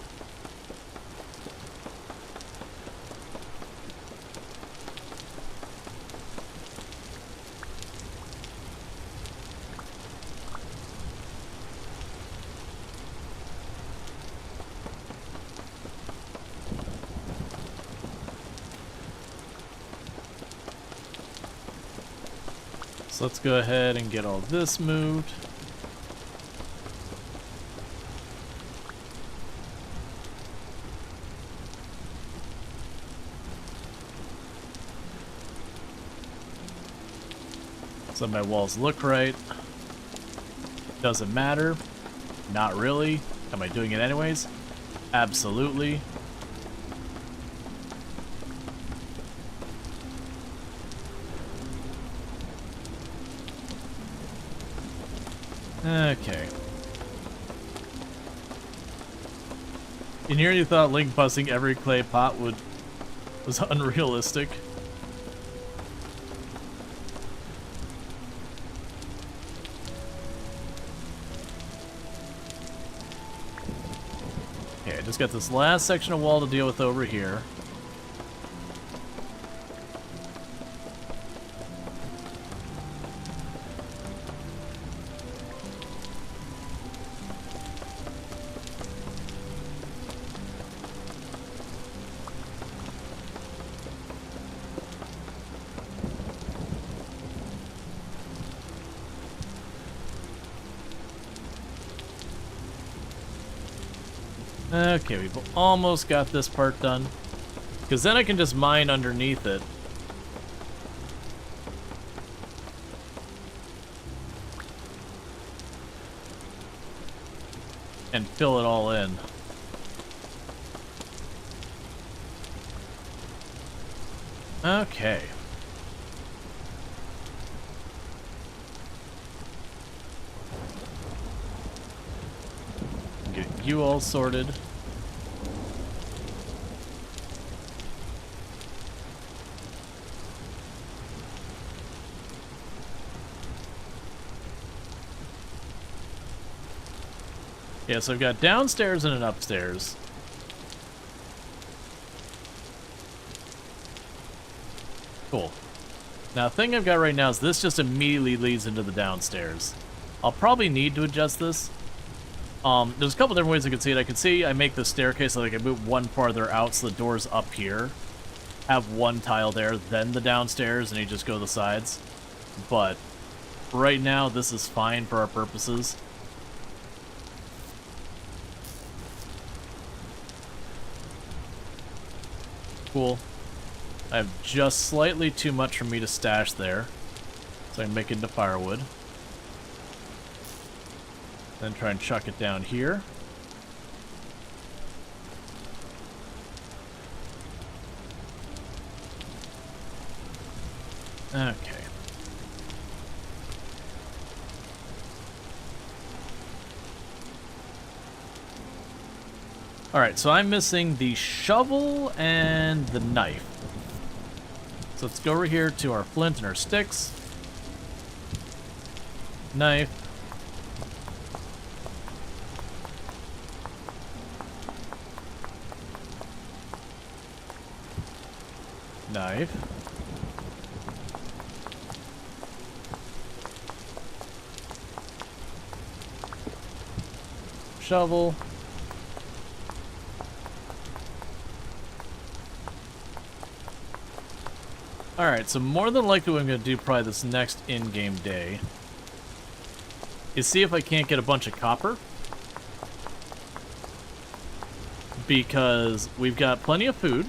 So let's go ahead and get all this moved. So my walls look right. Doesn't matter. Not really. Am I doing it anyways? Absolutely. Okay. In here you thought Link busting every clay pot was unrealistic. Okay, I just got this last section of wall to deal with over here. Okay, we've almost got this part done. Because then I can just mine underneath it. And fill it all in. Okay. Get you all sorted. Yeah, so I've got downstairs and an upstairs. Cool. Now, the thing I've got right now is this just immediately leads into the downstairs. I'll probably need to adjust this. There's a couple different ways I can see it. I can see I make the staircase so I can move one farther out so the door's up here. Have one tile there, then the downstairs, and you just go the sides. But right now, this is fine for our purposes. Cool. I have just slightly too much for me to stash there, so I can make it into firewood. Then try and chuck it down here. Okay. Alright, so I'm missing the shovel and the knife. So let's go over here to our flint and our sticks. Knife. Knife. Shovel. Alright, so more than likely what I'm going to do probably this next in-game day is see if I can't get a bunch of copper. Because we've got plenty of food.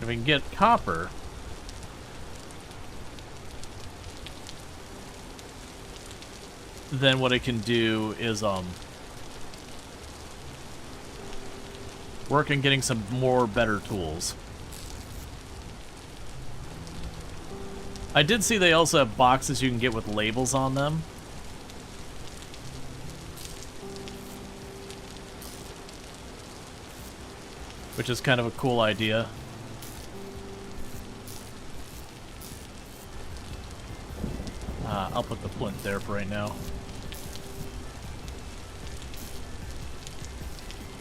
If we can get copper, then what I can do is work on getting some more better tools. I did see they also have boxes you can get with labels on them. which is kind of a cool idea. I'll put the flint there for right now.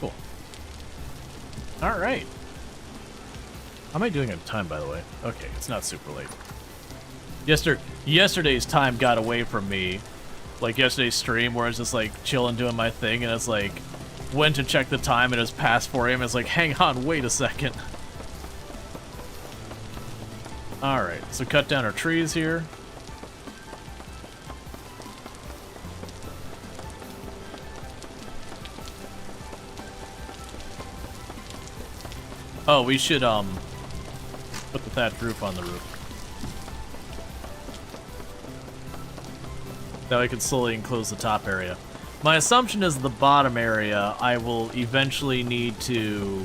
Cool. Alright. How am I doing on time, by the way? Okay, it's not super late. Yesterday's time got away from me. Like yesterday's stream where I was just like chilling doing my thing, and it's like went to check the time and it was past 4 a.m. It's like, hang on, wait a second. Alright, so cut down our trees here. Oh, we should put the thatched roof on the roof. That way I can slowly enclose the top area. My assumption is the bottom area, I will eventually need to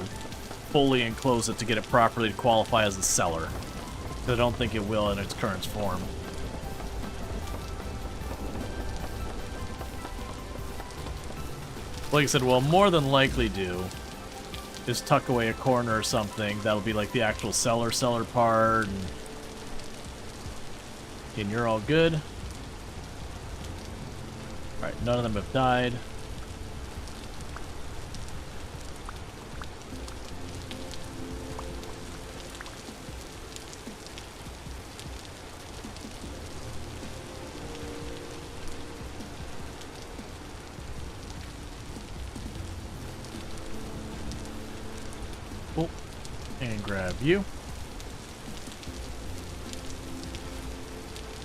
fully enclose it to get it properly to qualify as a cellar. But I don't think it will in its current form. Like I said, what I'll more than likely do is tuck away a corner or something. That'll be like the actual cellar part. And you're all good. Alright, none of them have died. Oh, and grab you.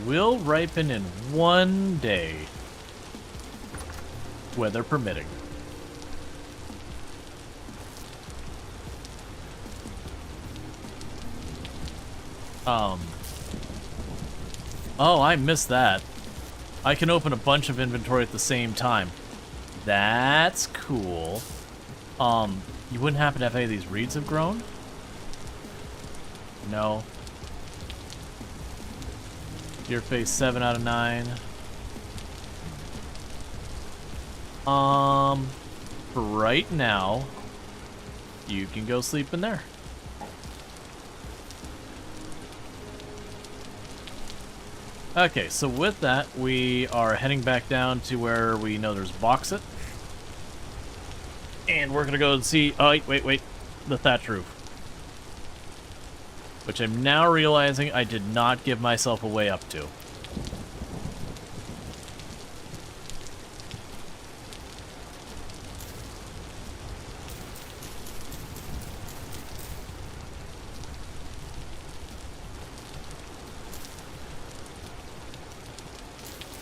Will ripen in 1 day. Weather permitting. Oh, I missed that. I can open a bunch of inventory at the same time. That's cool. You wouldn't happen to have any of these reeds have grown? No. Deer face 7 out of 9. For right now, you can go sleep in there. Okay, so with that, we are heading back down to where we know there's bauxite. And we're gonna go and see, oh, wait, the thatch roof. Which I'm now realizing I did not give myself a way up to.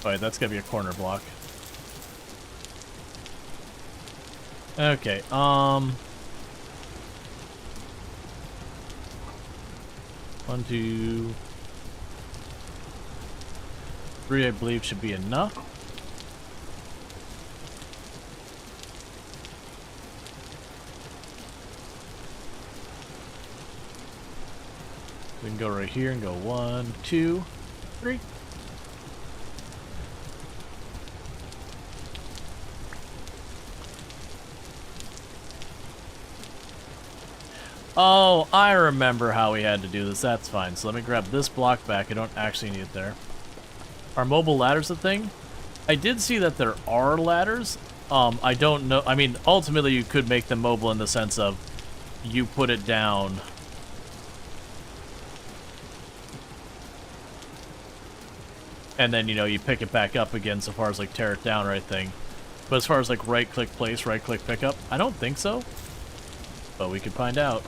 Alright, that's gonna be a corner block. Okay, 1, 2, 3, I believe should be enough. We can go right here and go 1, 2, 3. Oh, I remember how we had to do this. That's fine. So let me grab this block back. I don't actually need it there. Are mobile ladders a thing? I did see that there are ladders. I don't know. I mean, ultimately you could make them mobile in the sense of you put it down. And then, you know, you pick it back up again so far as like tear it down right thing. But as far as like right click place, right click pick up, I don't think so. But we could find out.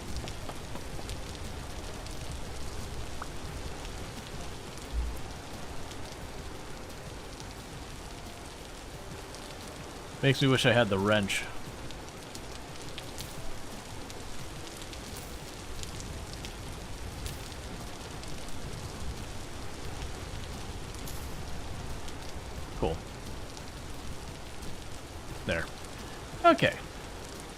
Makes me wish I had the wrench. Cool. There. Okay.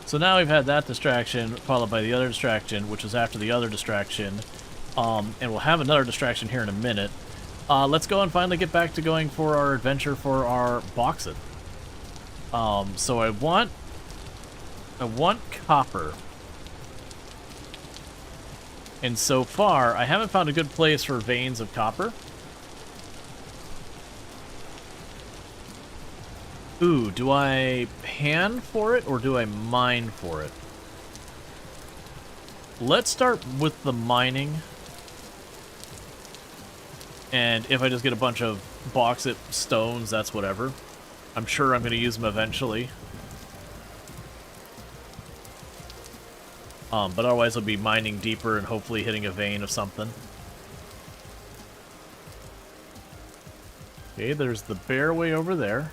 So now we've had that distraction, followed by the other distraction, which was after the other distraction. And we'll have another distraction here in a minute. Let's go and finally get back to going for our adventure for our bauxite. So I want copper. And so far, I haven't found a good place for veins of copper. Ooh, do I pan for it or do I mine for it? Let's start with the mining. And if I just get a bunch of bauxite stones, that's whatever. I'm sure I'm going to use them eventually. But otherwise I'll be mining deeper and hopefully hitting a vein of something. Okay, there's the bear way over there.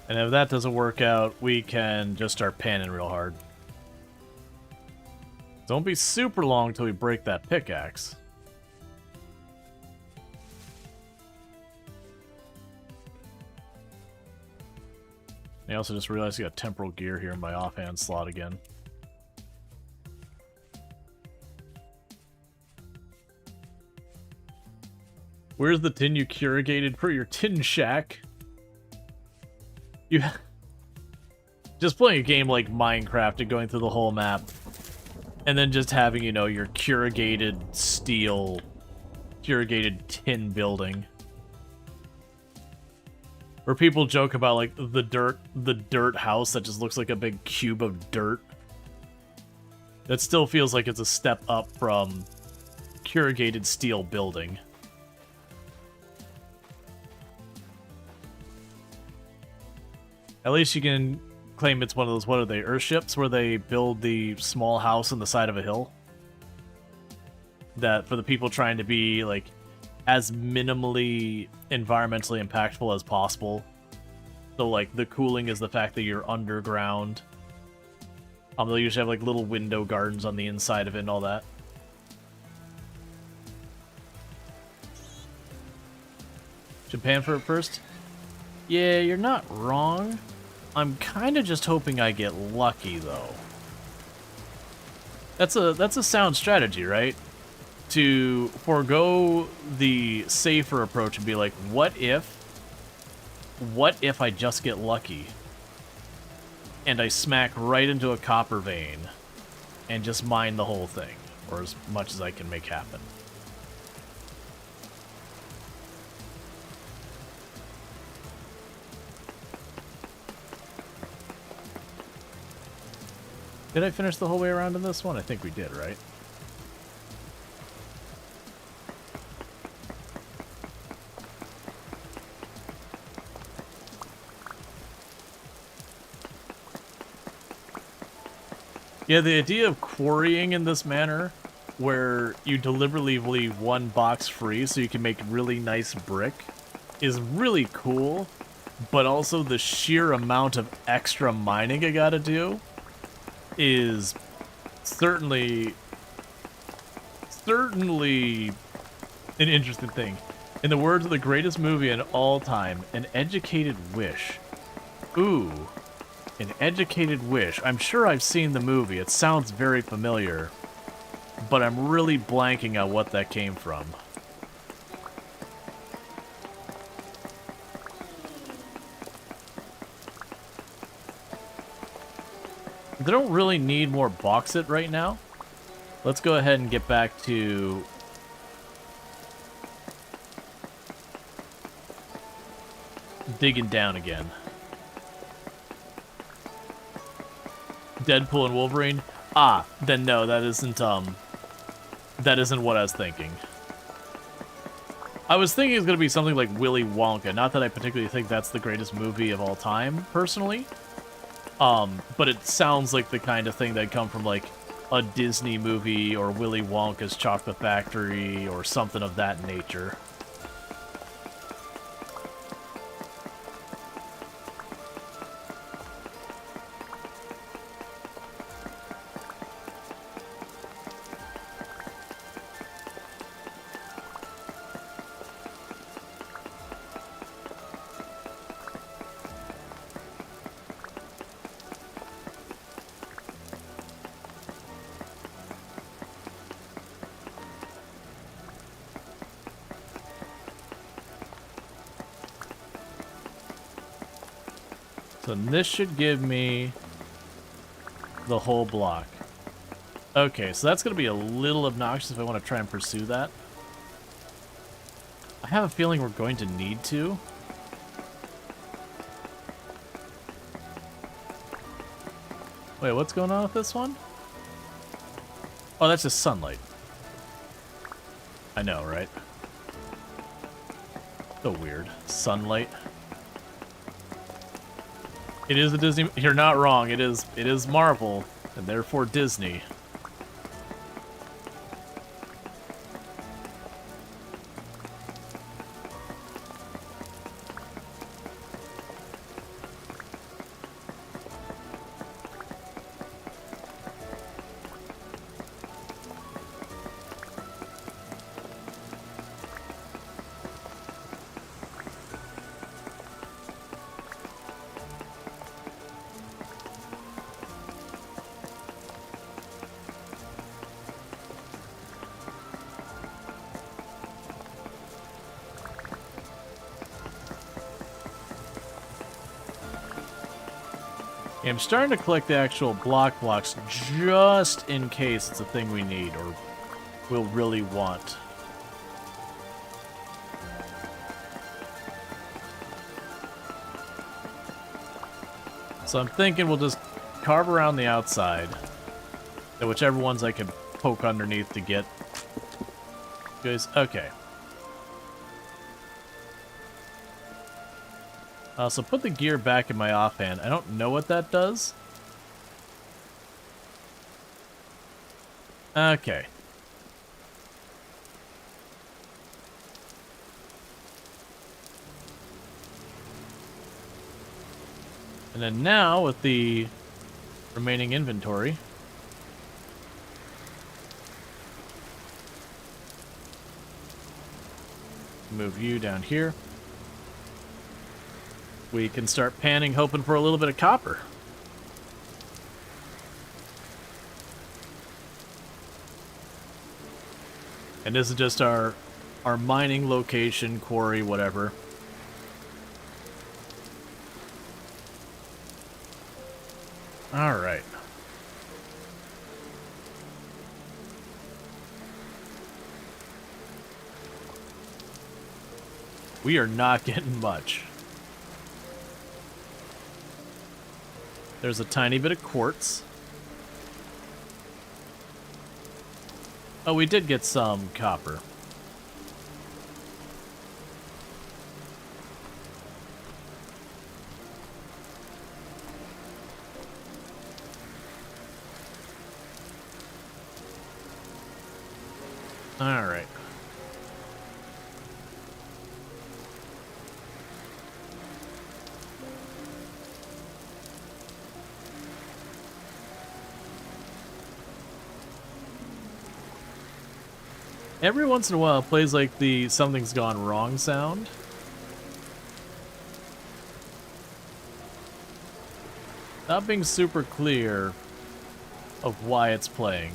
And if that doesn't work out, we can just start panning real hard. Don't be super long until we break that pickaxe. I also just realized I got temporal gear here in my offhand slot again. Where's the tin you curated for your tin shack? You just playing a game like Minecraft and going through the whole map, and then just having, you know, your corrugated steel, corrugated tin building. Where people joke about, like, the dirt house that just looks like a big cube of dirt. That still feels like it's a step up from corrugated steel building. At least you can claim it's one of those, what are they, Earthships, where they build the small house on the side of a hill? That, for the people trying to be, like, as minimally environmentally impactful as possible. So, like, the cooling is the fact that you're underground. They'll usually have, like, little window gardens on the inside of it and all that. Japan for it first? Yeah, you're not wrong. I'm kind of just hoping I get lucky, though. That's a sound strategy, right? To forego the safer approach and be like, what if I just get lucky and I smack right into a copper vein and just mine the whole thing, or as much as I can make happen. Did I finish the whole way around in this one? I think we did, right? Yeah, the idea of quarrying in this manner, where you deliberately leave one box free so you can make really nice brick, is really cool, but also the sheer amount of extra mining I gotta do is certainly an interesting thing. In the words of the greatest movie in all time, An Educated Wish. Ooh. An Educated Wish. I'm sure I've seen the movie. It sounds very familiar. But I'm really blanking on what that came from. They don't really need more bauxite right now. Let's go ahead and get back to digging down again. Deadpool and Wolverine? Ah, then no, that isn't what I was thinking. I was thinking it was going to be something like Willy Wonka. Not that I particularly think that's the greatest movie of all time, personally. But it sounds like the kind of thing that'd come from, like, a Disney movie or Willy Wonka's Chocolate Factory or something of that nature. So this should give me the whole block. Okay, so that's going to be a little obnoxious if I want to try and pursue that. I have a feeling we're going to need to. Wait, what's going on with this one? Oh, that's just sunlight. I know, right? So weird. Sunlight. It is a Disney... You're not wrong. It is Marvel, and therefore Disney. Yeah, I'm starting to collect the actual blocks just in case it's a thing we need or will really want. So I'm thinking we'll just carve around the outside, and whichever ones I can poke underneath to get. Guys, okay. So put the gear back in my offhand. I don't know what that does. Okay. And then now, with the remaining inventory, move you down here. We can start panning, hoping for a little bit of copper. And this is just our mining location, quarry, whatever. All right. We are not getting much. There's a tiny bit of quartz. Oh, we did get some copper. All right. Every once in a while, it plays like the something's gone wrong sound. Not being super clear of why it's playing.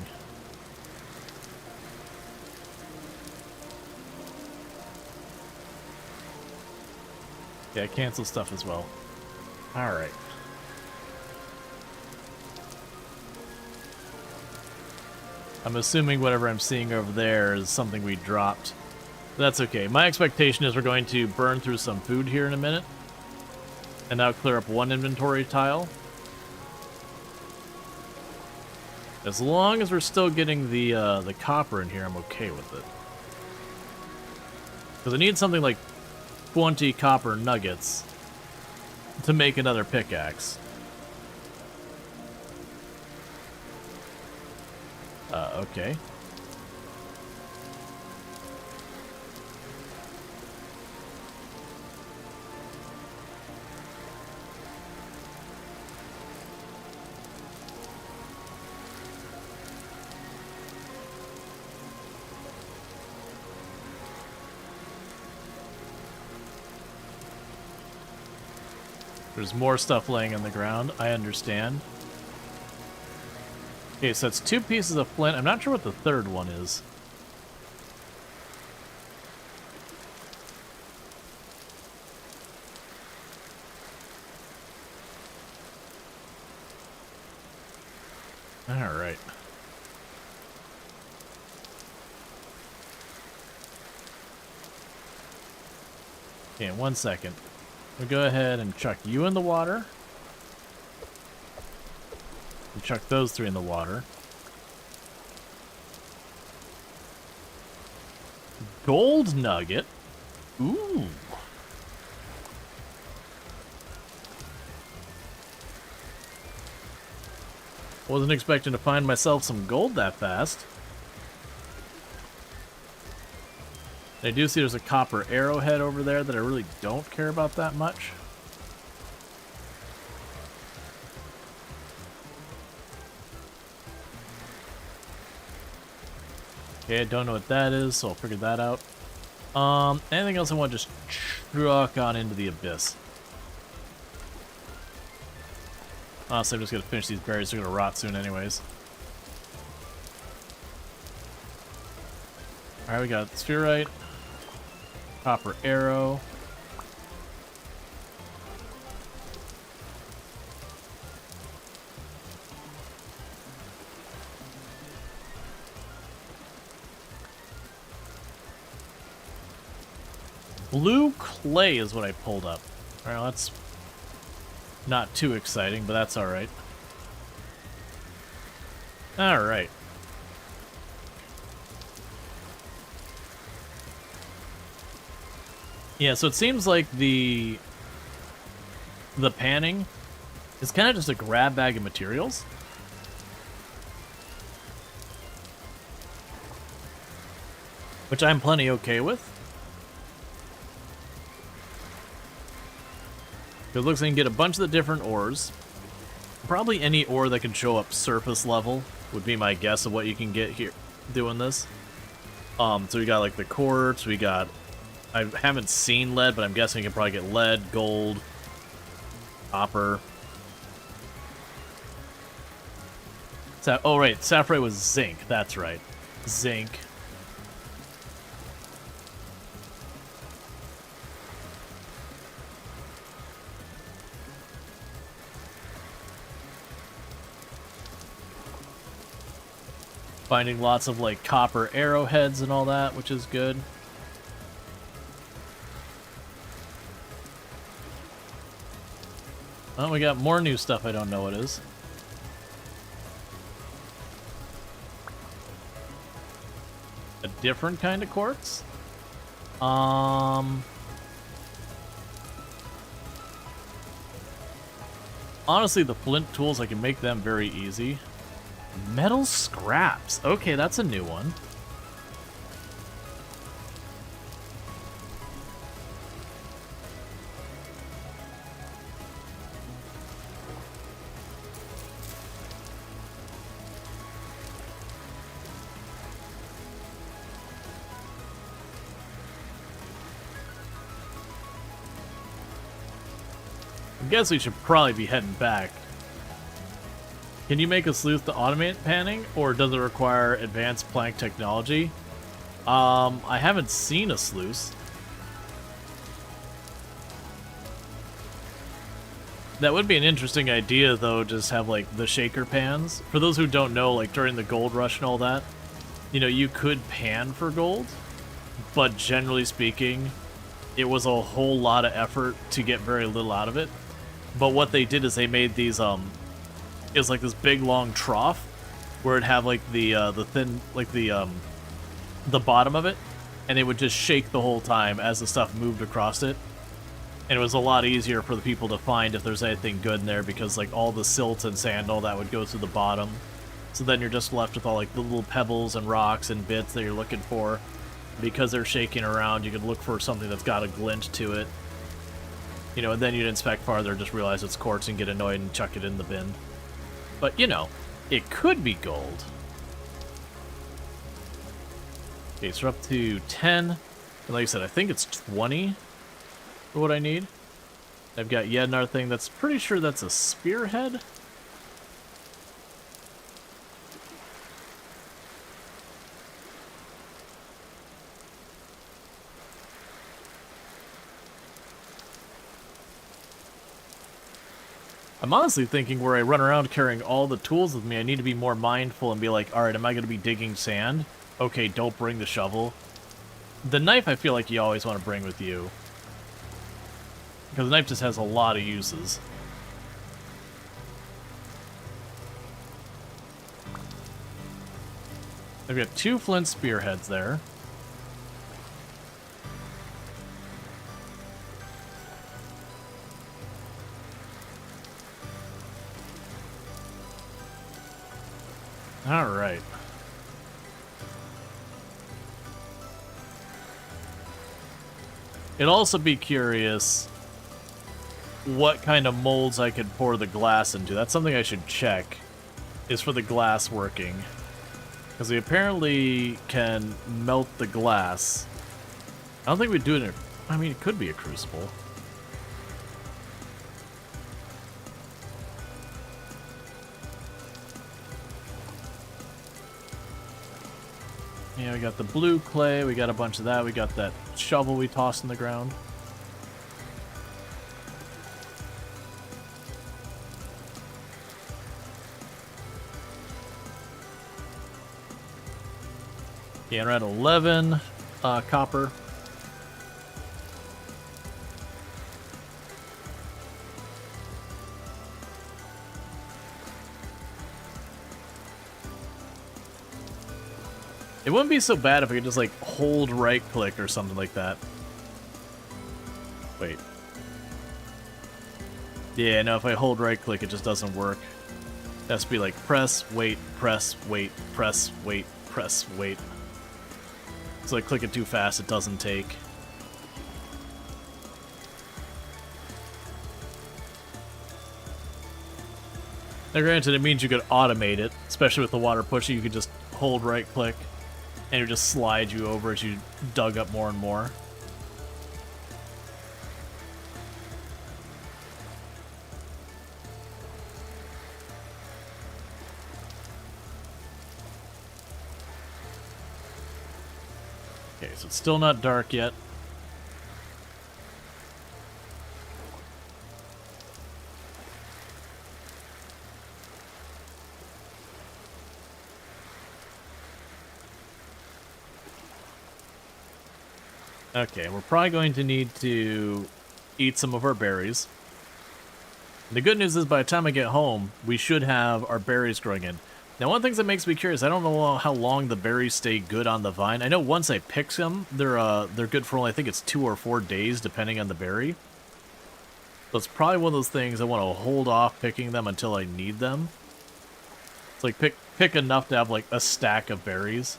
Yeah, cancel stuff as well. Alright. I'm assuming whatever I'm seeing over there is something we dropped. That's okay. My expectation is we're going to burn through some food here in a minute. And that'll clear up one inventory tile. As long as we're still getting the copper in here, I'm okay with it. Because I need something like 20 copper nuggets to make another pickaxe. Okay. There's more stuff laying on the ground, I understand. Okay, so it's 2 pieces of flint. I'm not sure what the third one is. Alright. Okay, 1 second. We'll go ahead and chuck you in the water. We chuck those 3 in the water. Gold nugget. Ooh. Wasn't expecting to find myself some gold that fast. I do see there's a copper arrowhead over there that I really don't care about that much. Okay, I don't know what that is, so I'll figure that out. Anything else I want to just truck on into the abyss? Honestly, I'm just gonna finish these berries. They're gonna rot soon anyways. Alright, we got spherite. Copper arrow. Blue clay is what I pulled up. Alright, that's not too exciting, but that's alright. Alright. Yeah, so it seems like the panning is kind of just a grab bag of materials. Which I'm plenty okay with. It looks like you can get a bunch of the different ores. Probably any ore that can show up surface level would be my guess of what you can get here doing this. So we got like the quartz, we got... I haven't seen lead, but I'm guessing you can probably get lead, gold, copper. Oh, right. Sapphire was zinc. That's right. Zinc. Finding lots of, like, copper arrowheads and all that, which is good. Oh, we got more new stuff I don't know what is. A different kind of quartz? Honestly, the flint tools, I can make them very easy. Metal scraps. Okay, that's a new one. I guess we should probably be heading back. Can you make a sleuth to automate panning, or does it require advanced plank technology? I haven't seen a sluice. That would be an interesting idea, though, just have, like, the shaker pans. For those who don't know, like, during the gold rush and all that, you know, you could pan for gold, but generally speaking, it was a whole lot of effort to get very little out of it. But what they did is they made these, it was like this big long trough where it'd have like the thin, like the bottom of it, and it would just shake the whole time as the stuff moved across it. And it was a lot easier for the people to find if there's anything good in there, because like all the silt and sand and all that would go through the bottom. So then you're just left with all like the little pebbles and rocks and bits that you're looking for. Because they're shaking around, you could look for something that's got a glint to it. You know, and then you'd inspect farther, just realize it's quartz and get annoyed and chuck it in the bin. But, you know, it could be gold. Okay, so we're up to 10. And like I said, I think it's 20 for what I need. I've got yet another thing that's pretty sure that's a spearhead. I'm honestly thinking where I run around carrying all the tools with me, I need to be more mindful and be like, alright, am I going to be digging sand? Okay, don't bring the shovel. The knife I feel like you always want to bring with you. Because the knife just has a lot of uses. I've got 2 flint spearheads there. Alright. It'd also be curious what kind of molds I could pour the glass into. That's something I should check, is for the glass working. Because we apparently can melt the glass. I don't think we'd do it in a... I mean, it could be a crucible. Yeah, we got the blue clay, we got a bunch of that, we got that shovel we tossed in the ground. Yeah, we're at 11 copper. It wouldn't be so bad if I could just, like, hold right-click or something like that. Wait. Yeah, no, if I hold right-click, it just doesn't work. It has to be like, press, wait, press, wait, press, wait, press, wait. So I click it too fast, it doesn't take. Now granted, it means you could automate it, especially with the water pushing, you could just hold right-click. And it would just slide you over as you dug up more and more. Okay, so it's still not dark yet. Okay, we're probably going to need to eat some of our berries. The good news is by the time I get home, we should have our berries growing in. Now, one of the things that makes me curious, I don't know how long the berries stay good on the vine. I know once I pick them, they're good for only, I think it's 2 or 4 days, depending on the berry. So it's probably one of those things I want to hold off picking them until I need them. It's like pick enough to have like a stack of berries.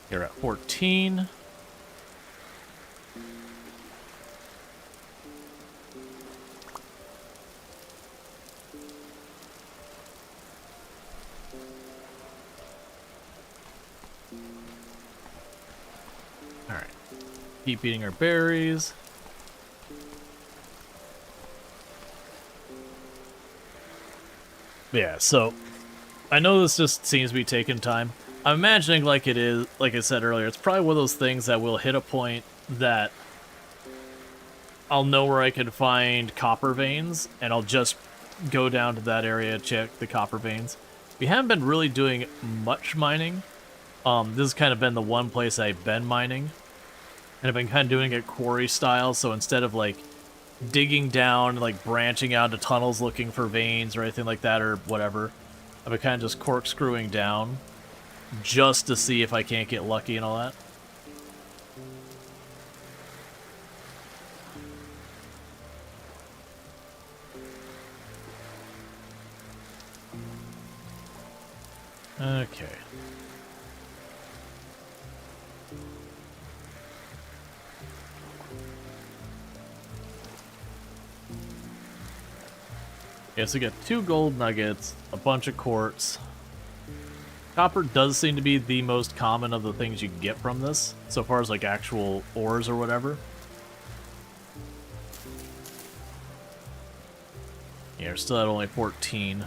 You're at 14. Alright. Keep eating our berries. Yeah, so I know this just seems to be taking time. I'm imagining like it is, like I said earlier, it's probably one of those things that will hit a point that I'll know where I can find copper veins, and I'll just go down to that area, check the copper veins. We haven't been really doing much mining. This has kind of been the one place I've been mining. And I've been kind of doing it quarry style, so instead of like digging down, like branching out to tunnels looking for veins or anything like that or whatever, I've been kind of just corkscrewing down just to see if I can't get lucky and all that. Okay. Yeah, so we got 2 gold nuggets, a bunch of quartz. Copper does seem to be the most common of the things you can get from this, so far as like actual ores or whatever. Yeah, we're still at only 14.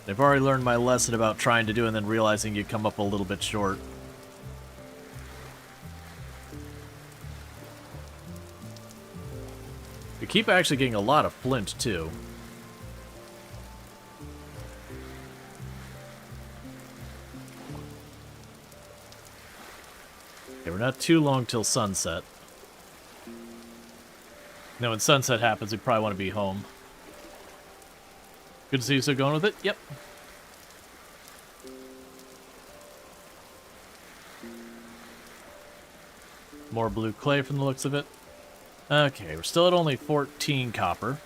I've already learned my lesson about trying to do and then realizing you come up a little bit short. We keep actually getting a lot of flint, too. Okay, we're not too long till sunset. Now, when sunset happens, we probably want to be home. Good to see you still going with it? Yep. More blue clay from the looks of it. Okay, we're still at only 14 copper.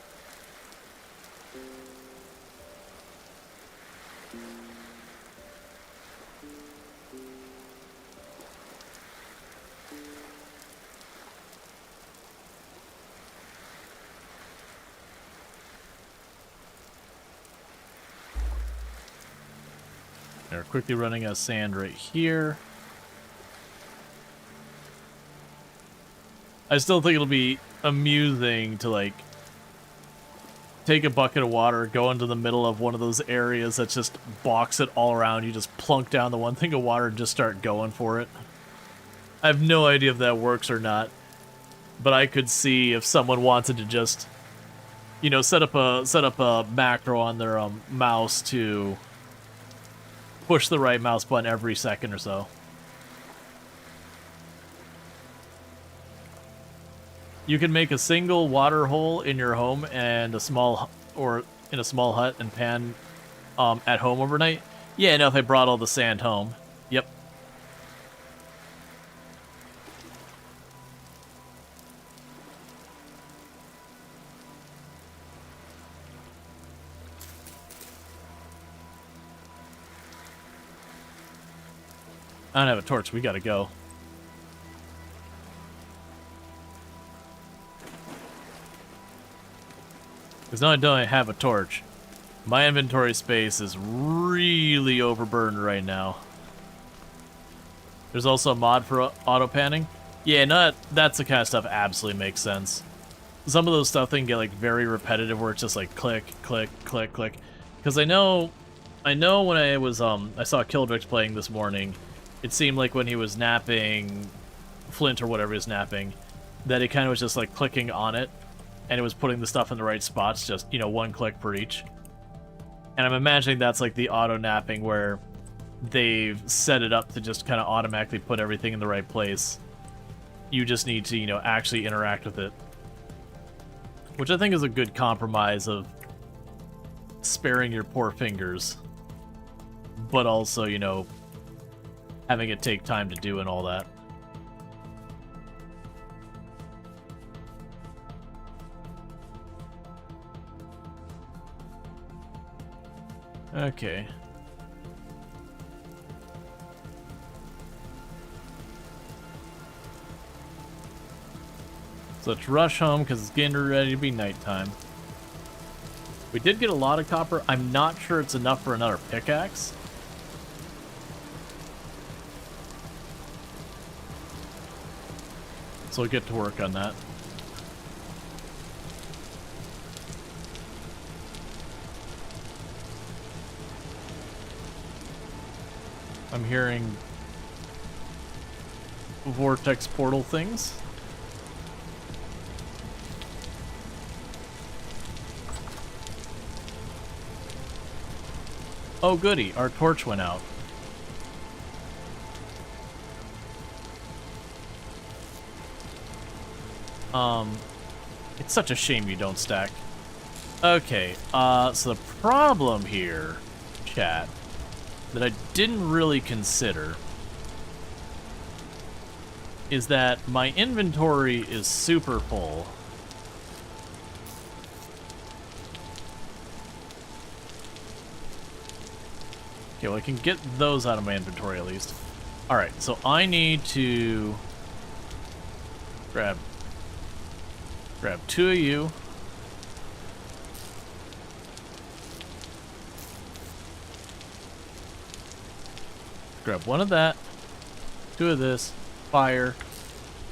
We're quickly running out of sand right here. I still think it'll be amusing to, like, take a bucket of water, go into the middle of one of those areas that's just box it all around. You just plunk down the one thing of water and just start going for it. I have no idea if that works or not, but I could see if someone wanted to just, you know, set up a macro on their mouse to push the right mouse button every second or so. You can make a single water hole in your home and a small hut and pan at home overnight. Yeah, no, if I brought all the sand home. Yep. I don't have a torch. We gotta go. Because not only do I have a torch, my inventory space is really overburdened right now. There's also a mod for auto-panning. Yeah, that's the kind of stuff absolutely makes sense. Some of those stuff they can get like very repetitive where it's just like click, click, click, click. Because I know when I was I saw Kildrix playing this morning, it seemed like when he was napping Flint or whatever he was napping, that it kind of was just like clicking on it. And it was putting the stuff in the right spots, just, you know, one click per each. And I'm imagining that's like the auto-napping where they've set it up to just kind of automatically put everything in the right place. You just need to, you know, actually interact with it. Which I think is a good compromise of sparing your poor fingers. But also, you know, having it take time to do and all that. Okay. So let's rush home because it's getting ready to be nighttime. We did get a lot of copper. I'm not sure it's enough for another pickaxe. So we'll get to work on that. I'm hearing vortex portal things. Oh goody, our torch went out. It's such a shame you don't stack. Okay, so the problem here, chat, that I didn't really consider is that my inventory is super full. Okay, well I can get those out of my inventory at least. Alright, so I need to grab two of you. Grab one of that, two of this, fire,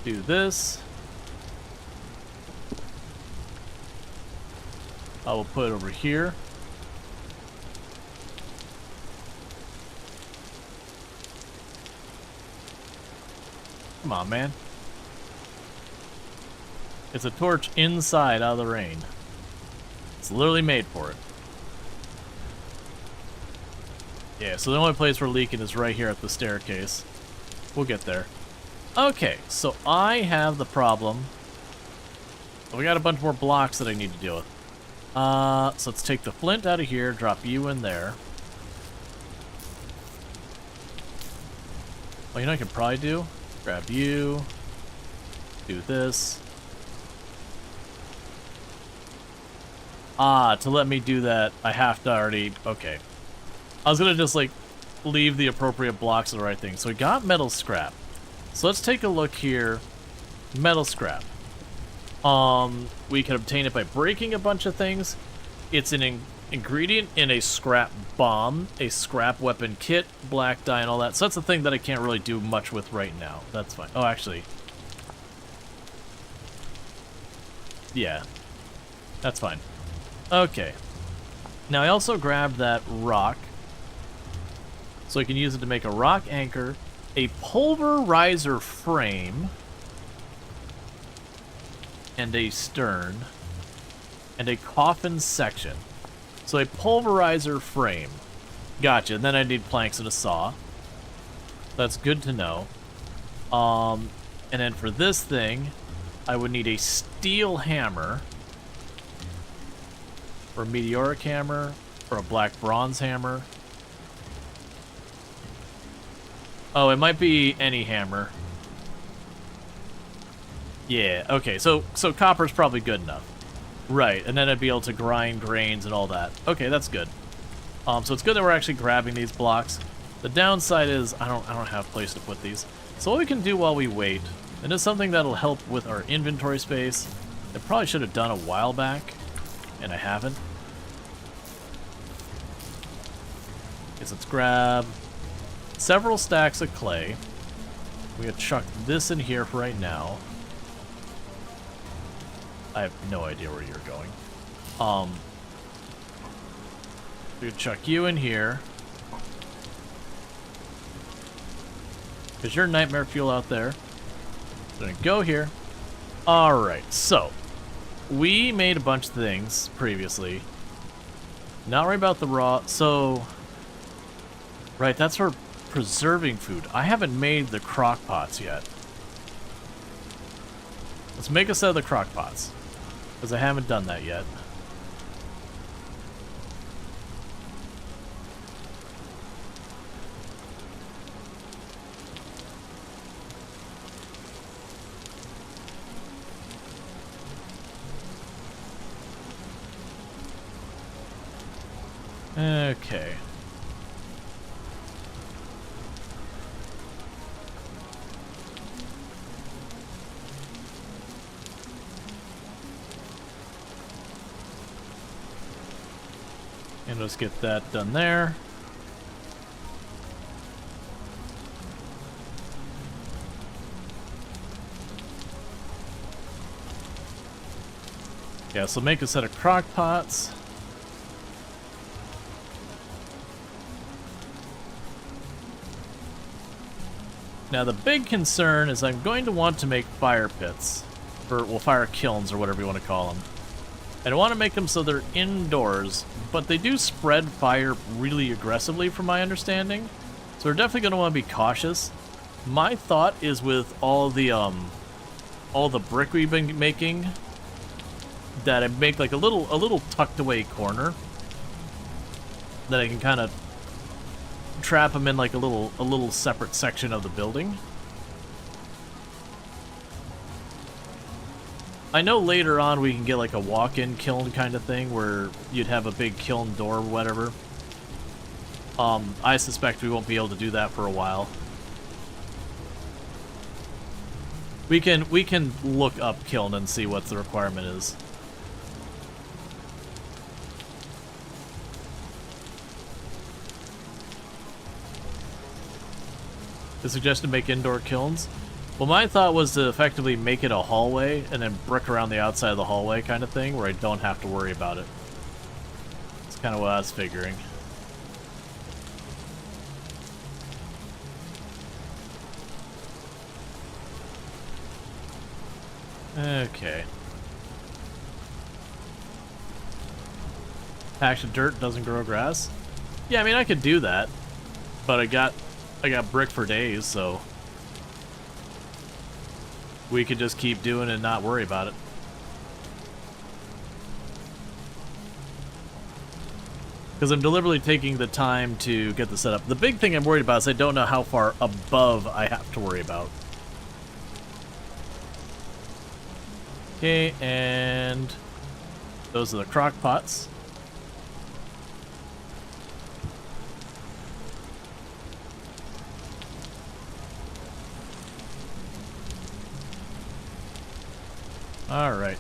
do this. I will put it over here. Come on, man. It's a torch inside out of the rain. It's literally made for it. Yeah, so the only place we're leaking is right here at the staircase. We'll get there. Okay, so I have the problem. We got a bunch more blocks that I need to deal with. So let's take the flint out of here, drop you in there. Well, you know what I could probably do? Grab you. Do this. To let me do that, I have to already... Okay. I was gonna just, like, leave the appropriate blocks of the right thing. So we got metal scrap. So let's take a look here. Metal scrap. We can obtain it by breaking a bunch of things. It's an ingredient in a scrap bomb, a scrap weapon kit, black dye, and all that. So that's the thing that I can't really do much with right now. That's fine. Oh, actually. Yeah. That's fine. Okay. Now I also grabbed that rock. So I can use it to make a rock anchor, a pulverizer frame, and a stern, and a coffin section. So a pulverizer frame. Gotcha. And then I need planks and a saw. That's good to know. And then for this thing, I would need a steel hammer, or a meteoric hammer, or a black bronze hammer. Oh, it might be any hammer. Yeah, okay, so copper's probably good enough. Right, and then I'd be able to grind grains and all that. Okay, that's good. So it's good that we're actually grabbing these blocks. The downside is I don't have a place to put these. So what we can do while we wait, and it's something that'll help with our inventory space. I probably should have done a while back, and I haven't. Guess let's grab several stacks of clay. We gotta chuck this in here for right now. I have no idea where you're going. We could chuck you in here. Because you're nightmare fuel out there. Gonna go here. Alright, so we made a bunch of things previously. Not worry about the raw. So, right, that's for preserving food. I haven't made the crock pots yet. Let's make a set of the crock pots, because I haven't done that yet. Okay. And let's get that done there. Yeah, so make a set of crock pots. Now the big concern is I'm going to want to make fire pits, or well, fire kilns, or whatever you want to call them. And I want to make them so they're indoors, but they do spread fire really aggressively from my understanding. So we're definitely going to want to be cautious. My thought is with all the brick we've been making, that I make like a little tucked away corner that I can kind of trap them in like a little separate section of the building. I know later on we can get like a walk-in kiln kind of thing where you'd have a big kiln door or whatever. I suspect we won't be able to do that for a while. We can look up kiln and see what the requirement is. The suggestion to make indoor kilns? Well, my thought was to effectively make it a hallway and then brick around the outside of the hallway kind of thing where I don't have to worry about it. That's kind of what I was figuring. Okay. Patch of dirt doesn't grow grass. Yeah, I mean I could do that, but I got brick for days, so we could just keep doing it and not worry about it. Because I'm deliberately taking the time to get the setup. The big thing I'm worried about is I don't know how far above I have to worry about. Okay, and those are the crock pots. All right.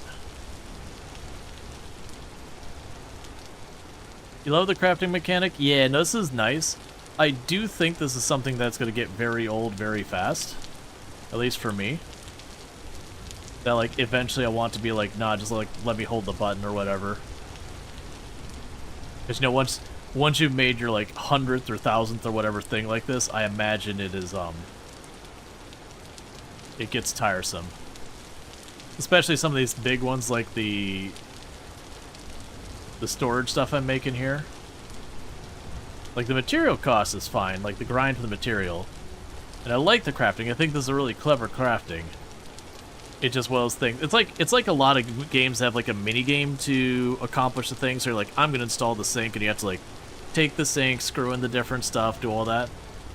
You love the crafting mechanic? Yeah, no, this is nice. I do think this is something that's going to get very old very fast. At least for me. That, like, eventually I want to be like, nah, just, like, let me hold the button or whatever. Because, you know, once you've made your, like, 100th or 1000th or whatever thing like this, I imagine it is, it gets tiresome. Especially some of these big ones, like the storage stuff I'm making here. Like, the material cost is fine, like the grind for the material. And I like the crafting. I think this is a really clever crafting. It's just one of those things. It's like a lot of games have like a mini game to accomplish the things. So you're like, I'm gonna install the sink, and you have to like take the sink, screw in the different stuff, do all that.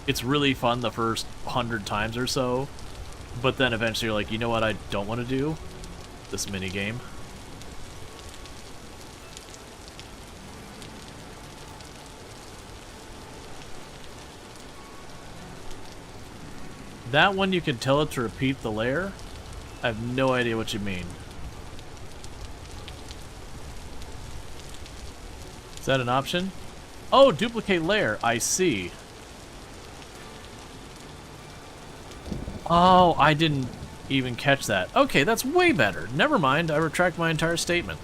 It's really fun the first 100 times or so, but then eventually you're like, you know what I don't want to do? This mini game. That one you can tell it to repeat the layer. I have no idea what you mean. Is that an option? Oh, duplicate layer. I see. Oh, I didn't even catch that. Okay, that's way better. Never mind. I retract my entire statement.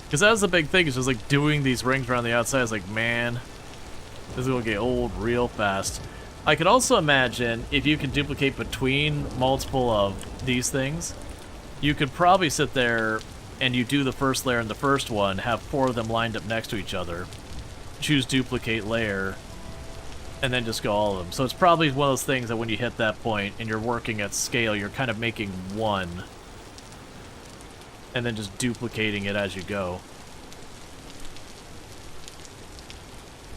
Because that was the big thing. Is just like doing these rings around the outside. It's like, man, this is going to get old real fast. I could also imagine if you can duplicate between multiple of these things, you could probably sit there and you do the first layer and the first one, have 4 of them lined up next to each other, choose duplicate layer, and then just go all of them. So it's probably one of those things that when you hit that point and you're working at scale, you're kind of making one, and then just duplicating it as you go.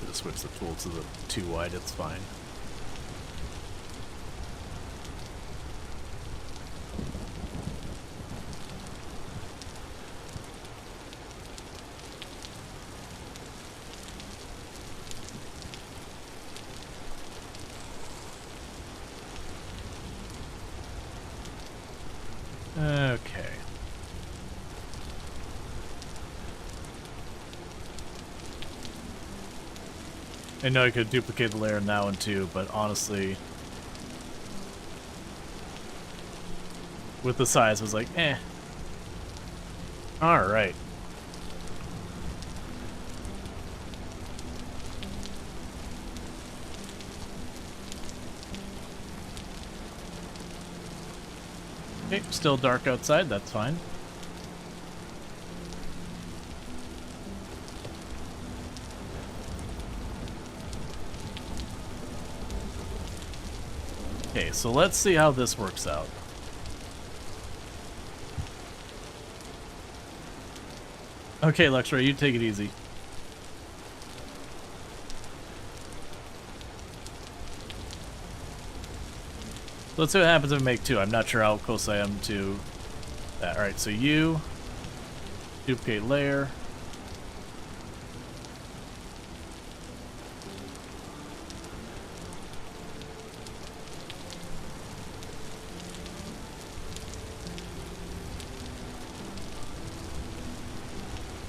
Just switch the tool to the 2 wide, it's fine. Okay. I know I could duplicate the layer in that one too, but honestly, with the size, I was like, eh. Alright. Okay, still dark outside, that's fine. Okay, so let's see how this works out. Okay, Luxray, you take it easy. Let's see what happens if I make 2. I'm not sure how close I am to that. Alright, so you duplicate layer.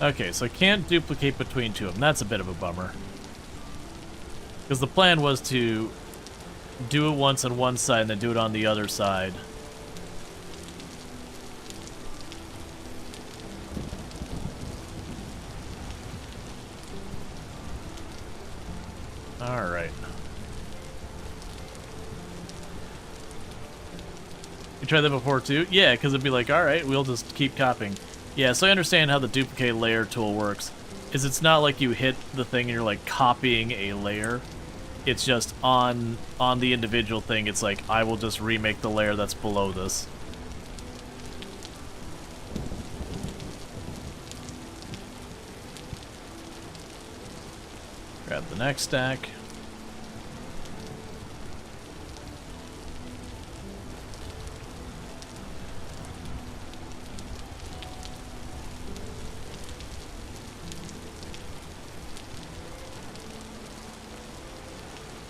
Okay, so I can't duplicate between 2 of them. That's a bit of a bummer. Because the plan was to do it once on one side and then do it on the other side. Alright. You tried that before too? Yeah, because it'd be like, alright, we'll just keep copying. Yeah, so I understand how the duplicate layer tool works. Is it's not like you hit the thing and you're like copying a layer. It's just on the individual thing, it's like, I will just remake the layer that's below this. Grab the next stack.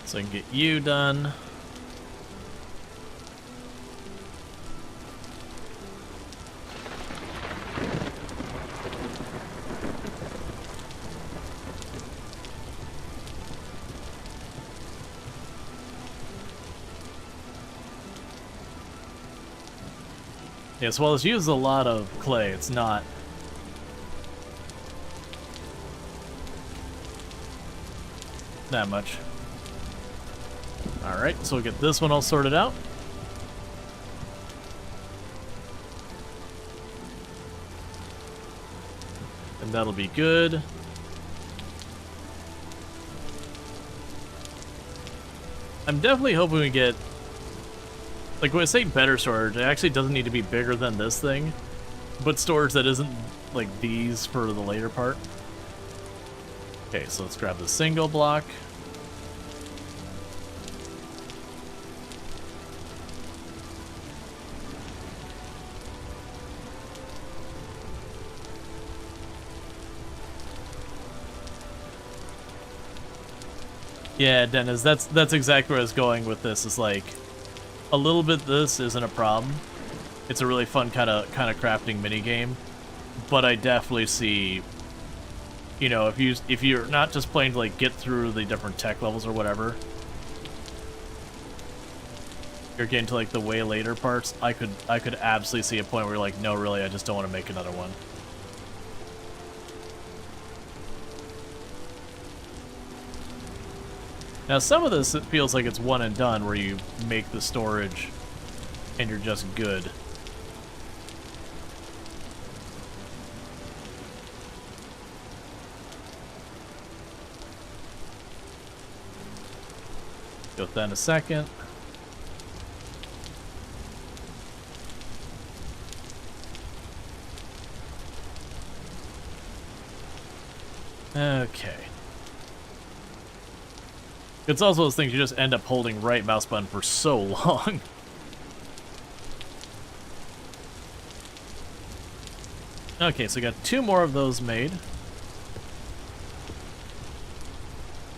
So I can get you done. Yes, well, it's used a lot of clay. It's not that much. Alright, so we'll get this one all sorted out. And that'll be good. I'm definitely hoping we get... Like, when I say better storage, it actually doesn't need to be bigger than this thing. But storage that isn't, like, these for the later part. Okay, so let's grab the single block. Yeah, Dennis, that's exactly where I was going with this. Is like, a little bit this isn't a problem. It's a really fun kind of crafting mini game, but I definitely see, you know, if you're not just playing to like get through the different tech levels or whatever, you're getting to like the way later parts. I could absolutely see a point where you're like, no, really, I just don't want to make another one. Now, some of this, it feels like it's one and done, where you make the storage and you're just good. Go with that in a second. Okay. It's also those things you just end up holding right mouse button for so long. Okay, so we got 2 more of those made.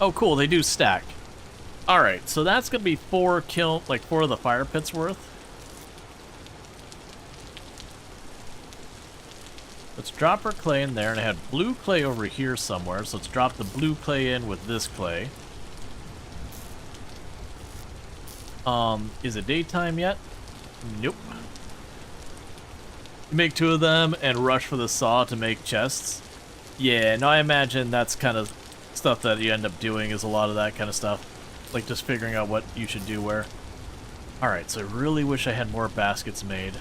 Oh, cool, they do stack. Alright, so that's gonna be 4 of the fire pits worth. Let's drop our clay in there, and I had blue clay over here somewhere, so let's drop the blue clay in with this clay. Is it daytime yet? Nope. Make 2 of them and rush for the saw to make chests. Yeah, no, I imagine that's kind of stuff that you end up doing, is a lot of that kind of stuff. Like just figuring out what you should do where. Alright, so I really wish I had more baskets made.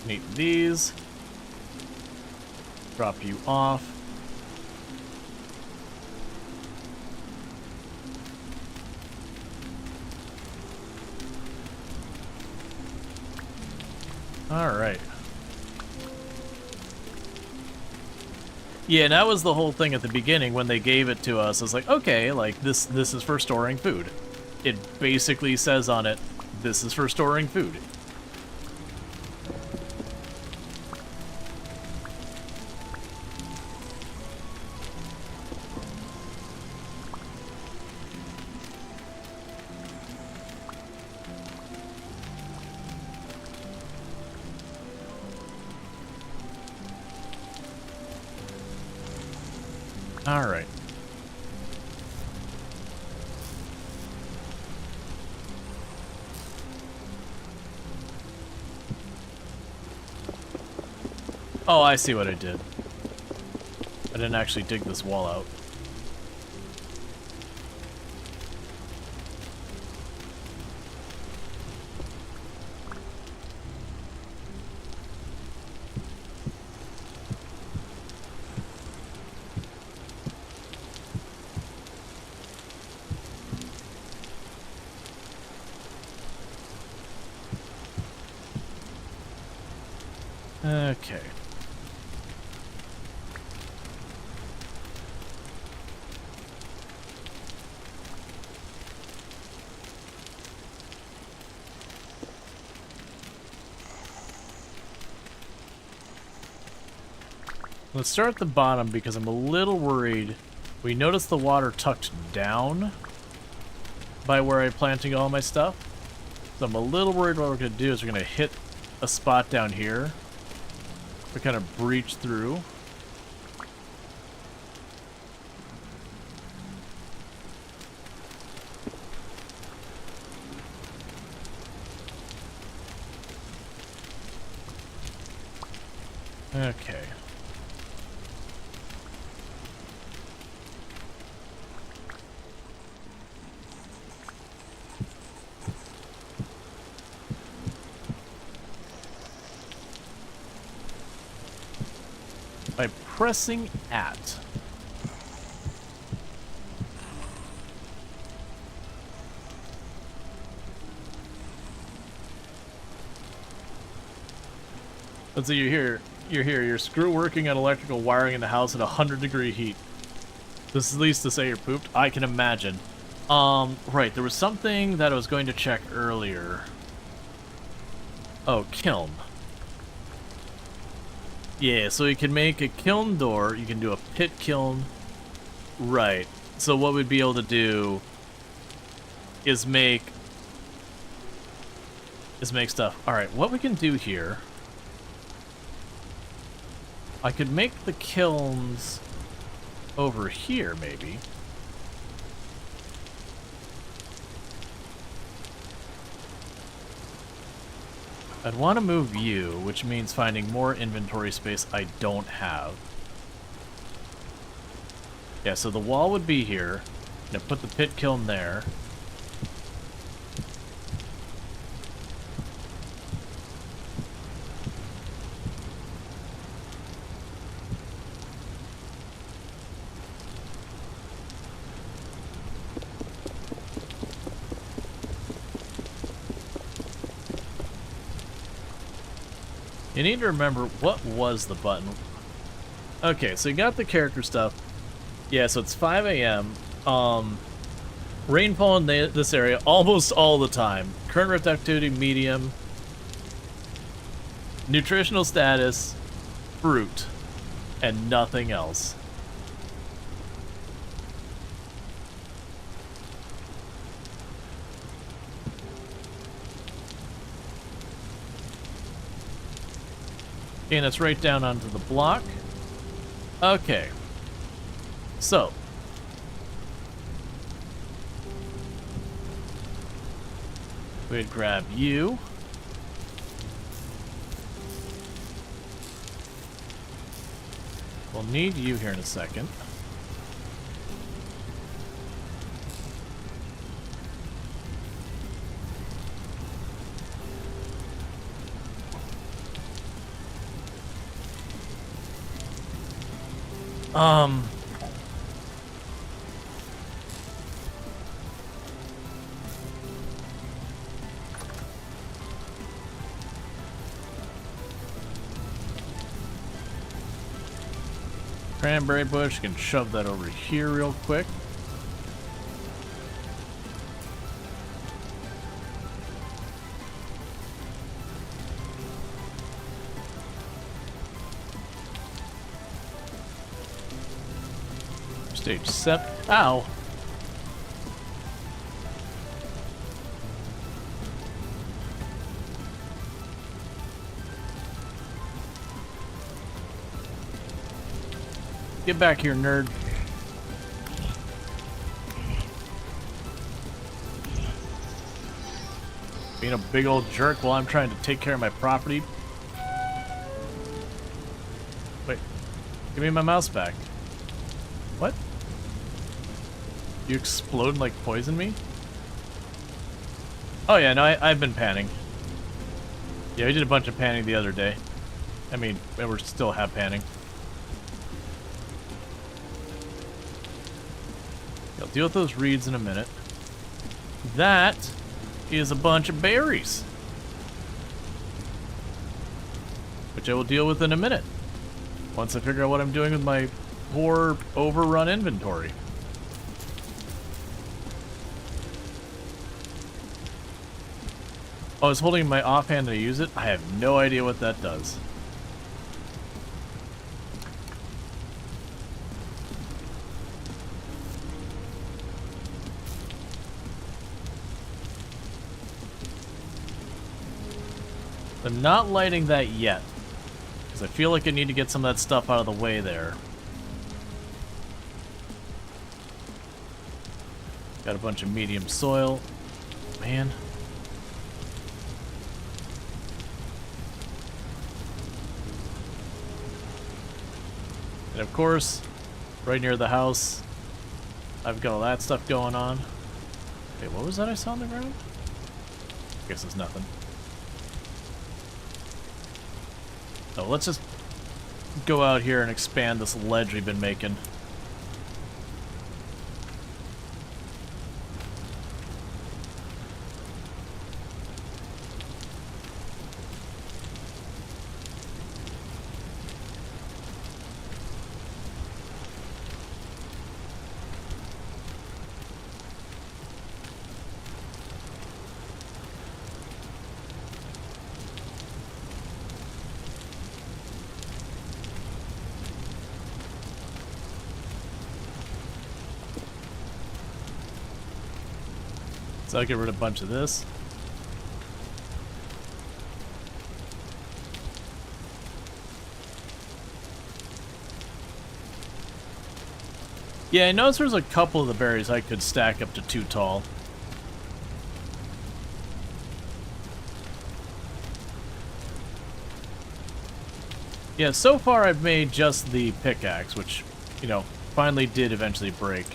Need these. Drop you off. Alright. Yeah, and that was the whole thing at the beginning when they gave it to us. I was like, okay, like, this is for storing food. It basically says on it, this is for storing food. Alright. Oh, I see what I did. I didn't actually dig this wall out. Okay. Let's start at the bottom because I'm a little worried. We noticed the water tucked down by where I'm planting all my stuff. So I'm a little worried what we're going to do is we're going to hit a spot down here. We kind of breach through. Okay. By pressing at. Let's see, you're here. You're screw working on electrical wiring in the house at 100-degree heat. This is at least to say you're pooped. I can imagine. Right, there was something that I was going to check earlier. Oh, kiln. Yeah, so you can make a kiln door, you can do a pit kiln. Right. So what we'd be able to do is make stuff. Alright, what we can do here, I could make the kilns over here, maybe. I'd want to move you, which means finding more inventory space I don't have. Yeah, so the wall would be here. Now put the pit kiln there. You need to remember, what was the button? Okay, so you got the character stuff. Yeah, so it's 5 a.m. Rainfall in this area almost all the time. Current rift activity, medium. Nutritional status, fruit, and nothing else. Okay, and it's right down onto the block. Okay. So. We'd grab you. We'll need you here in a second. Cranberry bush, can shove that over here real quick. Stage 7. Ow! Get back here, nerd. Being a big old jerk while I'm trying to take care of my property. Wait. Give me my mouse back. What? You explode and, like, poison me? Oh yeah, no, I've been panning. Yeah, we did a bunch of panning the other day. I mean, we still have panning. I'll deal with those reeds in a minute. That is a bunch of berries. which I will deal with in a minute, once I figure out what I'm doing with my poor overrun inventory. Oh, I was holding my offhand to use it? I have no idea what that does. I'm not lighting that yet, because I feel like I need to get some of that stuff out of the way there. Got a bunch of medium soil. Man. And of course, right near the house, I've got all that stuff going on. Wait, what was that I saw on the ground? I guess it's nothing. So let's just go out here and expand this ledge we've been making. So I'll get rid of a bunch of this. Yeah, I noticed there's a couple of the berries I could stack up to 2 tall. Yeah, so far I've made just the pickaxe, which, you know, finally did eventually break.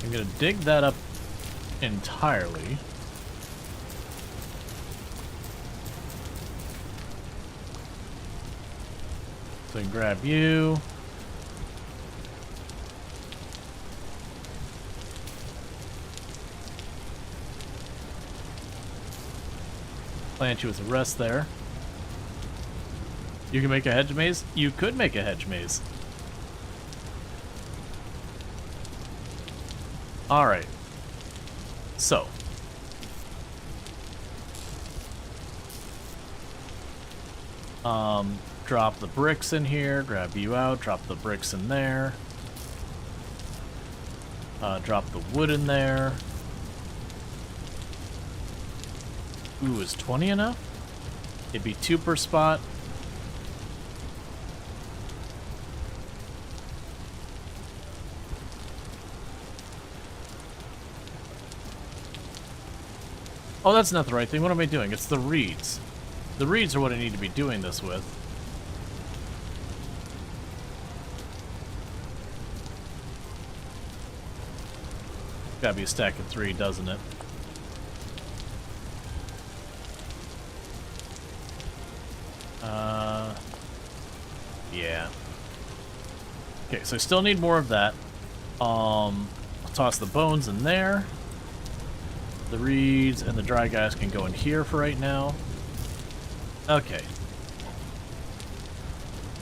I'm gonna dig that up entirely. So I can grab you. Plant you with the rest there. You can make a hedge maze? You could make a hedge maze. Alright. So. Drop the bricks in here, grab you out, drop the bricks in there. Drop the wood in there. Ooh, is 20 enough? It'd be 2 per spot. Oh, that's not the right thing. What am I doing? It's the reeds. The reeds are what I need to be doing this with. Gotta be a stack of 3, doesn't it? Yeah. Okay, so I still need more of that. I'll toss the bones in there. The reeds and the dry guys can go in here for right now. Okay.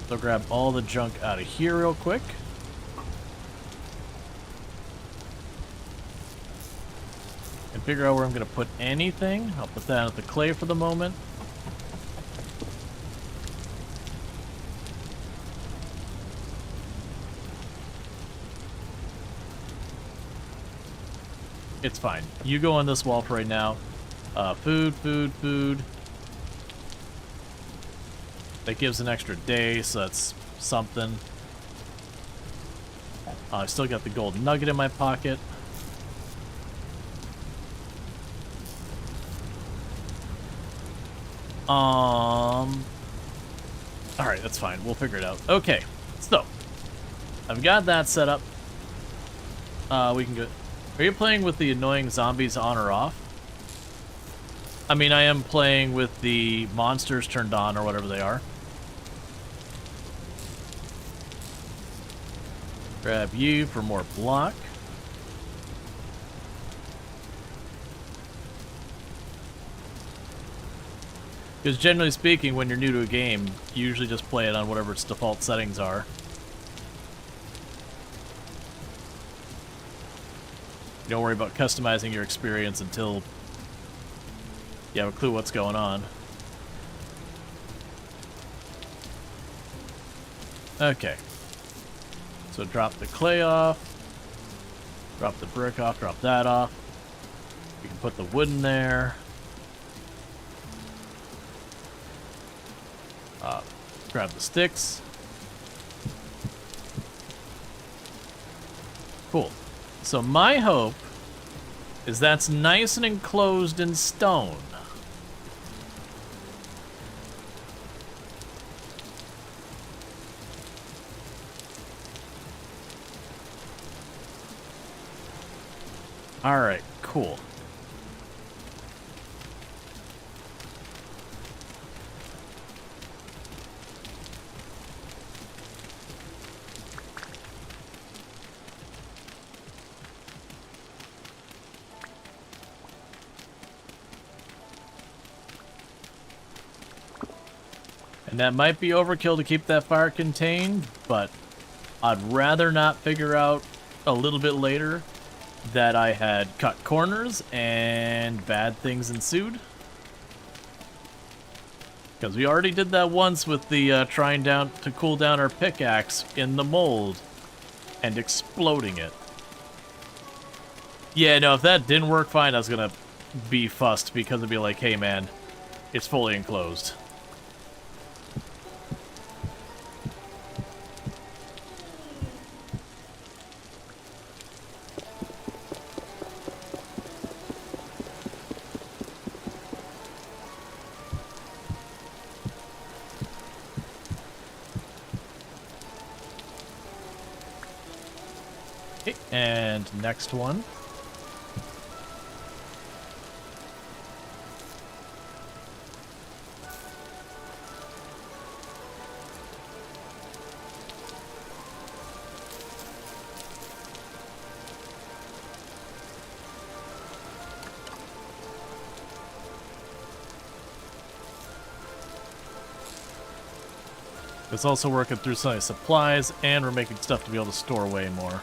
So grab all the junk out of here real quick. And figure out where I'm going to put anything. I'll put that at the clay for the moment. It's fine. You go on this wall for right now. Food, food, food. That gives an extra day, so that's something. I still got the gold nugget in my pocket. Alright, that's fine. We'll figure it out. Okay, so I've got that set up. We can go. Are you playing with the annoying zombies on or off? I mean, I am playing with the monsters turned on or whatever they are. Grab you for more block. Because generally speaking, when you're new to a game, you usually just play it on whatever its default settings are. You don't worry about customizing your experience until you have a clue what's going on. Okay. So drop the clay off. Drop the brick off, drop that off. You can put the wood in there. Grab the sticks. Cool. So my hope is that's nice and enclosed in stone. Alright, cool. And that might be overkill to keep that fire contained, but I'd rather not figure out a little bit later that I had cut corners and bad things ensued. Because we already did that once with the trying to cool down our pickaxe in the mold and exploding it. Yeah, no, if that didn't work fine, I was gonna be fussed because it'd be like, hey man, it's fully enclosed. And next one. It's also working through some supplies, and we're making stuff to be able to store way more.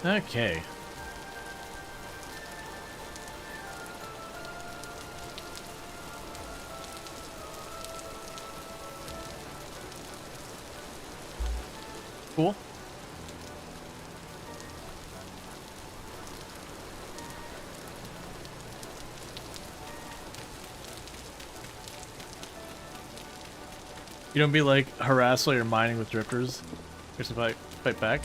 Okay. Cool. You don't be like harassed while you're mining with drifters. Here's a fight back.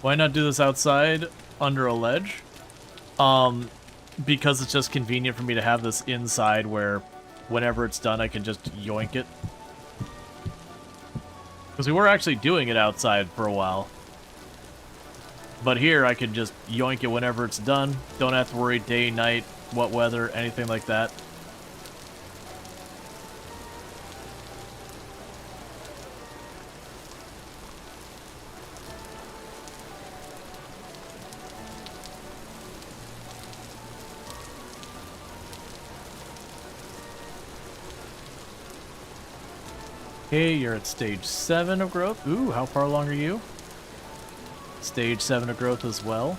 Why not do this outside under a ledge? Because it's just convenient for me to have this inside where whenever it's done I can just yoink it. Because we were actually doing it outside for a while. But here I can just yoink it whenever it's done. Don't have to worry day, night, what weather, anything like that. Okay, you're at stage 7 of growth. Ooh, how far along are you? Stage 7 of growth as well.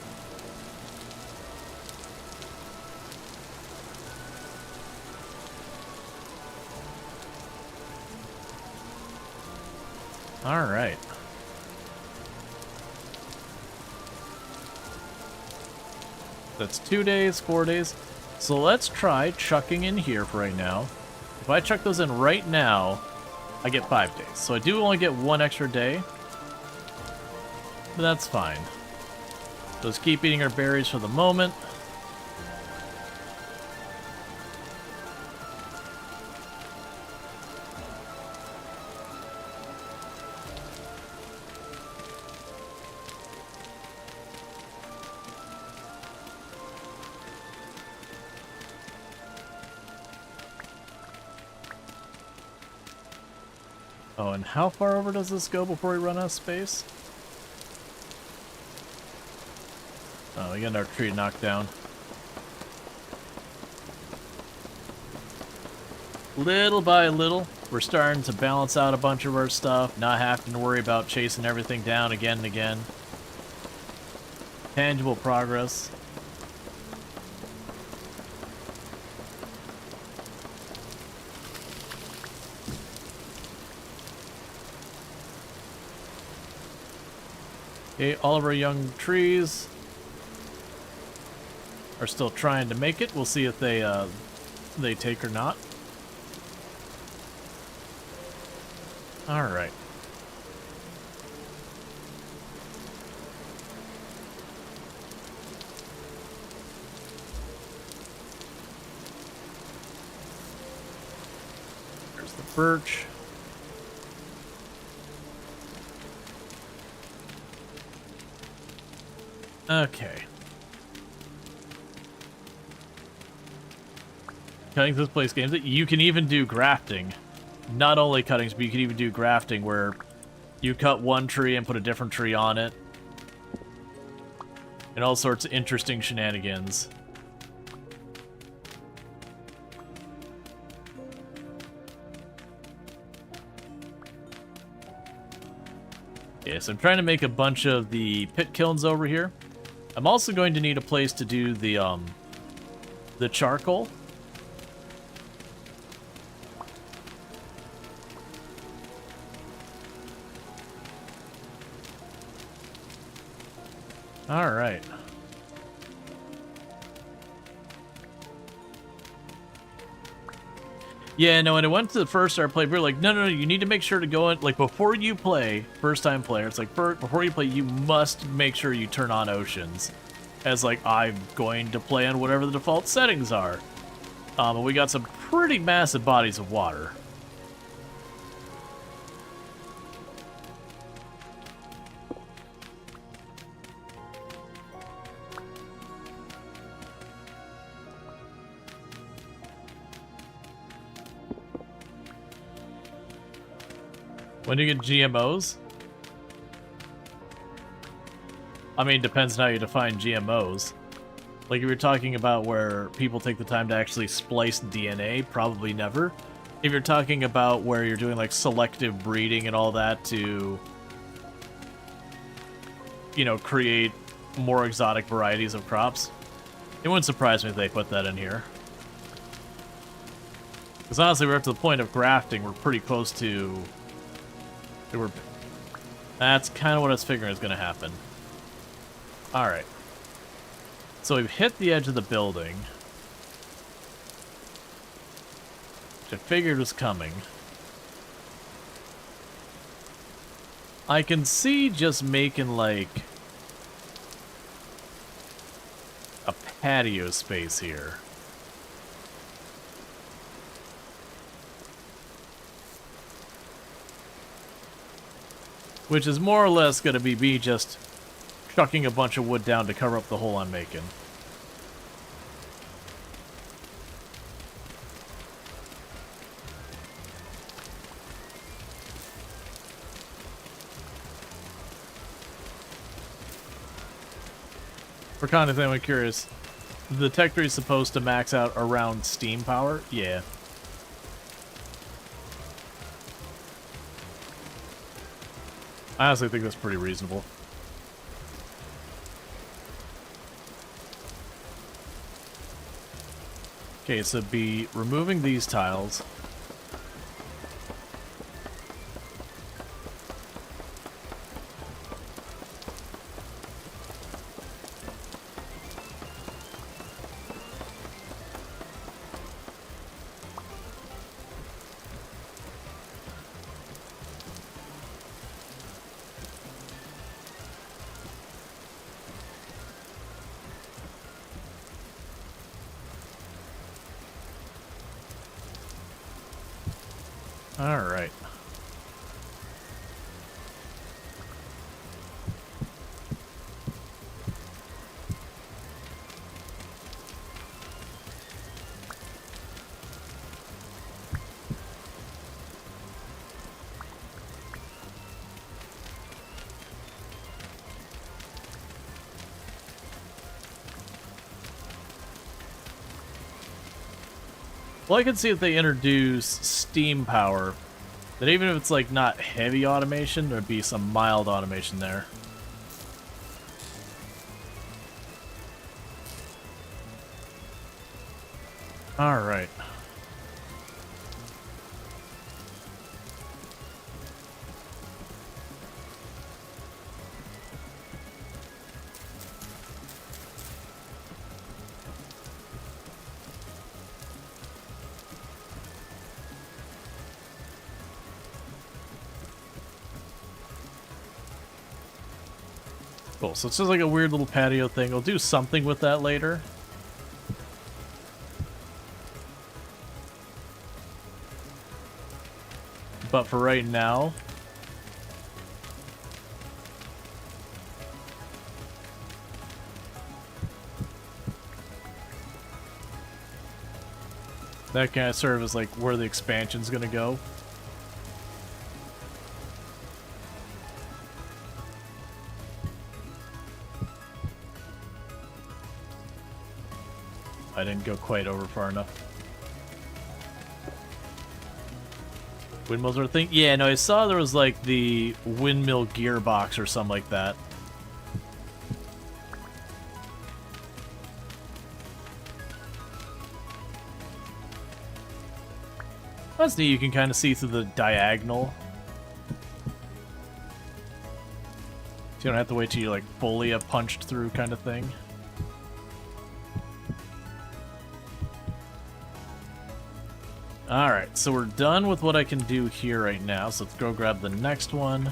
Alright. That's 2 days, 4 days. So let's try chucking in here for right now. If I chuck those in right now, I get 5 days. So I do only get 1 extra day. But that's fine. Let's keep eating our berries for the moment. Oh, and how far over does this go before we run out of space? Oh, we got our tree knocked down. Little by little, we're starting to balance out a bunch of our stuff, not having to worry about chasing everything down again and again. Tangible progress. Okay, all of our young trees are still trying to make it. We'll see if they take or not. All right. There's the birch. Okay. Cutting this place games. You can even do grafting. Not only cuttings, but you can even do grafting where you cut one tree and put a different tree on it. And all sorts of interesting shenanigans. Yeah, so I'm trying to make a bunch of the pit kilns over here. I'm also going to need a place to do the charcoal. All right. Yeah, no, when it went to the first start play, we were like, no, you need to make sure to go in, like, before you play, first-time player, it's like, before you play, you must make sure you turn on oceans. As, like, I'm going to play on whatever the default settings are. And we got some pretty massive bodies of water. When do you get GMOs? I mean, depends on how you define GMOs. Like, if you're talking about where people take the time to actually splice DNA, probably never. If you're talking about where you're doing, like, selective breeding and all that to, you know, create more exotic varieties of crops, it wouldn't surprise me if they put that in here. Because honestly, we're up to the point of grafting. We're pretty close to... That's kind of what I was figuring is going to happen. Alright. So we've hit the edge of the building. Which I figured was coming. I can see just making, like, a patio space here. Which is more or less going to be me just chucking a bunch of wood down to cover up the hole I'm making. For context, I'm curious. The tech tree is supposed to max out around steam power? Yeah. I honestly think that's pretty reasonable. Okay, so be removing these tiles. All right. Well, I can see if they introduce steam power, that even if it's like not heavy automation, there'd be some mild automation there. All right. Cool, so it's just like a weird little patio thing. We'll do something with that later. But for right now... that kind of serve as like where the expansion's gonna go. I didn't go quite over far enough. Windmills are a thing? Yeah, no, I saw there was like the windmill gearbox or something like that. That's neat, you can kind of see through the diagonal. So you don't have to wait till you like fully have punched through kind of thing. Alright, so we're done with what I can do here right now, so let's go grab the next one.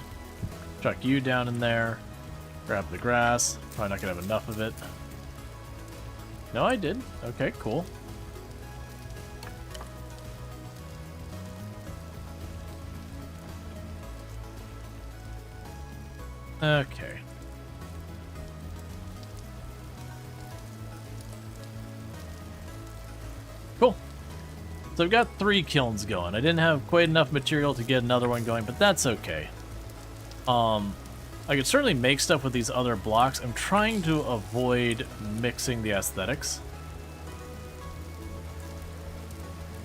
Chuck you down in there. Grab the grass. Probably not gonna have enough of it. No, I did. Okay, cool. Okay. Cool. So I've got 3 kilns going. I didn't have quite enough material to get another one going, but that's okay. I could certainly make stuff with these other blocks. I'm trying to avoid mixing the aesthetics.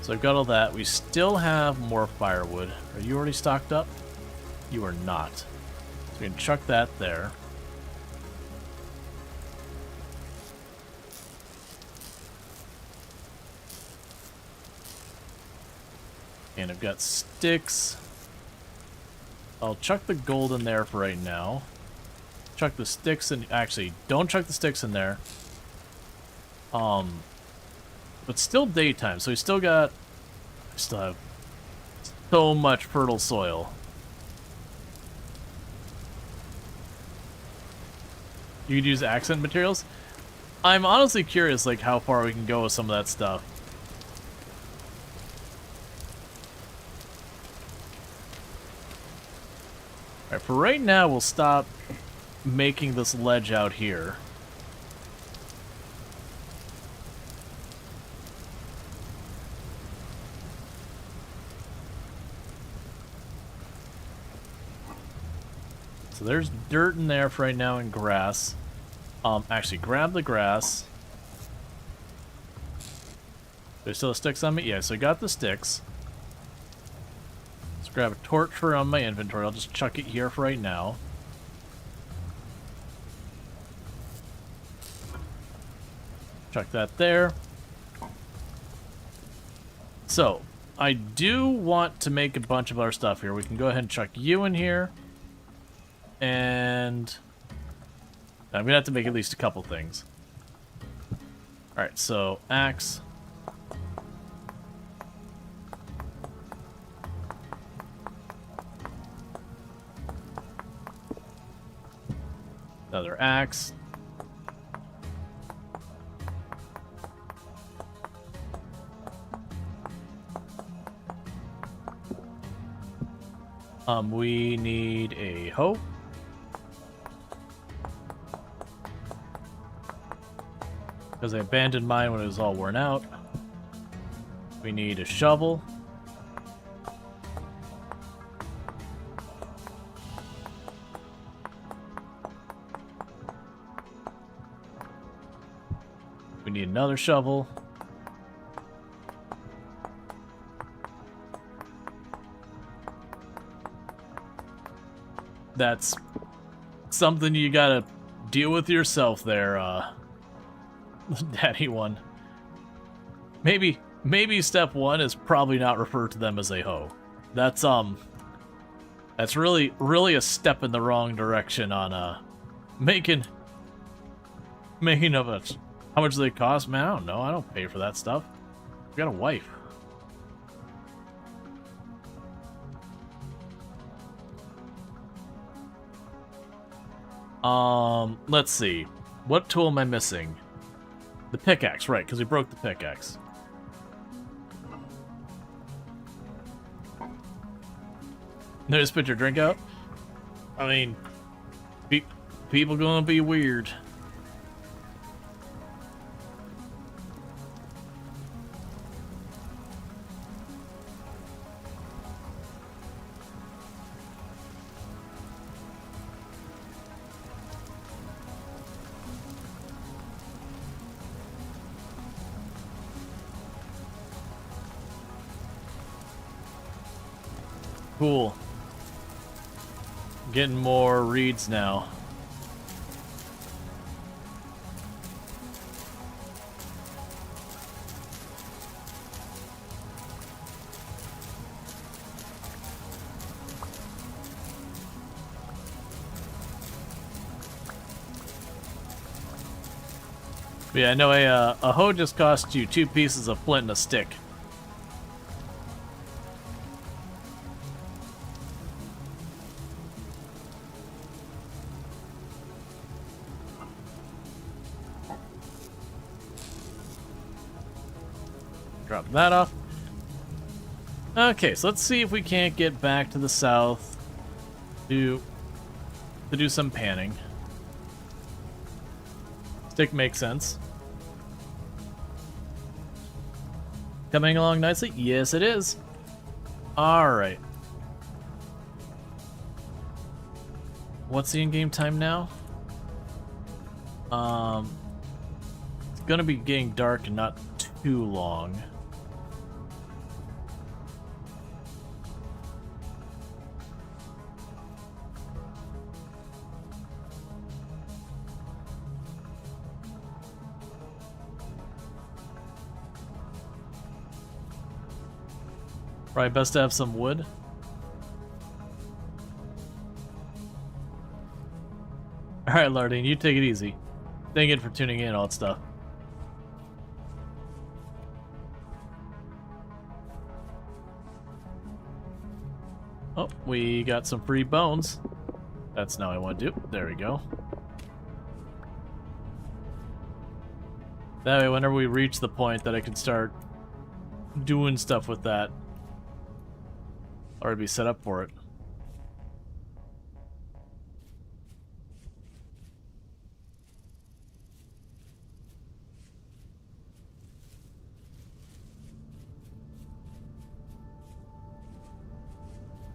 So I've got all that. We still have more firewood. Are you already stocked up? You are not. So we can chuck that there. And I've got sticks. I'll chuck the gold in there for right now. Chuck the sticks in. Actually, don't chuck the sticks in there. But still daytime, so we still got. I still have so much fertile soil. You could use accent materials. I'm honestly curious, like how far we can go with some of that stuff. Alright, for right now, we'll stop making this ledge out here. So there's dirt in there for right now and grass. Actually, grab the grass. There's still sticks on me? Yeah, so I got the sticks. Grab a torch from my inventory. I'll just chuck it here for right now. Chuck that there. So, I do want to make a bunch of other stuff here. We can go ahead and chuck you in here. And I'm gonna have to make at least a couple things. Alright, so axe. Another axe. We need a hoe. Because I abandoned mine when it was all worn out. We need a shovel. We need another shovel. That's something you gotta deal with yourself there, Daddy One. Maybe step one is probably not refer to them as a hoe. That's really a step in the wrong direction on making of it. How much do they cost? Man, I don't know. I don't pay for that stuff. I got a wife. Let's see. What tool am I missing? The pickaxe, right, because we broke the pickaxe. No, just put your drink out? I mean, people gonna be weird. Cool. Getting more reeds now. But yeah, no, a hoe just costs you 2 pieces of flint and a stick. Drop that off. Okay, so let's see if we can't get back to the south to do some panning. Stick makes sense. Coming along nicely? Yes, it is. Alright. What's the in-game time now? It's gonna be getting dark and not too long. Probably best to have some wood. Alright, Lardine, you take it easy. Thank you for tuning in, all that stuff. Oh, we got some free bones. That's not what I want to do. There we go. That way, whenever we reach the point that I can start doing stuff with that, or be set up for it.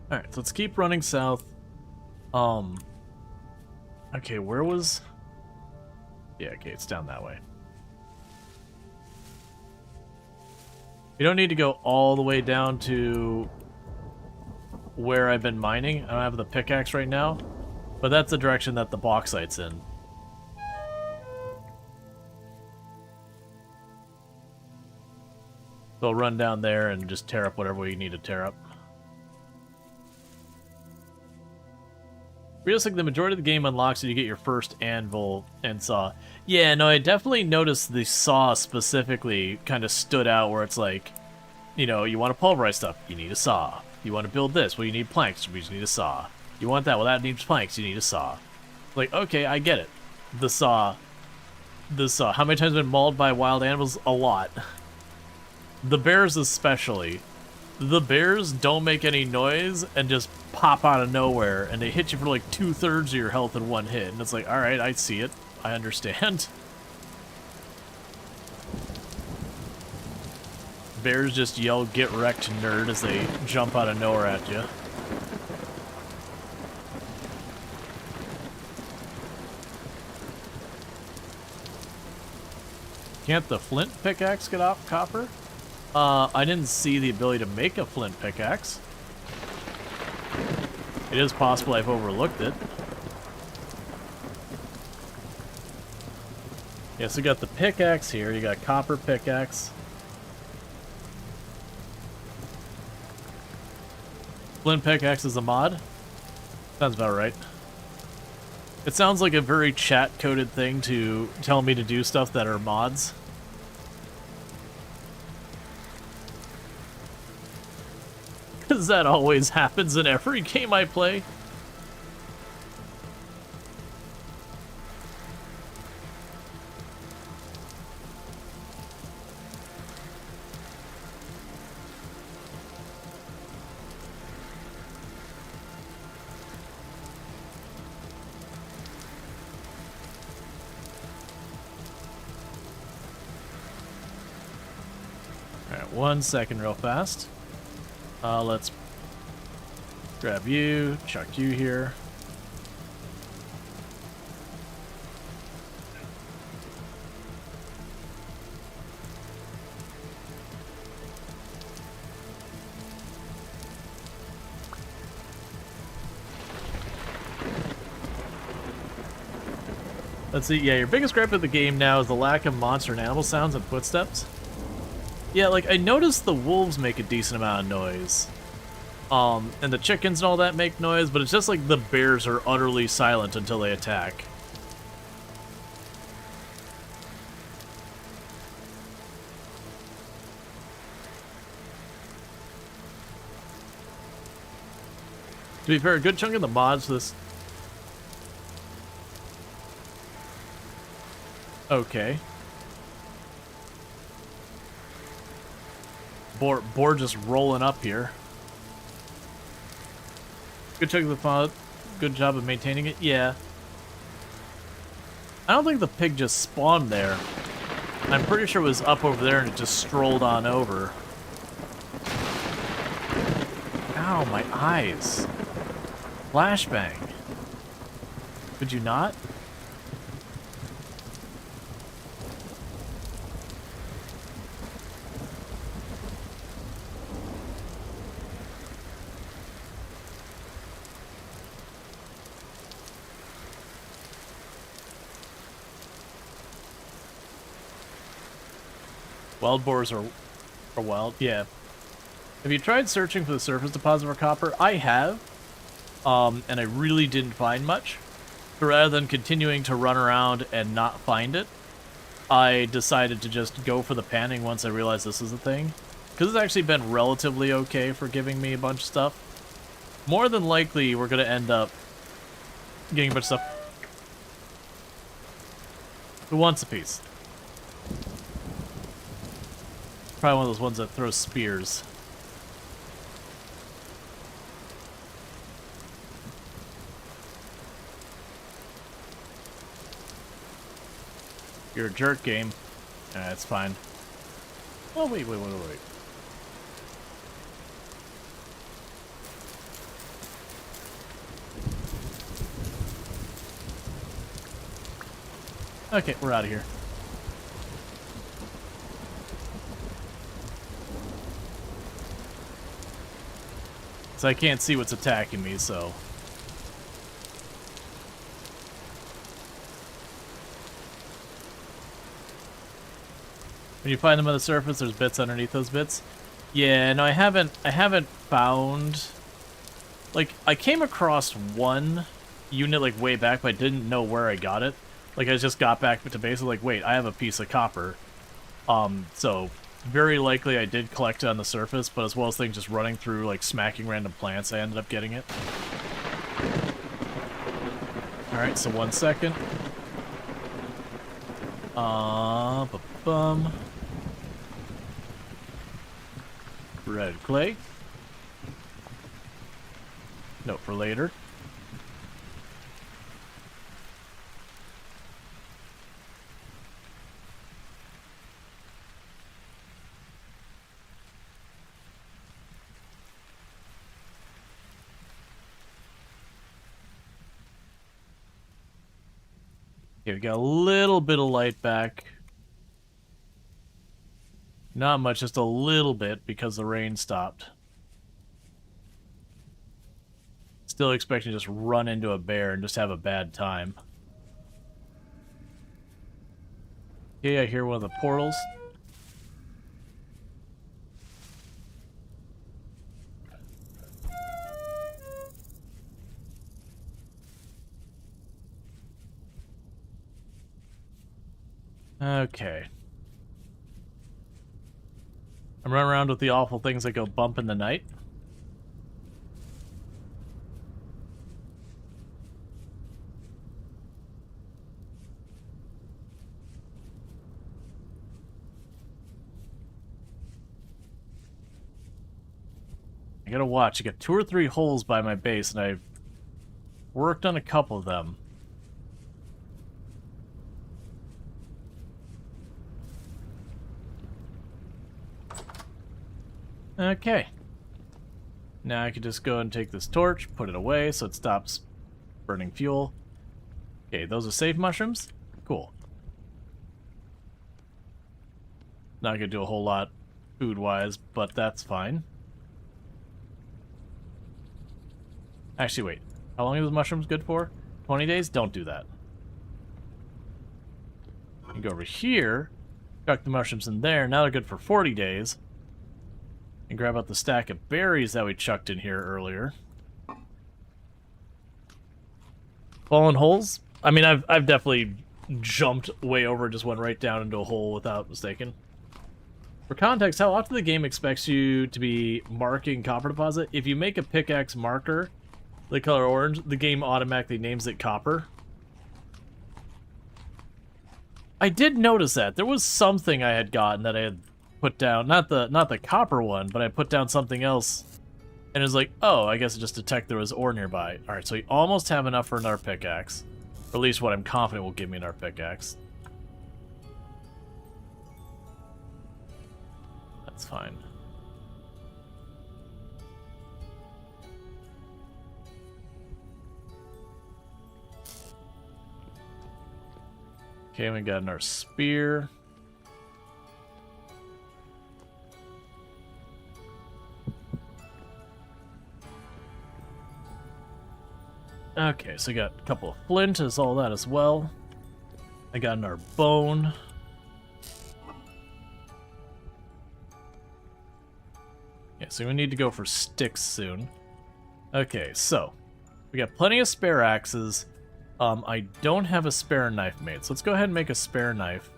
Alright, so let's keep running south. Okay, where was... Yeah, okay, it's down that way. You don't need to go all the way down to where I've been mining. I don't have the pickaxe right now, but that's the direction that the bauxite's in. So I'll run down there and just tear up whatever we need to tear up. Realistically, the majority of the game unlocks when you get your first anvil and saw. Yeah, no, I definitely noticed the saw specifically kind of stood out where it's like, you know, you want to pulverize stuff, you need a saw. You want to build this, well, you need planks, we just need a saw. You want that, well, that needs planks, you need a saw. Like, okay, I get it. The saw. How many times have I been mauled by wild animals? A lot. The bears especially. The bears don't make any noise and just pop out of nowhere, and they hit you for like 2/3 of your health in one hit. And it's like, alright, I see it. I understand. Bears just yell, "Get wrecked, nerd," as they jump out of nowhere at you. Can't the flint pickaxe get off copper? I didn't see the ability to make a flint pickaxe. It is possible I've overlooked it. Yeah, so you got the pickaxe here. You got copper pickaxe. Flint pickaxe is a mod? Sounds about right. It sounds like a very chat-coded thing to tell me to do stuff that are mods. Because that always happens in every game I play. Alright, 1 second real fast. Let's grab you, chuck you here. Let's see, yeah, your biggest gripe of the game now is the lack of monster and animal sounds and footsteps. Yeah, like, I noticed the wolves make a decent amount of noise. And the chickens and all that make noise, but it's just like the bears are utterly silent until they attack. To be fair, a good chunk of the mods for this... Okay. Boar just rolling up here. Good chunk of the mod. Good job of maintaining it. Yeah. I don't think the pig just spawned there. I'm pretty sure it was up over there and it just strolled on over. Ow, my eyes. Flashbang. Could you not? Wild boars are wild, yeah. Have you tried searching for the surface deposit for copper? I have, and I really didn't find much. So rather than continuing to run around and not find it, I decided to just go for the panning once I realized this is a thing. Because it's actually been relatively okay for giving me a bunch of stuff. More than likely, we're going to end up getting a bunch of stuff. Who wants a piece? Probably one of those ones that throws spears. You're a jerk, game. That's fine. Oh, wait. Okay, we're out of here. So I can't see what's attacking me, so... When you find them on the surface, there's bits underneath those bits. Yeah, no, I haven't found... Like, I came across one unit, like, way back, but I didn't know where I got it. Like, I just got back to base, like, wait, I have a piece of copper. So... Very likely I did collect it on the surface, but as well as things just running through, like, smacking random plants, I ended up getting it. Alright, so 1 second. Bum. Red clay. Note for later. Okay, we got a little bit of light back. Not much, just a little bit because the rain stopped. Still expecting to just run into a bear and just have a bad time. Okay, I hear one of the portals. Okay. I'm running around with the awful things that go bump in the night. I gotta watch. I got 2 or 3 holes by my base, and I've worked on a couple of them. Okay. Now I can just go and take this torch, put it away so it stops burning fuel. Okay, those are safe mushrooms? Cool. Not gonna do a whole lot food-wise, but that's fine. Actually, wait. How long are those mushrooms good for? 20 days? Don't do that. You can go over here, chuck the mushrooms in there. Now they're good for 40 days. And grab out the stack of berries that we chucked in here earlier. Fallen holes? I mean, I've definitely jumped way over and just went right down into a hole without mistaken. For context, how often the game expects you to be marking copper deposit? If you make a pickaxe marker the color orange, the game automatically names it copper. I did notice that. There was something I had gotten that I had put down, not the copper one, but I put down something else, and it was like, oh, I guess it just detected there was ore nearby. Alright, so we almost have enough for another pickaxe. Or at least what I'm confident will give me another pickaxe. That's fine. Okay, we got our spear. Okay, so we got a couple of flint as all that as well. I got our bone. Yeah, so we need to go for sticks soon. Okay, so we got plenty of spare axes. I don't have a spare knife made, so let's go ahead and make a spare knife.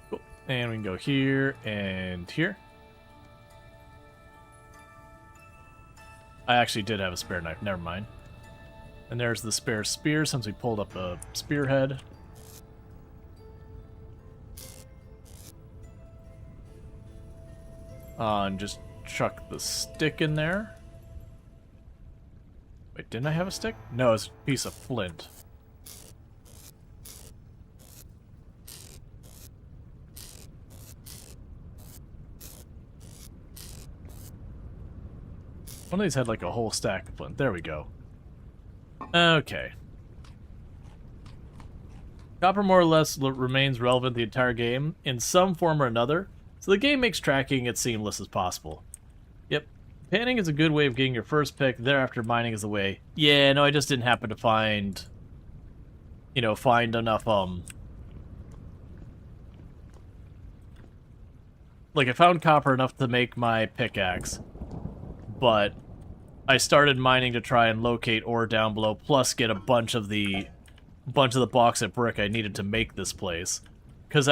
Cool. And we can go here and here. I actually did have a spare knife, never mind. And there's the spare spear since we pulled up a spearhead. And just chuck the stick in there. Wait, didn't I have a stick? No, it's a piece of flint. One of these had like a whole stack of flint. There we go. Okay. Copper more or less remains relevant the entire game in some form or another. So the game makes tracking as seamless as possible. Yep. Panning is a good way of getting your first pick, thereafter mining is the way. Yeah, no, I just didn't happen to find... You know, find enough, Like, I found copper enough to make my pickaxe. But I started mining to try and locate ore down below, plus get a bunch of the bauxite brick I needed to make this place. Because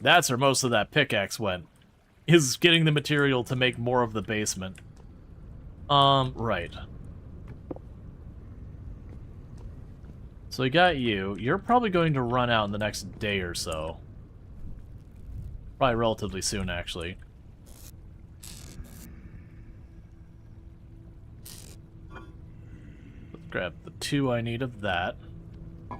that's where most of that pickaxe went, is getting the material to make more of the basement. Right. So I got you. You're probably going to run out in the next day or so. Probably relatively soon, actually. Let's grab the 2 I need of that. I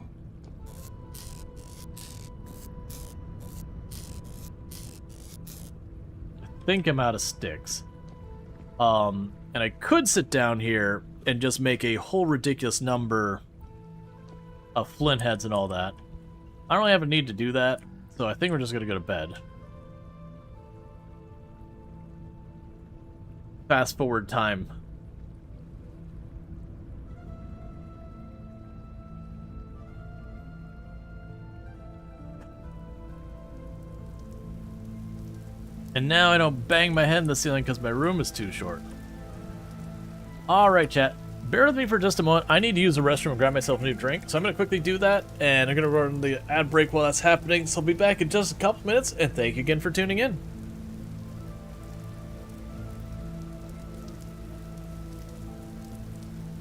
think I'm out of sticks. And I could sit down here and just make a whole ridiculous number of flint heads and all that. I don't really have a need to do that, so I think we're just gonna go to bed. Fast forward time. And now I don't bang my head in the ceiling because my room is too short. Alright, chat. Bear with me for just a moment. I need to use the restroom and grab myself a new drink, so I'm going to quickly do that, and I'm going to run the ad break while that's happening, so I'll be back in just a couple minutes, and thank you again for tuning in.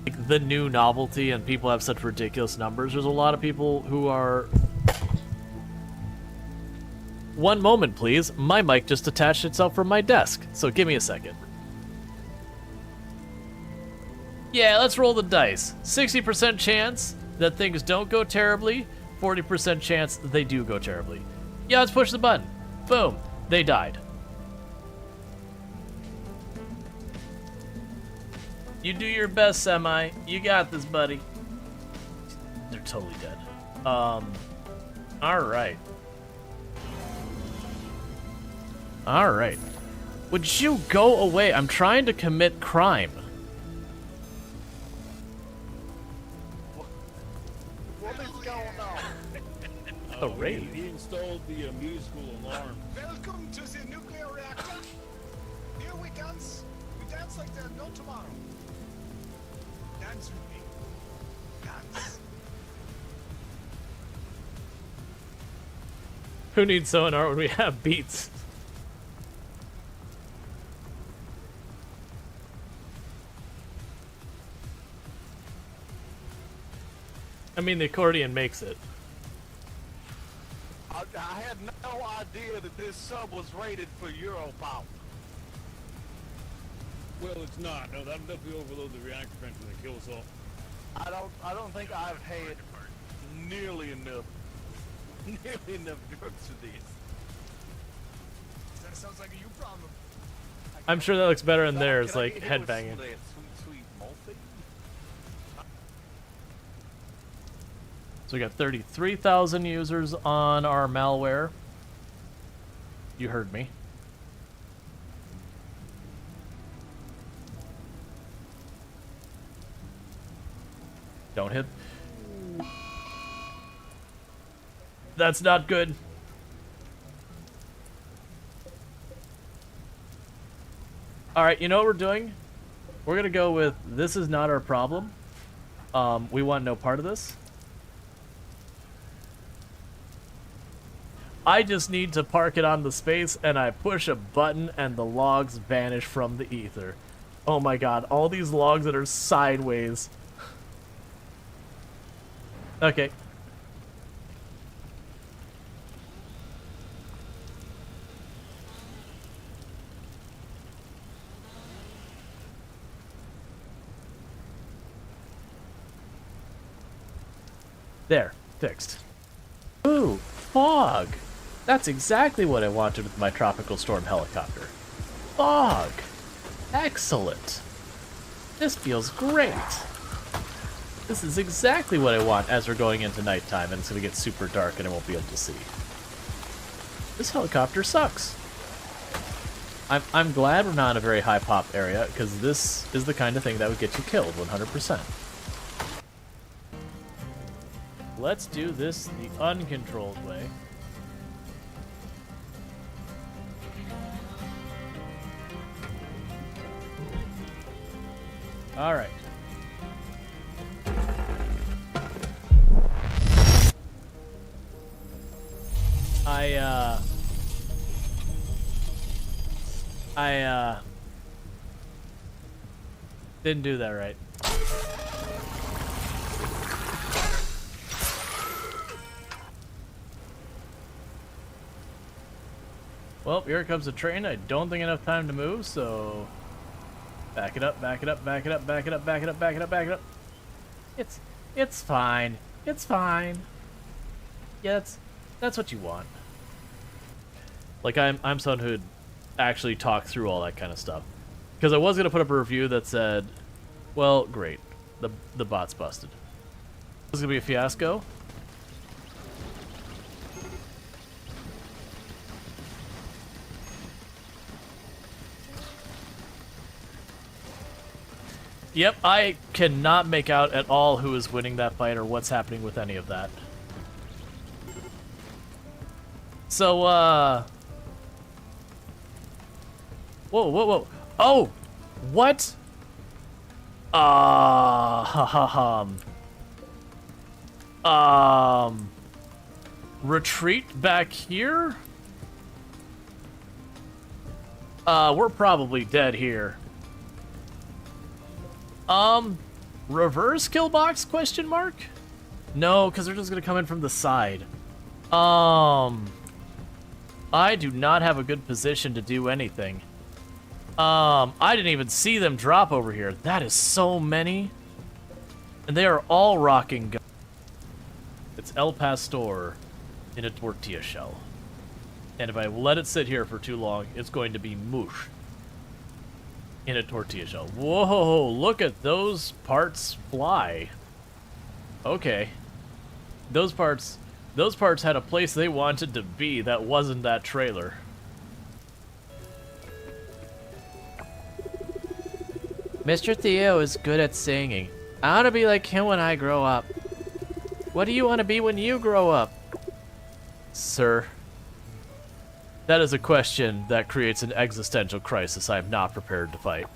Like, the new novelty, and people have such ridiculous numbers. There's a lot of people who are... One moment, please. My mic just detached itself from my desk, so give me a second. Yeah, let's roll the dice. 60% chance that things don't go terribly, 40% chance that they do go terribly. Yeah, let's push the button. Boom. They died. You do your best, Semi. You got this, buddy. They're totally dead. Alright. Alright. Would you go away? I'm trying to commit crime. What is going on? A raid. He installed the musical alarm. Welcome to the nuclear reactor. Here we dance. We dance like there's no tomorrow. Dance with me. Dance. Who needs sonar when we have beats? I mean, the accordion makes it. I had no idea that this sub was rated for Euro power. Well, it's not. No, that'll definitely overload the reactor vent and kill us all. I don't think I've had nearly enough drugs for this. That sounds like a you problem. I'm sure that looks better in Doc, theirs, can I like get hit with headbanging. some of that sweet multi? So we got 33,000 users on our malware. You heard me. Don't hit. That's not good. Alright, you know what we're doing? We're gonna go with this is not our problem. We want no part of this. I just need to park it on the space and I push a button and the logs vanish from the ether. Oh my god, all these logs that are sideways. Okay. There, fixed. Ooh, fog! That's exactly what I wanted with my tropical storm helicopter. Fog! Excellent! This feels great! This is exactly what I want as we're going into nighttime and it's gonna get super dark and I won't be able to see. This helicopter sucks. I'm glad we're not in a very high pop area because this is the kind of thing that would get you killed 100%. Let's do this the uncontrolled way. All right. I didn't do that right. Well, here comes the train. I don't think enough time to move, so back it up, back it up, back it up, back it up, back it up, back it up, back it up. It's fine. It's fine. Yeah, that's what you want. Like I'm someone who'd actually talk through all that kind of stuff. Because I was gonna put up a review that said, well, great. The bot's busted. This is gonna be a fiasco. Yep, I cannot make out at all who is winning that fight or what's happening with any of that. So, Whoa, whoa, whoa. Oh! What? Retreat back here? We're probably dead here. Reverse kill box, question mark? No, because they're just gonna come in from the side. I do not have a good position to do anything. I didn't even see them drop over here. That is so many. And they are all rocking guns. It's El Pastor in a tortilla shell. And if I let it sit here for too long, it's going to be moosh in a tortilla shell. Whoa, look at those parts fly. Okay. Those parts had a place they wanted to be that wasn't that trailer. Mr. Theo is good at singing. I want to be like him when I grow up. What do you want to be when you grow up? Sir, that is a question that creates an existential crisis I am not prepared to fight.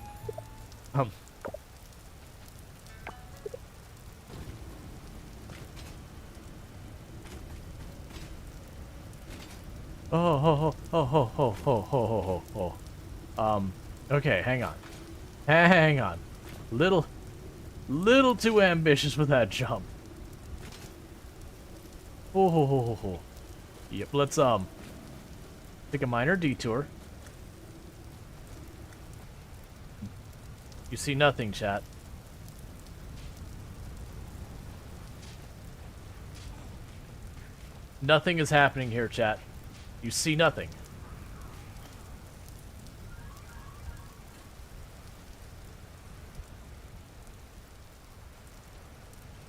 Okay, hang on. Hang on. Little too ambitious with that jump. Yep, let's, take a minor detour. You see nothing, chat. Nothing is happening here, chat. You see nothing.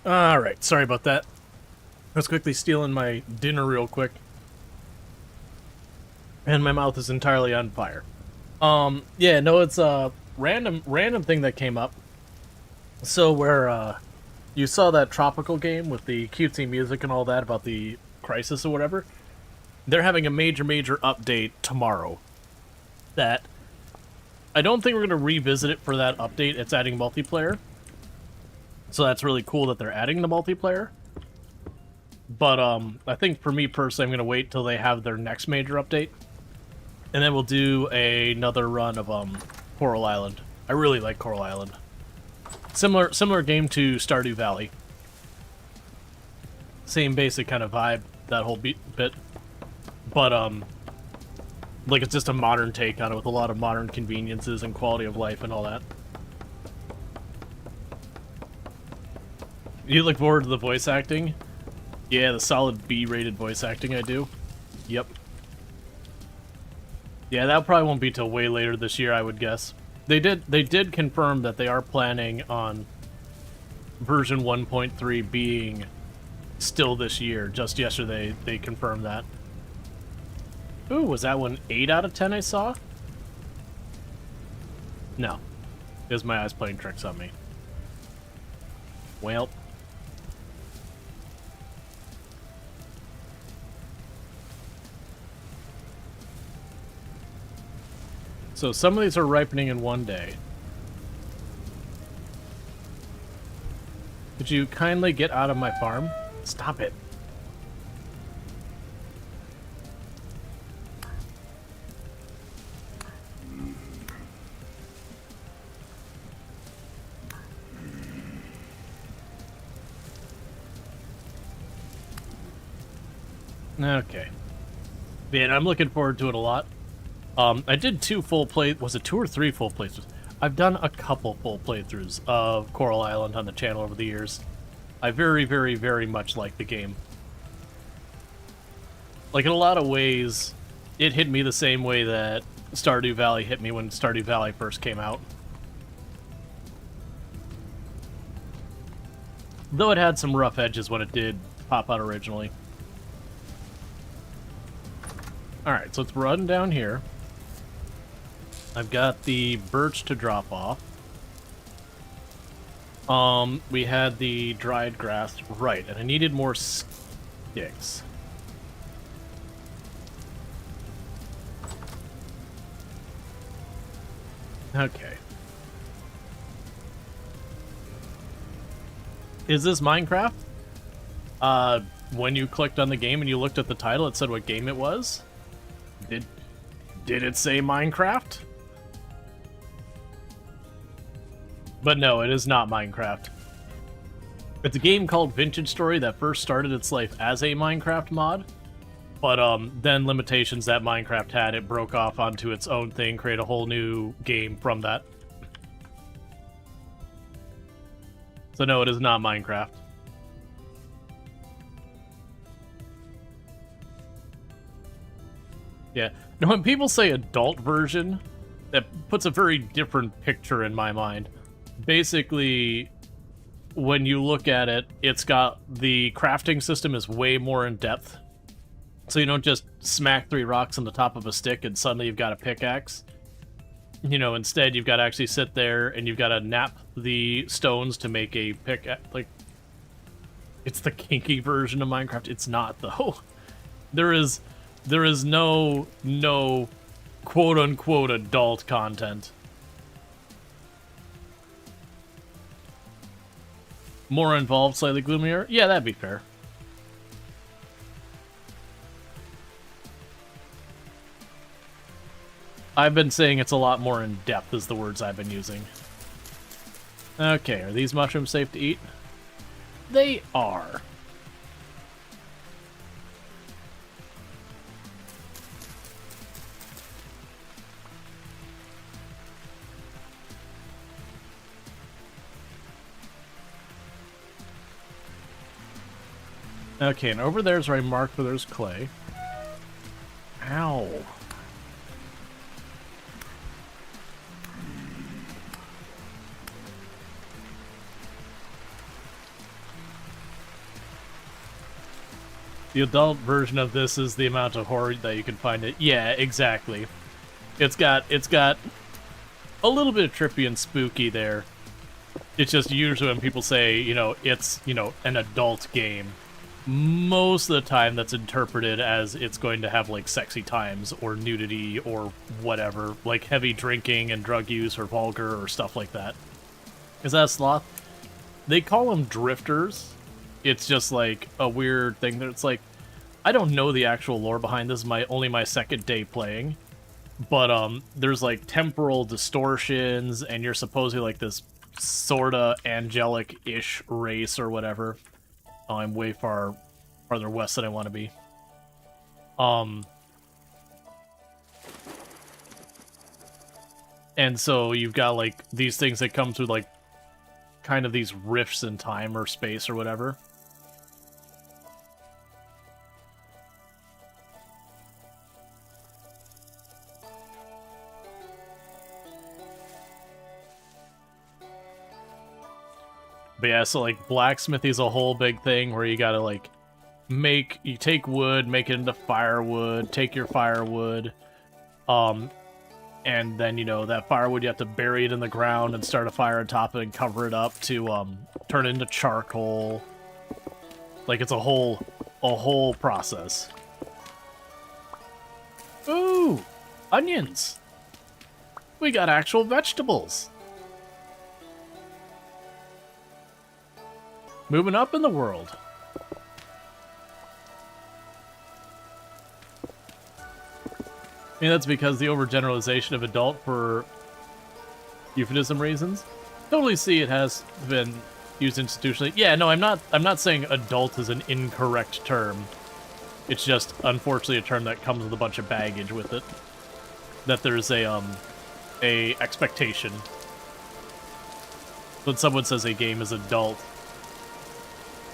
Alright, sorry about that. I was quickly stealing my dinner real quick. And my mouth is entirely on fire. Yeah, no, it's a random thing that came up. So where, you saw that tropical game with the cutesy music and all that about the crisis or whatever? They're having a major update tomorrow. That I don't think we're going to revisit it for that update. It's adding multiplayer. So that's really cool that they're adding the multiplayer. But I think for me personally, I'm going to wait till they have their next major update. And then we'll do another run of Coral Island. I really like Coral Island. Similar game to Stardew Valley. Same basic kind of vibe, that whole bit. But like it's just a modern take on it with a lot of modern conveniences and quality of life and all that. You look forward to the voice acting? Yeah, the solid B-rated voice acting I do. Yep. Yeah, that probably won't be till way later this year, I would guess. They did confirm that they are planning on version 1.3 being still this year. Just yesterday, they confirmed that. Ooh, was that one 8 out of 10 I saw? No. It was my eyes playing tricks on me. Well. So some of these are ripening in one day. Could you kindly get out of my farm? Stop it. Okay. Man, I'm looking forward to it a lot. I did 2 full was it 2 or 3 full playthroughs? I've done a couple full playthroughs of Coral Island on the channel over the years. I very much like the game. Like, in a lot of ways, it hit me the same way that Stardew Valley hit me when Stardew Valley first came out. Though it had some rough edges when it did pop out originally. Alright, so let's run down here. I've got the birch to drop off. We had the dried grass, right, and I needed more sticks. Okay. Is this Minecraft? When you clicked on the game and you looked at the title, it said what game it was? Did it say Minecraft? But no, it is not Minecraft. It's a game called Vintage Story that first started its life as a Minecraft mod, but then limitations that Minecraft had, it broke off onto its own thing, create a whole new game from that. So no, it is not Minecraft. Yeah. Now when people say adult version, that puts a very different picture in my mind. Basically, when you look at it, it's got the crafting system is way more in depth. So you don't just smack 3 rocks on the top of a stick and suddenly you've got a pickaxe. You know, instead you've got to actually sit there and you've got to nap the stones to make a pickaxe. Like, it's the kinky version of Minecraft. It's not, though. There is no quote-unquote adult content. More involved, slightly gloomier? Yeah, that'd be fair. I've been saying it's a lot more in-depth is the words I've been using. Okay, are these mushrooms safe to eat? They are. Okay, and over there's where I marked where there's clay. Ow. The adult version of this is the amount of horror that you can find it. Yeah, exactly. It's got a little bit of trippy and spooky there. It's just usually when people say, you know, it's, you know, an adult game, most of the time that's interpreted as it's going to have like sexy times or nudity or whatever, like heavy drinking and drug use or vulgar or stuff like that. Is that a sloth? They call them drifters. It's just like a weird thing that it's like, I don't know the actual lore behind this. Is only my second day playing, but there's like temporal distortions and you're supposedly like this sorta angelic-ish race or whatever. Oh, I'm way farther west than I want to be. And so you've got like these things that come through like kind of these rifts in time or space or whatever. But yeah, so like blacksmithy is a whole big thing where you gotta like you take wood, make it into firewood, take your firewood, and then, you know, that firewood you have to bury it in the ground and start a fire on top of it and cover it up to turn it into charcoal. Like it's a whole process. Ooh, onions. We got actual vegetables. Moving up in the world. I mean, that's because the overgeneralization of adult for euphemism reasons. Totally see it has been used institutionally. Yeah, no, I'm not saying adult is an incorrect term. It's just unfortunately a term that comes with a bunch of baggage with it. That there's a expectation. When someone says a game is adult,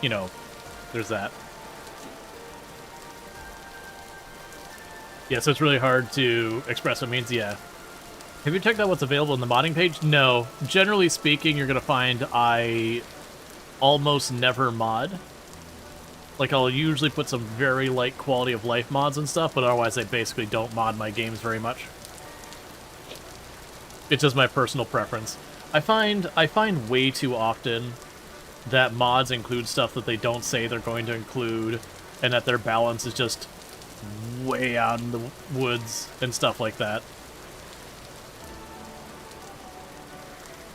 you know, there's that. Yeah, so it's really hard to express what it means, yeah. Have you checked out what's available on the modding page? No. Generally speaking, you're going to find I almost never mod. Like, I'll usually put some very light quality of life mods and stuff, but otherwise I basically don't mod my games very much. It's just my personal preference. I find way too often that mods include stuff that they don't say they're going to include, and that their balance is just way out in the woods and stuff like that.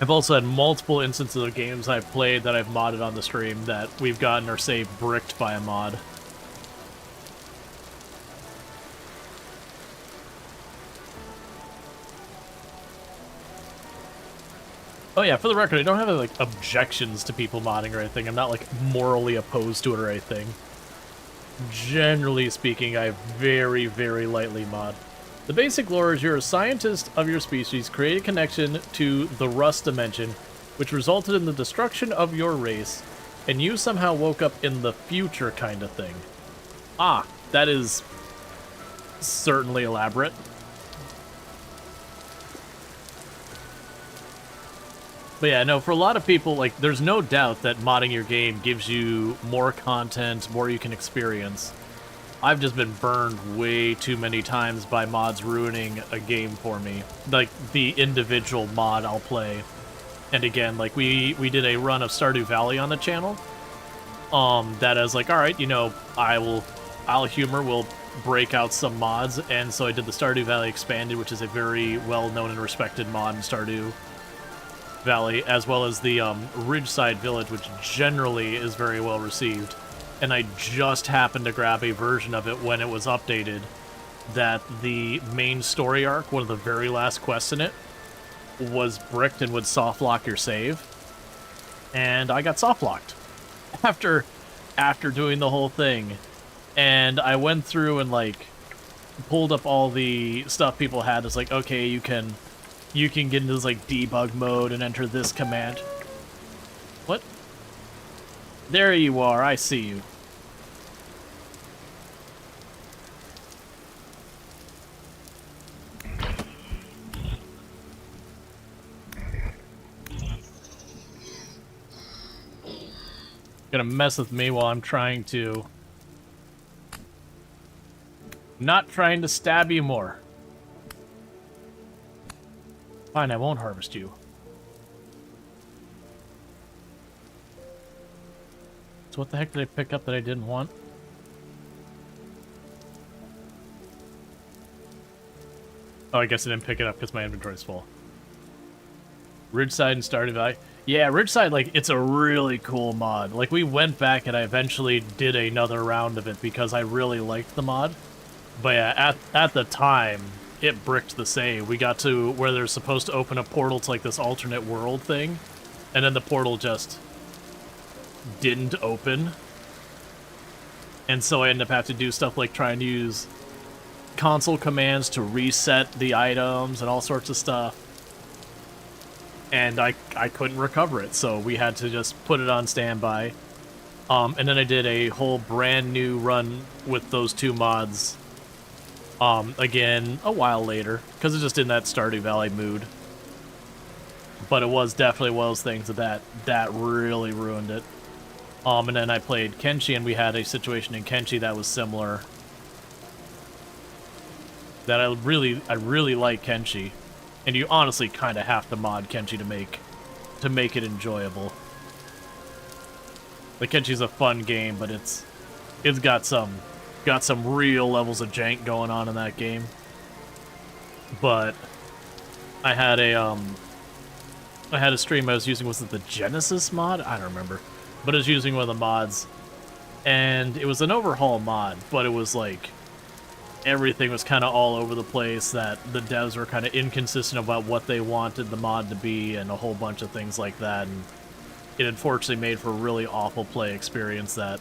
I've also had multiple instances of games I've played that I've modded on the stream that we've gotten or say bricked by a mod. Oh yeah, for the record, I don't have like objections to people modding or anything. I'm not like morally opposed to it or anything. Generally speaking, I very, very lightly mod. The basic lore is you're a scientist of your species, create a connection to the Rust dimension, which resulted in the destruction of your race, and you somehow woke up in the future kind of thing. Ah, that is certainly elaborate. But yeah, no, for a lot of people, like, there's no doubt that modding your game gives you more content, more you can experience. I've just been burned way too many times by mods ruining a game for me. Like, the individual mod I'll play. And again, like, we did a run of Stardew Valley on the channel. That is like, alright, you know, I'll humor will break out some mods, and so I did the Stardew Valley Expanded, which is a very well-known and respected mod in Stardew Valley, as well as the Ridgeside Village, which generally is very well received. And I just happened to grab a version of it when it was updated that the main story arc, one of the very last quests in it, was bricked and would soft lock your save. And I got soft locked after doing the whole thing. And I went through and like pulled up all the stuff people had. It's like, okay, you can get into this like debug mode and enter this command. What? There you are, I see you. Gonna mess with me while I'm trying to... Not trying to stab you more. Fine, I won't harvest you. So what the heck did I pick up that I didn't want? Oh, I guess I didn't pick it up because my inventory's full. Ridgeside and Stardew Valley. Yeah, Ridgeside, like, it's a really cool mod. Like, we went back and I eventually did another round of it because I really liked the mod. But yeah, at the time, it bricked the save. We got to where they're supposed to open a portal to, like, this alternate world thing. And then the portal just didn't open. And so I ended up having to do stuff like trying to use console commands to reset the items and all sorts of stuff. And I couldn't recover it, so we had to just put it on standby. And then I did a whole brand new run with those two mods. Again, a while later, because it's just in that Stardew Valley mood. But it was definitely one of those things that really ruined it. And then I played Kenshi, and we had a situation in Kenshi that was similar. That I really like Kenshi. And you honestly kind of have to mod Kenshi to make it enjoyable. Like, Kenshi's a fun game, but it's got some real levels of jank going on in that game. But I had a stream I was using, was it the Genesis mod? I don't remember. But I was using one of the mods, and it was an overhaul mod, but it was like everything was kind of all over the place, that the devs were kind of inconsistent about what they wanted the mod to be, and a whole bunch of things like that, and it unfortunately made for a really awful play experience. That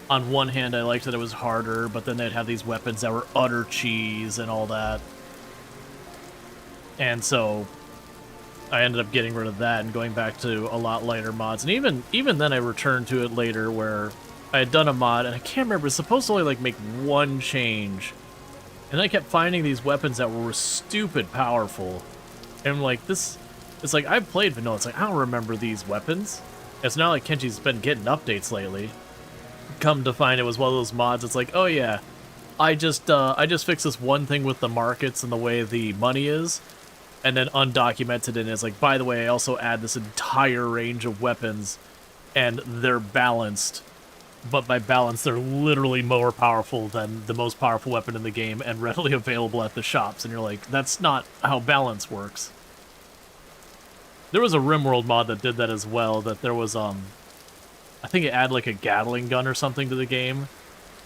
on one hand I liked that it was harder, but then they'd have these weapons that were utter cheese and all that, and so I ended up getting rid of that and going back to a lot lighter mods. And even then I returned to it later, where I had done a mod, and I can't remember, it's supposed to only like make one change. And I kept finding these weapons that were stupid powerful. And I'm like, this... It's like, I've played vanilla. It's like, I don't remember these weapons. It's not like Kenshi's been getting updates lately. Come to find it was one of those mods. It's like, oh yeah, I just fixed this one thing with the markets and the way the money is. and then undocumented and is like, by the way, I also add this entire range of weapons, and they're balanced. But by balance, they're literally more powerful than the most powerful weapon in the game and readily available at the shops. And you're like, that's not how balance works. There was a RimWorld mod that did that as well, that there was, I think it added like a Gatling gun or something to the game.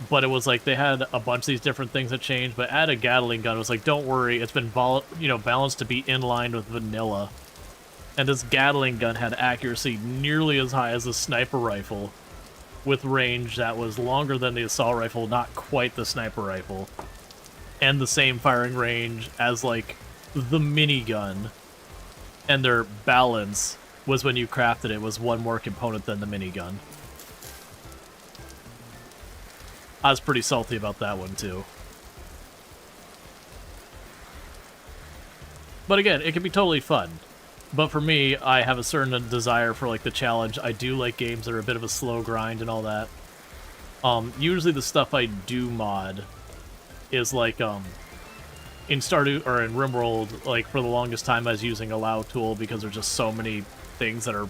But it was like they had a bunch of these different things that changed, but add a Gatling gun. It was like, don't worry, it's been balanced to be in line with vanilla. And this Gatling gun had accuracy nearly as high as a sniper rifle, with range that was longer than the assault rifle, not quite the sniper rifle, and the same firing range as like the minigun. And their balance was, when you crafted it, was one more component than the minigun. I was pretty salty about that one too. But again, it can be totally fun. But for me, I have a certain desire for like the challenge. I do like games that are a bit of a slow grind and all that. Usually the stuff I do mod is like in Stardew or in RimWorld, like for the longest time I was using Allow tool because there's just so many things that are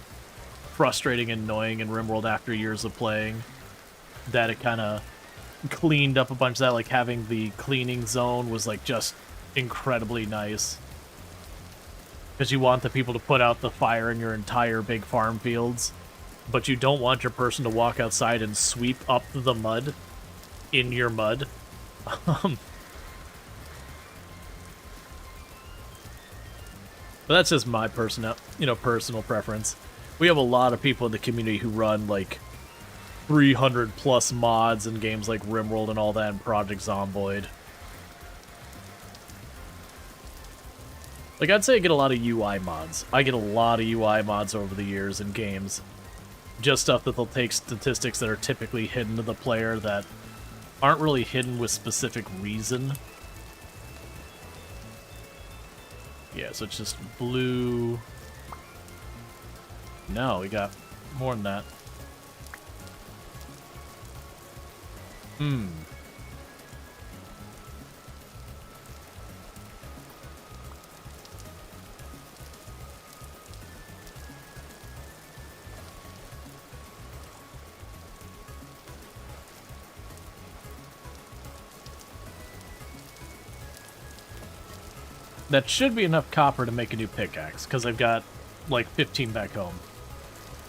frustrating and annoying in RimWorld after years of playing that it kind of cleaned up a bunch of that. Like having the cleaning zone was like just incredibly nice. Because you want the people to put out the fire in your entire big farm fields, but you don't want your person to walk outside and sweep up the mud in your mud. But that's just my personal preference. We have a lot of people in the community who run like 300 plus mods in games like RimWorld and all that, and Project Zomboid. Like, I'd say I get a lot of UI mods. I get a lot of UI mods over the years in games. Just stuff that they'll take statistics that are typically hidden to the player that aren't really hidden with specific reason. Yeah, so it's just blue. No, we got more than that. That should be enough copper to make a new pickaxe, because I've got like 15 back home.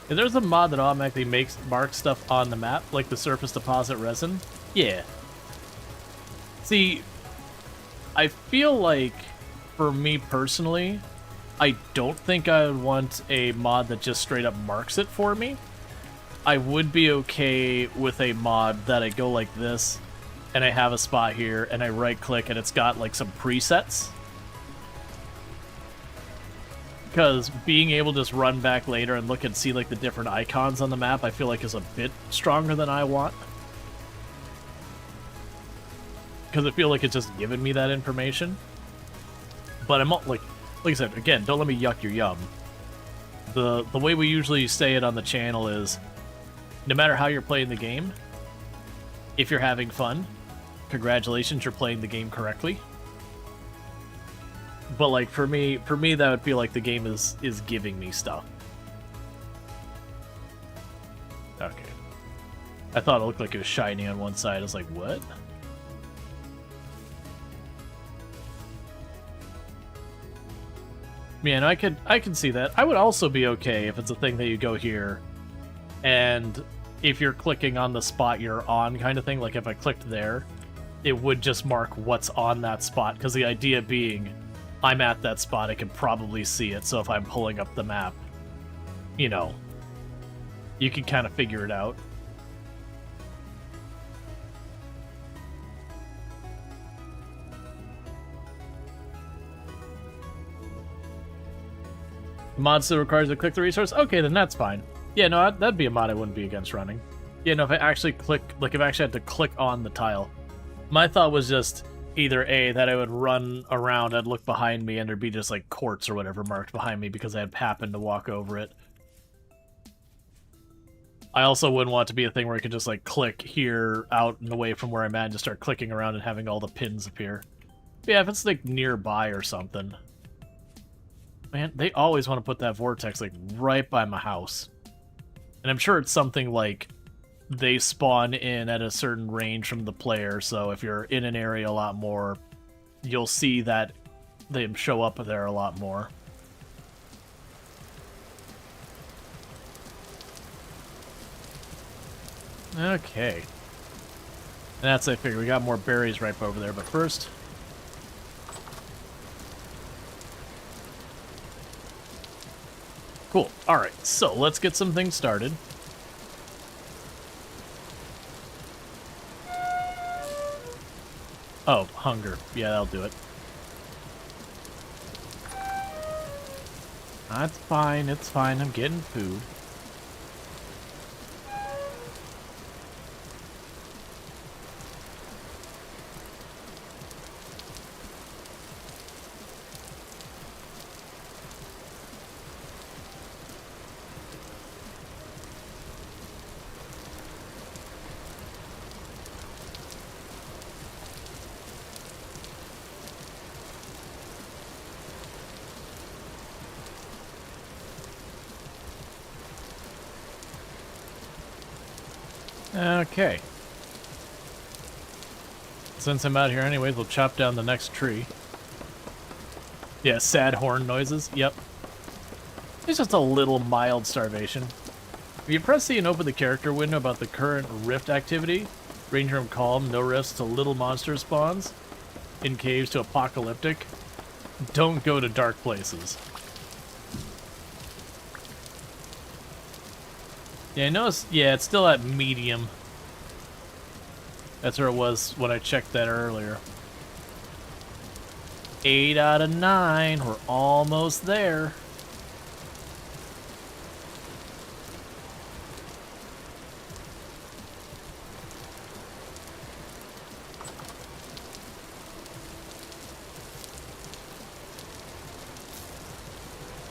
If there's a mod that automatically marks stuff on the map, like the surface deposit resin, yeah. See, I feel like, for me personally, I don't think I would want a mod that just straight up marks it for me. I would be okay with a mod that I go like this, and I have a spot here, and I right-click, and it's got like some presets. Because being able to just run back later and look and see like the different icons on the map, I feel like is a bit stronger than I want. Because I feel like it's just giving me that information. But I'm like I said, again, don't let me yuck your yum. The way we usually say it on the channel is, no matter how you're playing the game, if you're having fun, congratulations, you're playing the game correctly. But like for me that would feel like the game is giving me stuff. Okay. I thought it looked like it was shiny on one side. I was like, what? Man, I can see that. I would also be okay if it's a thing that you go here, and if you're clicking on the spot you're on kind of thing, like if I clicked there, it would just mark what's on that spot, because the idea being, I'm at that spot, I can probably see it, so if I'm pulling up the map, you know, you can kind of figure it out. Mod still requires to click the resource? Okay, then that's fine. Yeah, no, that'd be a mod I wouldn't be against running. Yeah, no, if I actually click, like if I actually had to click on the tile. My thought was just either A, that I would run around, I'd look behind me, and there'd be just like quartz or whatever marked behind me because I had happened to walk over it. I also wouldn't want it to be a thing where I could just like click here out and away from where I'm at and just start clicking around and having all the pins appear. But yeah, if it's like nearby or something. Man, they always want to put that vortex, like, right by my house. And I'm sure it's something like they spawn in at a certain range from the player, so if you're in an area a lot more, you'll see that they show up there a lot more. Okay. And that's, I figure, we got more berries right over there, but first... Cool. Alright, so let's get some things started. Oh, hunger. Yeah, that'll do it. That's fine, it's fine. I'm getting food. Okay. Since I'm out here anyways, we'll chop down the next tree. Yeah, sad horn noises. Yep. It's just a little mild starvation. If you press C and open the character window about the current rift activity, range from calm, no rifts to little monster spawns, in caves to apocalyptic, don't go to dark places. Yeah, I noticed, yeah, it's still at medium. That's where it was when I checked that earlier. 8 out of 9, we're almost there.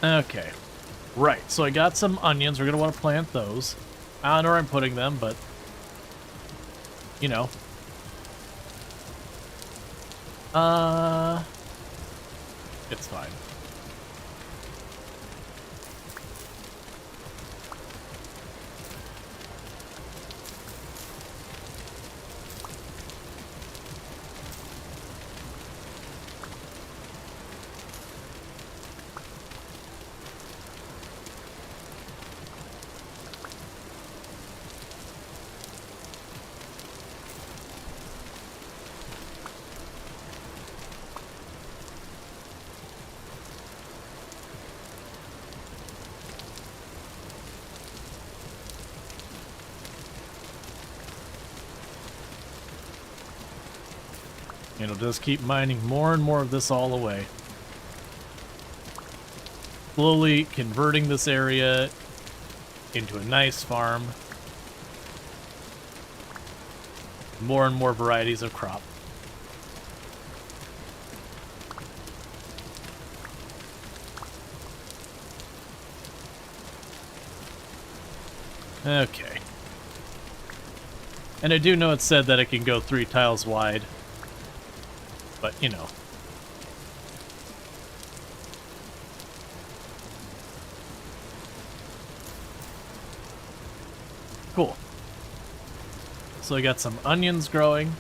Okay. Right, so I got some onions. We're going to want to plant those. I don't know where I'm putting them, but... You know. It's fine. And it'll just keep mining more and more of this all away. Slowly converting this area into a nice farm. More and more varieties of crop. Okay. And I do know it said that it can go 3 tiles wide. But, you know. Cool. So I got some onions growing.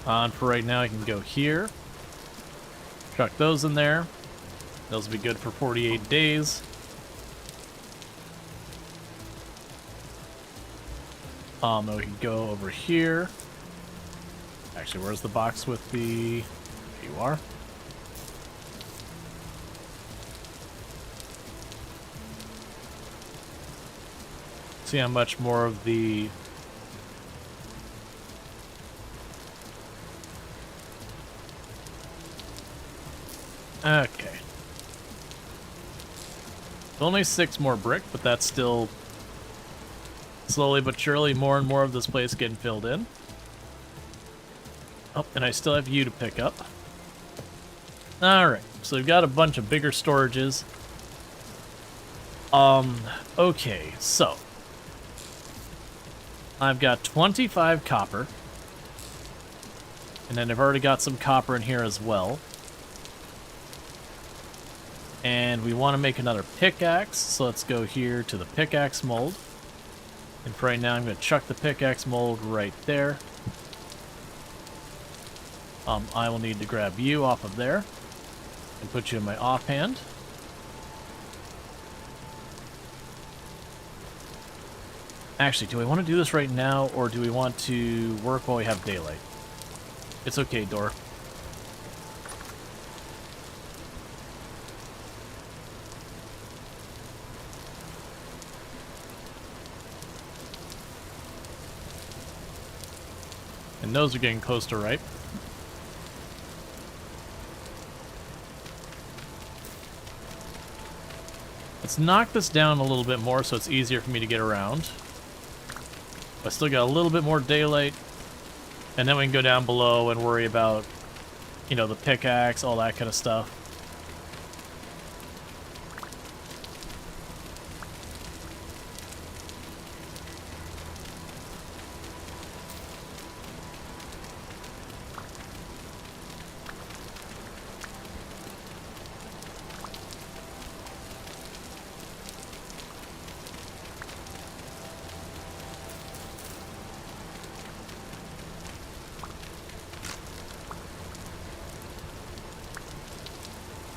For right now, I can go here. Chuck those in there. Those will be good for 48 days. We can go over here. Actually, where's the box with the... There you are. See how much more of the... Okay. Only 6 more brick, but that's still... Slowly but surely, more and more of this place getting filled in. Oh, and I still have you to pick up. Alright, so we've got a bunch of bigger storages. Okay, so. I've got 25 copper. And then I've already got some copper in here as well. And we want to make another pickaxe, so let's go here to the pickaxe mold. And for right now, I'm going to chuck the pickaxe mold right there. I will need to grab you off of there and put you in my offhand. Actually, do I want to do this right now, or do we want to work while we have daylight? It's okay, Door. And those are getting close to ripe. Let's knock this down a little bit more so it's easier for me to get around. I still got a little bit more daylight. And then we can go down below and worry about, you know, the pickaxe, all that kind of stuff.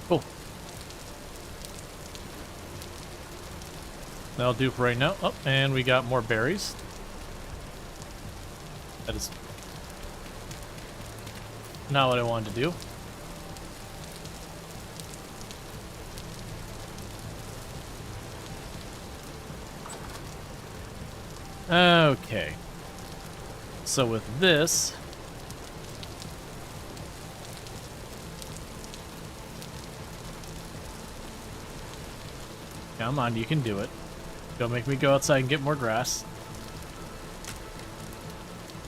Cool. That'll do for right now. Oh, and we got more berries. That is not what I wanted to do. Okay. So with this... Come on, you can do it. Don't make me go outside and get more grass.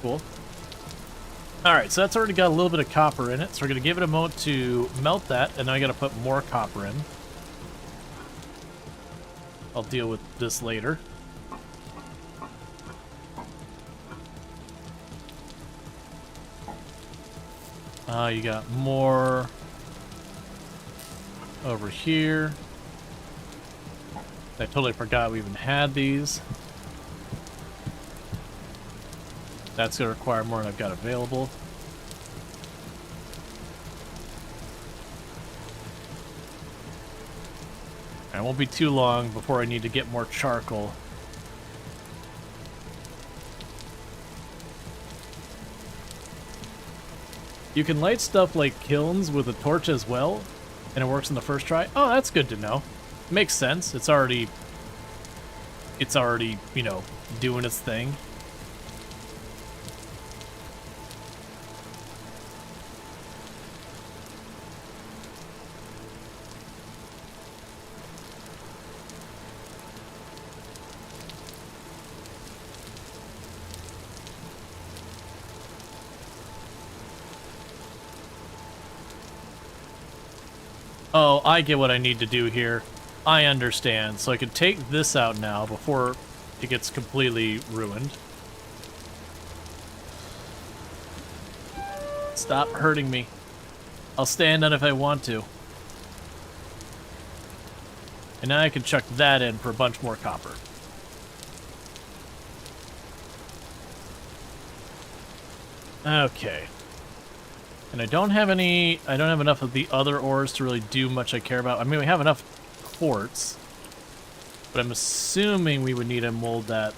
Cool. Alright, so that's already got a little bit of copper in it, so we're going to give it a moment to melt that, and then I got to put more copper in. I'll deal with this later. You got more over here. I totally forgot we even had these. That's going to require more than I've got available. It won't be too long before I need to get more charcoal. You can light stuff like kilns with a torch as well, and it works on the first try. Oh, that's good to know. Makes sense. It's already, you know, doing its thing. Oh, I get what I need to do here. I understand. So I can take this out now before it gets completely ruined. Stop hurting me. I'll stand on it if I want to. And now I can chuck that in for a bunch more copper. Okay. And I don't have enough of the other ores to really do much I care about. I mean, we have enough quartz, but I'm assuming we would need a mold that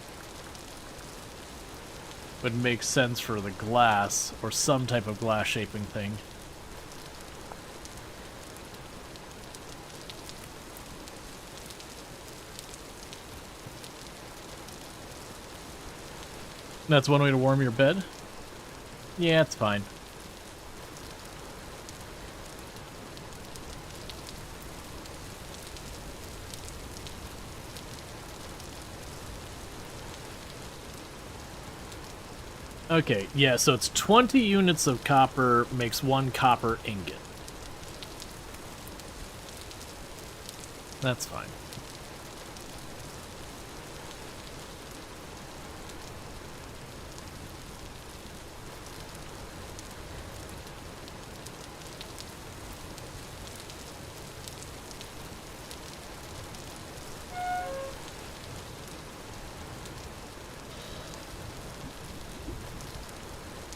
would make sense for the glass, or some type of glass shaping thing. That's one way to warm your bed? Yeah, it's fine. Okay, yeah, so it's 20 units of copper makes 1 copper ingot. That's fine.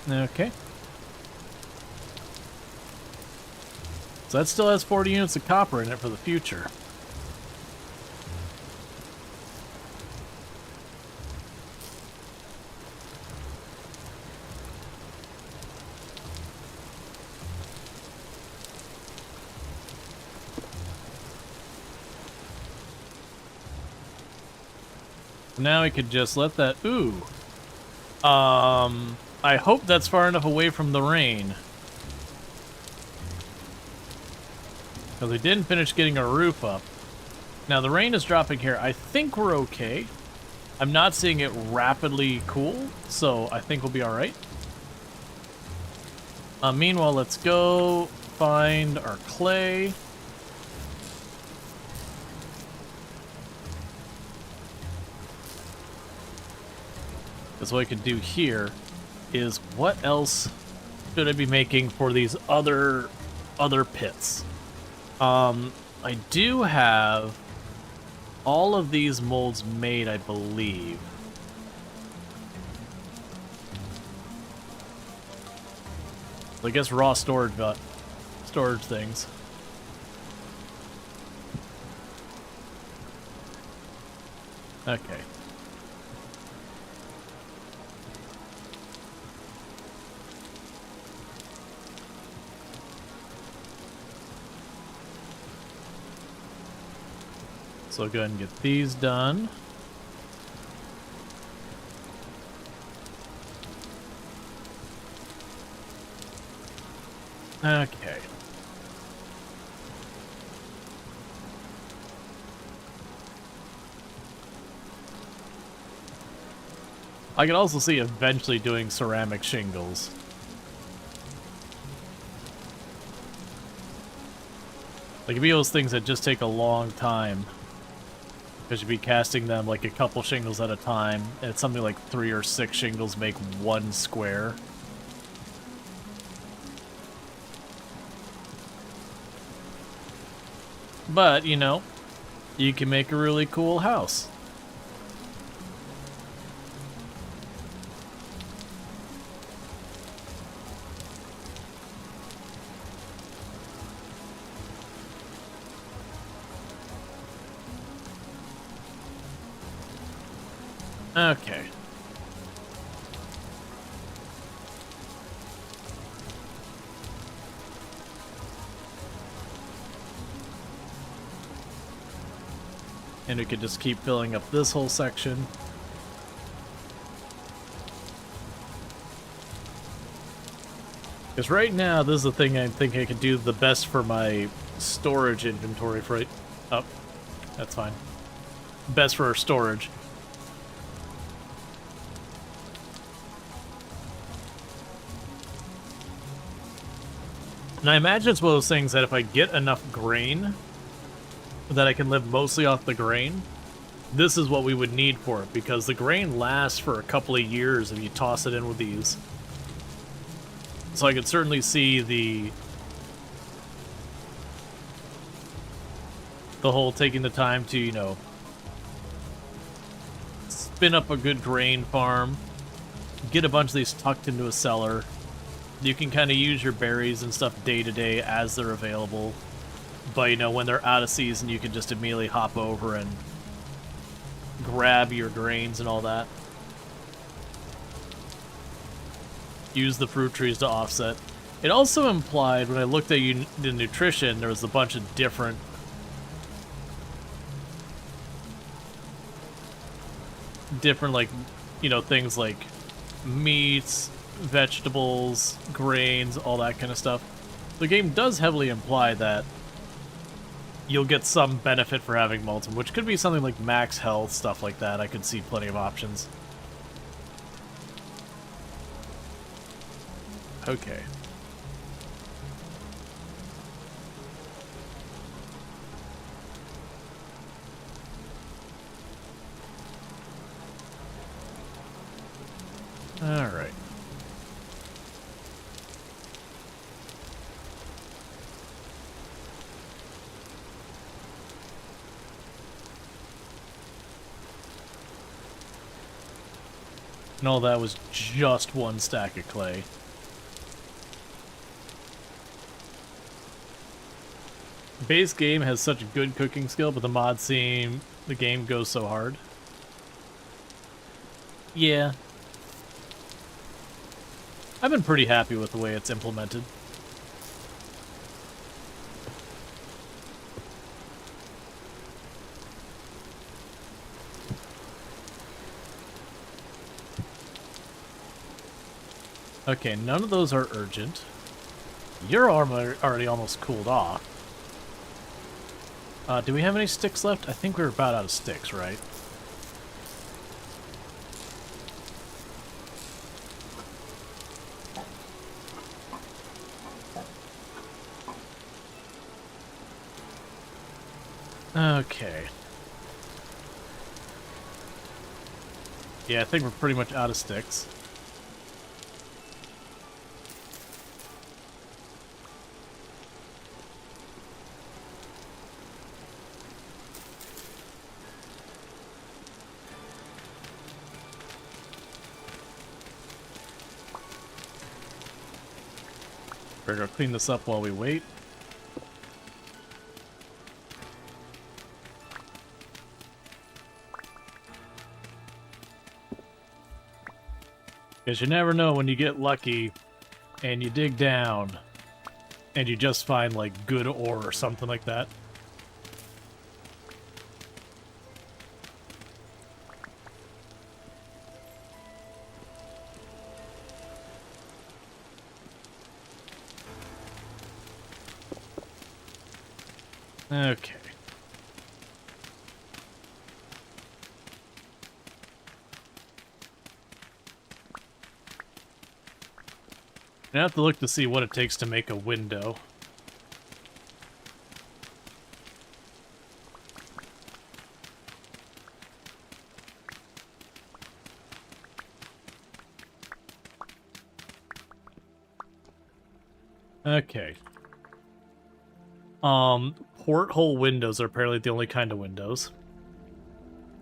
Okay. So that still has 40 units of copper in it for the future. Now we could just let that... Ooh. I hope that's far enough away from the rain. Because we didn't finish getting our roof up. Now the rain is dropping here. I think we're okay. I'm not seeing it rapidly cool, so I think we'll be alright. Meanwhile, let's go find our clay. Because what I could do here is, what else should I be making for these other pits? I do have all of these molds made, I believe. I guess raw storage things. Okay. So I'll go ahead and get these done. Okay. I can also see eventually doing ceramic shingles. Like, it'd be those things that just take a long time. Because you'd be casting them like a couple shingles at a time, and it's something like 3 or 6 shingles make 1 square. But, you know, you can make a really cool house. Okay. And we could just keep filling up this whole section. Because right now, this is the thing I think I could do the best for my storage inventory for it. Oh, that's fine. Best for our storage. And I imagine it's one of those things that if I get enough grain, that I can live mostly off the grain, this is what we would need for it, because the grain lasts for a couple of years if you toss it in with these. So I could certainly see the whole taking the time to, you know, spin up a good grain farm, get a bunch of these tucked into a cellar. You can kind of use your berries and stuff day to day as they're available. But, you know, when they're out of season, you can just immediately hop over and grab your grains and all that. Use the fruit trees to offset. It also implied, when I looked at the nutrition, there was a bunch of different like, you know, things like meats, vegetables, grains, all that kind of stuff. The game does heavily imply that you'll get some benefit for having molten, which could be something like max health, stuff like that. I could see plenty of options. Okay. All right. And all that was just one stack of clay. Base game has such good cooking skill, but the mod seem the game goes so hard. Yeah. I've been pretty happy with the way it's implemented. Okay, none of those are urgent. Your armor already almost cooled off. Do we have any sticks left? I think we're about out of sticks, right? Okay. Yeah, I think we're pretty much out of sticks. We're gonna clean this up while we wait. Because you never know when you get lucky and you dig down and you just find like good ore or something like that. Okay. I have to look to see what it takes to make a window. Okay. Porthole windows are apparently the only kind of windows.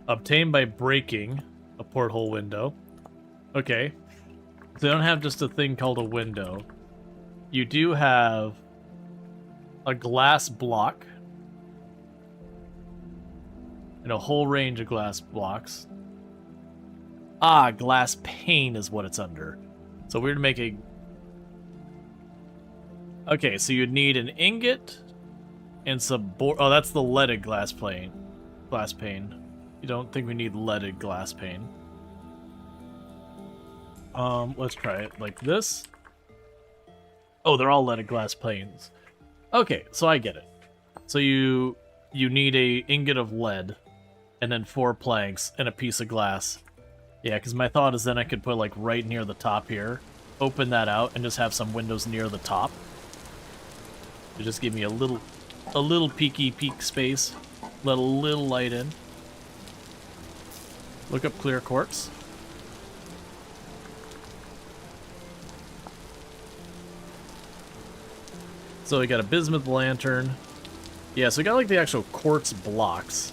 Obtained by breaking a porthole window. Okay. So they don't have just a thing called a window. You do have a glass block. And a whole range of glass blocks. Ah, glass pane is what it's under. So we're to make a... Okay, so you'd need an ingot and some oh, that's the leaded glass pane. Glass pane. You don't think we need leaded glass pane. Let's try it like this. Oh, they're all leaded glass planes. Okay, so I get it. So you need a ingot of lead, and then 4 planks and a piece of glass. Yeah, because my thought is then I could put like right near the top here, open that out, and just have some windows near the top. To just give me a little peek space, let a little light in. Look up clear quartz. So we got a bismuth lantern. Yeah, so we got like the actual quartz blocks.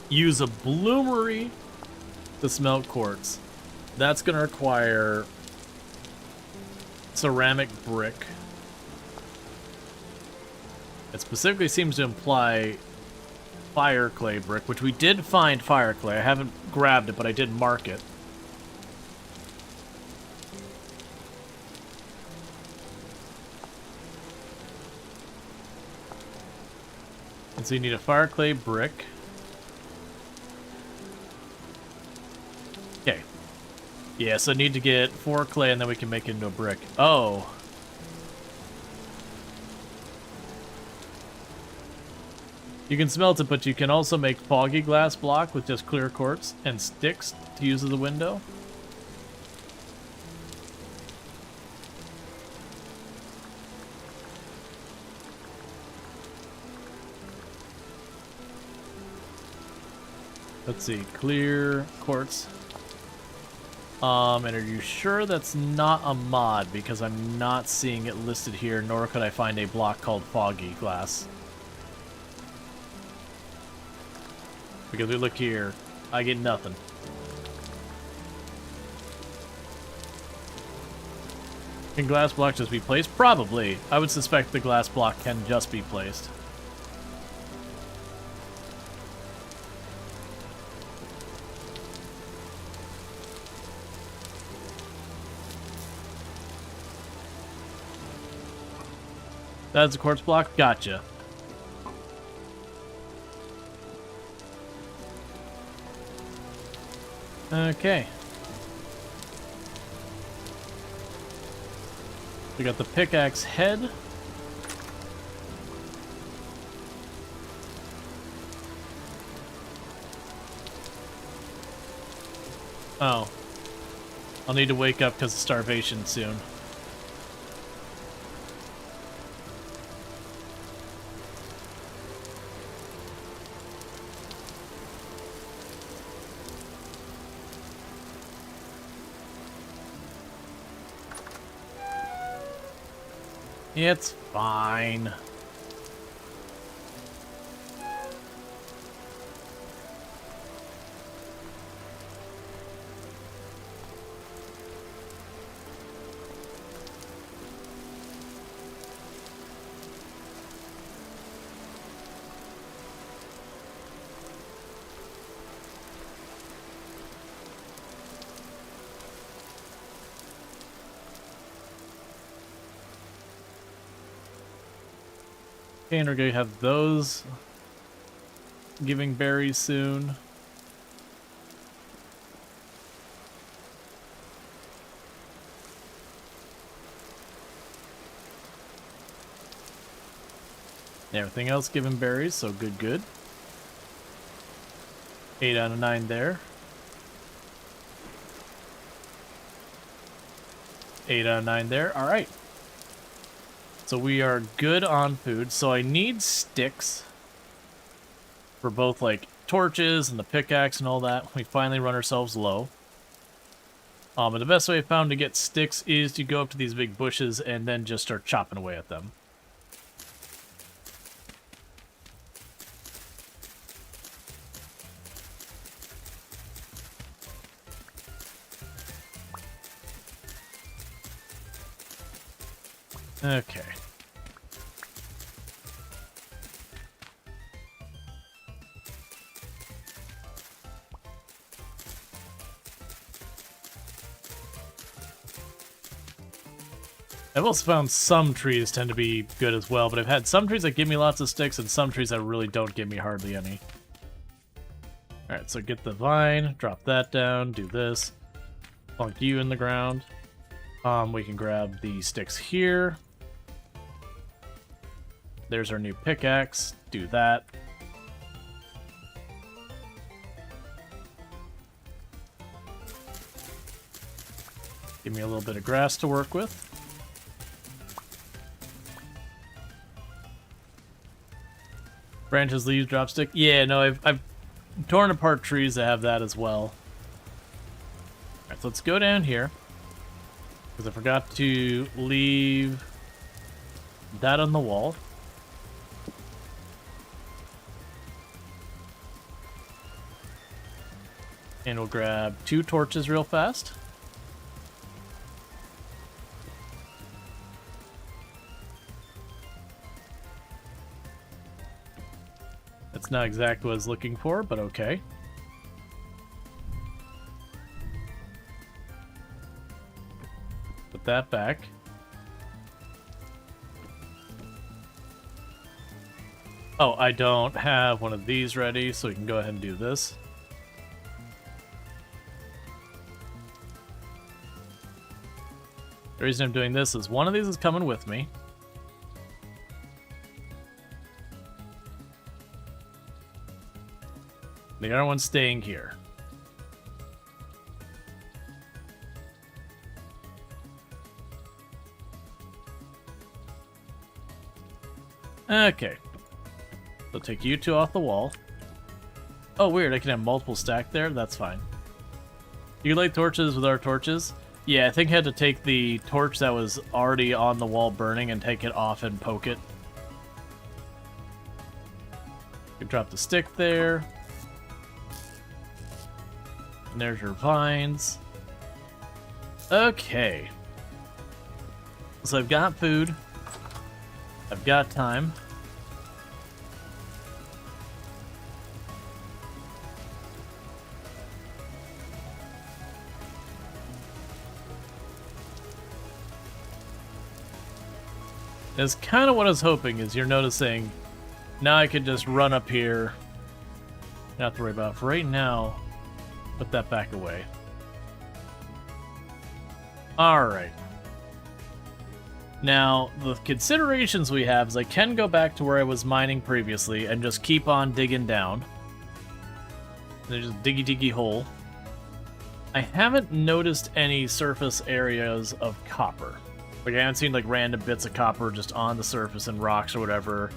Use a bloomery to smelt quartz. That's going to require ceramic brick. It specifically seems to imply fire clay brick, which we did find fire clay. I haven't grabbed it, but I did mark it. And so you need a fire clay brick. Okay. Yeah, so I need to get 4 clay and then we can make it into a brick. Oh. You can smelt it, but you can also make foggy glass block with just clear quartz and sticks to use as a window. Let's see, clear quartz. And are you sure that's not a mod? Because I'm not seeing it listed here, nor could I find a block called Foggy Glass. Because we look here, I get nothing. Can glass block just be placed? Probably. I would suspect the glass block can just be placed. That's a quartz block? Gotcha. Okay. We got the pickaxe head. Oh. I'll need to wake up because of starvation soon. It's fine. Okay, and we're going to have those giving berries soon. Everything else giving berries, so good, good. 8 out of 9 there. 8 out of 9 there. All right. So we are good on food. So I need sticks for both like torches and the pickaxe and all that. We finally run ourselves low. But the best way I found to get sticks is to go up to these big bushes and then just start chopping away at them. Okay. I've also found some trees tend to be good as well, but I've had some trees that give me lots of sticks and some trees that really don't give me hardly any. Alright, so get the vine, drop that down, do this, plunk you in the ground. We can grab the sticks here. There's our new pickaxe. Do that. Give me a little bit of grass to work with. Branches, leaves, drop stick. Yeah, no, I've torn apart trees that have that as well. Alright, so let's go down here. Because I forgot to leave that on the wall. And we'll grab 2 torches real fast. That's not exactly what I was looking for, but okay. Put that back. Oh, I don't have one of these ready, so we can go ahead and do this. The reason I'm doing this is one of these is coming with me. The other one's staying here. Okay. So take you 2 off the wall. Oh, weird. I can have multiple stacked there. That's fine. You light torches with our torches? Yeah, I think I had to take the torch that was already on the wall burning and take it off and poke it. You drop the stick there. And there's your vines. Okay. So I've got food. I've got time. That's kind of what I was hoping, is you're noticing now I could just run up here. Not have to worry about it. For right now, put that back away. Alright. Now, the considerations we have is I can go back to where I was mining previously and just keep on digging down. There's just diggy hole. I haven't noticed any surface areas of copper. Like, I haven't seen, like, random bits of copper just on the surface and rocks or whatever,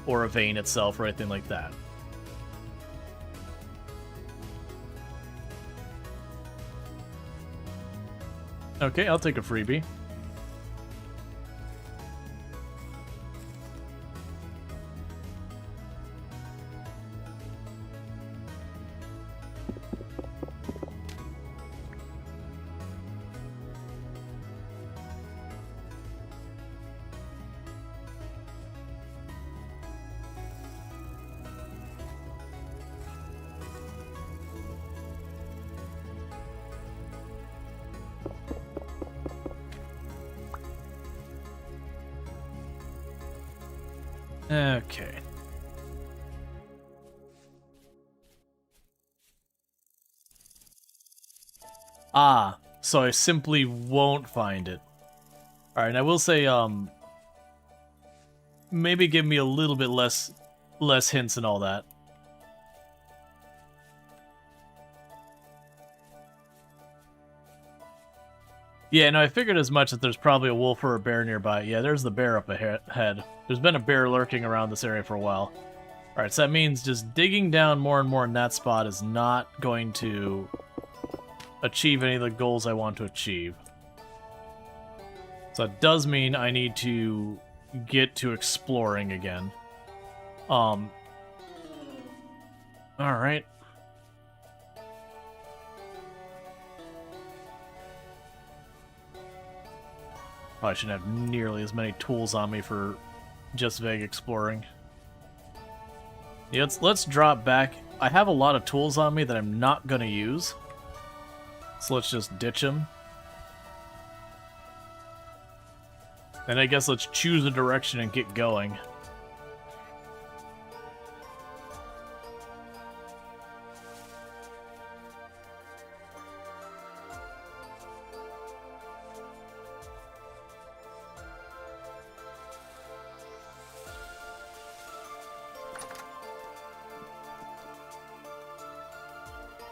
or a vein itself or anything like that. Okay, I'll take a freebie. Okay. Ah, so I simply won't find it. Alright, and I will say, maybe give me a little bit less hints and all that. Yeah, no, I figured as much that there's probably a wolf or a bear nearby. Yeah, there's the bear up ahead. There's been a bear lurking around this area for a while. Alright, so that means just digging down more and more in that spot is not going to achieve any of the goals I want to achieve. So it does mean I need to get to exploring again. Alright. Probably shouldn't have nearly as many tools on me for just vague exploring. Yeah, let's drop back. I have a lot of tools on me that I'm not going to use. So let's just ditch them. And I guess let's choose a direction and get going.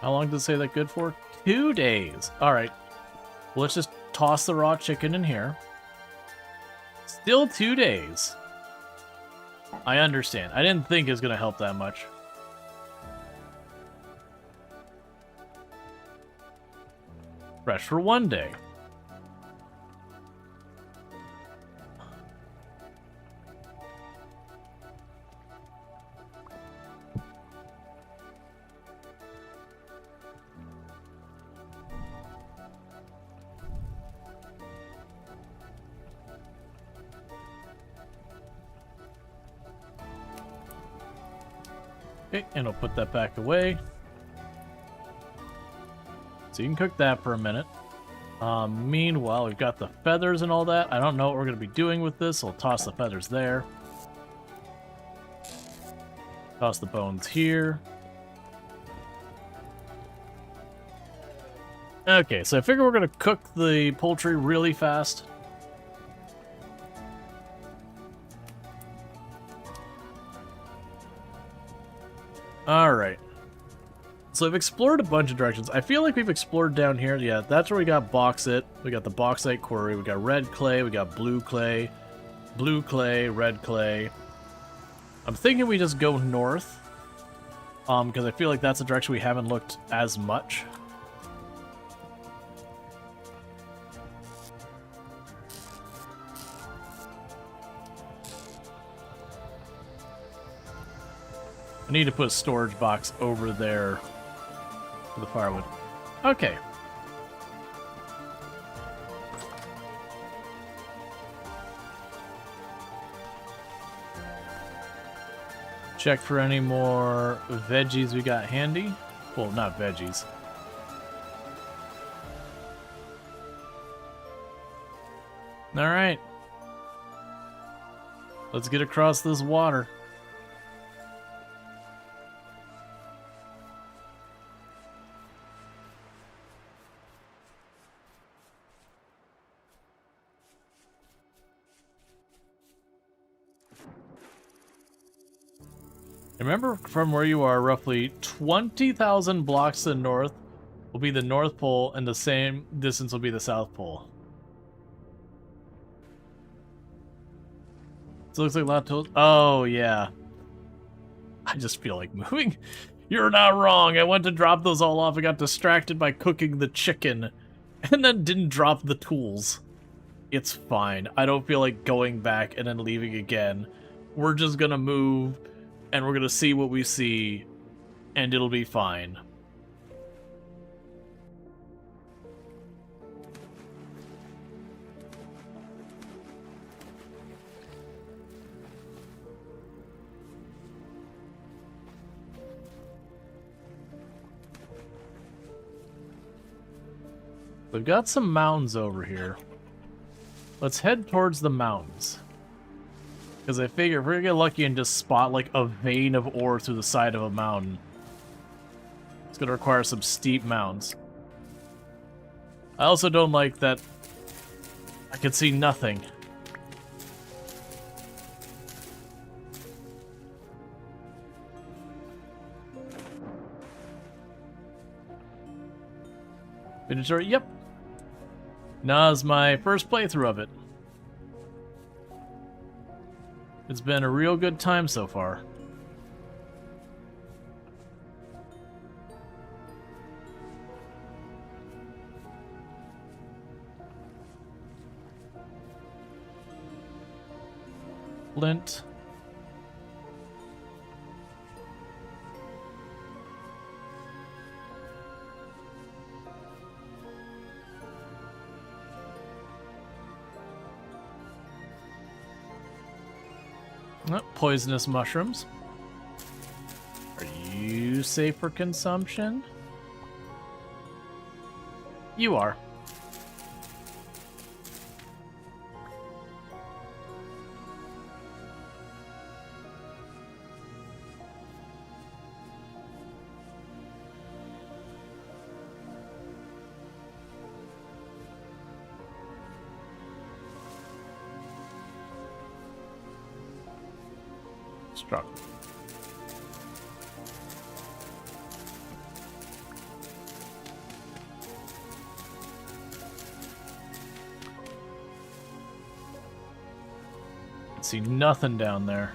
How long does it say that good for? 2 days. Alright. Well, let's just toss the raw chicken in here. Still 2 days. I understand. I didn't think it was going to help that much. Fresh for 1 day. Okay, and I'll put that back away. So you can cook that for a minute. Meanwhile, we've got the feathers and all that. I don't know what we're going to be doing with this. I'll toss the feathers there. Toss the bones here. Okay, so I figure we're going to cook the poultry really fast. Alright. So I've explored a bunch of directions. I feel like we've explored down here. Yeah, that's where we got bauxite. We got the bauxite quarry. We got red clay. We got blue clay, red clay. I'm thinking we just go north. Because I feel like that's a direction we haven't looked as much. I need to put a storage box over there for the firewood. Okay. Check for any more veggies we got handy. Well, not veggies. All right. Let's get across this water. Remember, from where you are, roughly 20,000 blocks to the north will be the North Pole, and the same distance will be the South Pole. So it looks like a lot of... Oh, yeah. I just feel like moving. You're not wrong. I went to drop those all off. I got distracted by cooking the chicken, and then didn't drop the tools. It's fine. I don't feel like going back and then leaving again. We're just gonna move, and we're gonna see what we see, and it'll be fine. We've got some mountains over here. Let's head towards the mountains. Because I figure if we're gonna get lucky and just spot like a vein of ore through the side of a mountain, it's gonna require some steep mounds. I also don't like that I can see nothing. Inventory, yep. Now's my first playthrough of it. It's been a real good time so far. Flint. Oh, poisonous mushrooms. Are you safe for consumption? You are. Struck. See nothing down there.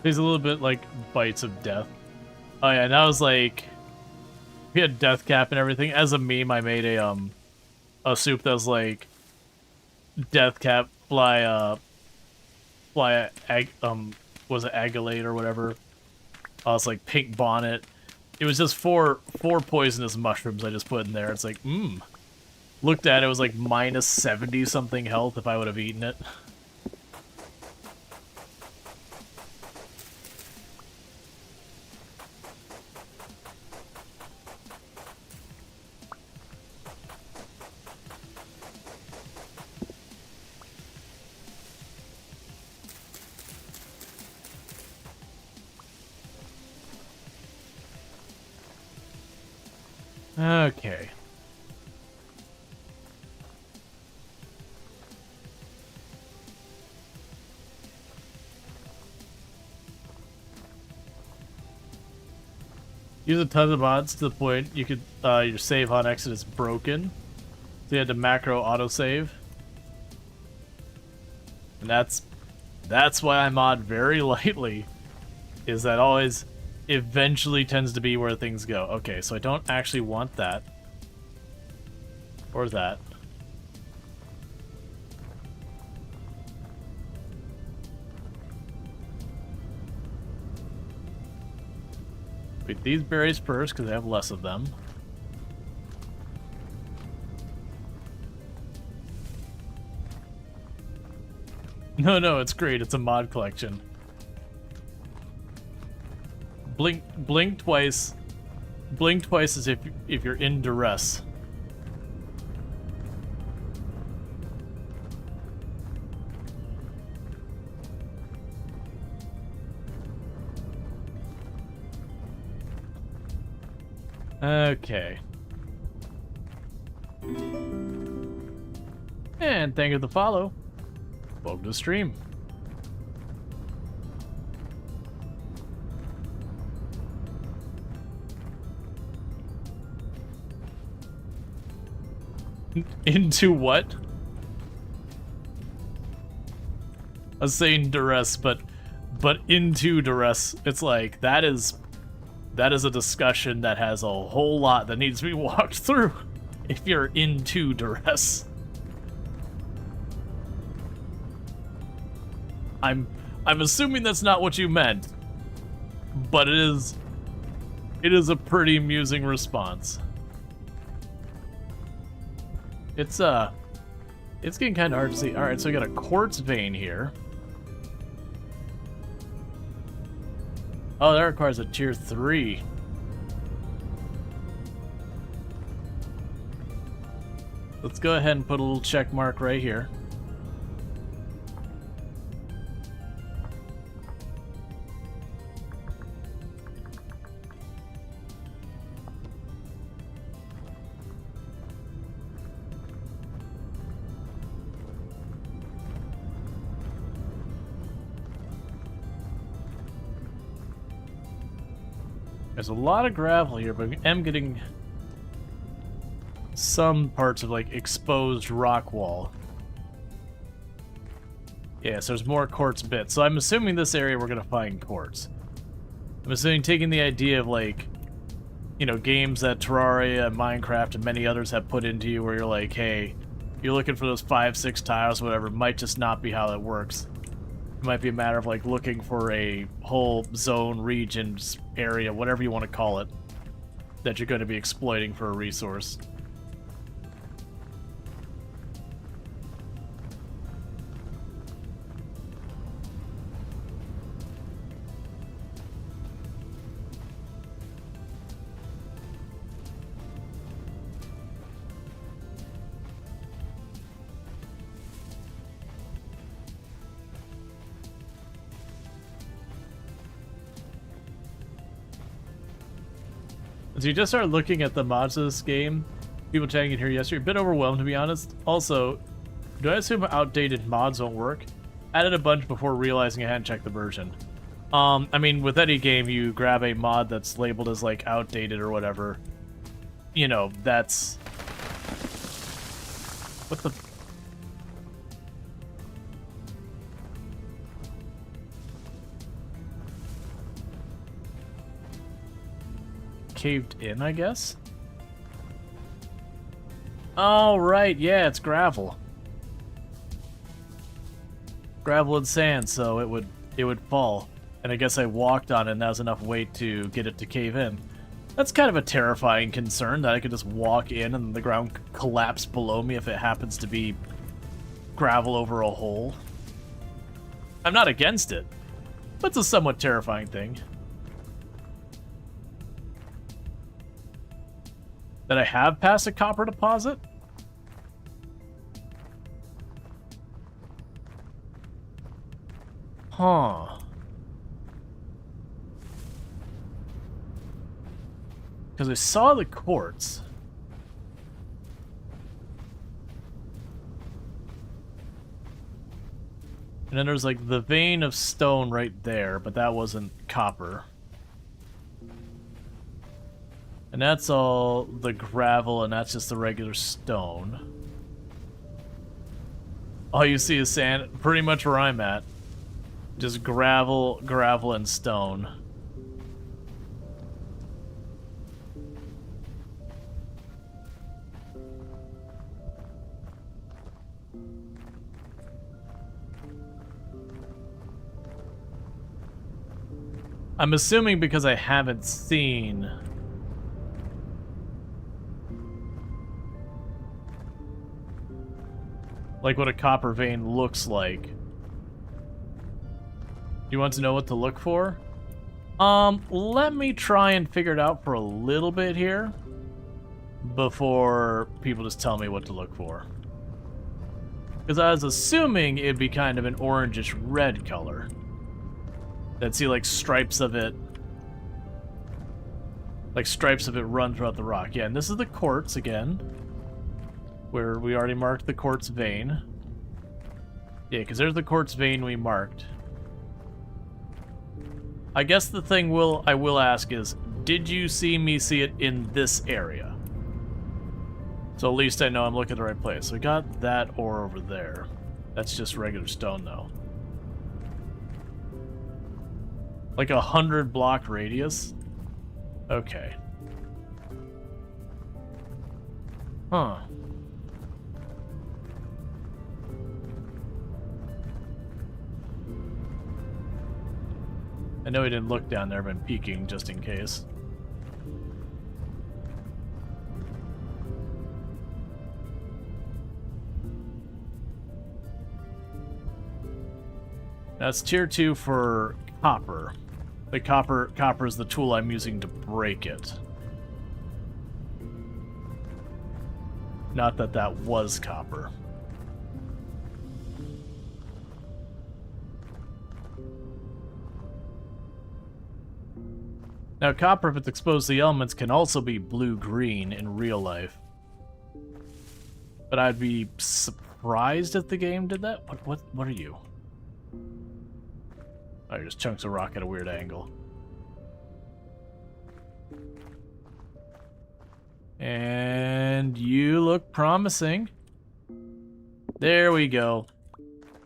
There's a little bit like bites of death. Oh yeah, and that was like we had death cap and everything. As a meme, I made a soup that was like death cap was it agulate or whatever. I was like pink bonnet. It was just four poisonous mushrooms I just put in there. It's like, Looked at it, was like minus 70 something health if I would have eaten it. Okay. Use a ton of mods to the point you could your save on exit is broken. So you had to macro autosave. And that's why I mod very lightly. Is that always eventually tends to be where things go. Okay, so I don't actually want that. Or that. Eat these berries first because I have less of them. No, it's great. It's a mod collection. Blink twice. Blink twice as if you're in duress. Okay. And thank you for the follow. Welcome to the stream. Into what? I was saying duress, but into duress. It's like that is a discussion that has a whole lot that needs to be walked through if you're into duress. I'm assuming that's not what you meant, but it is a pretty amusing response. It's getting kind of hard to see. All right, so we got a quartz vein here. Oh, that requires a tier 3. Let's go ahead and put a little check mark right here. There's a lot of gravel here, but I am getting some parts of like exposed rock wall. Yeah, so there's more quartz bits. So I'm assuming this area we're gonna find quartz. I'm assuming taking the idea of like, you know, games that Terraria and Minecraft and many others have put into you where you're like, hey, you're looking for those 5, 6 tiles, whatever, might just not be how that works. It might be a matter of like looking for a whole zone, region, area, whatever you want to call it, that you're going to be exploiting for a resource. So you just started looking at the mods of this game. People chatting in here yesterday, a bit overwhelmed to be honest. Also, do I assume outdated mods won't work? Added a bunch before realizing I hadn't checked the version. I mean, with any game, you grab a mod that's labeled as like outdated or whatever. You know, that's... What the... Caved in, I guess? Oh, right, yeah, it's gravel. Gravel and sand, so it would fall. And I guess I walked on it and that was enough weight to get it to cave in. That's kind of a terrifying concern, that I could just walk in and the ground collapse below me if it happens to be gravel over a hole. I'm not against it, but it's a somewhat terrifying thing. That I have passed a copper deposit? Huh. Because I saw the quartz. And then there's like the vein of stone right there, but that wasn't copper. And that's all the gravel, and that's just the regular stone. All you see is sand, pretty much where I'm at. Just gravel, gravel, and stone. I'm assuming because I haven't seen... like what a copper vein looks like. You want to know what to look for? Let me try and figure it out for a little bit here before people just tell me what to look for. Because I was assuming it'd be kind of an orangish red color. I'd see like stripes of it. Like stripes of it run throughout the rock. Yeah, and this is the quartz again. Where we already marked the quartz vein. Yeah, because there's the quartz vein we marked. I guess the thing I will ask is, did you see me see it in this area? So at least I know I'm looking at the right place. So we got that ore over there. That's just regular stone, though. Like 100 block radius? Okay. Huh. I know he didn't look down there, but I'm peeking just in case. That's tier 2 for copper. The copper is the tool I'm using to break it. Not that that was copper. Now, copper, if it's exposed to the elements, can also be blue-green in real life. But I'd be surprised if the game did that. What are you? Oh, you're just chunks of rock at a weird angle. And you look promising. There we go.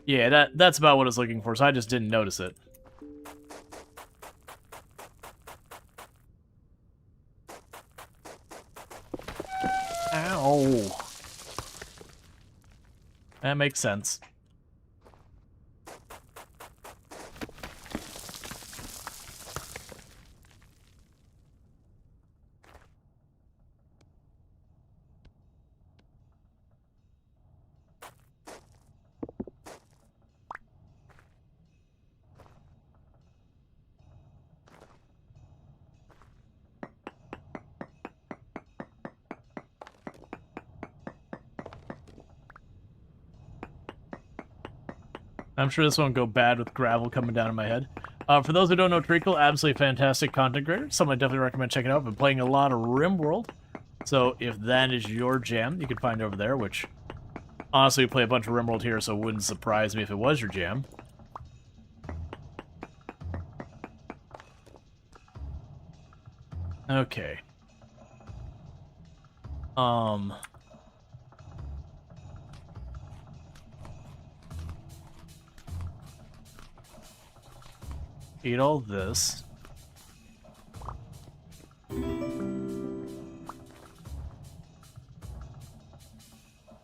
Yeah, that's about what I was looking for, so I just didn't notice it. Ow. That makes sense. I'm sure this won't go bad with gravel coming down in my head. For those who don't know Treacle, absolutely fantastic content creator. Someone I definitely recommend checking out. I've been playing a lot of RimWorld. So if that is your jam, you can find it over there, which honestly we play a bunch of RimWorld here, so it wouldn't surprise me if it was your jam. Okay. Eat all this.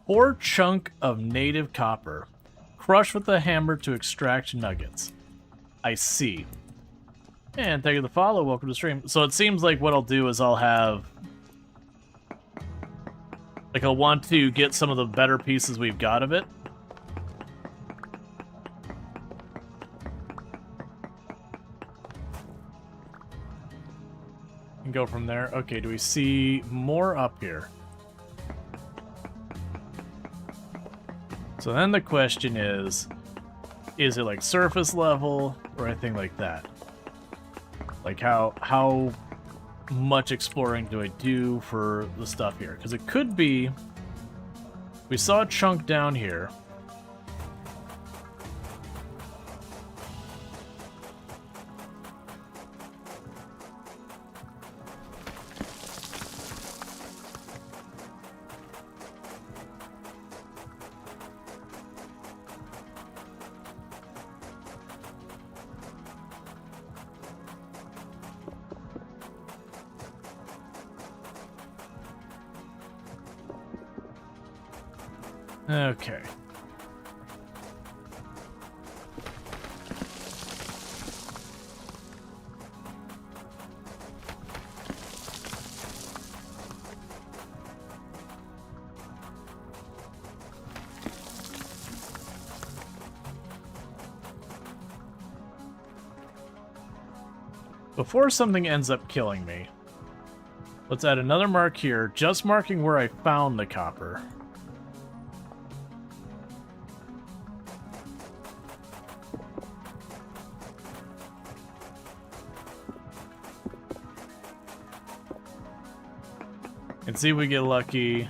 Poor chunk of native copper. Crush with a hammer to extract nuggets. I see. And thank you for the follow. Welcome to the stream. So it seems like what I'll do is I'll have... like, I'll want to get some of the better pieces we've got of it. And go from there. Okay, do we see more up here? So then the question is it like surface level or anything like that? Like how much exploring do I do for the stuff here? Because it could be, we saw a chunk down here. Okay. before something ends up killing me, let's add another mark here, just marking where I found the copper. And see if we get lucky.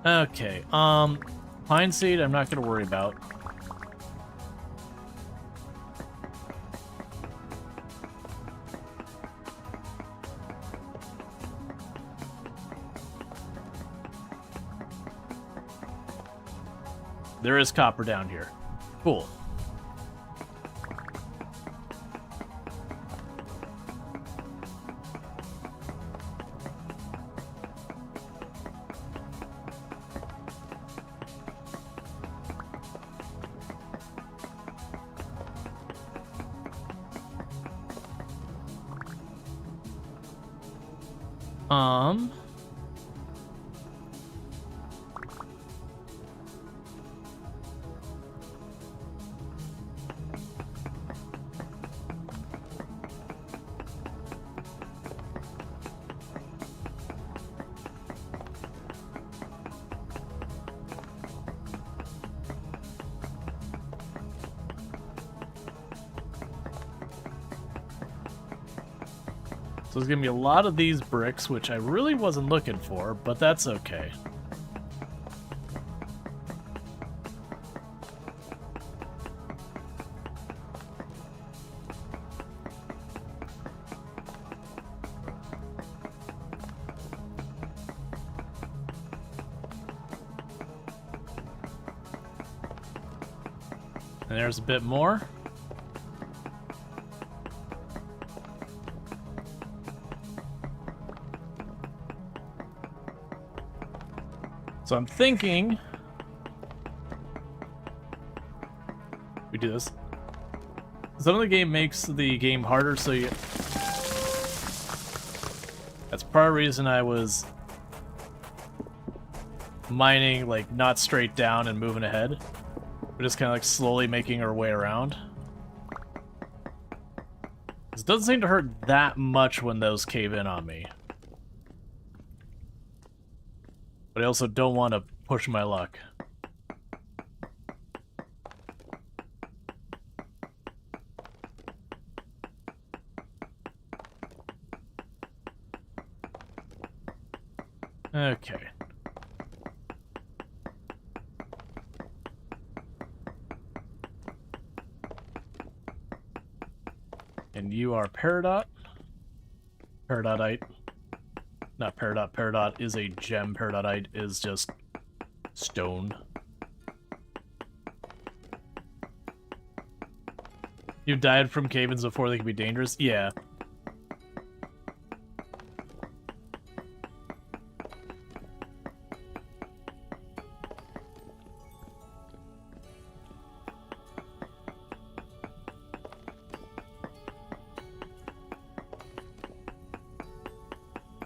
Okay, pine seed I'm not gonna worry about. There is copper down here. Cool. So there's gonna be a lot of these bricks, which I really wasn't looking for, but that's okay. And there's a bit more. So I'm thinking we do this. Some of the game makes the game harder, so you. That's part of the reason I was mining like not straight down and moving ahead. We're just kind of like slowly making our way around. This doesn't seem to hurt that much when those cave in on me. But I also don't want to push my luck. Okay. And you are Peridot? Peridotite. Not Peridot. Peridot is a gem. Peridotite is just stone. You died from cave-ins before they can be dangerous? Yeah.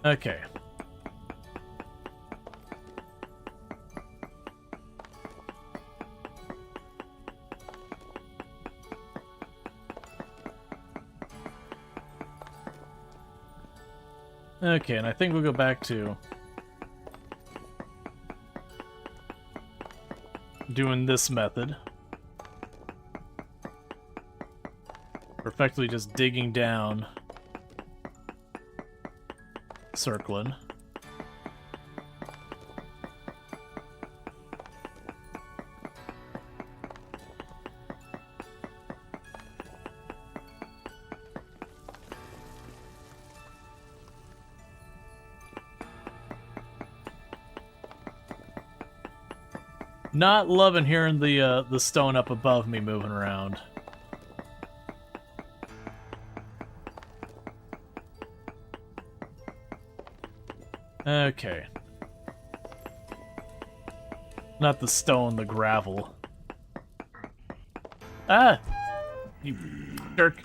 Okay. Okay, and I think we'll go back to doing this method. We're effectively just digging down, circling. Not loving hearing the stone up above me moving around. Okay. Not the stone, the gravel. Ah! You jerk.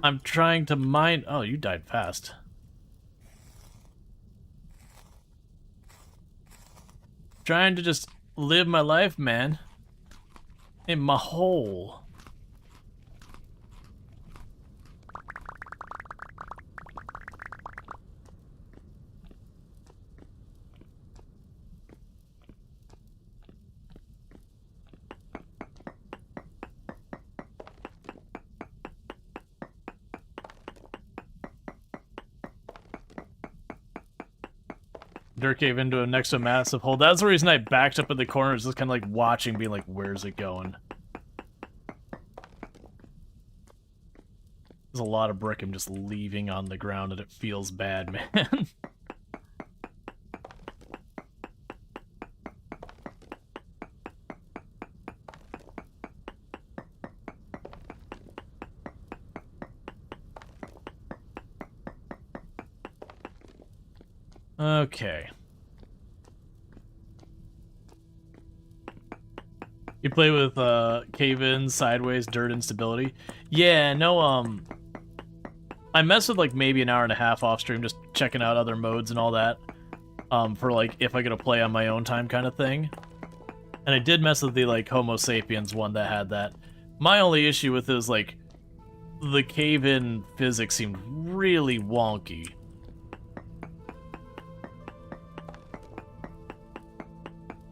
I'm trying to mine. Oh, you died fast. Trying to just live my life, man. In my hole. Dirt cave into next to a massive hole. That's the reason I backed up in the corner, just kind of like watching, being like, where's it going? There's a lot of brick I'm just leaving on the ground and it feels bad, man. Okay. You play with cave-in, sideways, dirt instability. Yeah, no, I messed with like maybe an hour and a half off stream, just checking out other modes and all that. For like if I get to play on my own time kind of thing. And I did mess with the like Homo sapiens one that had that. My only issue with it is like the cave-in physics seemed really wonky.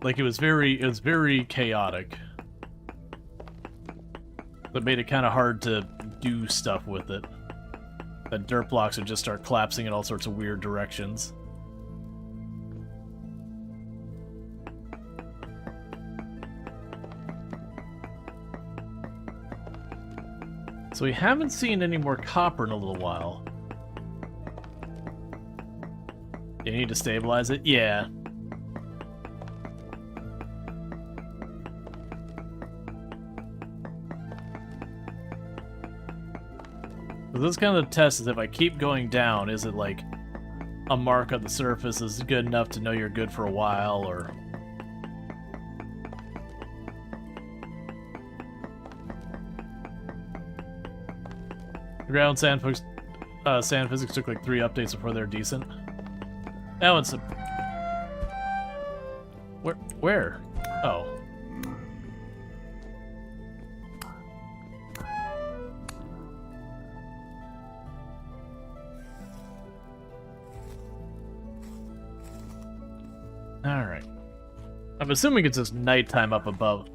Like it was very chaotic. That made it kind of hard to do stuff with it. That dirt blocks would just start collapsing in all sorts of weird directions. So we haven't seen any more copper in a little while. You need to stabilize it? Yeah. So this kind of test is if I keep going down, is it like a mark on the surface is good enough to know you're good for a while, or... Ground sand physics took like 3 updates before they're decent. That one's a... Where? Oh. Alright. I'm assuming it's just nighttime up above.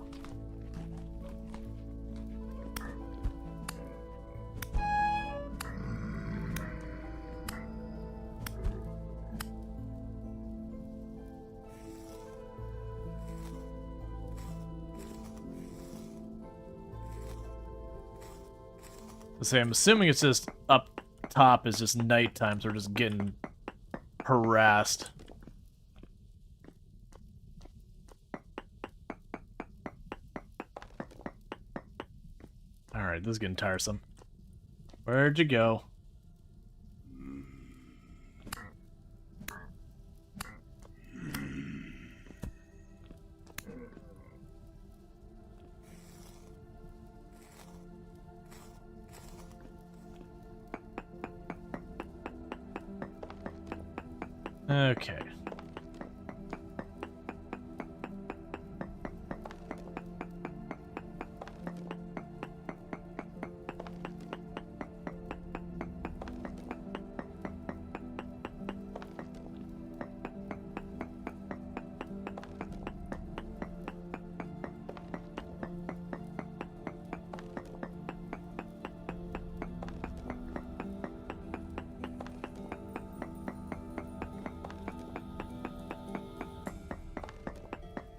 So I'm assuming it's just up top is just nighttime, so we're just getting harassed. Alright, this is getting tiresome. Where'd you go? Okay.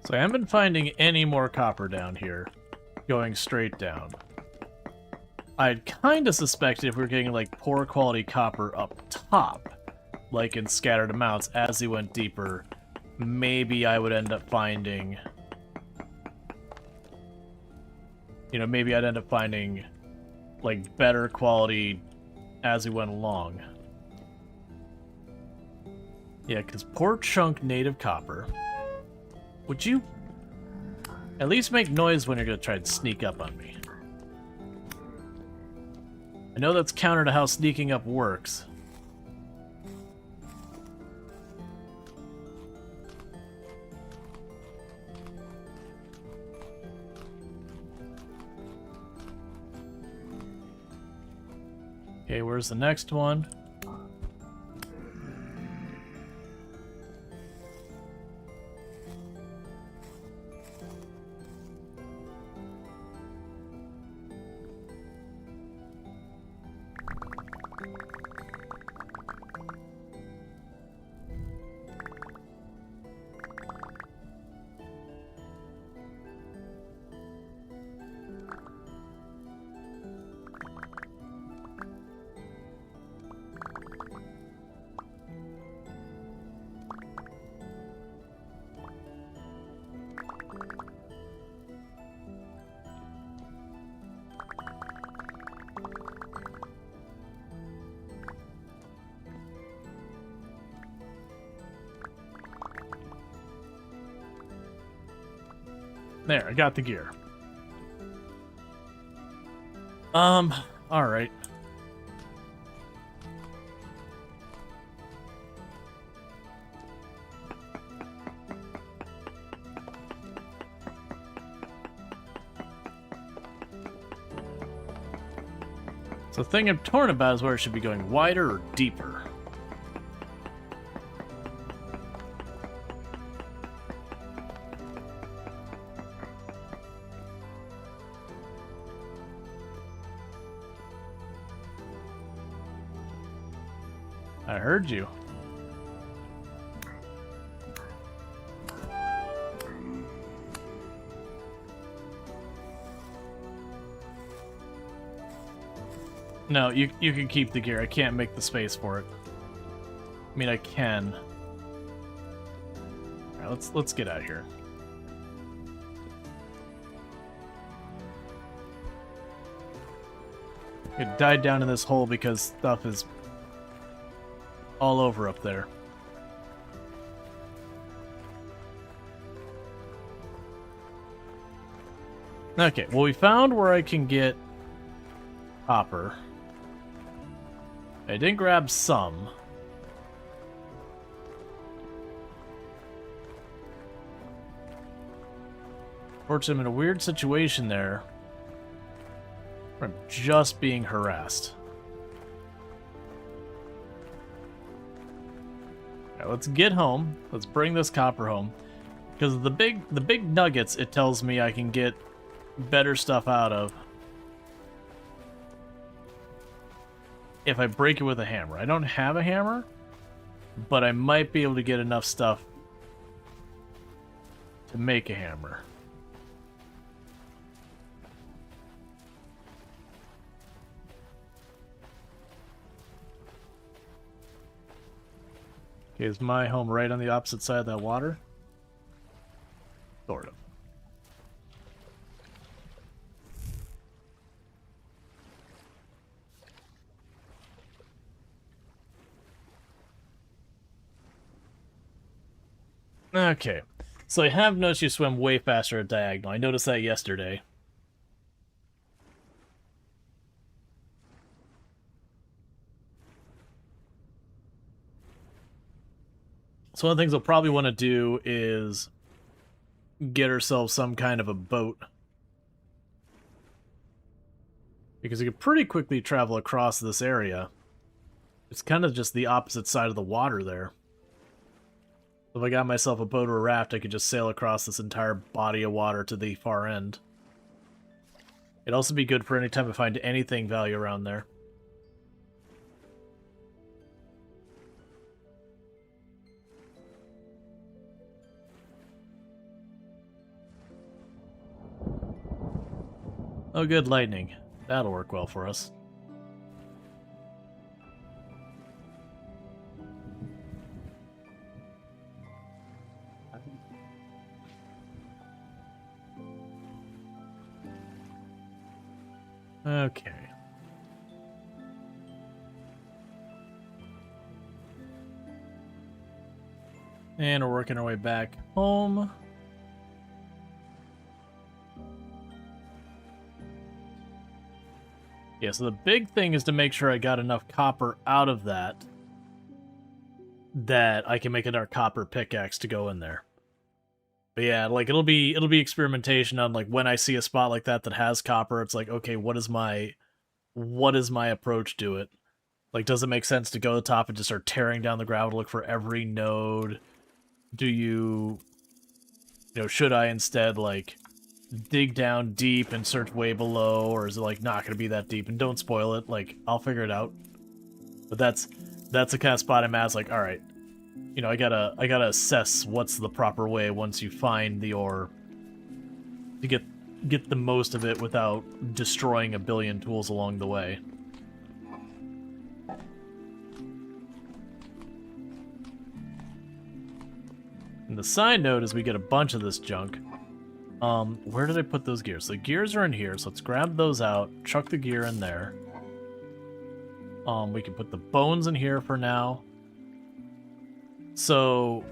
So I haven't been finding any more copper down here, going straight down. I'd kind of suspected if we were getting like poor quality copper up top, like in scattered amounts, as we went deeper, maybe I would end up finding... You know, maybe I'd end up finding like better quality as we went along. Yeah, because poor chunk native copper. Would you at least make noise when you're going to try and sneak up on me? I know that's counter to how sneaking up works. Okay, where's the next one? There, I got the gear. Alright. So the thing I'm torn about is where it should be going, wider or deeper. I heard you. No, you can keep the gear. I can't make the space for it. I mean, I can. All right, let's get out of here. It died down in this hole because stuff is all over up there. Okay, well, we found where I can get copper. I didn't grab some. Fortunately, I'm in a weird situation there where I'm just being harassed. Alright, let's get home. Let's bring this copper home. Because the big nuggets, it tells me I can get better stuff out of if I break it with a hammer. I don't have a hammer, but I might be able to get enough stuff to make a hammer. Okay, is my home right on the opposite side of that water? Sort of. Okay, so I have noticed you swim way faster at diagonal. I noticed that yesterday. So one of the things we'll probably want to do is get ourselves some kind of a boat. Because we could pretty quickly travel across this area. It's kind of just the opposite side of the water there. If I got myself a boat or a raft, I could just sail across this entire body of water to the far end. It'd also be good for any time I find anything value around there. Oh, good, lightning. That'll work well for us. Okay. And we're working our way back home. Yeah, so the big thing is to make sure I got enough copper out of that I can make another copper pickaxe to go in there. But yeah, like it'll be experimentation on like when I see a spot like that that has copper, it's like, okay, what is my approach to it? Like, does it make sense to go to the top and just start tearing down the ground to look for every node? Do you know, should I instead, like, dig down deep and search way below, or is it, like, not going to be that deep? And don't spoil it. Like, I'll figure it out. But that's the kind of spot I'm at. It's like, all right, you know, I gotta assess what's the proper way once you find the ore to get the most of it without destroying a billion tools along the way. And the side note is we get a bunch of this junk. Where did I put those gears? The gears are in here, so let's grab those out, chuck the gear in there. We can put the bones in here for now. So,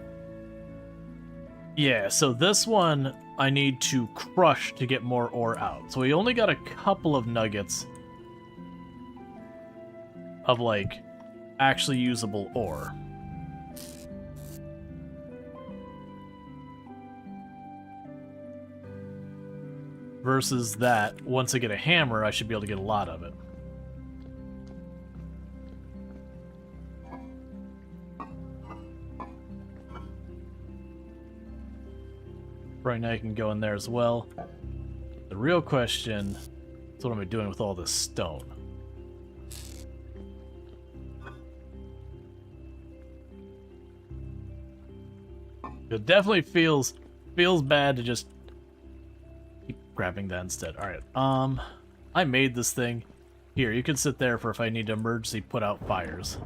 yeah, so this one I need to crush to get more ore out. So we only got a couple of nuggets of, like, actually usable ore. Versus that, once I get a hammer, I should be able to get a lot of it. Right now you can go in there as well. The real question is, what am I doing with all this stone? It definitely feels bad to just keep grabbing that instead. Alright, I made this thing. Here, you can sit there for if I need to emergency put out fires.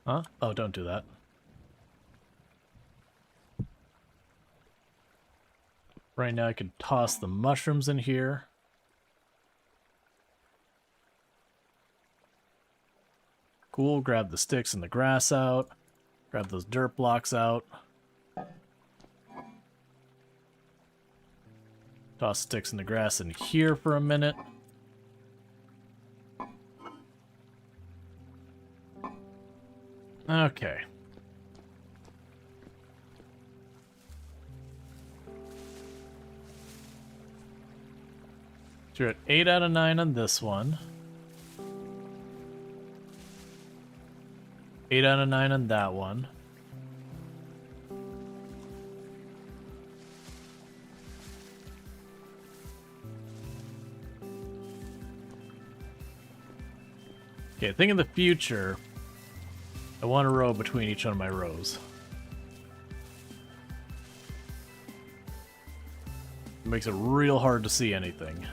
Huh? Oh, don't do that. Right now I could toss the mushrooms in here. Cool, grab the sticks and the grass out. Grab those dirt blocks out. Toss sticks and the grass in here for a minute. Okay. So you're at 8 out of 9 on this one. 8 out of 9 on that one. Okay, think in the future, I want a row between each one of my rows. It makes it real hard to see anything.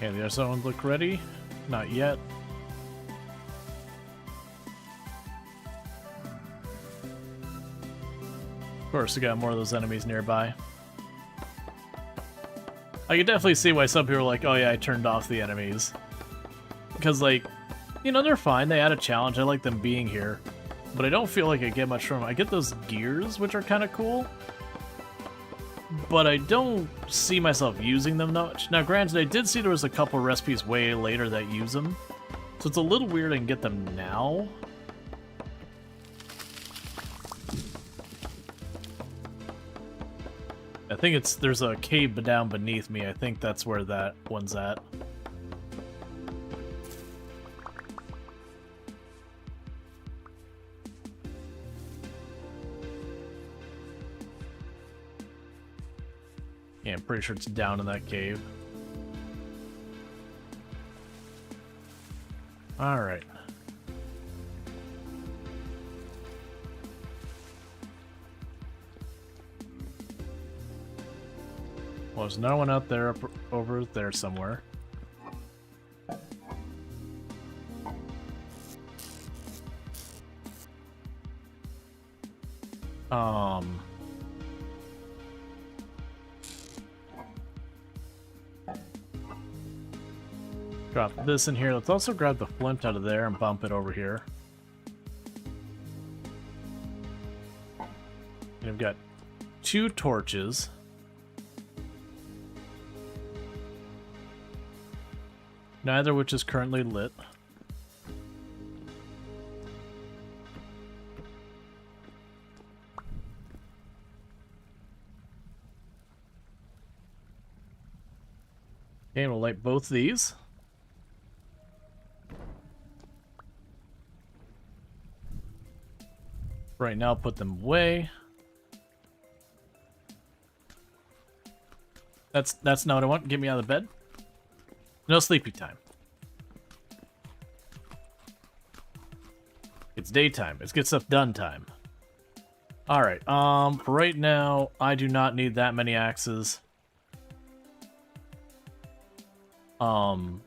Okay, the other one look ready? Not yet. Of course, we got more of those enemies nearby. I can definitely see why some people are like, oh yeah, I turned off the enemies. Because, like, you know, they're fine. They add a challenge. I like them being here. But I don't feel like I get much from them. I get those gears, which are kind of cool. But I don't see myself using them much. Now, granted, I did see there was a couple recipes way later that use them. So it's a little weird I can get them now. I think there's a cave down beneath me. I think that's where that one's at. Yeah, I'm pretty sure it's down in that cave. Alright. Well, there's no one out there, over there somewhere. Drop this in here. Let's also grab the flint out of there and bump it over here. And I've got 2 torches. Neither of which is currently lit. Okay, we'll light both these. Right now, put them away. That's not what I want. Get me out of the bed. No sleepy time. It's daytime. It's get stuff done time. Alright, for right now, I do not need that many axes. I'll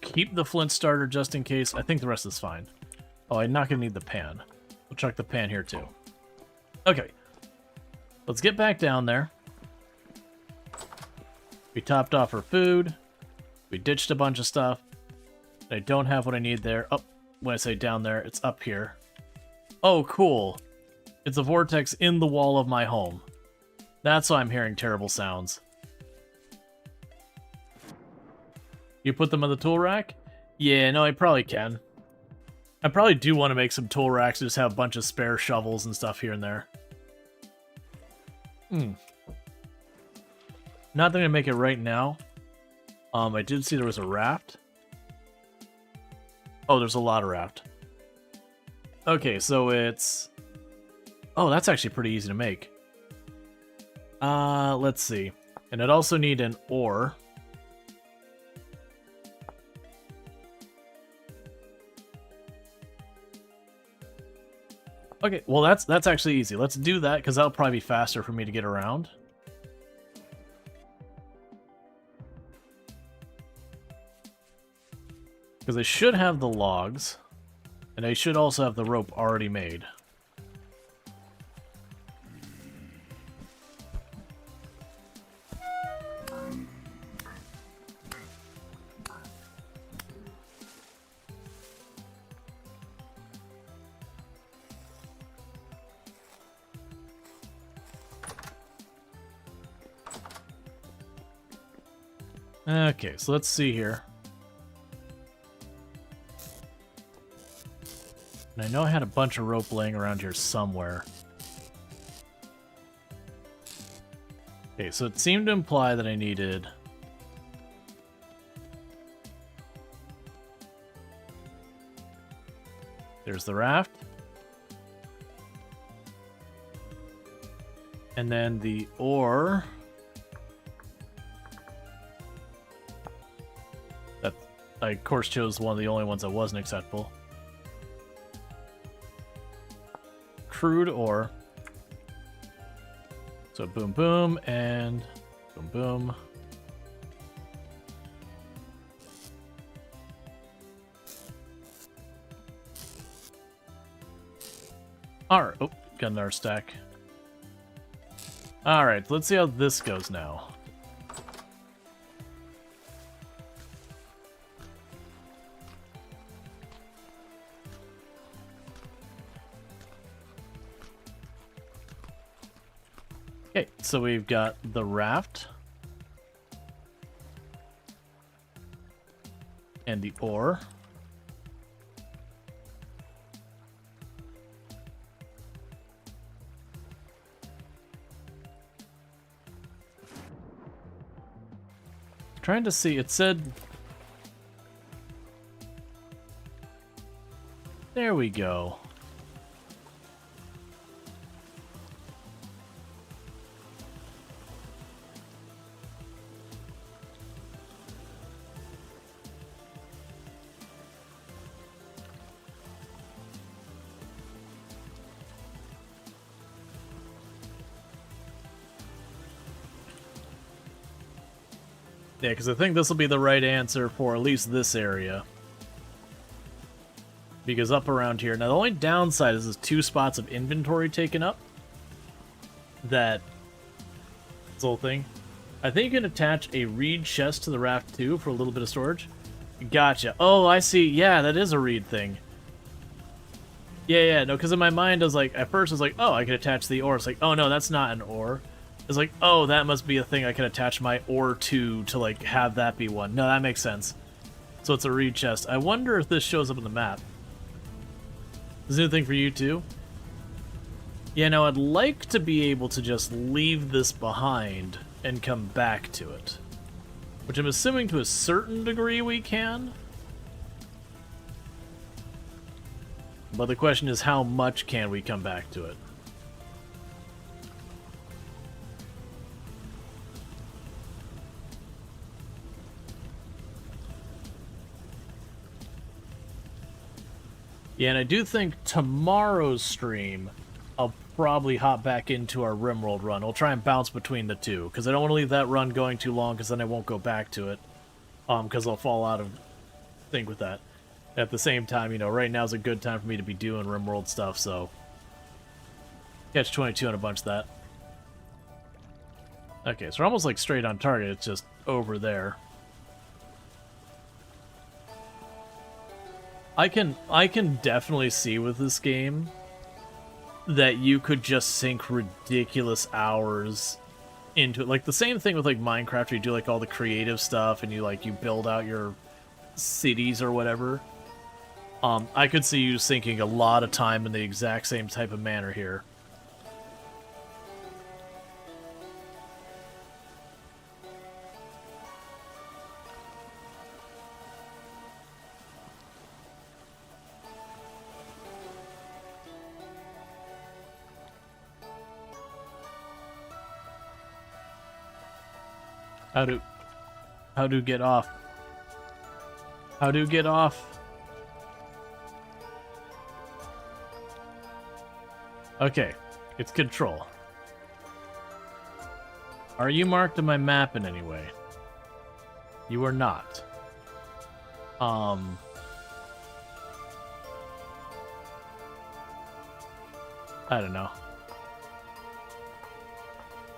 keep the flint starter just in case. I think the rest is fine. Oh, I'm not gonna need the pan. We'll chuck the pan here too. Okay. Let's get back down there. We topped off our food. We ditched a bunch of stuff. I don't have what I need there. Oh, when I say down there, it's up here. Oh, cool. It's a vortex in the wall of my home. That's why I'm hearing terrible sounds. You put them on the tool rack? Yeah, no, I probably can. I probably do want to make some tool racks to just have a bunch of spare shovels and stuff here and there. Not going to make it right now. I did see there was a raft. Oh, there's a lot of raft. Okay, so it's... Oh, that's actually pretty easy to make. Let's see. And I'd also need an ore. Okay, well that's actually easy. Let's do that, because that'll probably be faster for me to get around. Because I should have the logs, and I should also have the rope already made. Okay, so let's see here. And I know I had a bunch of rope laying around here somewhere. Okay, so it seemed to imply that I needed... There's the raft. And then the ore... That I, of course, chose one of the only ones that wasn't acceptable. Crude ore. So boom boom and boom boom. Alright, oh, got another stack. Alright, let's see how this goes now. Okay, so we've got the raft. And the ore. Trying to see, it said... There we go. Yeah, because I think this will be the right answer for at least this area. Because up around here... Now, the only downside is there's 2 spots of inventory taken up. that this whole thing. I think you can attach a reed chest to the raft too for a little bit of storage. Gotcha. Oh, I see. Yeah, that is a reed thing. Yeah, no, because in my mind I was like, at first I was like, oh, I can attach the ore. It's like, oh no, that's not an ore. It's like, oh, that must be a thing I can attach my ore to like have that be one. No, that makes sense. So it's a reed chest. I wonder if this shows up on the map. Is there anything for you too? Yeah, no, I'd like to be able to just leave this behind and come back to it. Which I'm assuming to a certain degree we can. But the question is, how much can we come back to it? Yeah, and I do think tomorrow's stream, I'll probably hop back into our Rimworld run. I'll try and bounce between the two, because I don't want to leave that run going too long, because then I won't go back to it. Because I'll fall out of sync with that. At the same time, you know, right now is a good time for me to be doing Rimworld stuff, so... Catch 22 on a bunch of that. Okay, so we're almost like straight on target, it's just over there. I can definitely see with this game that you could just sink ridiculous hours into it. Like the same thing with like Minecraft, where you do like all the creative stuff and you build out your cities or whatever. I could see you sinking a lot of time in the exact same type of manner here. How do get off? How do get off? Okay, it's control. Are you marked on my map in any way? You are not. I don't know.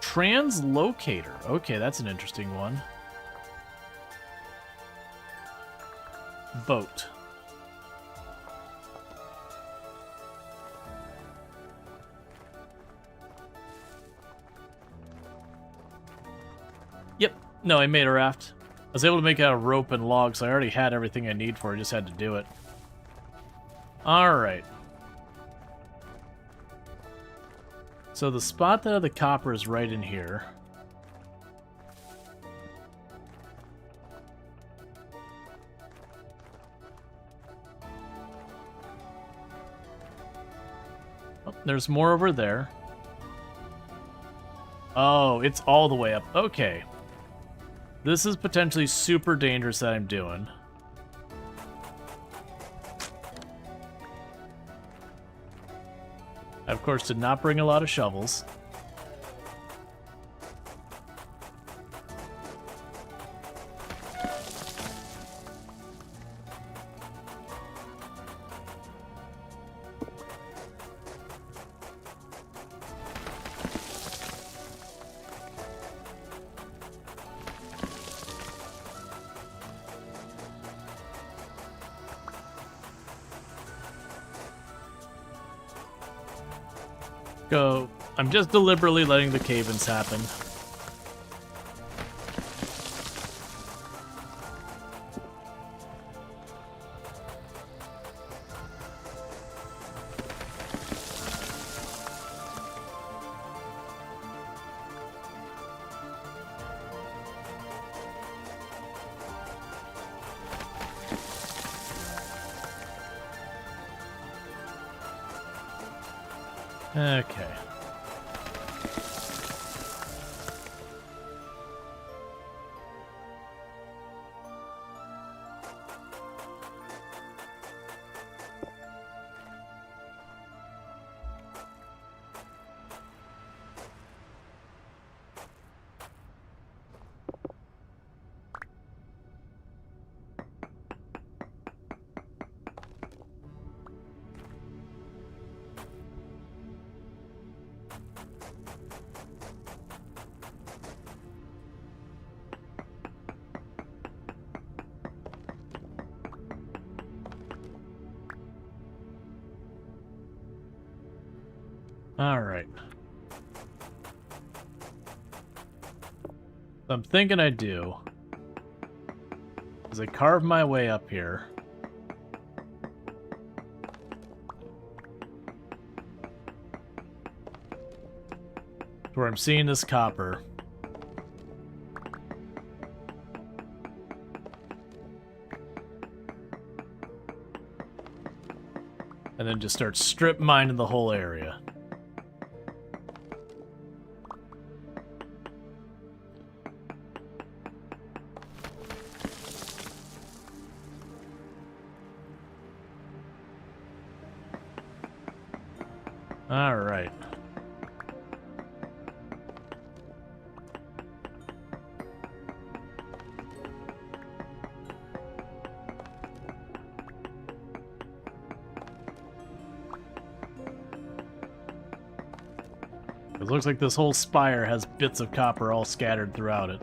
Translocator. Okay, that's an interesting one. Boat. Yep. No, I made a raft. I was able to make it out of rope and logs, so I already had everything I need for it. I just had to do it. Alright. So the spot that had the copper is right in here. Oh, there's more over there. Oh, it's all the way up. Okay. This is potentially super dangerous that I'm doing. I, of course, did not bring a lot of shovels. Go. I'm just deliberately letting the cave-ins happen. Okay. Alright. I'm thinking I do is I carve my way up here. Where I'm seeing this copper. And then just start strip mining the whole area. All right. It looks like this whole spire has bits of copper all scattered throughout it.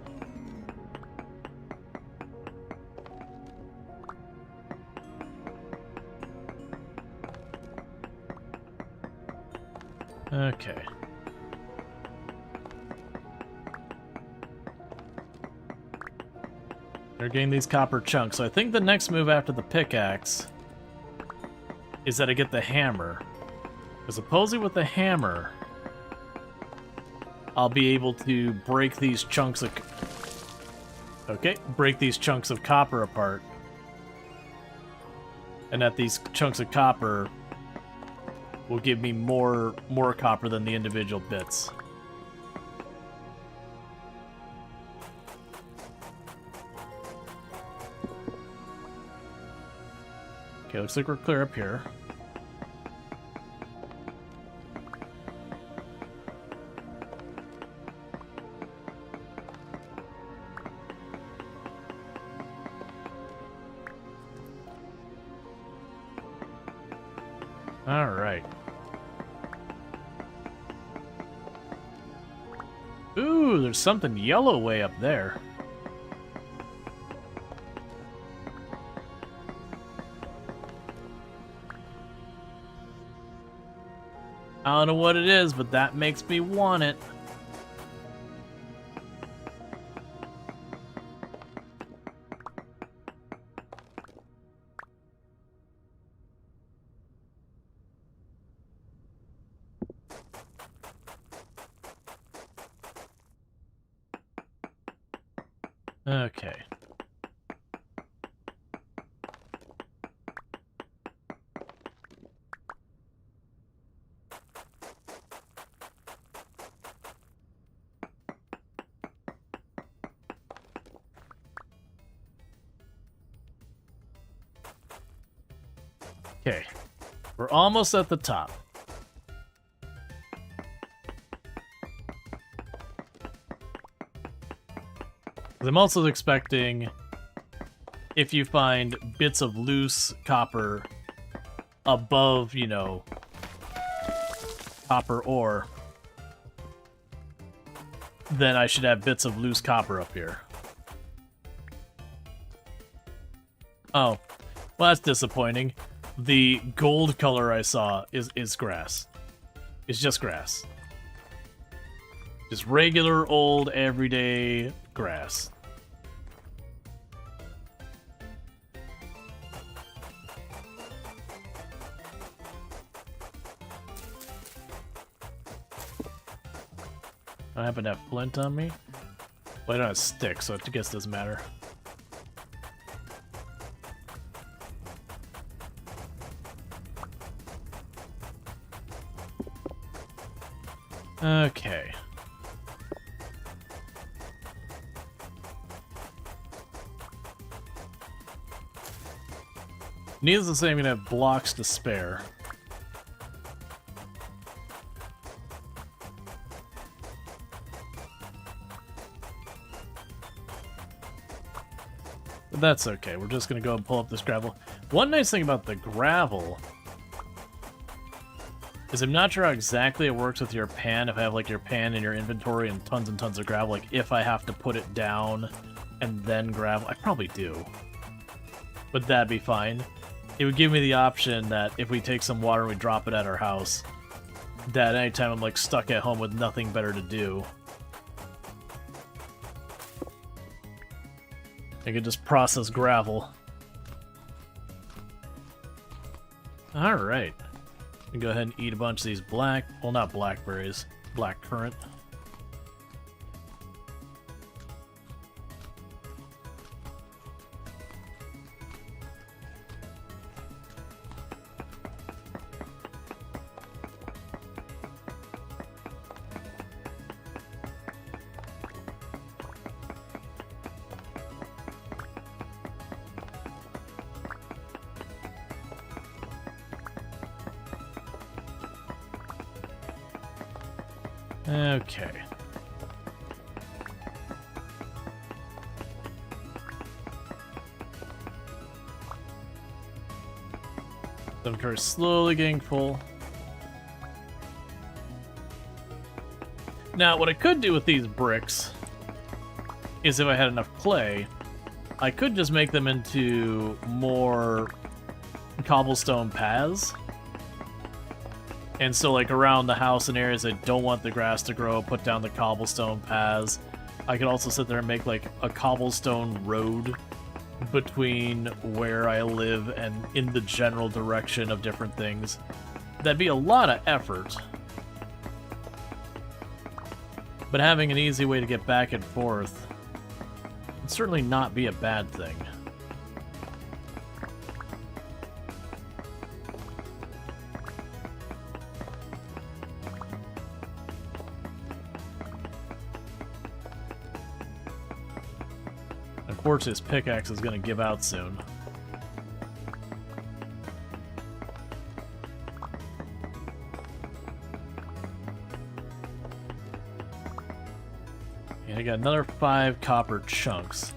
Okay. They're getting these copper chunks, so I think the next move after the pickaxe is that I get the hammer. Because supposedly with the hammer, I'll be able to break these chunks of... Okay, break these chunks of copper apart. And that these chunks of copper will give me more copper than the individual bits. Okay, looks like we're clear up here. All right. Ooh, there's something yellow way up there. I don't know what it is, but that makes me want it. Okay. Okay. We're almost at the top. I'm also expecting, if you find bits of loose copper above, you know, copper ore, then I should have bits of loose copper up here. Oh, well, that's disappointing. The gold color I saw is grass. It's just grass. Just regular, old, everyday grass. I happen to have flint on me. Well, I don't have sticks, so I guess it doesn't matter. Okay. Needless to say, I'm gonna have blocks to spare. But that's okay. We're just gonna go and pull up this gravel. One nice thing about the gravel is I'm not sure how exactly it works with your pan. If I have like your pan in your inventory and tons of gravel, like if I have to put it down and then gravel, I probably do. But that'd be fine. It would give me the option that if we take some water and we drop it at our house, that anytime I'm like stuck at home with nothing better to do. I can just process gravel. Alright. Go ahead and eat a bunch of these well, not blackberries, black currant. Okay. Inventory slowly getting full. Now, what I could do with these bricks is if I had enough clay, I could just make them into more cobblestone paths. And so, like, around the house in areas that don't want the grass to grow, put down the cobblestone paths. I could also sit there and make, like, a cobblestone road between where I live and in the general direction of different things. That'd be a lot of effort. But having an easy way to get back and forth would certainly not be a bad thing. Unfortunately, this pickaxe is going to give out soon. And I got another 5 copper chunks.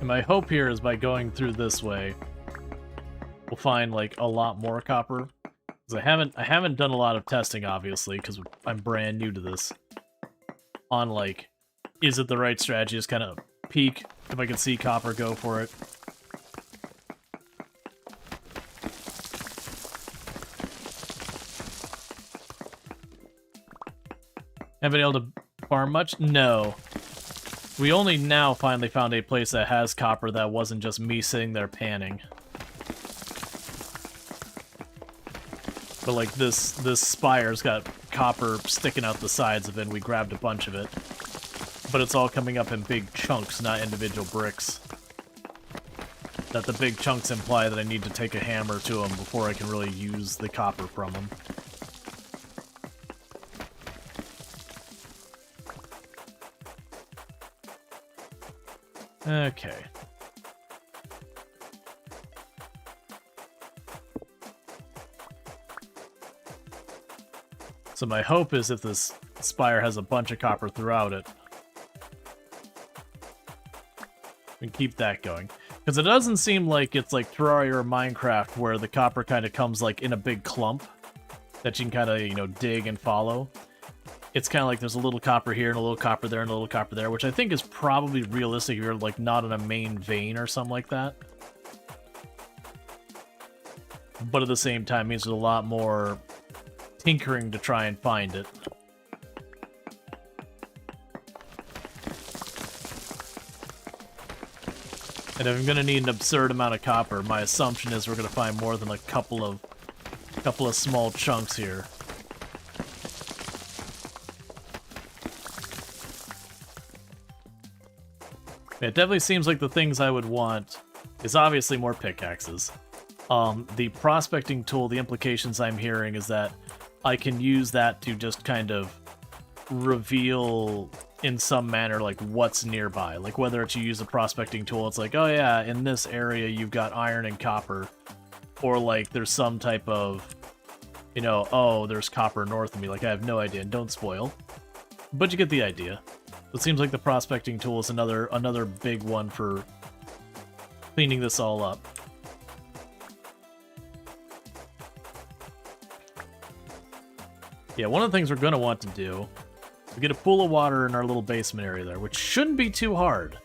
And my hope here is by going through this way, we'll find like a lot more copper. Because I haven't done a lot of testing, obviously, because I'm brand new to this. On like, is it the right strategy? Just kind of peek. If I can see copper, go for it. Haven't been able to farm much? No. We only now finally found a place that has copper that wasn't just me sitting there panning. But like this spire's got copper sticking out the sides of it, and we grabbed a bunch of it. But it's all coming up in big chunks, not individual bricks. That the big chunks imply that I need to take a hammer to them before I can really use the copper from them. Okay. So my hope is if this spire has a bunch of copper throughout it, we can keep that going. Because it doesn't seem like it's like Terraria or Minecraft where the copper kind of comes like in a big clump that you can kind of, you know, dig and follow. It's kind of like there's a little copper here and a little copper there and a little copper there, which I think is probably realistic if you're like not in a main vein or something like that. But at the same time, means there's a lot more tinkering to try and find it. And if I'm gonna need an absurd amount of copper, my assumption is we're gonna find more than a couple of small chunks here. It definitely seems like the things I would want is obviously more pickaxes. The prospecting tool, the implications I'm hearing is that I can use that to just kind of reveal in some manner like what's nearby. Like whether it's you use a prospecting tool, it's like, oh yeah, in this area you've got iron and copper. Or like there's some type of, you know, oh, there's copper north of me. Like I have no idea, and don't spoil. But you get the idea. It seems like the prospecting tool is another big one for cleaning this all up. Yeah, one of the things we're going to want to do is get a pool of water in our little basement area there, which shouldn't be too hard.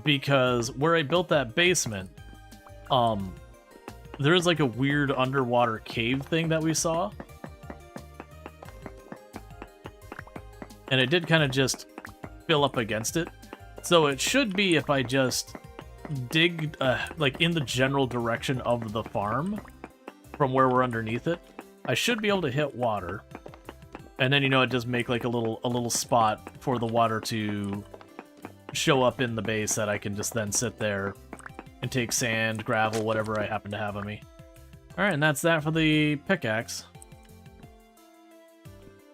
Because where I built that basement, there is like a weird underwater cave thing that we saw. And it did kind of just fill up against it. So it should be if I just dig like in the general direction of the farm from where we're underneath it, I should be able to hit water. And then, you know, it does make like a little spot for the water to show up in the base that I can just then sit there and take sand, gravel, whatever I happen to have on me. Alright, and that's that for the pickaxe.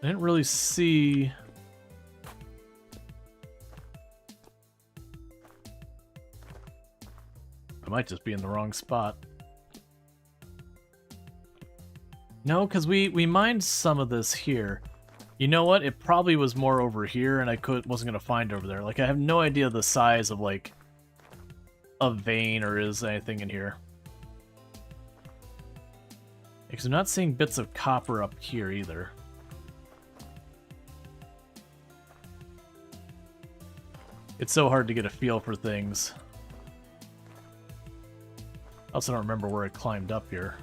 I didn't really see... I might just be in the wrong spot. No, because we mined some of this here. You know what? It probably was more over here, and I wasn't going to find over there. Like, I have no idea the size of, like, a vein or is anything in here. Because I'm not seeing bits of copper up here either. It's so hard to get a feel for things. I also don't remember where I climbed up here.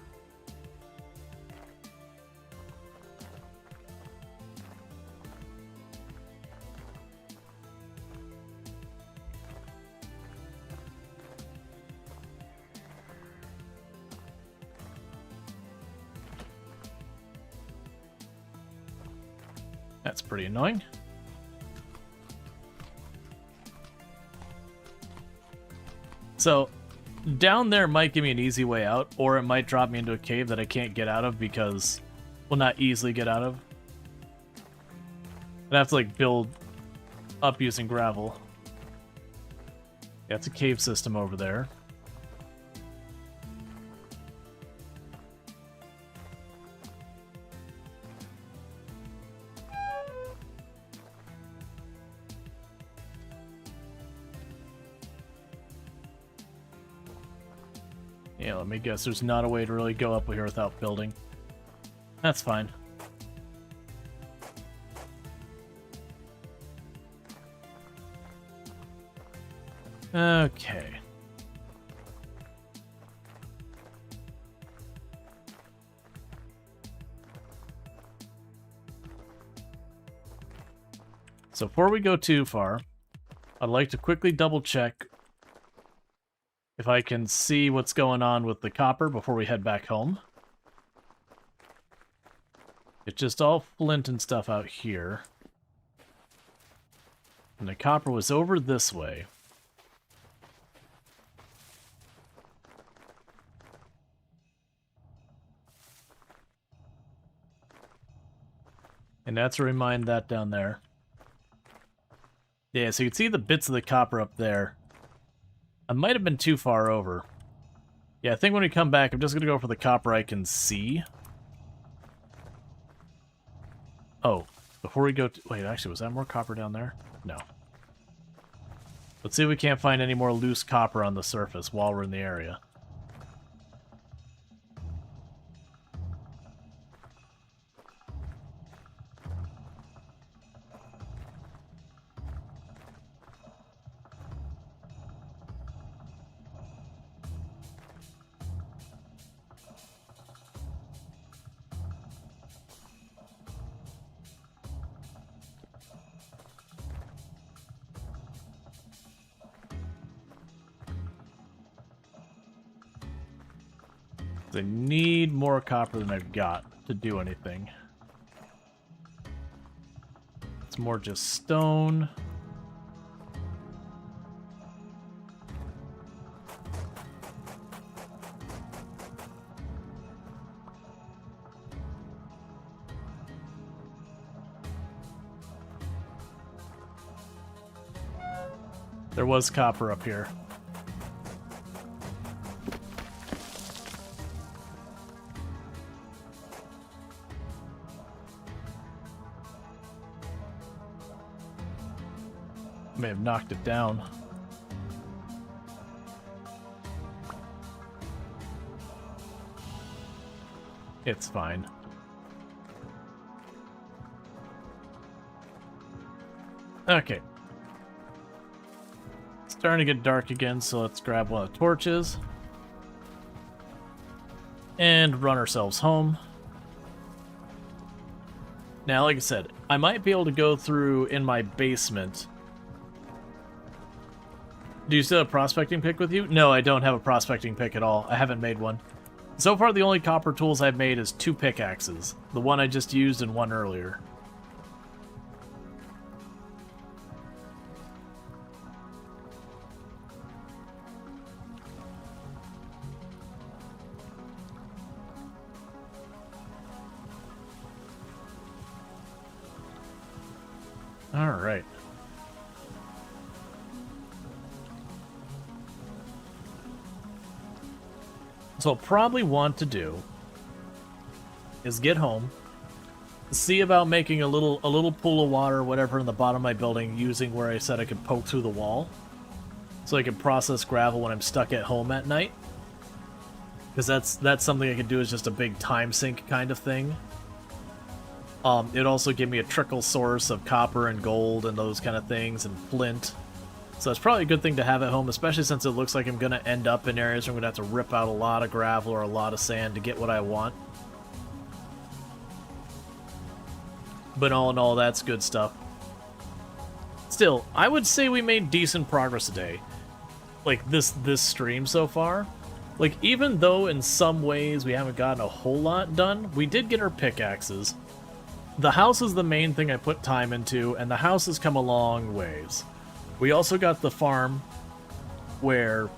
That's pretty annoying. So, down there might give me an easy way out, or it might drop me into a cave that I can't get out of because, well, not easily get out of. I'd have to, like, build up using gravel. Yeah, it's a cave system over there. Yeah, let me guess, there's not a way to really go up here without building. That's fine. Okay. So before we go too far, I'd like to quickly double check if I can see what's going on with the copper before we head back home. It's just all flint and stuff out here. And the copper was over this way. And that's to remind that down there. Yeah, so you can see the bits of the copper up there. I might have been too far over. Yeah, I think when we come back, I'm just going to go for the copper I can see. Oh, before we go to... Wait, actually, was that more copper down there? No. Let's see if we can't find any more loose copper on the surface while we're in the area. I need more copper than I've got to do anything. It's more just stone. There was copper up here. May have knocked it down. It's fine. Okay. It's starting to get dark again, so let's grab one of the torches. And run ourselves home. Now, like I said, I might be able to go through in my basement. Do you still have a prospecting pick with you? No, I don't have a prospecting pick at all. I haven't made one. So far, the only copper tools I've made is 2 pickaxes. The one I just used and one earlier. Alright. So I'll probably want to do is get home, see about making a little pool of water or whatever in the bottom of my building using where I said I could poke through the wall. So I can process gravel when I'm stuck at home at night. Because that's something I can do as just a big time sink kind of thing. It'd also give me a trickle source of copper and gold and those kind of things, and flint. So it's probably a good thing to have at home, especially since it looks like I'm going to end up in areas where I'm going to have to rip out a lot of gravel or a lot of sand to get what I want. But all in all, that's good stuff. Still, I would say we made decent progress today. Like, this stream so far. Like, even though in some ways we haven't gotten a whole lot done, we did get our pickaxes. The house is the main thing I put time into, and the house has come a long ways. We also got the farm, where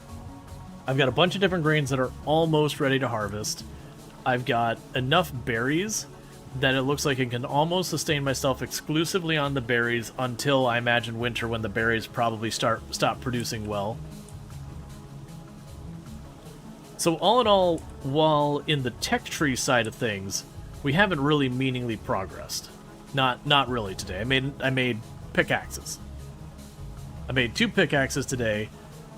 I've got a bunch of different grains that are almost ready to harvest. I've got enough berries that it looks like I can almost sustain myself exclusively on the berries until I imagine winter, when the berries probably stop producing well. So all in all, while in the tech tree side of things, we haven't really meaningfully progressed. Not really today. I made pickaxes. I made 2 pickaxes today,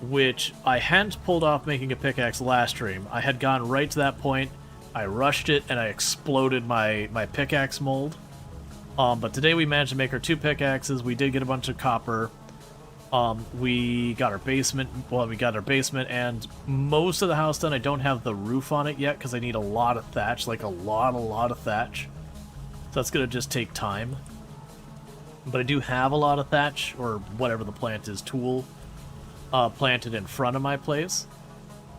which I hadn't pulled off making a pickaxe last stream. I had gone right to that point. I rushed it and I exploded my pickaxe mold. But today we managed to make our 2 pickaxes. We did get a bunch of copper. We got our basement. Well, we got our basement and most of the house done. I don't have the roof on it yet because I need a lot of thatch, like a lot of thatch. So that's gonna just take time. But I do have a lot of thatch, or whatever the plant is, tool, planted in front of my place.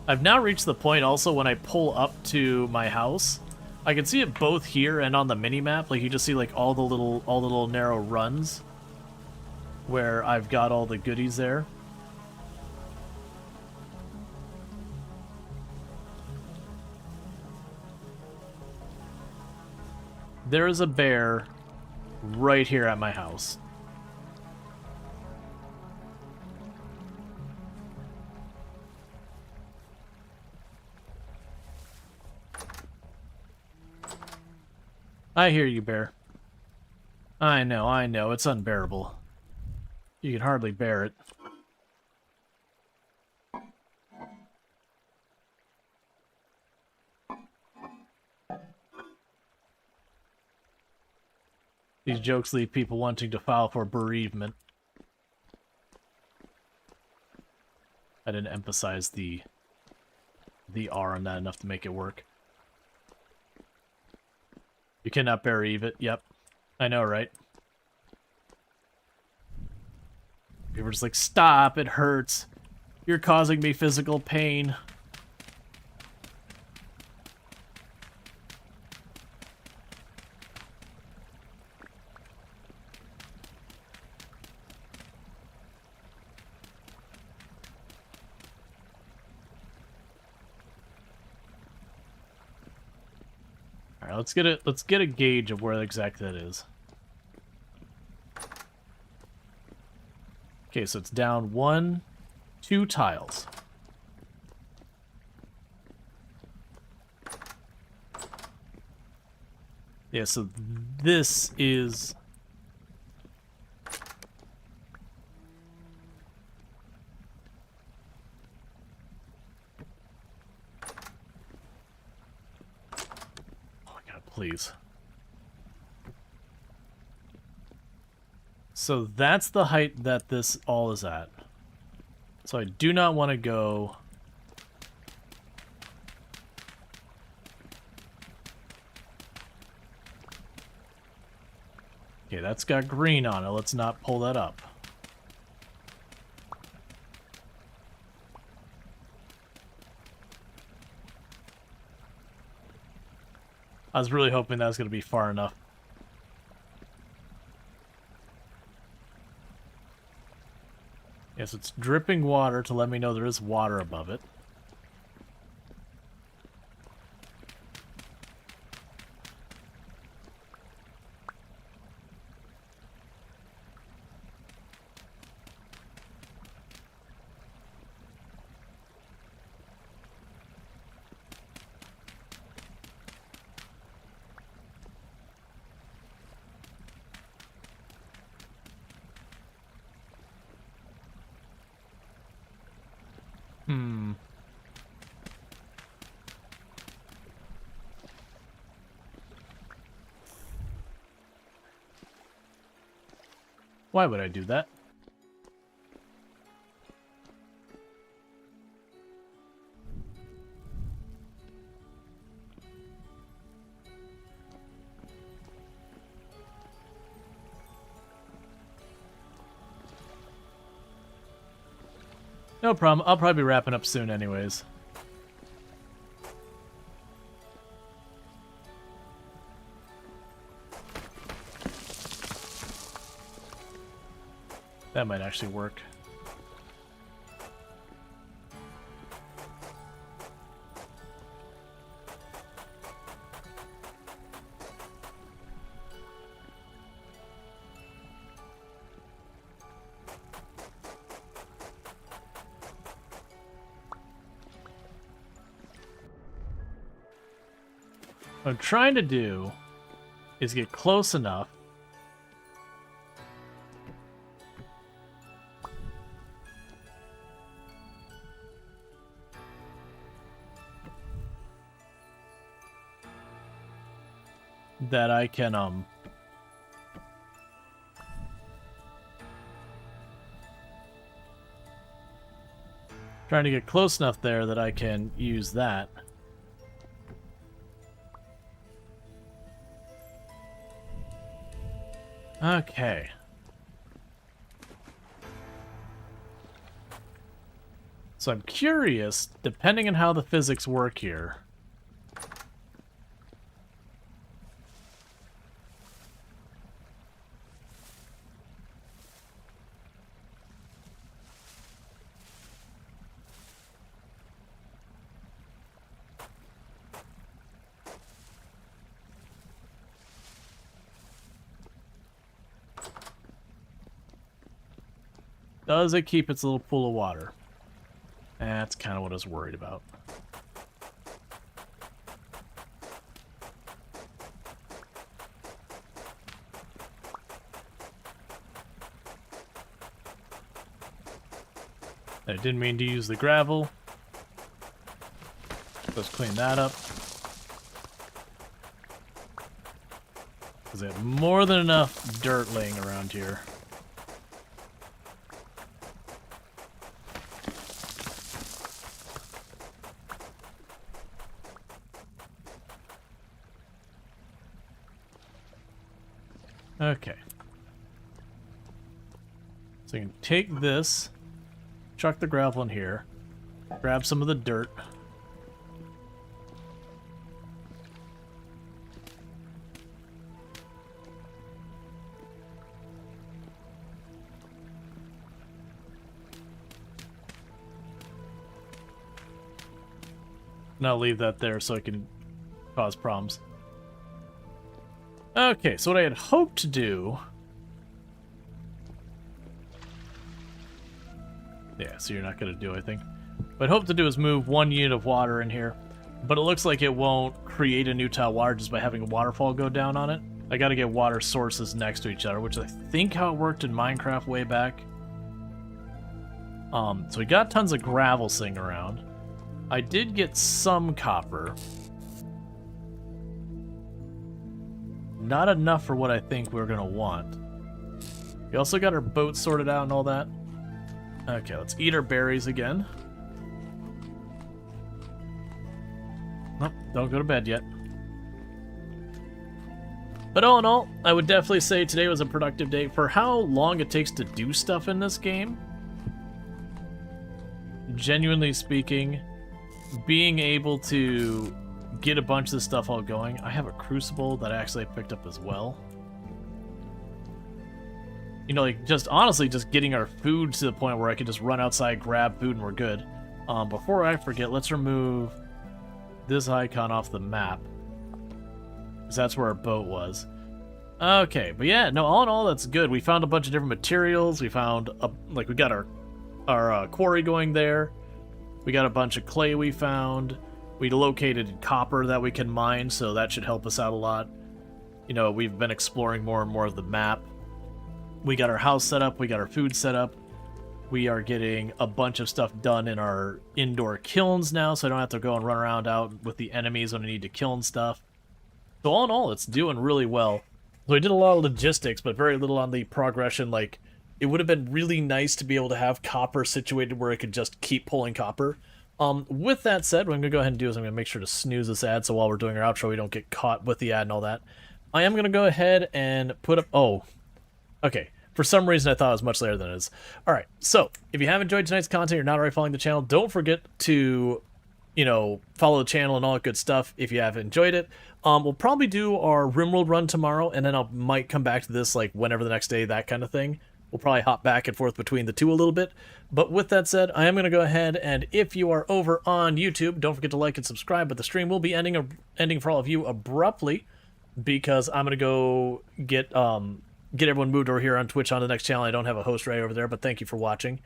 I've now reached the point also when I pull up to my house, I can see it both here and on the mini-map. Like, you just see like all the little narrow runs where I've got all the goodies there. There is a bear right here at my house. I hear you, bear. I know, it's unbearable. You can hardly bear it. These jokes leave people wanting to file for bereavement. I didn't emphasize the R on that enough to make it work. You cannot bereave it. Yep. I know, right? People were just like, stop, it hurts. You're causing me physical pain. All right, let's get a gauge of where exactly that is. Okay, so it's down 1, 2 tiles. Yeah, so this is... Oh my god, please. So that's the height that this all is at. So I do not want to go... Okay, that's got green on it. Let's not pull that up. I was really hoping that was going to be far enough. Yes, it's dripping water to let me know there is water above it. Why would I do that? No problem. I'll probably be wrapping up soon anyways. That might actually work. What I'm trying to do is get close enough that I can trying to get close enough there that I can use that. Okay. So I'm curious, depending on how the physics work here. Does it keep its little pool of water? That's kind of what I was worried about. I didn't mean to use the gravel. Let's clean that up. Because I have more than enough dirt laying around here. Okay. So you can take this, chuck the gravel in here, grab some of the dirt. And I'll leave that there so I can cause problems. Okay, so what I had hoped to do... Yeah, so you're not going to do anything. What I hope to do is move 1 unit of water in here, but it looks like it won't create a new tile of water just by having a waterfall go down on it. I got to get water sources next to each other, which I think how it worked in Minecraft way back. So we got tons of gravel sitting around. I did get some copper. Not enough for what I think we're going to want. We also got our boat sorted out and all that. Okay, let's eat our berries again. Nope, don't go to bed yet. But all in all, I would definitely say today was a productive day. For how long it takes to do stuff in this game, genuinely speaking, being able to get a bunch of this stuff all going. I have a crucible that I actually picked up as well. You know, like, just honestly, just getting our food to the point where I can just run outside, grab food, and we're good. Before I forget, let's remove this icon off the map, because that's where our boat was. Okay, but yeah, no, all in all, that's good. We found a bunch of different materials. We found, we got our quarry going there. We got a bunch of clay we found. We located copper that we can mine, so that should help us out a lot. You know, we've been exploring more and more of the map. We got our house set up. We got our food set up. We are getting a bunch of stuff done in our indoor kilns now, so I don't have to go and run around out with the enemies when I need to kiln stuff. So all in all, it's doing really well. So we did a lot of logistics, but very little on the progression. Like, it would have been really nice to be able to have copper situated where it could just keep pulling copper. With that said, what I'm going to go ahead and do is I'm going to make sure to snooze this ad, so while we're doing our outro, we don't get caught with the ad and all that. I am going to go ahead and put up... Oh, okay. For some reason, I thought it was much later than it is. Alright, so, if you have enjoyed tonight's content, you're not already following the channel, don't forget to, you know, follow the channel and all that good stuff if you have enjoyed it. We'll probably do our RimWorld run tomorrow, and then I might come back to this, like, whenever the next day, that kind of thing. We'll probably hop back and forth between the two a little bit. But with that said, I am going to go ahead, and if you are over on YouTube, don't forget to like and subscribe, but the stream will be ending for all of you abruptly, because I'm going to go get everyone moved over here on Twitch on the next channel. I don't have a host right over there, but thank you for watching.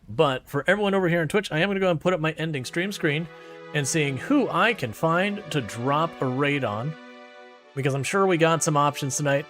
But for everyone over here on Twitch, I am going to go and put up my ending stream screen and seeing who I can find to drop a raid on, because I'm sure we got some options tonight.